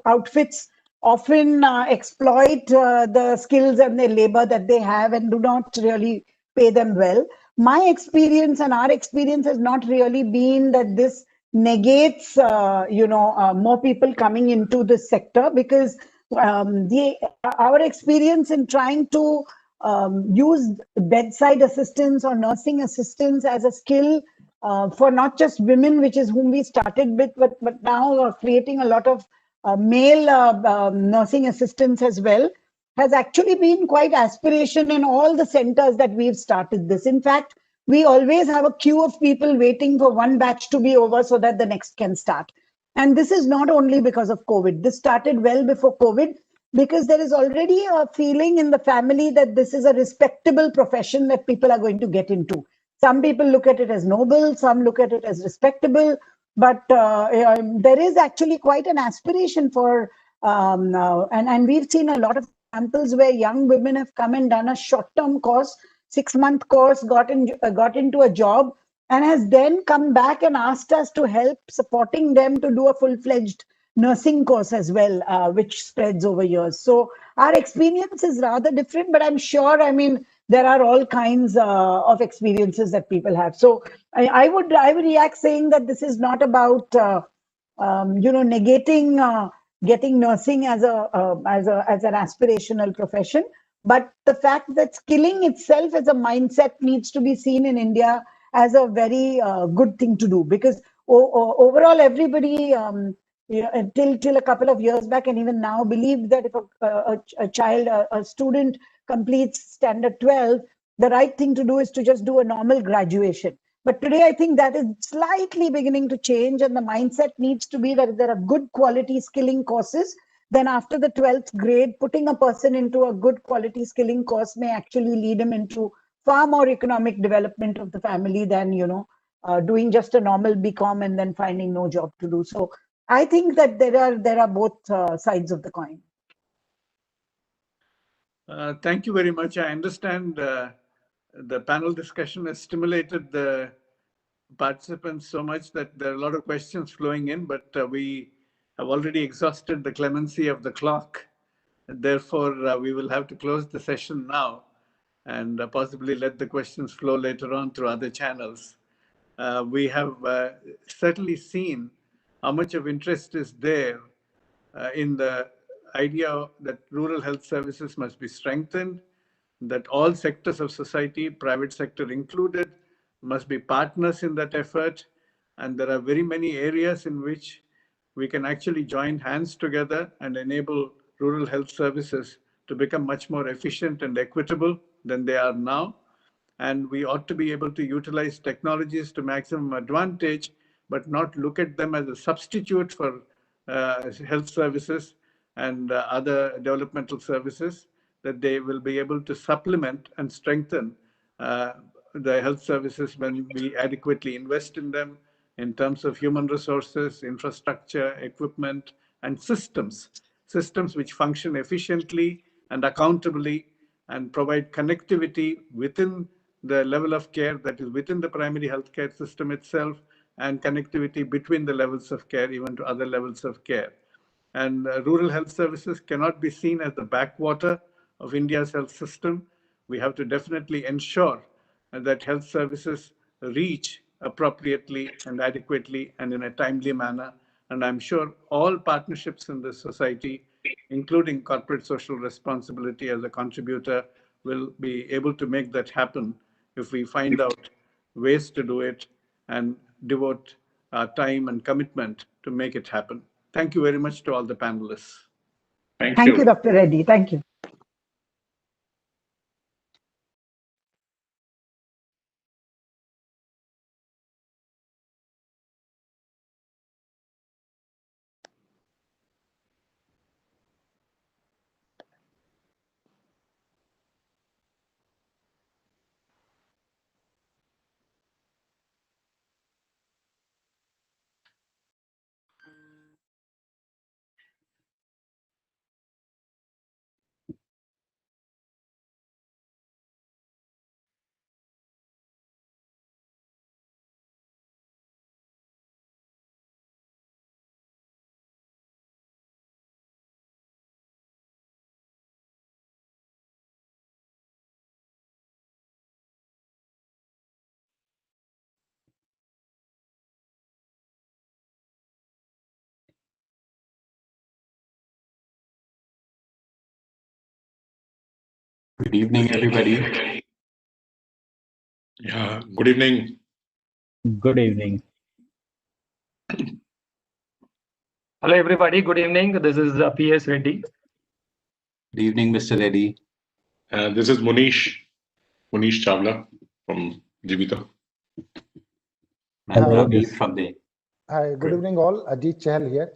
outfits often exploit the skills and the labor that they have and do not really pay them well. My experience and our experience has not really been that this negates, more people coming into this sector, because our experience in trying to use bedside assistance or nursing assistance as a skill for not just women, which is whom we started with, but now creating a lot of male nursing assistants as well, has actually been quite aspiration in all the centers that we've started this. In fact, we always have a queue of people waiting for one batch to be over so that the next can start. And this is not only because of COVID. This started well before COVID, because there is already a feeling in the family that this is a respectable profession that people are going to get into. Some people look at it as noble, some look at it as respectable, but there is actually quite an aspiration for, and we've seen a lot of examples where young women have come and done a short-term course, 6-month course, got into a job, and has then come back and asked us to help supporting them to do a full-fledged nursing course as well, which spreads over years. So our experience is rather different, but I'm sure, I mean, there are all kinds of experiences that people have. So I would react saying that this is not about negating getting nursing as an aspirational profession, but the fact that skilling itself as a mindset needs to be seen in India as a very good thing to do, because overall everybody till a couple of years back and even now believed that if a child, a student completes standard 12, the right thing to do is to just do a normal graduation. But today, I think that is slightly beginning to change, and the mindset needs to be that if there are good quality skilling courses, then after the 12th grade, putting a person into a good quality skilling course may actually lead him into far more economic development of the family than, doing just a normal BCom and then finding no job to do. So I think that there are both sides of the coin. Thank you very much. I understand the panel discussion has stimulated the participants so much that there are a lot of questions flowing in, but we have already exhausted the clemency of the clock. Therefore, we will have to close the session now and possibly let the questions flow later on through other channels. We have certainly seen how much of interest is there in the idea that rural health services must be strengthened, that all sectors of society, private sector included, must be partners in that effort. And there are very many areas in which we can actually join hands together and enable rural health services to become much more efficient and equitable than they are now. And we ought to be able to utilize technologies to maximum advantage, but not look at them as a substitute for health services and other developmental services, that they will be able to supplement and strengthen the health services when we adequately invest in them in terms of human resources, infrastructure, equipment, and systems which function efficiently and accountably and provide connectivity within the level of care that is within the primary healthcare system itself, and connectivity between the levels of care, even to other levels of care. And rural health services cannot be seen as the backwater of India's health system. We have to definitely ensure that health services reach appropriately and adequately and in a timely manner. And I'm sure all partnerships in this society, including corporate social responsibility as a contributor, will be able to make that happen if we find out ways to do it and devote our time and commitment to make it happen. Thank you very much to all the panelists. Thank you, Dr. Reddy. Thank you. Good evening, everybody. Yeah, good evening. Good evening. Hello, everybody. Good evening. This is P.S. Reddy. Good evening, Mr. Reddy. This is Munish Chawla from Jivita. And Hello, Ravi this- from the. Hi, good evening all. Ajit Chahal here.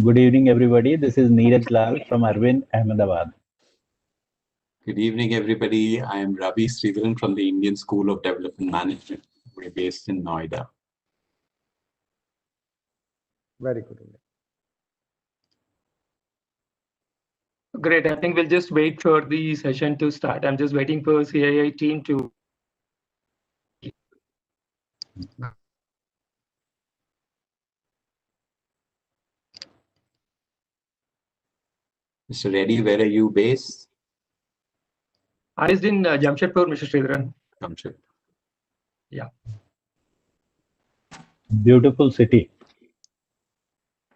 Good evening, everybody. This is Neeraj Lal from Arvind, Ahmedabad. Good evening, everybody. I am Ravi Srivaran from the Indian School of Development Management. We're based in Noida. Very good evening. Great. I think we'll just wait for the session to start. I'm just waiting for CII team to. Mr. Reddy, where are you based? I is in Jamshedpur, Mr. Sridharan. Jamshedpur. Yeah. Beautiful city.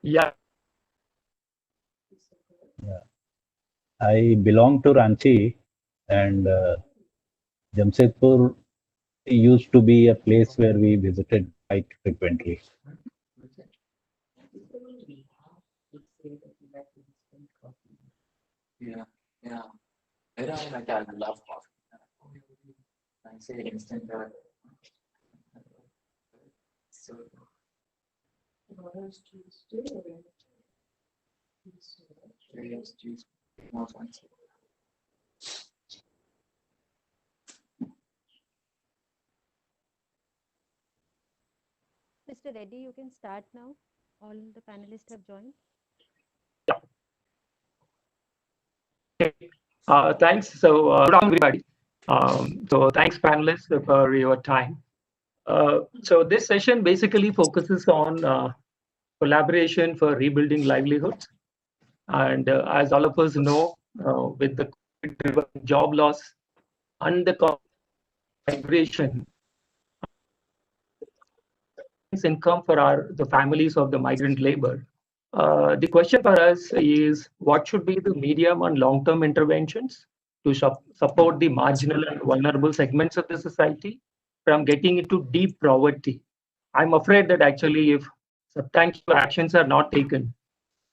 Yeah. I belong to Ranchi, and Jamshedpur used to be a place where we visited quite frequently. Yeah. Where I love coffee. I say instant. Mr. Reddy, you can start now. All the panelists have joined. Thanks. Good afternoon, everybody. So thanks, panelists, for your time. So this session basically focuses on collaboration for rebuilding livelihoods. And as all of us know, with the COVID-driven job loss and the migration, income for the families of the migrant labor. The question for us is, what should be the medium and long-term interventions to support the marginal and vulnerable segments of the society from getting into deep poverty? I'm afraid that actually if substantial actions are not taken,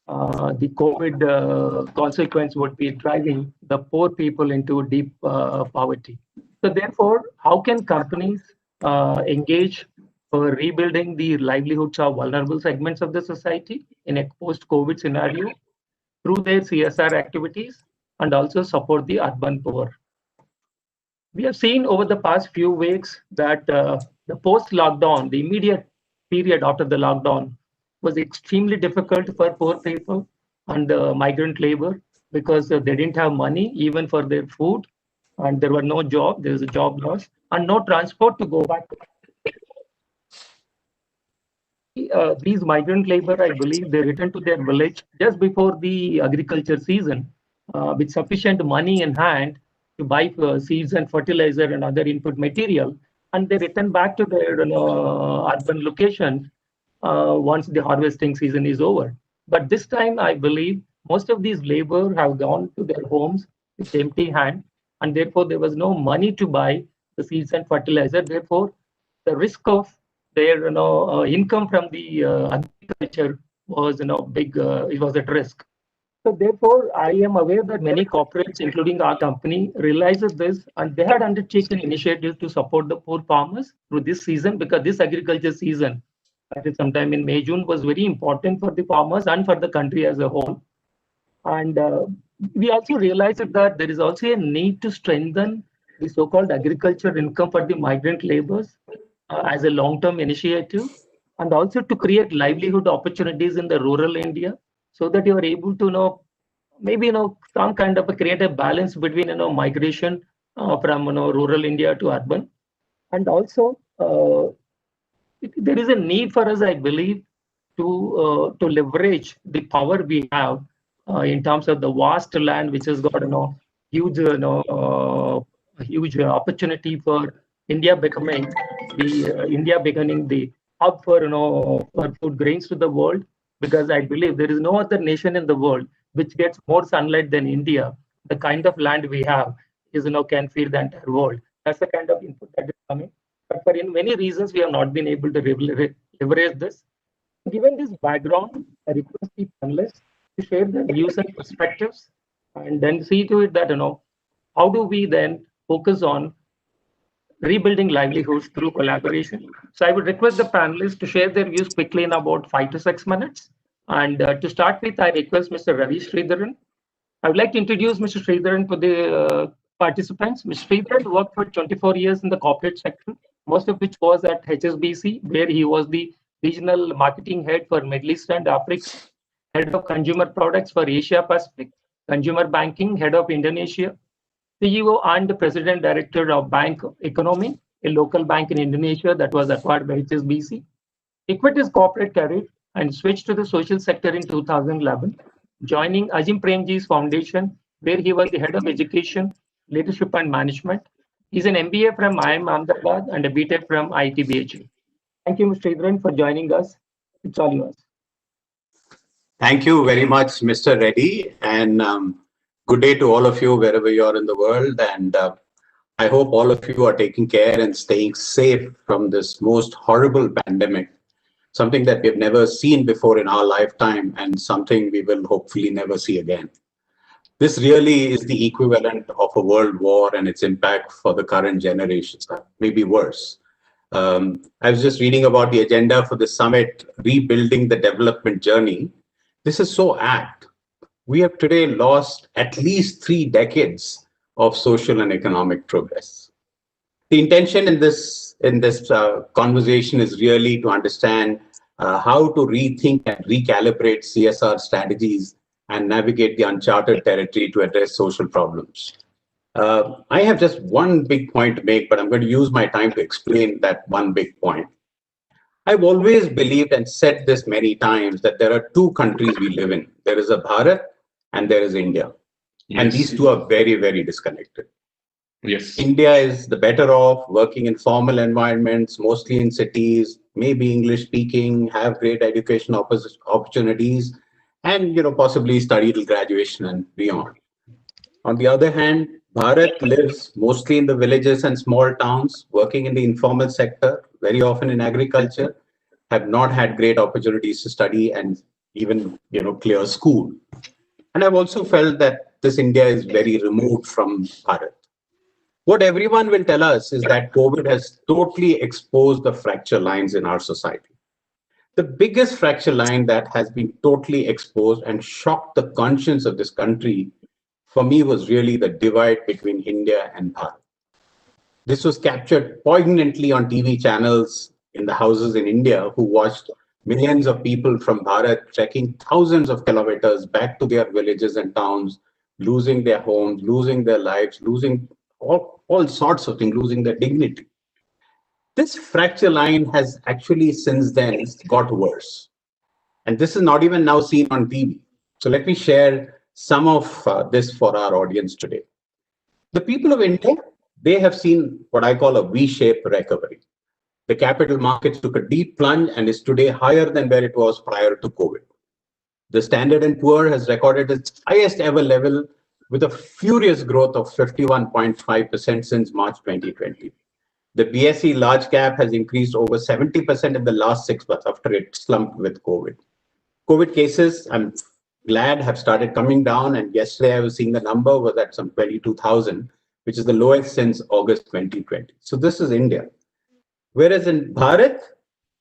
the COVID consequence would be driving the poor people into deep poverty. So therefore, how can companies engage for rebuilding the livelihoods of vulnerable segments of the society in a post-COVID scenario through their CSR activities and also support the urban poor? We have seen over the past few weeks that the post-lockdown, the immediate period after the lockdown, was extremely difficult for poor people and migrant labor because they didn't have money even for their food, and there were no job. There was a job loss and no transport to go back. These migrant labor, I believe, they returned to their village just before the agriculture season with sufficient money in hand to buy seeds and fertilizer and other input material, and they return back to their urban location once the harvesting season is over. But this time, I believe most of these labor have gone to their homes with empty hand, and therefore there was no money to buy the seeds and fertilizer. Therefore, the risk of their income from the agriculture was big. It was at risk. So therefore, I am aware that many corporates, including our company, realizes this, and they had undertaken initiatives to support the poor farmers through this season, because this agriculture season, that is sometime in May, June, was very important for the farmers and for the country as a whole. And we also realized that there is also a need to strengthen the so-called agriculture income for the migrant laborers as a long-term initiative, and also to create livelihood opportunities in the rural India, so that you are able to maybe some kind of create a balance between migration from rural India to urban. And also there is a need for us, I believe, to leverage the power we have in terms of the vast land which has got huge huge opportunity for India becoming the hub for for food grains to the world, because I believe there is no other nation in the world which gets more sunlight than India. The kind of land we have is can feed the entire world. That's the kind of input that is coming. But for in many reasons we have not been able to leverage this. Given this background, I request the panelists to share their views and perspectives, and then see to it that how do we then focus on rebuilding livelihoods through collaboration. So I would request the panelists to share their views quickly in about 5 to 6 minutes. And to start with, I request Mr. Ravi Sridharan. I would like to introduce Mr. Sridharan to the participants. Mr. Sridharan worked for 24 years in the corporate sector, most of which was at HSBC, where he was the regional marketing head for Middle East and Africa, head of consumer products for Asia Pacific, consumer banking, head of Indonesia, CEO and President Director of Bank Economy, a local bank in Indonesia that was acquired by HSBC. He quit his corporate career and switched to the social sector in 2011, joining Ajim Premji's foundation, where he was the head of education, leadership and management. He's an MBA from IIM Ahmedabad and a BTech from IIT. Thank you, Mr. Sridharan, for joining us. It's all yours. Thank you very much, Mr. Reddy, and good day to all of you wherever you are in the world. And I hope all of you are taking care and staying safe from this most horrible pandemic, something that we've never seen before in our lifetime and something we will hopefully never see again. This really is the equivalent of a world war and its impact for the current generations, maybe worse. I was just reading about the agenda for the summit, Rebuilding the Development Journey. This is so apt. We have today lost at least 3 decades of social and economic progress. The intention in this conversation is really to understand how to rethink and recalibrate CSR strategies and navigate the uncharted territory to address social problems. I have just one big point to make, but I'm going to use my time to explain that one big point. I've always believed and said this many times that there are two countries we live in. There is a Bharat and there is India. And these two are very, very disconnected. Yes. India is the better off, working in formal environments, mostly in cities, maybe English speaking, have great education opportunities, and possibly study till graduation and beyond. On the other hand, Bharat lives mostly in the villages and small towns, working in the informal sector, very often in agriculture, have not had great opportunities to study and even clear school. And I've also felt that this India is very removed from Bharat. What everyone will tell us is that COVID has totally exposed the fracture lines in our society. The biggest fracture line that has been totally exposed and shocked the conscience of this country, for me, was really the divide between India and Bharat. This was captured poignantly on TV channels in the houses in India who watched millions of people from Bharat trekking thousands of kilometers back to their villages and towns, losing their homes, losing their lives, losing all sorts of things, losing their dignity. This fracture line has actually since then got worse. And this is not even now seen on TV. So let me share some of this for our audience today. The people of India, they have seen what I call a V-shaped recovery. The capital markets took a deep plunge and is today higher than where it was prior to COVID. The Standard & Poor has recorded its highest ever level with a furious growth of 51.5% since March 2020. The BSE large cap has increased over 70% in the last 6 months after it slumped with COVID. COVID cases, I'm glad, have started coming down. And yesterday I was seeing the number was at some 22,000, which is the lowest since August 2020. So this is India. Whereas in Bharat,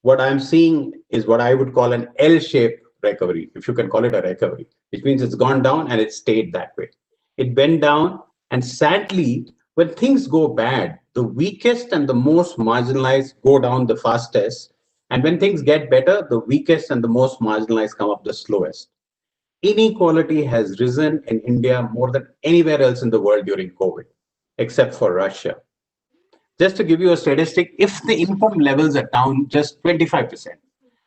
what I'm seeing is what I would call an L-shaped recovery, if you can call it a recovery, which means it's gone down and it stayed that way. It went down, and sadly, when things go bad, the weakest and the most marginalized go down the fastest. And when things get better, the weakest and the most marginalized come up the slowest. Inequality has risen in India more than anywhere else in the world during COVID, except for Russia. Just to give you a statistic, if the income levels are down just 25%,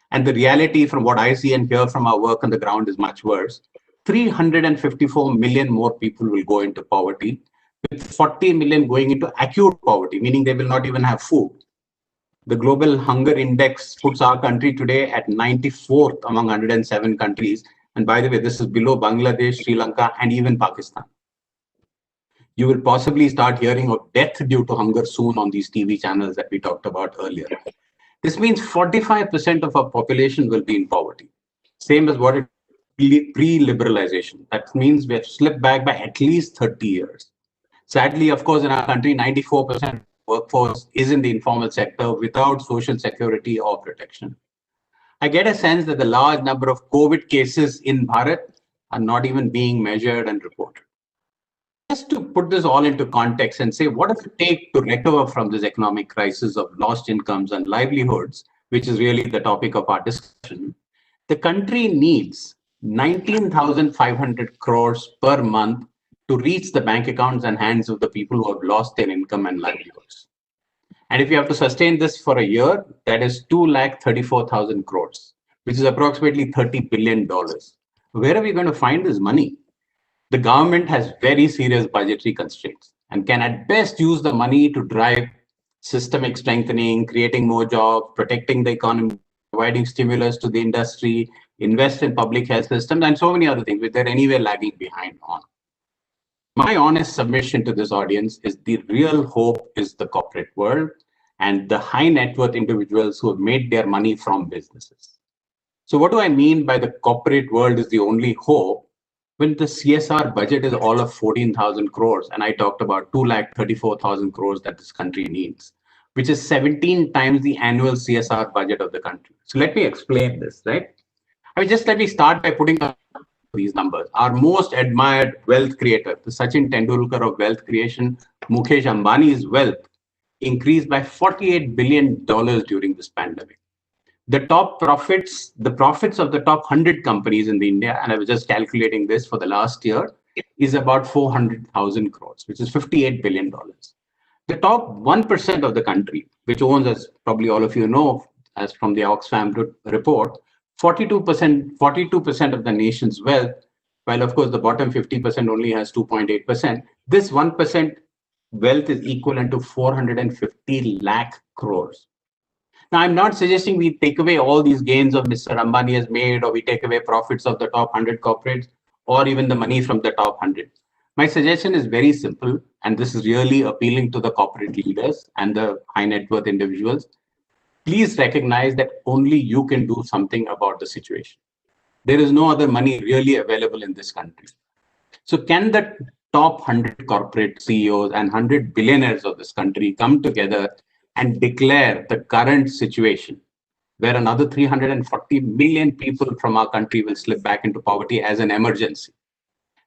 and the reality from what I see and hear from our work on the ground is much worse, 354 million more people will go into poverty, with 40 million going into acute poverty, meaning they will not even have food. The Global Hunger Index puts our country today at 94th among 107 countries. And by the way, this is below Bangladesh, Sri Lanka, and even Pakistan. You will possibly start hearing of death due to hunger soon on these TV channels that we talked about earlier. This means 45% of our population will be in poverty. Same as what it pre-liberalization. That means we have slipped back by at least 30 years. Sadly, of course, in our country, 94% workforce is in the informal sector without social security or protection. I get a sense that the large number of COVID cases in Bharat are not even being measured and reported. Just to put this all into context and say, what does it take to recover from this economic crisis of lost incomes and livelihoods, which is really the topic of our discussion? The country needs 19,500 crores per month to reach the bank accounts and hands of the people who have lost their income and livelihoods. And if you have to sustain this for a year, that is 2,34,000 crores, which is approximately $30 billion. Where are we going to find this money? The government has very serious budgetary constraints and can at best use the money to drive systemic strengthening, creating more jobs, protecting the economy, providing stimulus to the industry, invest in public health systems, and so many other things which they're anyway lagging behind on. My honest submission to this audience is the real hope is the corporate world and the high net worth individuals who have made their money from businesses. So what do I mean by the corporate world is the only hope when the CSR budget is all of 14,000 crores and I talked about 2,34,000 crores that this country needs, which is 17 times the annual CSR budget of the country. So let me explain this, right? Just let me start by putting these numbers. Our most admired wealth creator, the Sachin Tendulkar of wealth creation, Mukesh Ambani's wealth increased by $48 billion during this pandemic. The profits of the top 100 companies in India, and I was just calculating this for the last year, is about 400,000 crores, which is $58 billion. The top 1% of the country, which owns, as probably all of you know, as from the Oxfam report, 42% of the nation's wealth, while of course the bottom 50% only has 2.8%, this 1% wealth is equivalent to 450 lakh crores. Now, I'm not suggesting we take away all these gains of Mr. Ambani has made, or we take away profits of the top 100 corporates, or even the money from the top 100. My suggestion is very simple, and this is really appealing to the corporate leaders and the high net worth individuals. Please recognize that only you can do something about the situation. There is no other money really available in this country. So can the top 100 corporate CEOs and 100 billionaires of this country come together and declare the current situation where another 340 million people from our country will slip back into poverty as an emergency,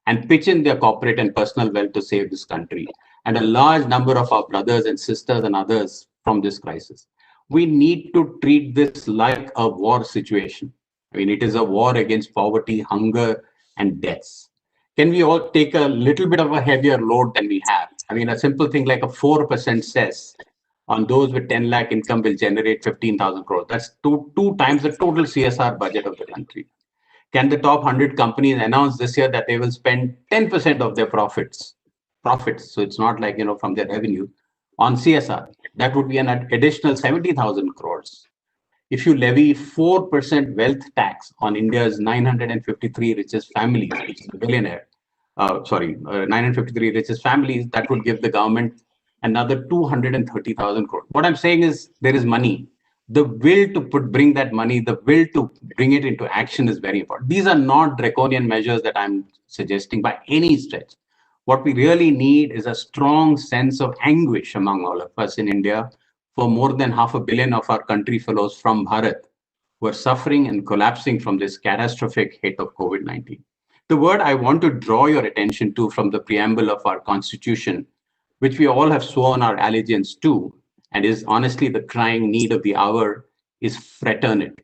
and pitch in their corporate and personal wealth to save this country and a large number of our brothers and sisters and others from this crisis? We need to treat this like a war situation. I mean, it is a war against poverty, hunger, and deaths. Can we all take a little bit of a heavier load than we have? I mean, a simple thing like a 4% cess on those with 10 lakh income will generate 15,000 crores. That's two times the total CSR budget of the country. Can the top 100 companies announce this year that they will spend 10% of their profits, so it's not like, from their revenue, on CSR? That would be an additional 70,000 crores. If you levy 4% wealth tax on India's 953 richest families, which is a billionaire, 953 richest families, that would give the government another 230,000 crores. What I'm saying is there is money. The will to bring that money, the will to bring it into action is very important. These are not draconian measures that I'm suggesting by any stretch. What we really need is a strong sense of anguish among all of us in India for more than 500 million of our country fellows from Bharat who are suffering and collapsing from this catastrophic hit of COVID-19. The word I want to draw your attention to from the preamble of our constitution, which we all have sworn our allegiance to, and is honestly the crying need of the hour, is fraternity.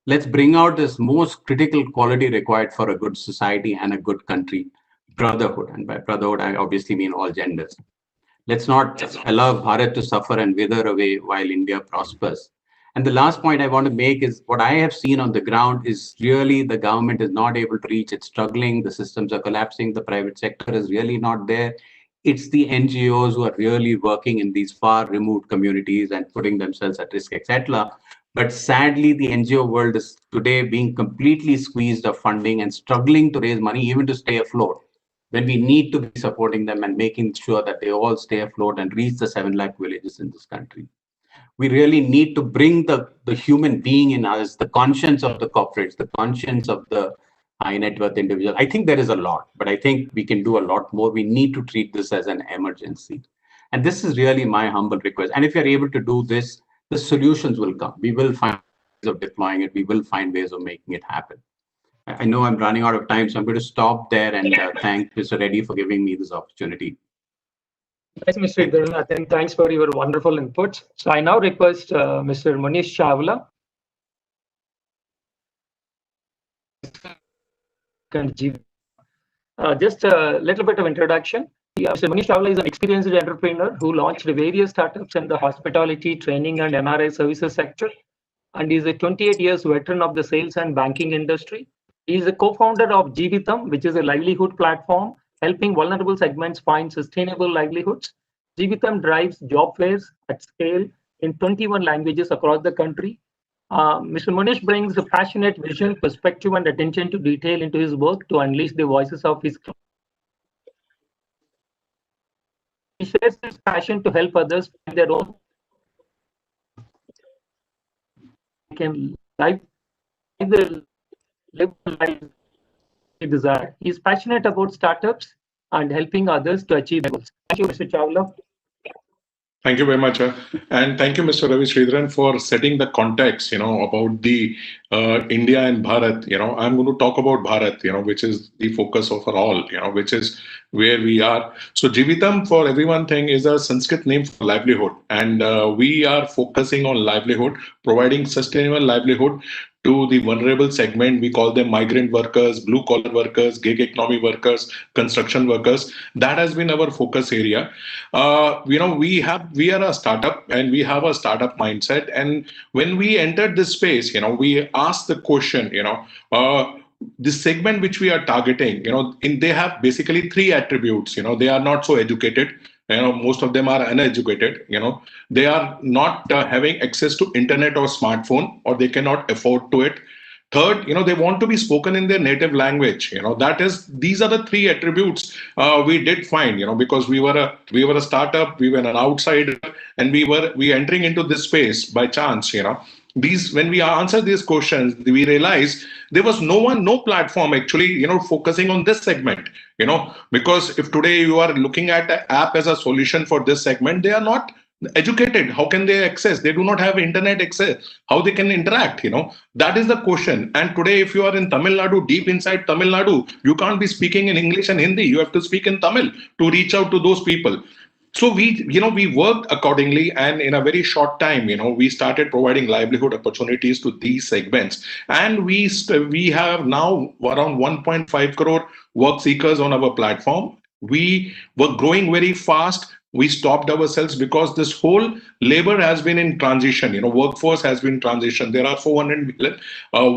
Let's bring out this most critical quality required for a good society and a good country, brotherhood. And by brotherhood, I obviously mean all genders. Let's not allow Bharat to suffer and wither away while India prospers. And the last point I want to make is what I have seen on the ground is really the government is not able to reach. It's struggling. The systems are collapsing. The private sector is really not there. It's the NGOs who are really working in these far removed communities and putting themselves at risk, etc. But sadly, the NGO world is today being completely squeezed of funding and struggling to raise money even to stay afloat, when we need to be supporting them and making sure that they all stay afloat and reach the 7 lakh villages in this country. We really need to bring the human being in us, the conscience of the corporates, the conscience of the high net worth individual. I think there is a lot, but I think we can do a lot more. We need to treat this as an emergency. And this is really my humble request. And if you're able to do this, the solutions will come. We will find ways of deploying it. We will find ways of making it happen. I know I'm running out of time, so I'm going to stop there and thank Mr. Reddy for giving me this opportunity. Thanks, Mr. Idranath, and thanks for your wonderful input. So I now request Mr. Manish Chawla. Just a little bit of introduction. Mr. Manish Chawla is an experienced entrepreneur who launched various startups in the hospitality, training, and NRI services sector, and is a 28 years veteran of the sales and banking industry. He is a co-founder of Jeevitam, which is a livelihood platform helping vulnerable segments find sustainable livelihoods. Jeevitam drives job fairs at scale in 21 languages across the country. Mr. Manish brings a passionate vision, perspective, and attention to detail into his work to unleash the voices of his clients. He shares his passion to help others find their own live the life they desire. He is passionate about startups and helping others to achieve their goals. Thank you, Mr. Chawla. Thank you very much. And thank you, Mr. Ravi Sridharan, for setting the context, about the India and Bharat. I'm going to talk about Bharat, which is the focus of our all, which is where we are. So Jivitam, for everyone thing, is a Sanskrit name for livelihood. And we are focusing on livelihood, providing sustainable livelihood to the vulnerable segment. We call them migrant workers, blue collar workers, gig economy workers, construction workers. That has been our focus area. We are a startup and we have a startup mindset. And when we entered this space, we asked the question, this segment which we are targeting, they have basically three attributes. They are not so educated. Most of them are uneducated. They are not having access to internet or smartphone, or they cannot afford to it. Third, they want to be spoken in their native language. These are the three attributes we did find. Because we were a startup, we were an outsider, and we entering into this space by chance. These When we answer these questions, we realize there was no platform actually focusing on this segment. Because if today you are looking at an app as a solution for this segment, they are not educated. How can they access? They do not have internet access. How they can interact? That is the question. And today, if you are in Tamil Nadu, deep inside Tamil Nadu, you can't be speaking in English and Hindi. You have to speak in Tamil to reach out to those people. So we worked accordingly, and in a very short time, we started providing livelihood opportunities to these segments, and we have now around 1.5 crore work seekers on our platform. We were growing very fast. We stopped ourselves because this whole labor has been in transition. Workforce has been in transition. There are 400 million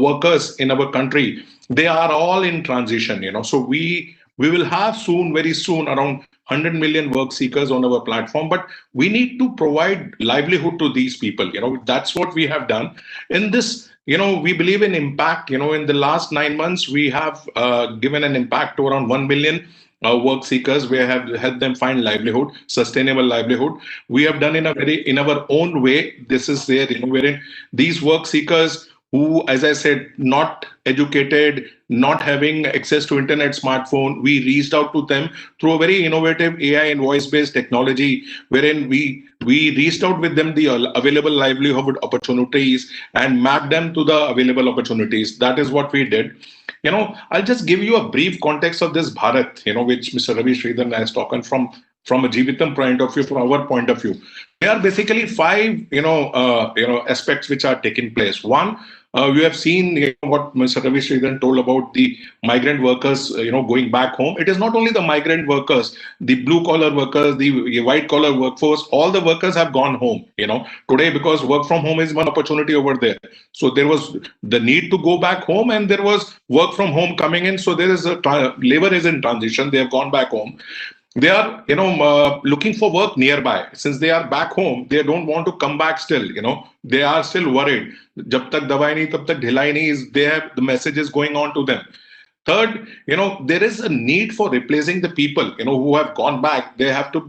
workers in our country. They are all in transition. So we will have very soon, around 100 million work seekers on our platform, but we need to provide livelihood to these people. That's what we have done in this. We believe in impact. In the last 9 months, we have given an impact to around 1 million work seekers. We have helped them find livelihood, sustainable livelihood. We have done in our own way. This is there, wherein these work seekers who, as I said, not educated, not having access to internet, smartphone, we reached out to them through a very innovative AI and voice-based technology, wherein we reached out with them the available livelihood opportunities and mapped them to the available opportunities. That is what we did. I'll just give you a brief context of this Bharat, which Mr. Ravi Sridharan has talked from a Jivitam point of view, from our point of view. There are basically five, aspects which are taking place. One, we have seen what Mr. Ravi Sridharan told about the migrant workers, going back home. It is not only the migrant workers, the blue collar workers, the white collar workforce, all the workers have gone home, today, because work from home is one opportunity over there. So there was the need to go back home, and there was work from home coming in. So there is labor is in transition. They have gone back home. They are looking for work nearby. Since they are back home, they don't want to come back still. They are still worried. Jab tak dawai nahi, tab tak dhilai nahi, is there, the message is going on to them. Third, there is a need for replacing the people who have gone back. They have to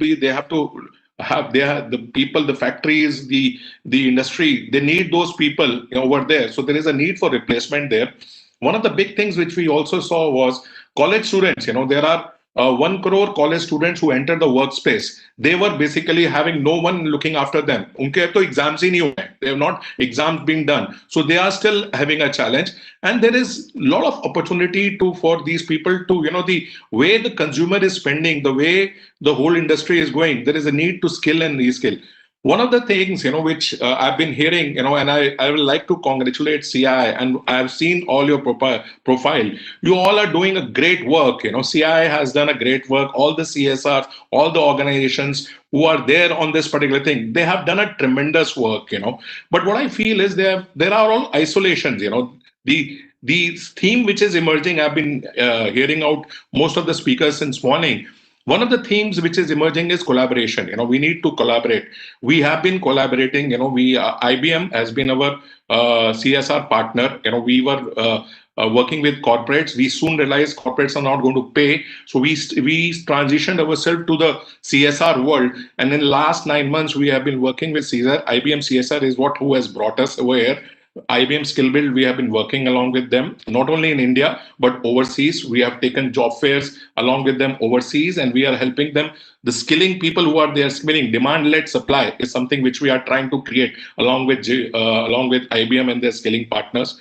have the people, the factories, the industry. They need those people over there. So there is a need for replacement there. One of the big things which we also saw was college students. There are 1 crore college students who enter the workspace. They were basically having no one looking after them. Unke to exams hi nahi hue. They have not exams being done. So they are still having a challenge. And there is a lot of opportunity for these people to, the way the consumer is spending, the way the whole industry is going, there is a need to skill and reskill. One of the things, which I've been hearing, and I would like to congratulate CI, and I've seen all your profile. You all are doing a great work. CI has done a great work. All the CSR, all the organizations who are there on this particular thing, they have done a tremendous work. But what I feel is there are all isolations. The theme which is emerging, I've been hearing out most of the speakers since morning. One of the themes which is emerging is collaboration. We need to collaborate. We have been collaborating. IBM has been our CSR partner. We were working with corporates. We soon realized corporates are not going to pay, so we transitioned ourselves to the CSR world. And in the last 9 months, we have been working with CSR. IBM CSR is who has brought us over here. IBM Skill Build, we have been working along with them, not only in India, but overseas. We have taken job fairs along with them overseas, and we are helping them. The skilling people who are there, skilling, demand-led supply is something which we are trying to create along with IBM and their skilling partners.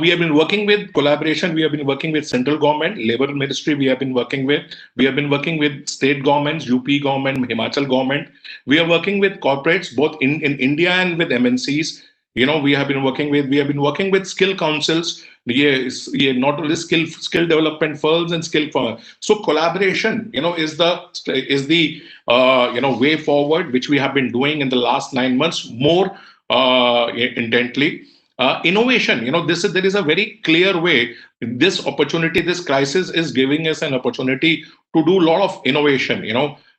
We have been working with collaboration. We have been working with central government, labor ministry. We have been working with state governments, UP government, Himachal government. We are working with corporates both in India and with MNCs. We have been working with skill councils. Yes, yeah, not only skill development firms and skill firms. So collaboration, is the way forward, which we have been doing in the last 9 months more intently. Innovation, there is a very clear way. This opportunity, this crisis is giving us an opportunity to do a lot of innovation.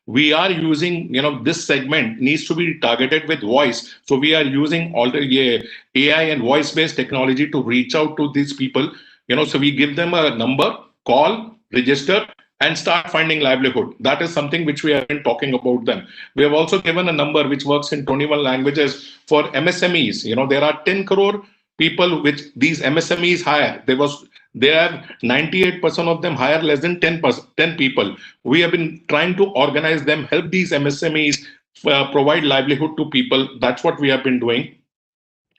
We are using, this segment needs to be targeted with voice. So we are using all the AI and voice based technology to reach out to these people. So we give them a number, call, register, and start finding livelihood. That is something which we have been talking about them. We have also given a number which works in 21 languages for MSMEs. There are 10 crore people which these MSMEs hire. They have 98% of them hire less than 10 people. We have been trying to organize them, help these MSMEs provide livelihood to people. That's what we have been doing.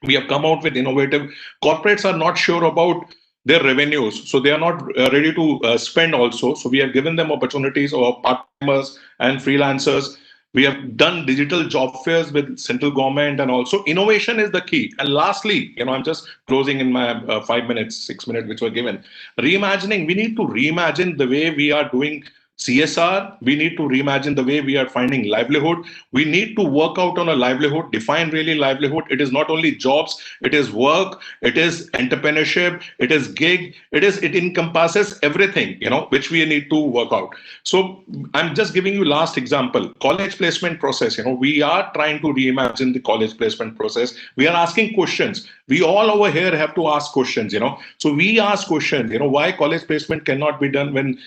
We have come out with innovative. Corporates are not sure about their revenues, so they are not ready to spend also. So we have given them opportunities of part-timers and freelancers. We have done digital job fairs with central government, and also innovation is the key. And lastly, I'm just closing in my 5 minutes, 6 minutes, which were given. Reimagining, we need to reimagine the way we are doing CSR. We need to reimagine the way we are finding livelihood. We need to work out on a livelihood, define really livelihood. It is not only jobs, it is work, it is entrepreneurship, it is gig, it encompasses everything, which we need to work out. So I'm just giving you last example, college placement process. We are trying to reimagine the college placement process. We are asking questions. We all over here have to ask questions, So we ask questions, why college placement cannot be done when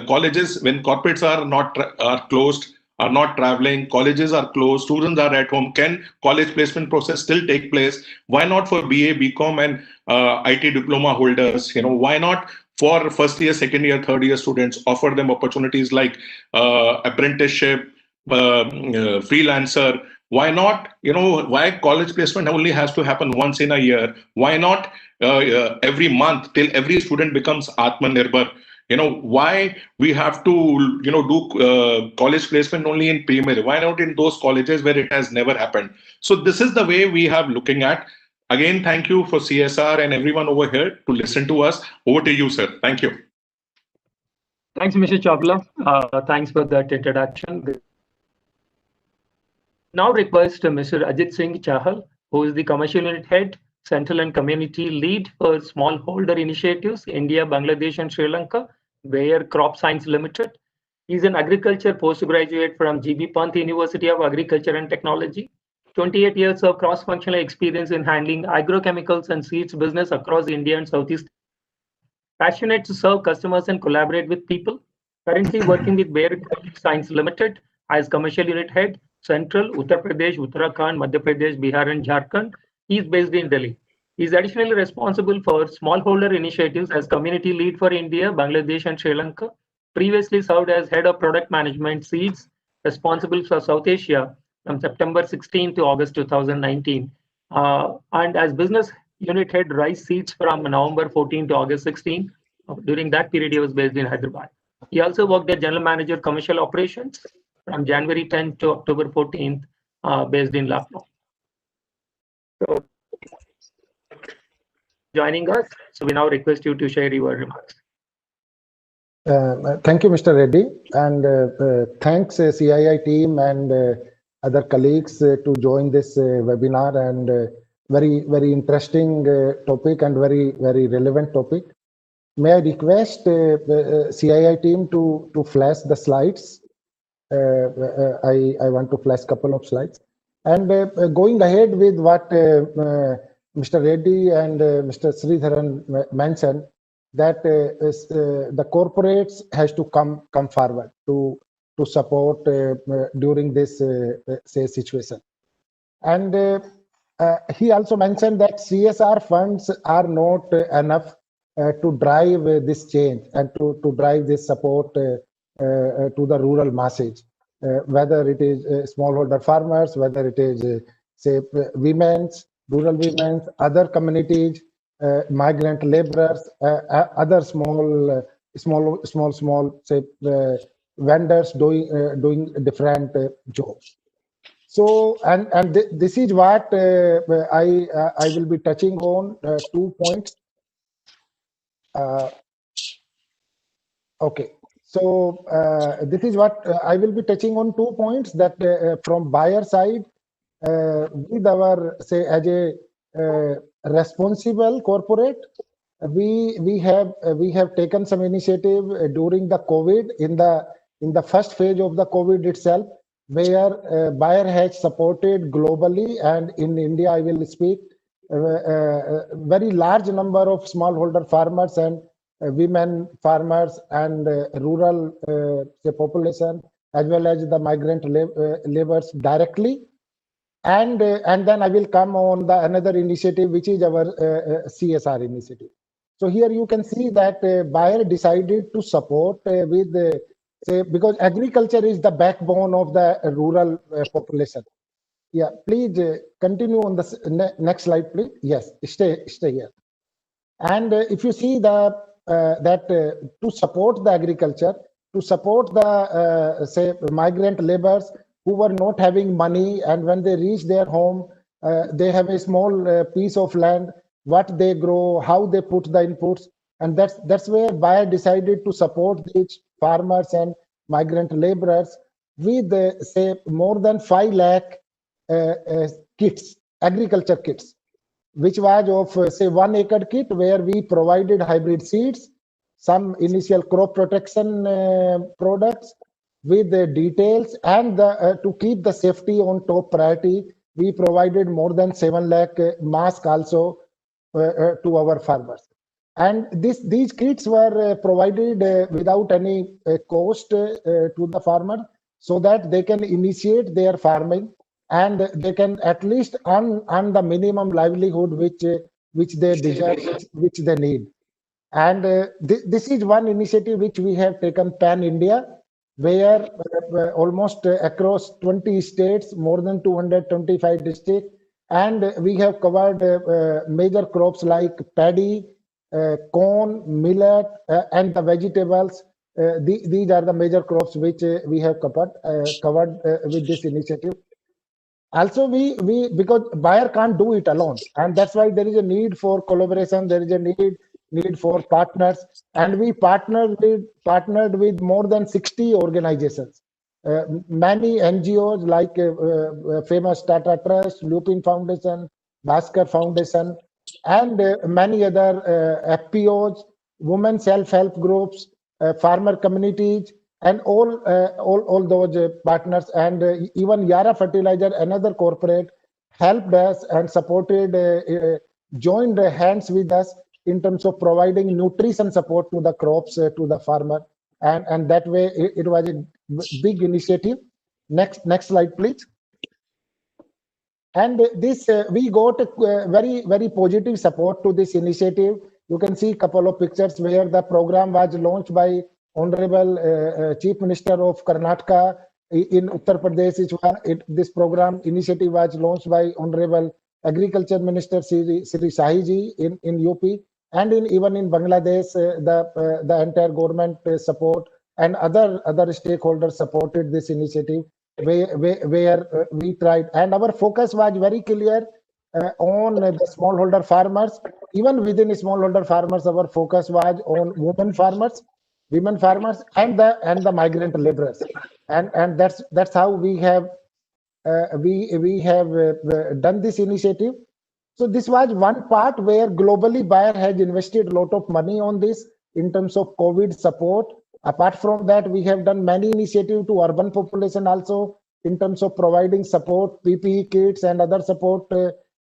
colleges, when corporates are closed, are not traveling, colleges are closed, students are at home. Can college placement process still take place? Why not for BA, BCom, and IT diploma holders? Why not for first year, second year, third year students? Offer them opportunities like apprenticeship, freelancer. Why not? Why college placement only has to happen once in a year? Why not every month till every student becomes Atmanirbhar? Why we have to do college placement only in primary? Why not in those colleges where it has never happened? So this is the way we have looking at. Again, thank you for CSR and everyone over here to listen to us. Over to you, sir. Thank you. Thanks, Mr. Chawla. Thanks for that introduction. Now request Mr. Ajit Singh Chahal, who is the Commercial Unit Head, Central and Community Lead for Smallholder Initiatives, India, Bangladesh, and Sri Lanka, Bayer Crop Science Limited. He's an agriculture postgraduate from GB Pant University of Agriculture and Technology. 28 years of cross-functional experience in handling agrochemicals and seeds business across India and Southeast. Passionate to serve customers and collaborate with people. Currently working with Bayer Crop Science Limited as Commercial Unit Head, Central, Uttar Pradesh, Uttarakhand, Madhya Pradesh, Bihar, and Jharkhand. He is based in Delhi. He is additionally responsible for smallholder initiatives as Community Lead for India, Bangladesh, and Sri Lanka. Previously served as Head of Product Management Seeds, responsible for South Asia from September 16 to August 2019. And as Business Unit Head, Rice Seeds from November 14 to August 16. During that period, he was based in Hyderabad. He also worked as General Manager Commercial Operations from January 10th to October 14th, based in Lucknow. So, joining us, so we now request you to share your remarks. Thank you, Mr. Reddy, and thanks CII team and other colleagues to join this webinar, and very interesting topic and very relevant topic. May I request CII team to flash the slides? I want to flash couple of slides. And going ahead with what Mr. Reddy and Mr. Sridharan mentioned, that the corporates has to come forward to support during this say situation. And he also mentioned that CSR funds are not enough to drive this change and to drive this support to the rural masses, whether it is smallholder farmers, whether it is say women's, rural women's, other communities, migrant laborers, other small, say, vendors doing different jobs. So, and this is what I will be touching on 2 points. Okay, so this is what I will be touching on 2 points that from buyer side, with our, say, as a responsible corporate, we have taken some initiative during the COVID in the first phase of the COVID itself, where buyer has supported globally, and in India I will speak very large number of smallholder farmers and women farmers and rural say population, as well as the migrant laborers directly. And then I will come on the another initiative, which is our CSR initiative. So here you can see that buyer decided to support with say, because agriculture is the backbone of the rural population. Yeah, please continue on the next slide, please. Yes, stay here. And if you see the that to support the agriculture, to support the say migrant laborers who were not having money, and when they reach their home, they have a small piece of land, what they grow, how they put the inputs, and that's where buyer decided to support these farmers and migrant laborers with say more than 5 lakh kits, agriculture kits, which was of say 1 acre kit, where we provided hybrid seeds, some initial crop protection products with the details, and to keep the safety on top priority, we provided more than 7 lakh masks also to our farmers. And these kits were provided without any cost to the farmer, so that they can initiate their farming and they can at least earn the minimum livelihood which they deserve, which they need. And this is one initiative which we have taken pan India, where almost across 20 states, more than 225 districts, and we have covered major crops like paddy, corn, millet, and the vegetables. These are the major crops which we have covered with this initiative. Also, we because buyer can't do it alone, and that's why there is a need for collaboration, there is a need for partners, and we partnered with more than 60 organizations, many NGOs like famous Tata Trust, Lupin Foundation, Bhaskar Foundation, and many other FPOs, women self-help groups, farmer communities, and all those partners, and even Yara Fertilizer, another corporate, helped us and supported, joined hands with us in terms of providing nutrition support to the crops to the farmer, and that way it was a big initiative. Next slide, please. And this we got very positive support to this initiative. You can see a couple of pictures where the program was launched by Honorable Chief Minister of Karnataka in Uttar Pradesh. This program initiative was launched by Honorable Agriculture Minister Sri Shahi ji in UP, and even in Bangladesh, the entire government support and other stakeholders supported this initiative, where we tried, and our focus was very clear on the smallholder farmers. Even within smallholder farmers, our focus was on women farmers, and the migrant laborers, and that's how we have done this initiative. So this was one part where globally buyer has invested a lot of money on this in terms of COVID support. Apart from that, we have done many initiatives to urban population also in terms of providing support, PPE kits and other support,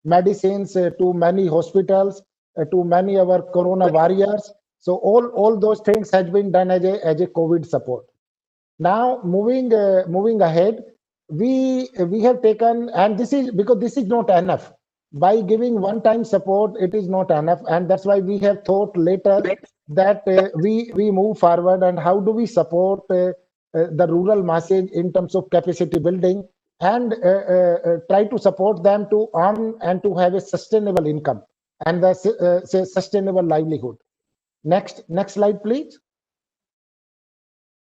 medicines to many hospitals, to many our corona warriors. So all those things has been done as a COVID support. Now moving ahead, we have taken, and this is because this is not enough. By giving one-time support, it is not enough, and that's why we have thought later that we move forward, and how do we support the rural masses in terms of capacity building, and try to support them to earn and to have a sustainable income. and the say sustainable livelihood. Next slide, please.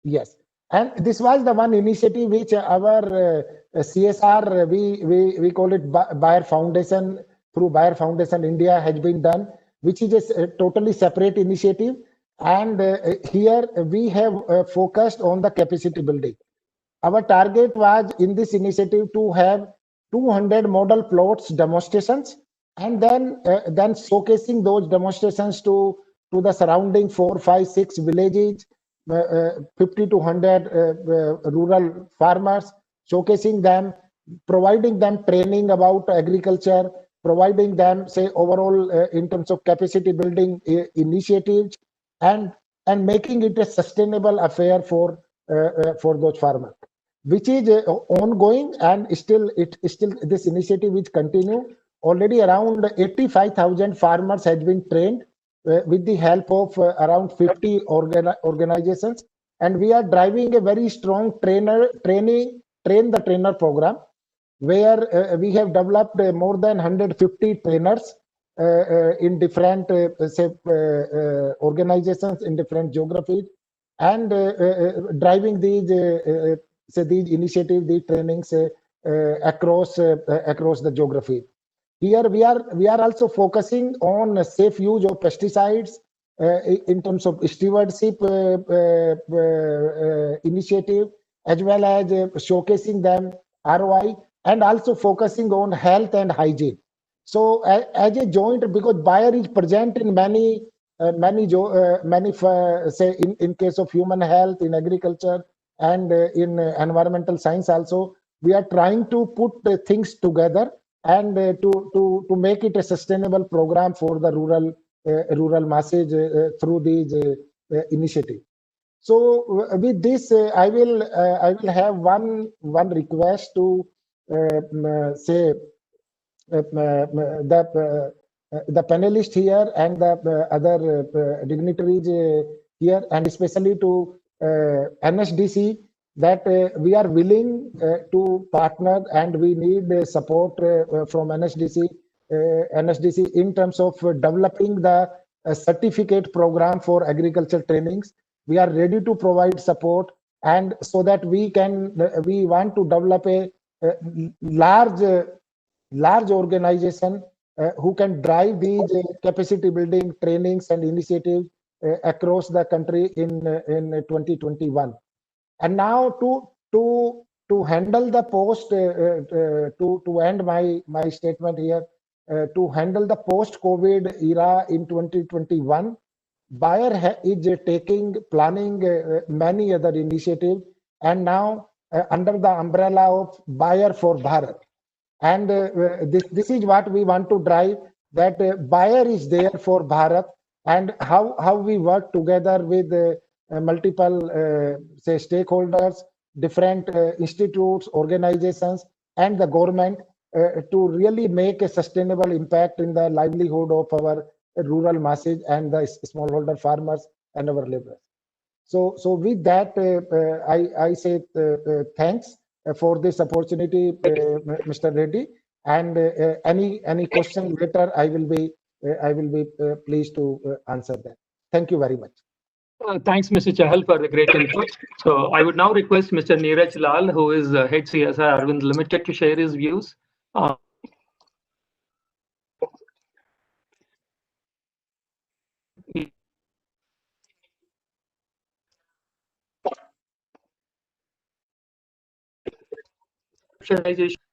Yes, and this was the one initiative which our CSR, we call it Bayer Foundation, through Bayer Foundation India has been done, which is a totally separate initiative. And here we have focused on the capacity building. Our target was in this initiative to have 200 model plots demonstrations, and then showcasing those demonstrations to the surrounding 4, 5, 6 villages, 50 to 100 rural farmers, showcasing them, providing them training about agriculture, providing them, say, overall in terms of capacity building initiatives, and making it a sustainable affair for those farmers, which is ongoing, and still this initiative is continue. Already around 85,000 farmers has been trained with the help of around 50 organizations, and we are driving a very strong train the trainer program, where we have developed more than 150 trainers in different say organizations in different geographies, and driving these say these initiatives, these trainings across the geography. Here we are also focusing on safe use of pesticides in terms of stewardship initiative, as well as showcasing them ROI, and also focusing on health and hygiene. So as a joint, because Bayer is present in many say in case of human health, in agriculture, and in environmental science also, we are trying to put things together, and to make it a sustainable program for the rural masses through these initiatives. So with this, I will have one request to say the panelists here and the other dignitaries here, and especially to NSDC, that we are willing to partner, and we need support from NSDC in terms of developing the certificate program for agriculture trainings. We are ready to provide support, and so that we want to develop a large organization who can drive these capacity building trainings and initiatives across the country in 2021. And now to handle the post to end my statement here, to handle the post-COVID era in 2021, Bayer is planning many other initiatives, and now under the umbrella of Bayer for Bharat. And this is what we want to drive, that Bayer is there for Bharat, and how we work together with multiple say stakeholders, different institutes, organizations, and the government to really make a sustainable impact in the livelihood of our rural masses and the smallholder farmers and our laborers. So with that, I say thanks for this opportunity, Mr. Reddy. And any question later, I will be pleased to answer that. Thank you very much. Thanks, Mr. Chahal, for the great input. So I would now request Mr. Neeraj Lal, who is Head CSR Arvind Limited, to share his views.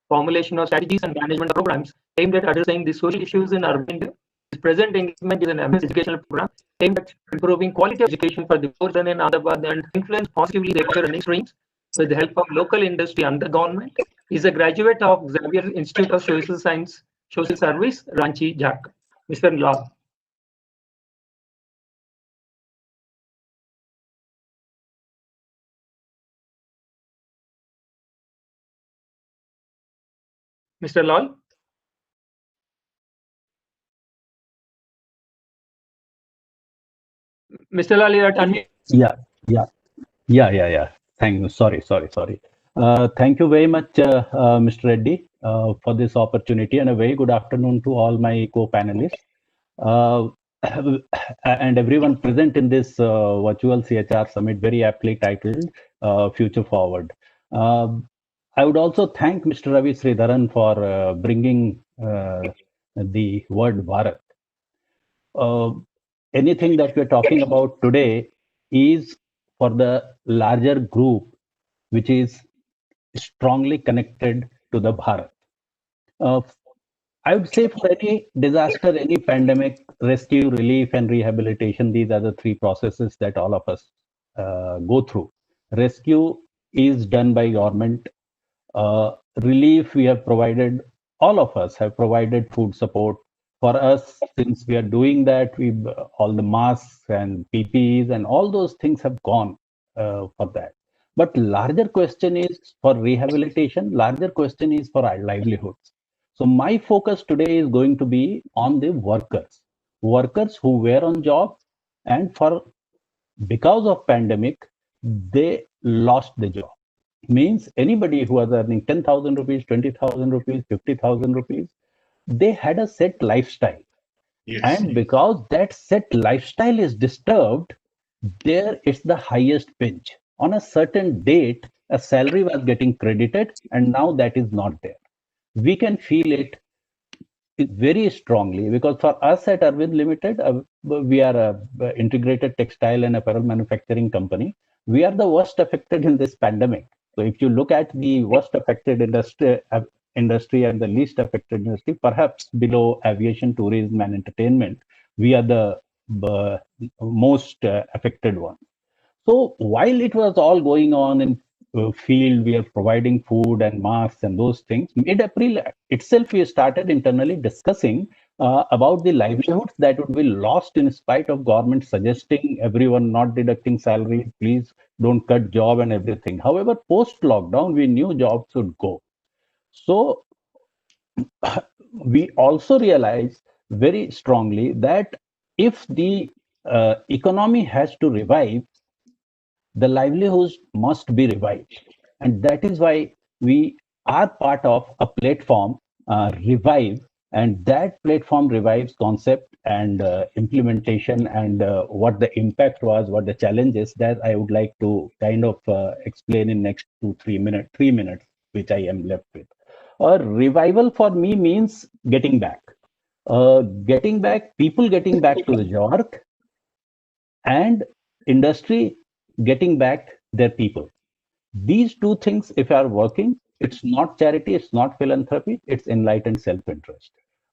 Formulation of strategies and management of programs aimed at addressing the social issues in urban India. His present engagement is an educational program aimed at improving quality of education for the poor and in Ahmedabad, and influence positively their earning streams with the help of local industry and the government. He is a graduate of Xavier Institute of Social Science, Social Service, Ranchi, Jharkhand. Mr. Lal. Mr. Lal? Mr. Lal, you are unmuted. Yeah. Thank you. Sorry. Thank you very much, Mr. Reddy, for this opportunity, and a very good afternoon to all my co-panelists. uh, and everyone present in this virtual CHR Summit, very aptly titled Future Forward. I would also thank Mr. Ravi Sridharan for bringing the word Bharat. Anything that we're talking about today is for the larger group, which is strongly connected to the Bharat. Uh, I would say for any disaster, any pandemic, rescue, relief, and rehabilitation, these are the three processes that all of us go through. Rescue is done by government. Relief, we have provided, all of us have provided food support. For us, since we are doing that, we all the masks and PPEs and all those things have gone for that. But larger question is for rehabilitation, larger question is for our livelihoods. So my focus today is going to be on the workers who were on job and for because of pandemic, they lost the job. Means anybody who was earning 10,000 rupees, 20,000 rupees, 50,000 rupees, they had a set lifestyle. Yes. And because that set lifestyle is disturbed, there it's the highest pinch. On a certain date, a salary was getting credited, and now that is not there. We can feel it very strongly because for us at Arvind Limited, we are a integrated textile and apparel manufacturing company. We are the worst affected in this pandemic. So if you look at the worst affected industry and the least affected industry, perhaps below aviation, tourism, and entertainment, we are the most affected one. So while it was all going on in field, we are providing food and masks and those things. Mid-April itself, we started internally discussing about the livelihoods that would be lost in spite of government suggesting everyone not deducting salary, please don't cut job and everything. However, post-lockdown, we knew jobs would go. So we also realize very strongly that if the economy has to revive, the livelihoods must be revived. And that is why we are part of a platform, Revive, and that platform revives concept and implementation and what the impact was, what the challenges that I would like to kind of explain in next 3 minutes, which I am left with. Revival for me means getting back. People getting back to the work, and industry getting back their people. These two things, if are working, it's not charity, it's not philanthropy, it's enlightened self-interest.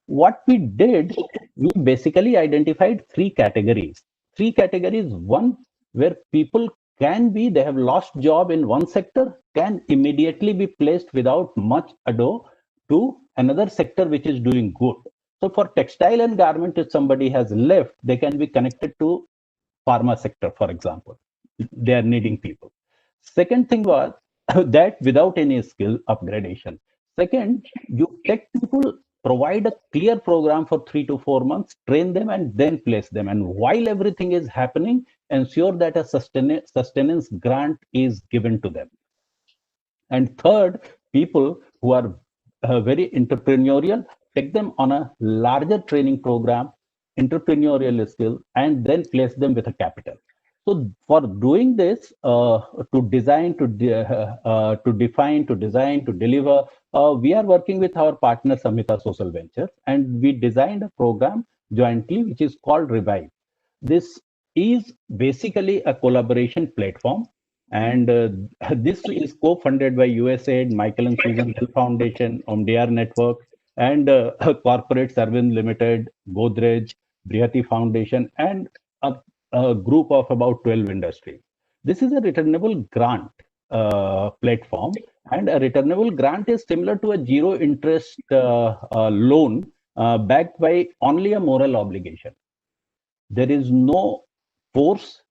What we did, we basically identified three categories. Three categories: one, where people can be, they have lost job in one sector, can immediately be placed without much ado to another sector which is doing good. So for textile and garment, if somebody has left, they can be connected to pharma sector, for example. They are needing people. Second thing was that without any skill upgradation. Second, you take people, provide a clear program for 3 to 4 months, train them, and then place them. And while everything is happening, ensure that a sustenance grant is given to them. And third, people who are very entrepreneurial, take them on a larger training program, entrepreneurial skill, and then place them with a capital. So for doing this, to design, to define, to design, to deliver, we are working with our partner Samhita Social Ventures, and we designed a program jointly, which is called Revive. This is basically a collaboration platform, and this is co-funded by USAID, Michael and Susan Hill Foundation, OMDR Network, and corporates Arvind Limited, Godrej, Brihati Foundation, and a group of about 12 industries. This is a returnable grant platform, and a returnable grant is similar to a zero interest loan backed by only a moral obligation. There is no force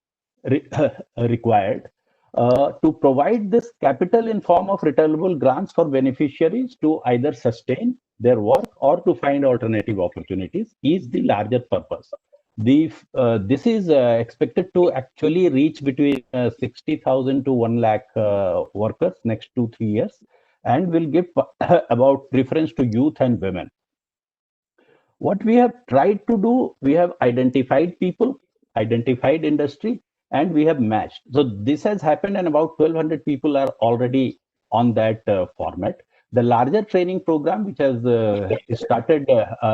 required to provide this capital in form of returnable grants for beneficiaries to either sustain their work or to find alternative opportunities is the larger purpose. This is expected to actually reach between 60,000 to 1 lakh workers next 2-3 years, and will give about preference to youth and women. What we have tried to do, we have identified people, identified industry, and we have matched. So this has happened, and about 1,200 people are already on that format. The larger training program, which has started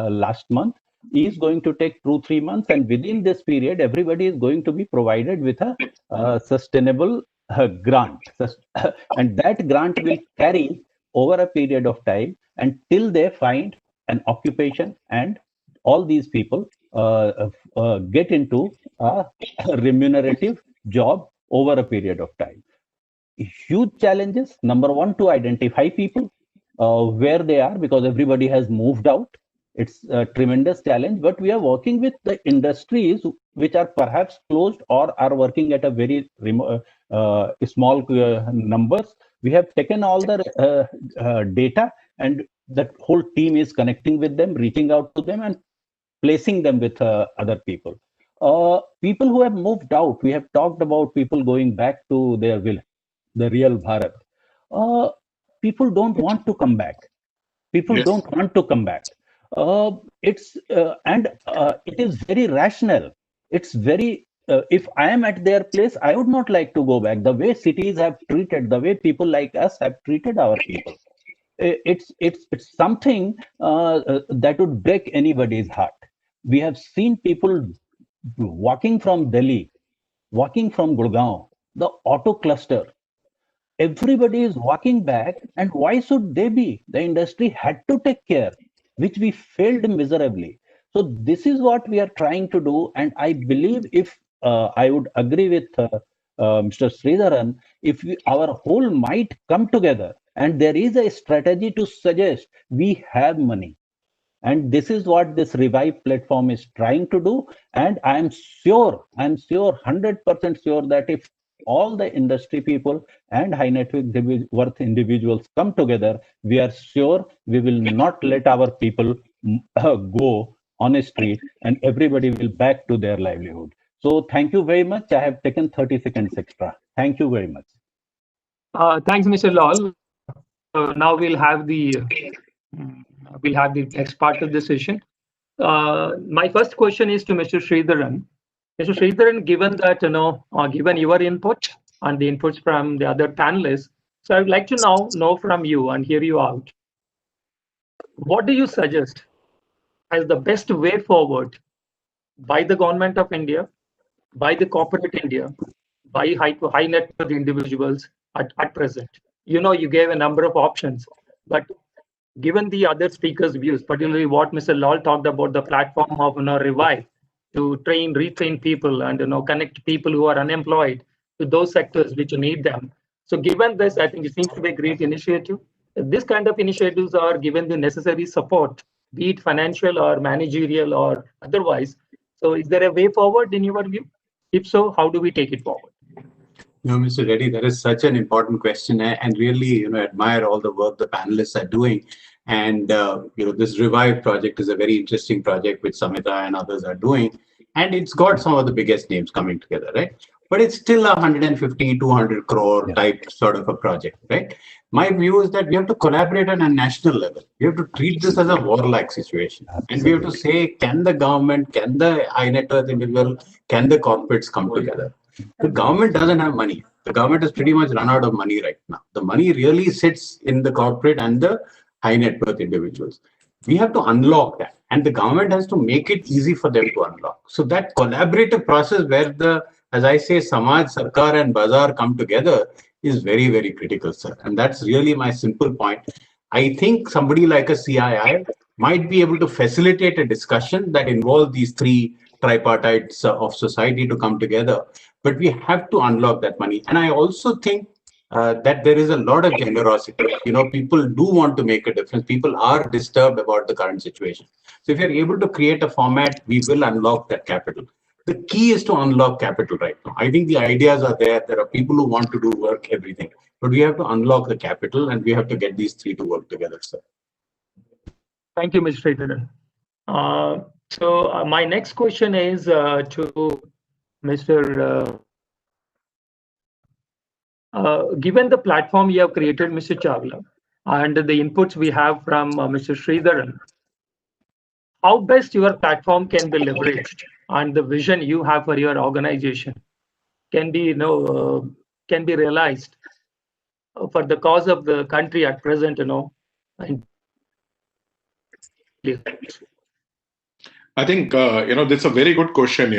last month, is going to take 2-3 months, and within this period, everybody is going to be provided with a sustainable grant, and that grant will carry over a period of time until they find an occupation, and all these people get into a remunerative job over a period of time. Huge challenges. Number one, to identify people where they are, because everybody has moved out. It's a tremendous challenge, but we are working with the industries which are perhaps closed or are working at a very small numbers. We have taken all the data, and that whole team is connecting with them, reaching out to them, and placing them with other people. People who have moved out, we have talked about people going back to their village, the real Bharat. Uh, People don't want to come back. People Yes. don't want to come back. It is very rational. It's very. If I am at their place, I would not like to go back. The way cities have treated, the way people like us have treated our people, it's something that would break anybody's heart. We have seen people walking from Delhi, walking from Gurgaon, the auto cluster. Everybody is walking back, and why should they be? The industry had to take care, which we failed miserably. So this is what we are trying to do, and I believe, if I would agree with Mr. Sridharan, if our whole might come together, and there is a strategy to suggest, we have money, and this is what this Revive platform is trying to do. And I'm sure, 100% sure, that if all the industry people and high net worth individuals come together, we are sure we will not let our people go on a street, and everybody will back to their livelihood. So thank you very much. I have taken 30 seconds extra. Thank you very much. Thanks, Mr. Lal. Now we'll have the next part of the session. My first question is to Mr. Sridharan. Mr. Sridharan, given that given your input and the inputs from the other panelists, so I would like to now know from you and hear you out. What do you suggest as the best way forward by the government of India, by the corporate India, by high net worth individuals at present? You gave a number of options, but given the other speakers' views, particularly what Mr. Lal talked about, the platform of Revive to retrain people and connect people who are unemployed to those sectors which need them. So given this, I think it seems to be a great initiative. This kind of initiatives are given the necessary support, be it financial or managerial or otherwise. So is there a way forward in your view? If so, how do we take it forward? No, Mr. Reddy, that is such an important question, and really, admire all the work the panelists are doing. And this Revive project is a very interesting project which Samita and others are doing, and it's got some of the biggest names coming together, right? But it's still a 150, 200 crore type sort of a project, right? My view is that we have to collaborate on a national level. We have to treat this as a warlike situation. And we have to say, can the government, can the high net worth individual, can the corporates come together? The government doesn't have money. The government has pretty much run out of money right now. The money really sits in the corporate and the high net worth individuals. We have to unlock that, and the government has to make it easy for them to unlock. So that collaborative process where as I say, Samaj, Sarkar and Bazaar come together is very, very critical, sir. And that's really my simple point. I think somebody like a CII might be able to facilitate a discussion that involves these three tripartites of society to come together. But we have to unlock that money. And I also think that there is a lot of generosity. People do want to make a difference. People are disturbed about the current situation. So if you're able to create a format, we will unlock that capital. The key is to unlock capital right now. I think the ideas are there. There are people who want to do work, everything. But we have to unlock the capital, and we have to get these three to work together, sir. Thank you, Mr. Sridharan. So my next question is to Mr. Given the platform you have created, Mr. Chawla, and the inputs we have from Mr. Sridharan, how best your platform can be leveraged and the vision you have for your organization can be, can be realized for the cause of the country at present, and I think that's a very good question.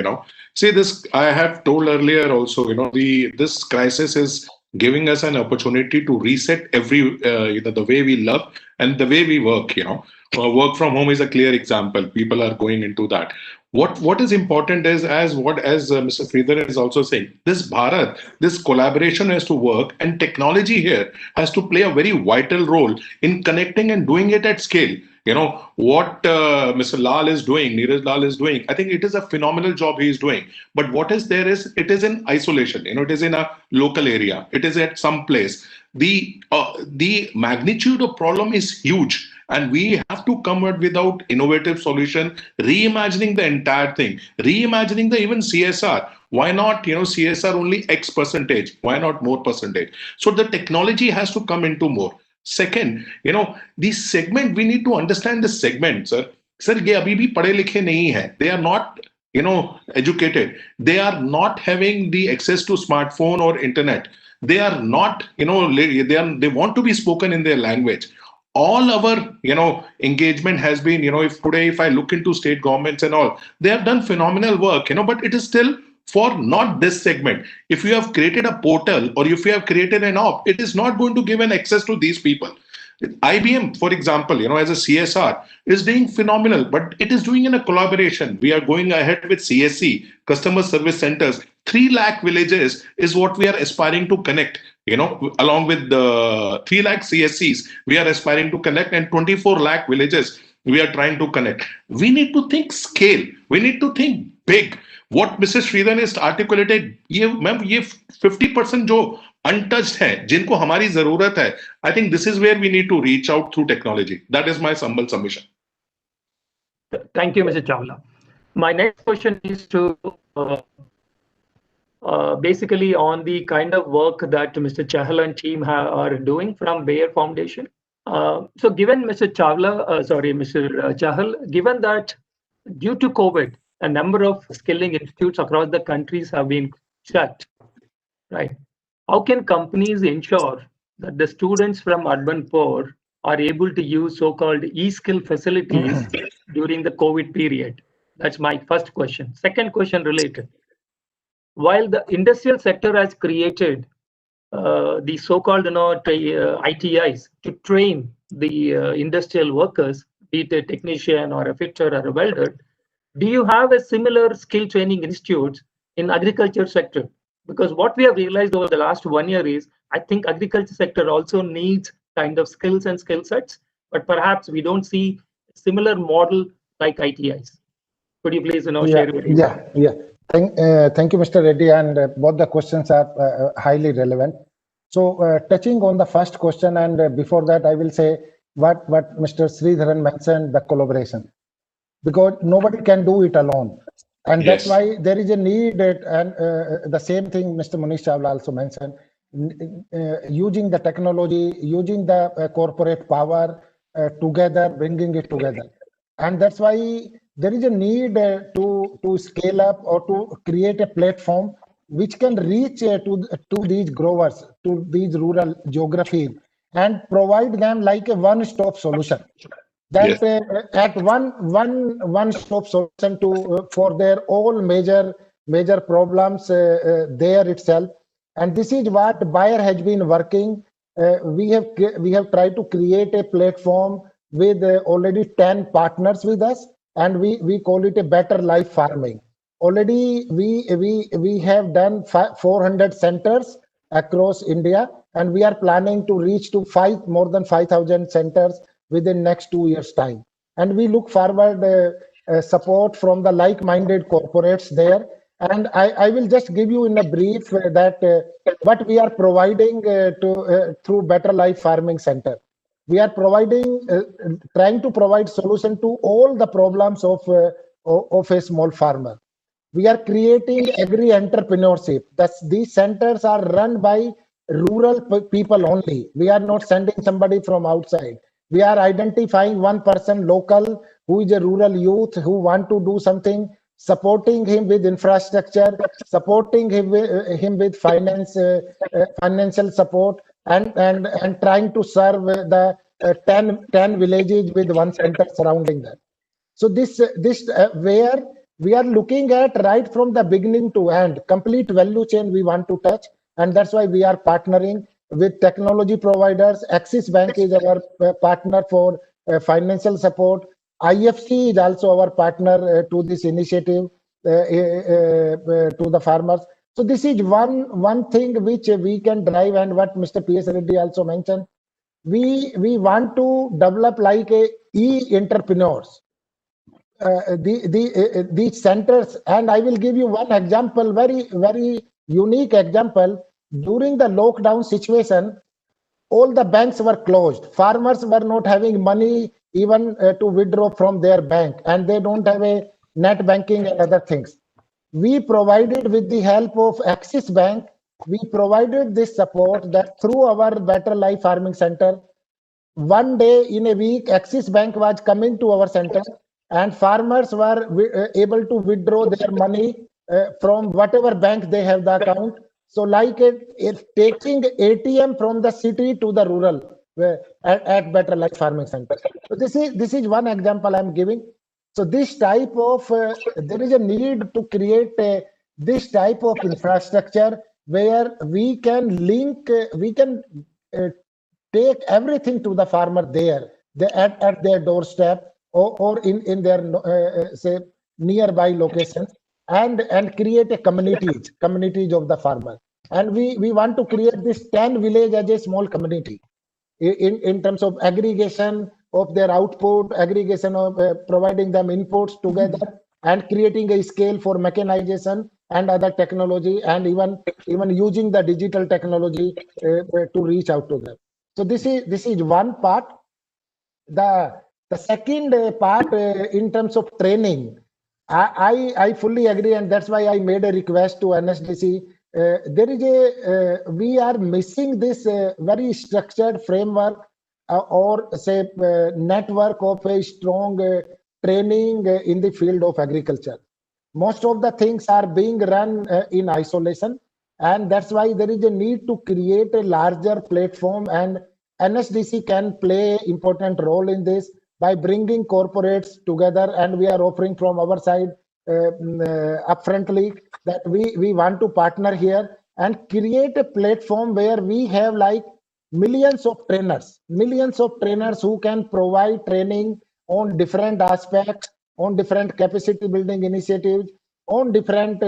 See, this I have told earlier also. This crisis is giving us an opportunity to reset the way we love and the way we work. Work from home is a clear example. People are going into that. What is important is, as Mr. Sridhar is also saying, this Bharat, this collaboration has to work, and technology here has to play a very vital role in connecting and doing it at scale. What Mr. Lal is doing, Neeraj Lal is doing, I think it is a phenomenal job he is doing. But what is there is, it is in isolation. It is in a local area. It is at some place. The magnitude of problem is huge, and we have to come up without innovative solution, reimagining the entire thing, reimagining the even CSR. Why not, CSR only X percentage? Why not more percentage? So the technology has to come into more. Second, the segment, we need to understand the segment, sir. Sir, ये अभी भी पढ़े लिखे नहीं है. They are not, educated. They are not having the access to smartphone or internet. They are not, they want to be spoken in their language. All our, engagement has been, if I look into state governments and all, they have done phenomenal work, but it is still for not this segment. If you have created a portal or if you have created an app, it is not going to give an access to these people. IBM, for example, as a CSR, is doing phenomenal, but it is doing in a collaboration. We are going ahead with CSC, customer service centers. 3 lakh villages is what we are aspiring to connect. Along with the 3 lakh CSCs, we are aspiring to connect, and 24 lakh villages we are trying to connect. We need to think scale. We need to think big. What Mr. Sridhar has articulated, ये 50% जो untouched है, जिनको हमारी जरूरत है, I think this is where we need to reach out through technology. That is my humble submission. Thank you, Mr. Chawla. My next question is to basically on the kind of work that Mr. Chahal and team are doing from Bayer Foundation. So given Mr. Chahal, given that due to COVID, a number of skilling institutes across the countries have been shut, right? How can companies ensure that the students from urban poor are able to use so-called e-skill facilities during the COVID period? That's my first question. Second question related. While the industrial sector has created the so-called ITIs to train the industrial workers, be it a technician or a fitter or a welder, do you have a similar skill training institutes in agriculture sector? Because what we have realized over the last 1 year is, I think agriculture sector also needs kind of skills and skill sets, but perhaps we don't see a similar model like ITIs. Could you please, share your views? Yeah. Thank you, Mr. Reddy, and both the questions are highly relevant. So, touching on the first question, and before that, I will say what Mr. Sridharan mentioned, the collaboration, because nobody can do it alone. And that's why there is a need, and the same thing Mr. Manish Chawla also mentioned, using the technology, using the corporate power together, bringing it together. And that's why there is a need to scale up or to create a platform which can reach to these growers, to these rural geographies, and provide them like a one-stop solution. That at one-stop solution to for their all major problems there itself. And this is what Bayer has been working. We have tried to create a platform with already 10 partners with us, and we call it a better life farming. Already we have done 400 centers across India, and we are planning to reach to more than 5,000 centers within next 2 years' time. And we look forward support from the like-minded corporates there. And I will just give you in a brief that what we are providing through Better Life Farming Center. We are trying to provide solution to all the problems of a small farmer. We are creating agri-entrepreneurship. These centers are run by rural people only. We are not sending somebody from outside. We are identifying one person local who is a rural youth who want to do something, supporting him with infrastructure, supporting him with financial support, and trying to serve the 10 villages with one center surrounding them. So this where we are looking at right from the beginning to end, complete value chain we want to touch, and that's why we are partnering with technology providers. Axis Bank is our partner for financial support. IFC is also our partner to this initiative to the farmers. So this is one thing which we can drive, and what Mr. P.S. Reddy also mentioned. We want to develop like a e-entrepreneurs. These centers, and I will give you one example, very unique example. During the lockdown situation, all the banks were closed. Farmers were not having money even to withdraw from their bank, and they don't have a net banking and other things. We provided, with the help of Axis Bank, we provided this support that through our Better Life Farming Center, one day in a week, Axis Bank was coming to our center, and farmers were able to withdraw their money from whatever bank they have the account. So, like it taking ATM from the city to the rural at Better Life Farming Center. So this is one example I'm giving. So this type of there is a need to create this type of infrastructure where we can link, we can take everything to the farmer there, at their doorstep, or in their say nearby locations, and create a communities of the farmer. And we want to create this 10 village as a small community in terms of aggregation of their output, aggregation of providing them inputs together, and creating a scale for mechanization and other technology, and even using the digital technology to reach out to them. So this is one part. The second part in terms of training, I fully agree, and that's why I made a request to NSDC. There is we are missing this very structured framework or say network of a strong training in the field of agriculture. Most of the things are being run in isolation, and that's why there is a need to create a larger platform, and NSDC can play important role in this by bringing corporates together. And we are offering from our side upfrontly that we want to partner here and create a platform where we have like millions of trainers who can provide training on different aspects, on different capacity building initiatives, on different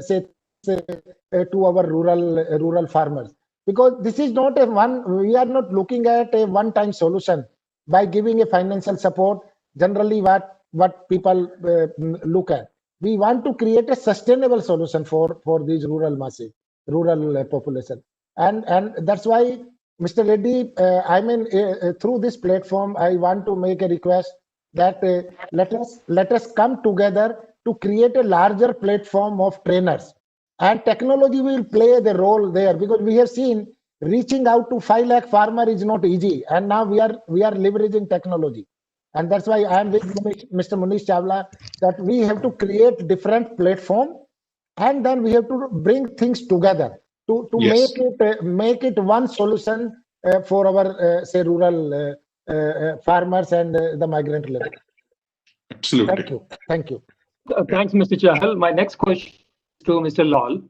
say to our rural farmers. Because this is not we are not looking at a one-time solution by giving a financial support, generally what people look at. We want to create a sustainable solution for these rural masses, rural population. And that's why, Mr. Reddy, I mean, through this platform, I want to make a request that let us come together to create a larger platform of trainers, and technology will play the role there, because we have seen reaching out to 5 lakh farmer is not easy, and now we are leveraging technology. And that's why I am with Mr. Munish Chawla that we have to create different platform, and then we have to bring things together to Yes. make it one solution for our say rural farmers and the migrant labor. Absolutely. Thank you. Thanks, Mr. Chahal. My next question is to Mr. Lal.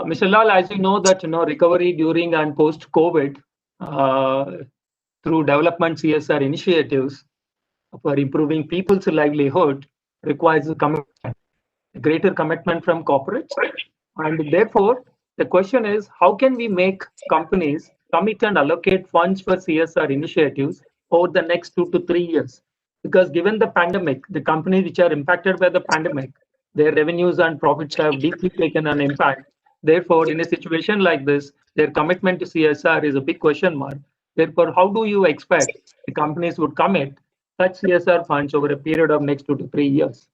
Mr. Lal, as you know that recovery during and post COVID through development CSR initiatives for improving people's livelihood requires a greater commitment from corporates. And therefore, the question is, how can we make companies commit and allocate funds for CSR initiatives over the next 2 to 3 years? Because given the pandemic, the companies which are impacted by the pandemic, their revenues and profits have deeply taken an impact. Therefore, in a situation like this, their commitment to CSR is a big question mark. Therefore, how do you expect the companies would commit such CSR funds over a period of next 2 to 3 years?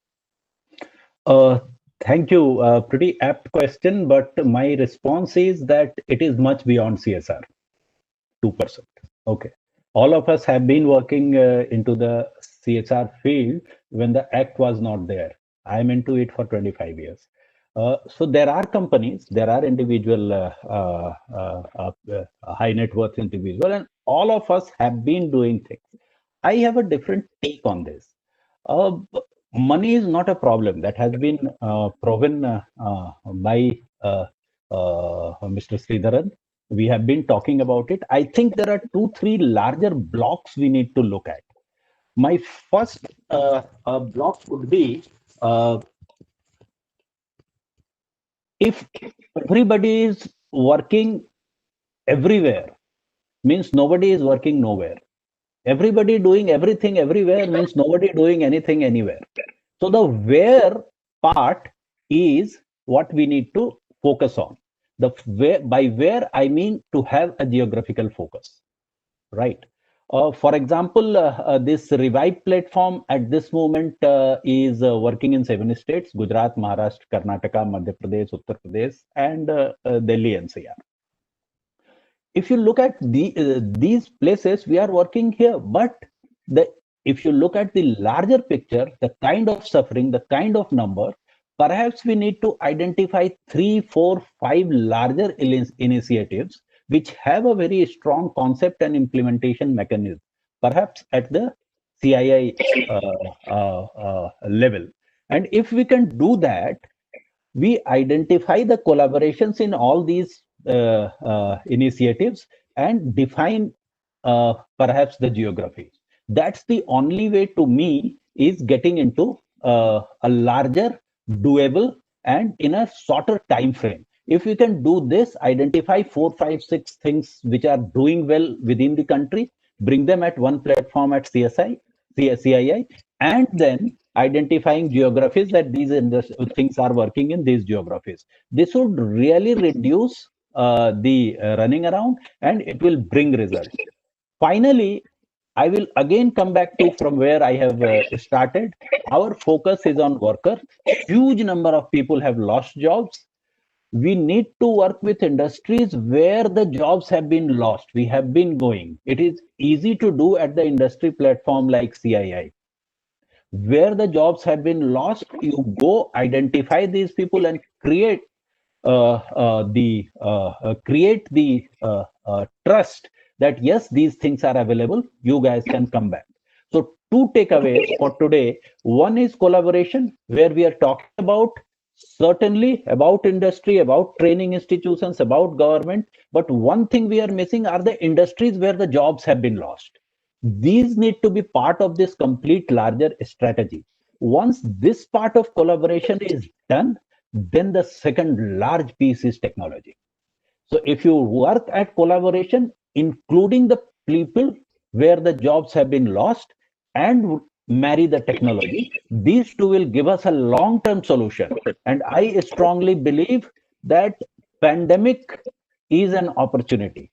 Thank you. Pretty apt question, but my response is that it is much beyond CSR. 2%. Okay. All of us have been working into the CSR field when the act was not there. I'm into it for 25 years. So there are companies, there are individual high net worth individual, and all of us have been doing things. I have a different take on this. Uh, Money is not a problem. That has been proven by Mr. Sridharan. We have been talking about it. I think there are 2, 3 larger blocks we need to look at. My first block would be if everybody is working everywhere, means nobody is working nowhere. Everybody doing everything everywhere means nobody doing anything anywhere. So the where part is what we need to focus on. The where, by where I mean to have a geographical focus, right? For example, this Revive platform at this moment is working in 7 states: Gujarat, Maharashtra, Karnataka, Madhya Pradesh, Uttar Pradesh, and Delhi NCR. If you look at these places, we are working here, but if you look at the larger picture, the kind of suffering, the kind of number, perhaps we need to identify 3, 4, 5 larger initiatives which have a very strong concept and implementation mechanism, perhaps at the CII level. And if we can do that, we identify the collaborations in all these initiatives and define perhaps the geography. That's the only way to me is getting into a larger, doable, and in a shorter time frame. If we can do this, identify 4, 5, 6 things which are doing well within the country, bring them at one platform at CII, and then identifying geographies that these things are working in these geographies. This would really reduce the running around, and it will bring results. Finally, I will again come back to from where I have started. Our focus is on worker. Huge number of people have lost jobs. We need to work with industries where the jobs have been lost. We have been going. It is easy to do at the industry platform like CII. Where the jobs have been lost, you go identify these people and create the trust that yes, these things are available. You guys can come back. So 2 takeaways for today. One is collaboration, where we are talking about certainly about industry, about training institutions, about government. But one thing we are missing are the industries where the jobs have been lost. These need to be part of this complete larger strategy. Once this part of collaboration is done, then the second large piece is technology. So if you work at collaboration, including the people where the jobs have been lost, and marry the technology, these two will give us a long-term solution. And I strongly believe that pandemic is an opportunity.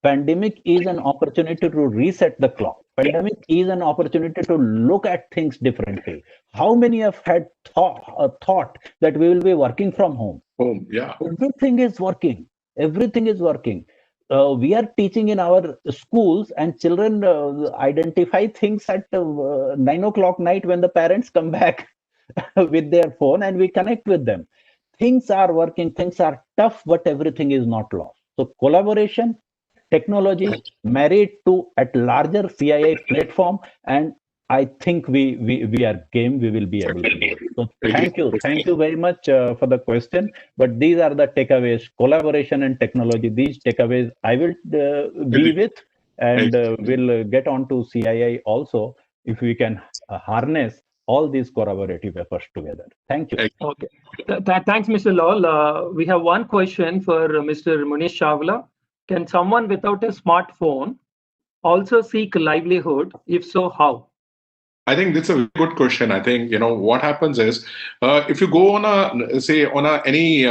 Pandemic is an opportunity to reset the clock. Pandemic is an opportunity to look at things differently. How many have had thought that we will be working from home? Yeah. Everything is working. Everything is working. We are teaching in our schools, and children identify things at 9 o'clock night when the parents come back with their phone, and we connect with them. Things are working. Things are tough, but everything is not lost. So collaboration, technology married to at larger CII platform, and I think we are game. We will be able to do it. So thank you very much for the question. But these are the takeaways: collaboration and technology. These takeaways I will be with, and we'll get on to CII also if we can harness all these collaborative efforts together. Thank you. Okay. Thanks, Mr. Lal. We have one question for Mr. Munish Chawla. Can someone without a smartphone also seek livelihood? If so, how? I think that's a very good question. I think, what happens is, if you go on any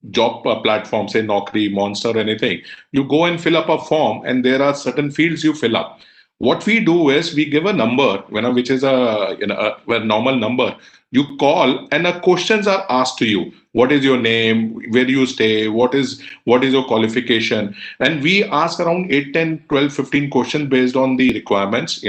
job platform, say Naukri, Monster, or anything, you go and fill up a form, and there are certain fields you fill up. What we do is we give a number, which is a normal number. You call and the questions are asked to you. What is your name? Where do you stay? What is your qualification? And we ask around 8, 10, 12, 15 questions based on the requirements,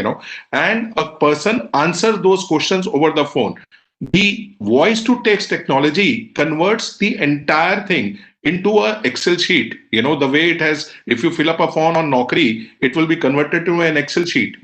and a person answers those questions over the phone. The voice to text technology converts the entire thing into a Excel sheet. The way it has, if you fill up a form on Naukri, it will be converted to an Excel sheet.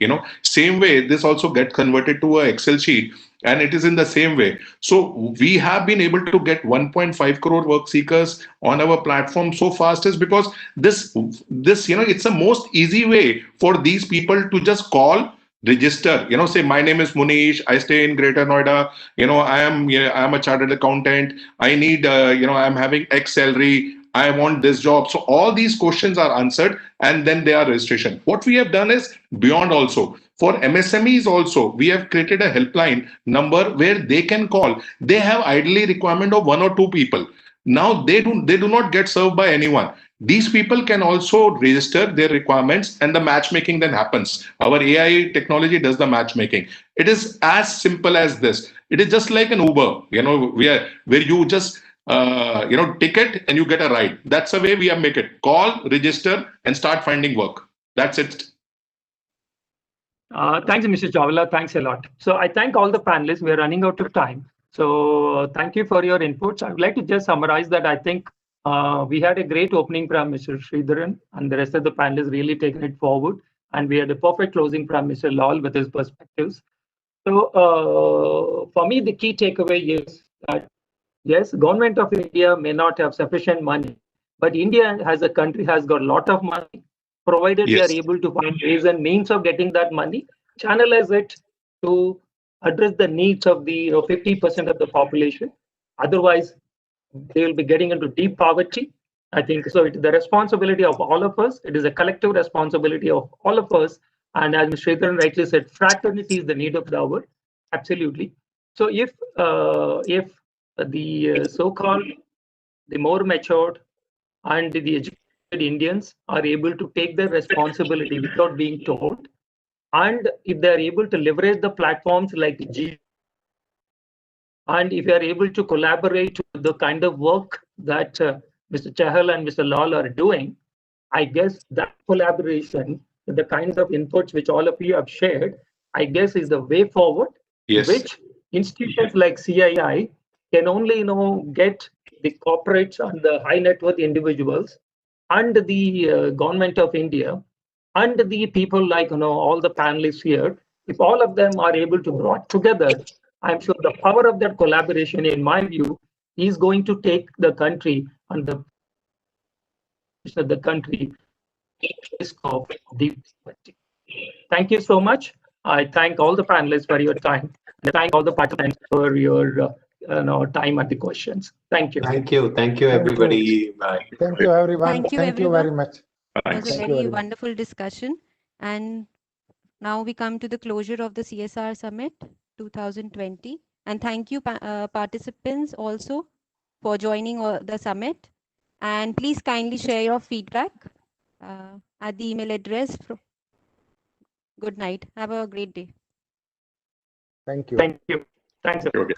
Same way this also gets converted to a Excel sheet, and it is in the same way. So we have been able to get 1.5 crore work seekers on our platform so fast, is because this it's the most easy way for these people to just call, register, say my name is Munish, I stay in Greater Noida, I am a chartered accountant, I need I'm having X salary, I want this job. So all these questions are answered, and then they are registration. What we have done is beyond also. For MSMEs also, we have created a helpline number where they can call. They have ideally requirement of 1 or 2 people. Now they do not get served by anyone. These people can also register their requirements, and the matchmaking then happens. Our AI technology does the matchmaking. It is as simple as this. It is just like an Uber, where you just ticket and you get a ride. That's the way we have make it. Call, register, and start finding work. That's it. Thanks, Mr. Chawla. Thanks a lot. So I thank all the panelists. We're running out of time. So thank you for your inputs. I would like to just summarize that I think we had a great opening from Mr. Sridharan, and the rest of the panelists really taken it forward. And we had a perfect closing from Mr. Lal with his perspectives. So for me, the key takeaway is that, yes, government of India may not have sufficient money, but India as a country has got a lot of money, provided we are able to find ways and means of getting that money, channelize it to address the needs of the 50% of the population. Otherwise, they will be getting into deep poverty. I think so. It is the responsibility of all of us. It is a collective responsibility of all of us. And as Mr. Sridharan rightly said, fraternity is the need of the hour. Absolutely. So if the so-called the more matured and the educated Indians are able to take their responsibility without being told, and if they are able to leverage the platforms like G, and if you are able to collaborate with the kind of work that Mr. Chahal and Mr. Lal are doing, I guess that collaboration, the kinds of inputs which all of you have shared, I guess is the way forward, which institutions like CII can only get the corporates and the high net worth individuals and the government of India and the people like all the panelists here. If all of them are able to brought together, I'm sure the power of that collaboration, in my view, is going to take the country and the country risk of deep poverty. Thank you so much. I thank all the panelists for your time. And thank all the participants for your time and the questions. Thank you. Thank you. Thank you, everybody. Bye. Thank you, everyone. Thank you, Thank you very everyone. much. It was a very wonderful discussion. And now we come to the closure of the CSR Summit 2020. And thank you, participants, also for joining the summit. And please kindly share your feedback at the email address. Good night. Have a great day. Thank you. Thank you. Thanks. Okay.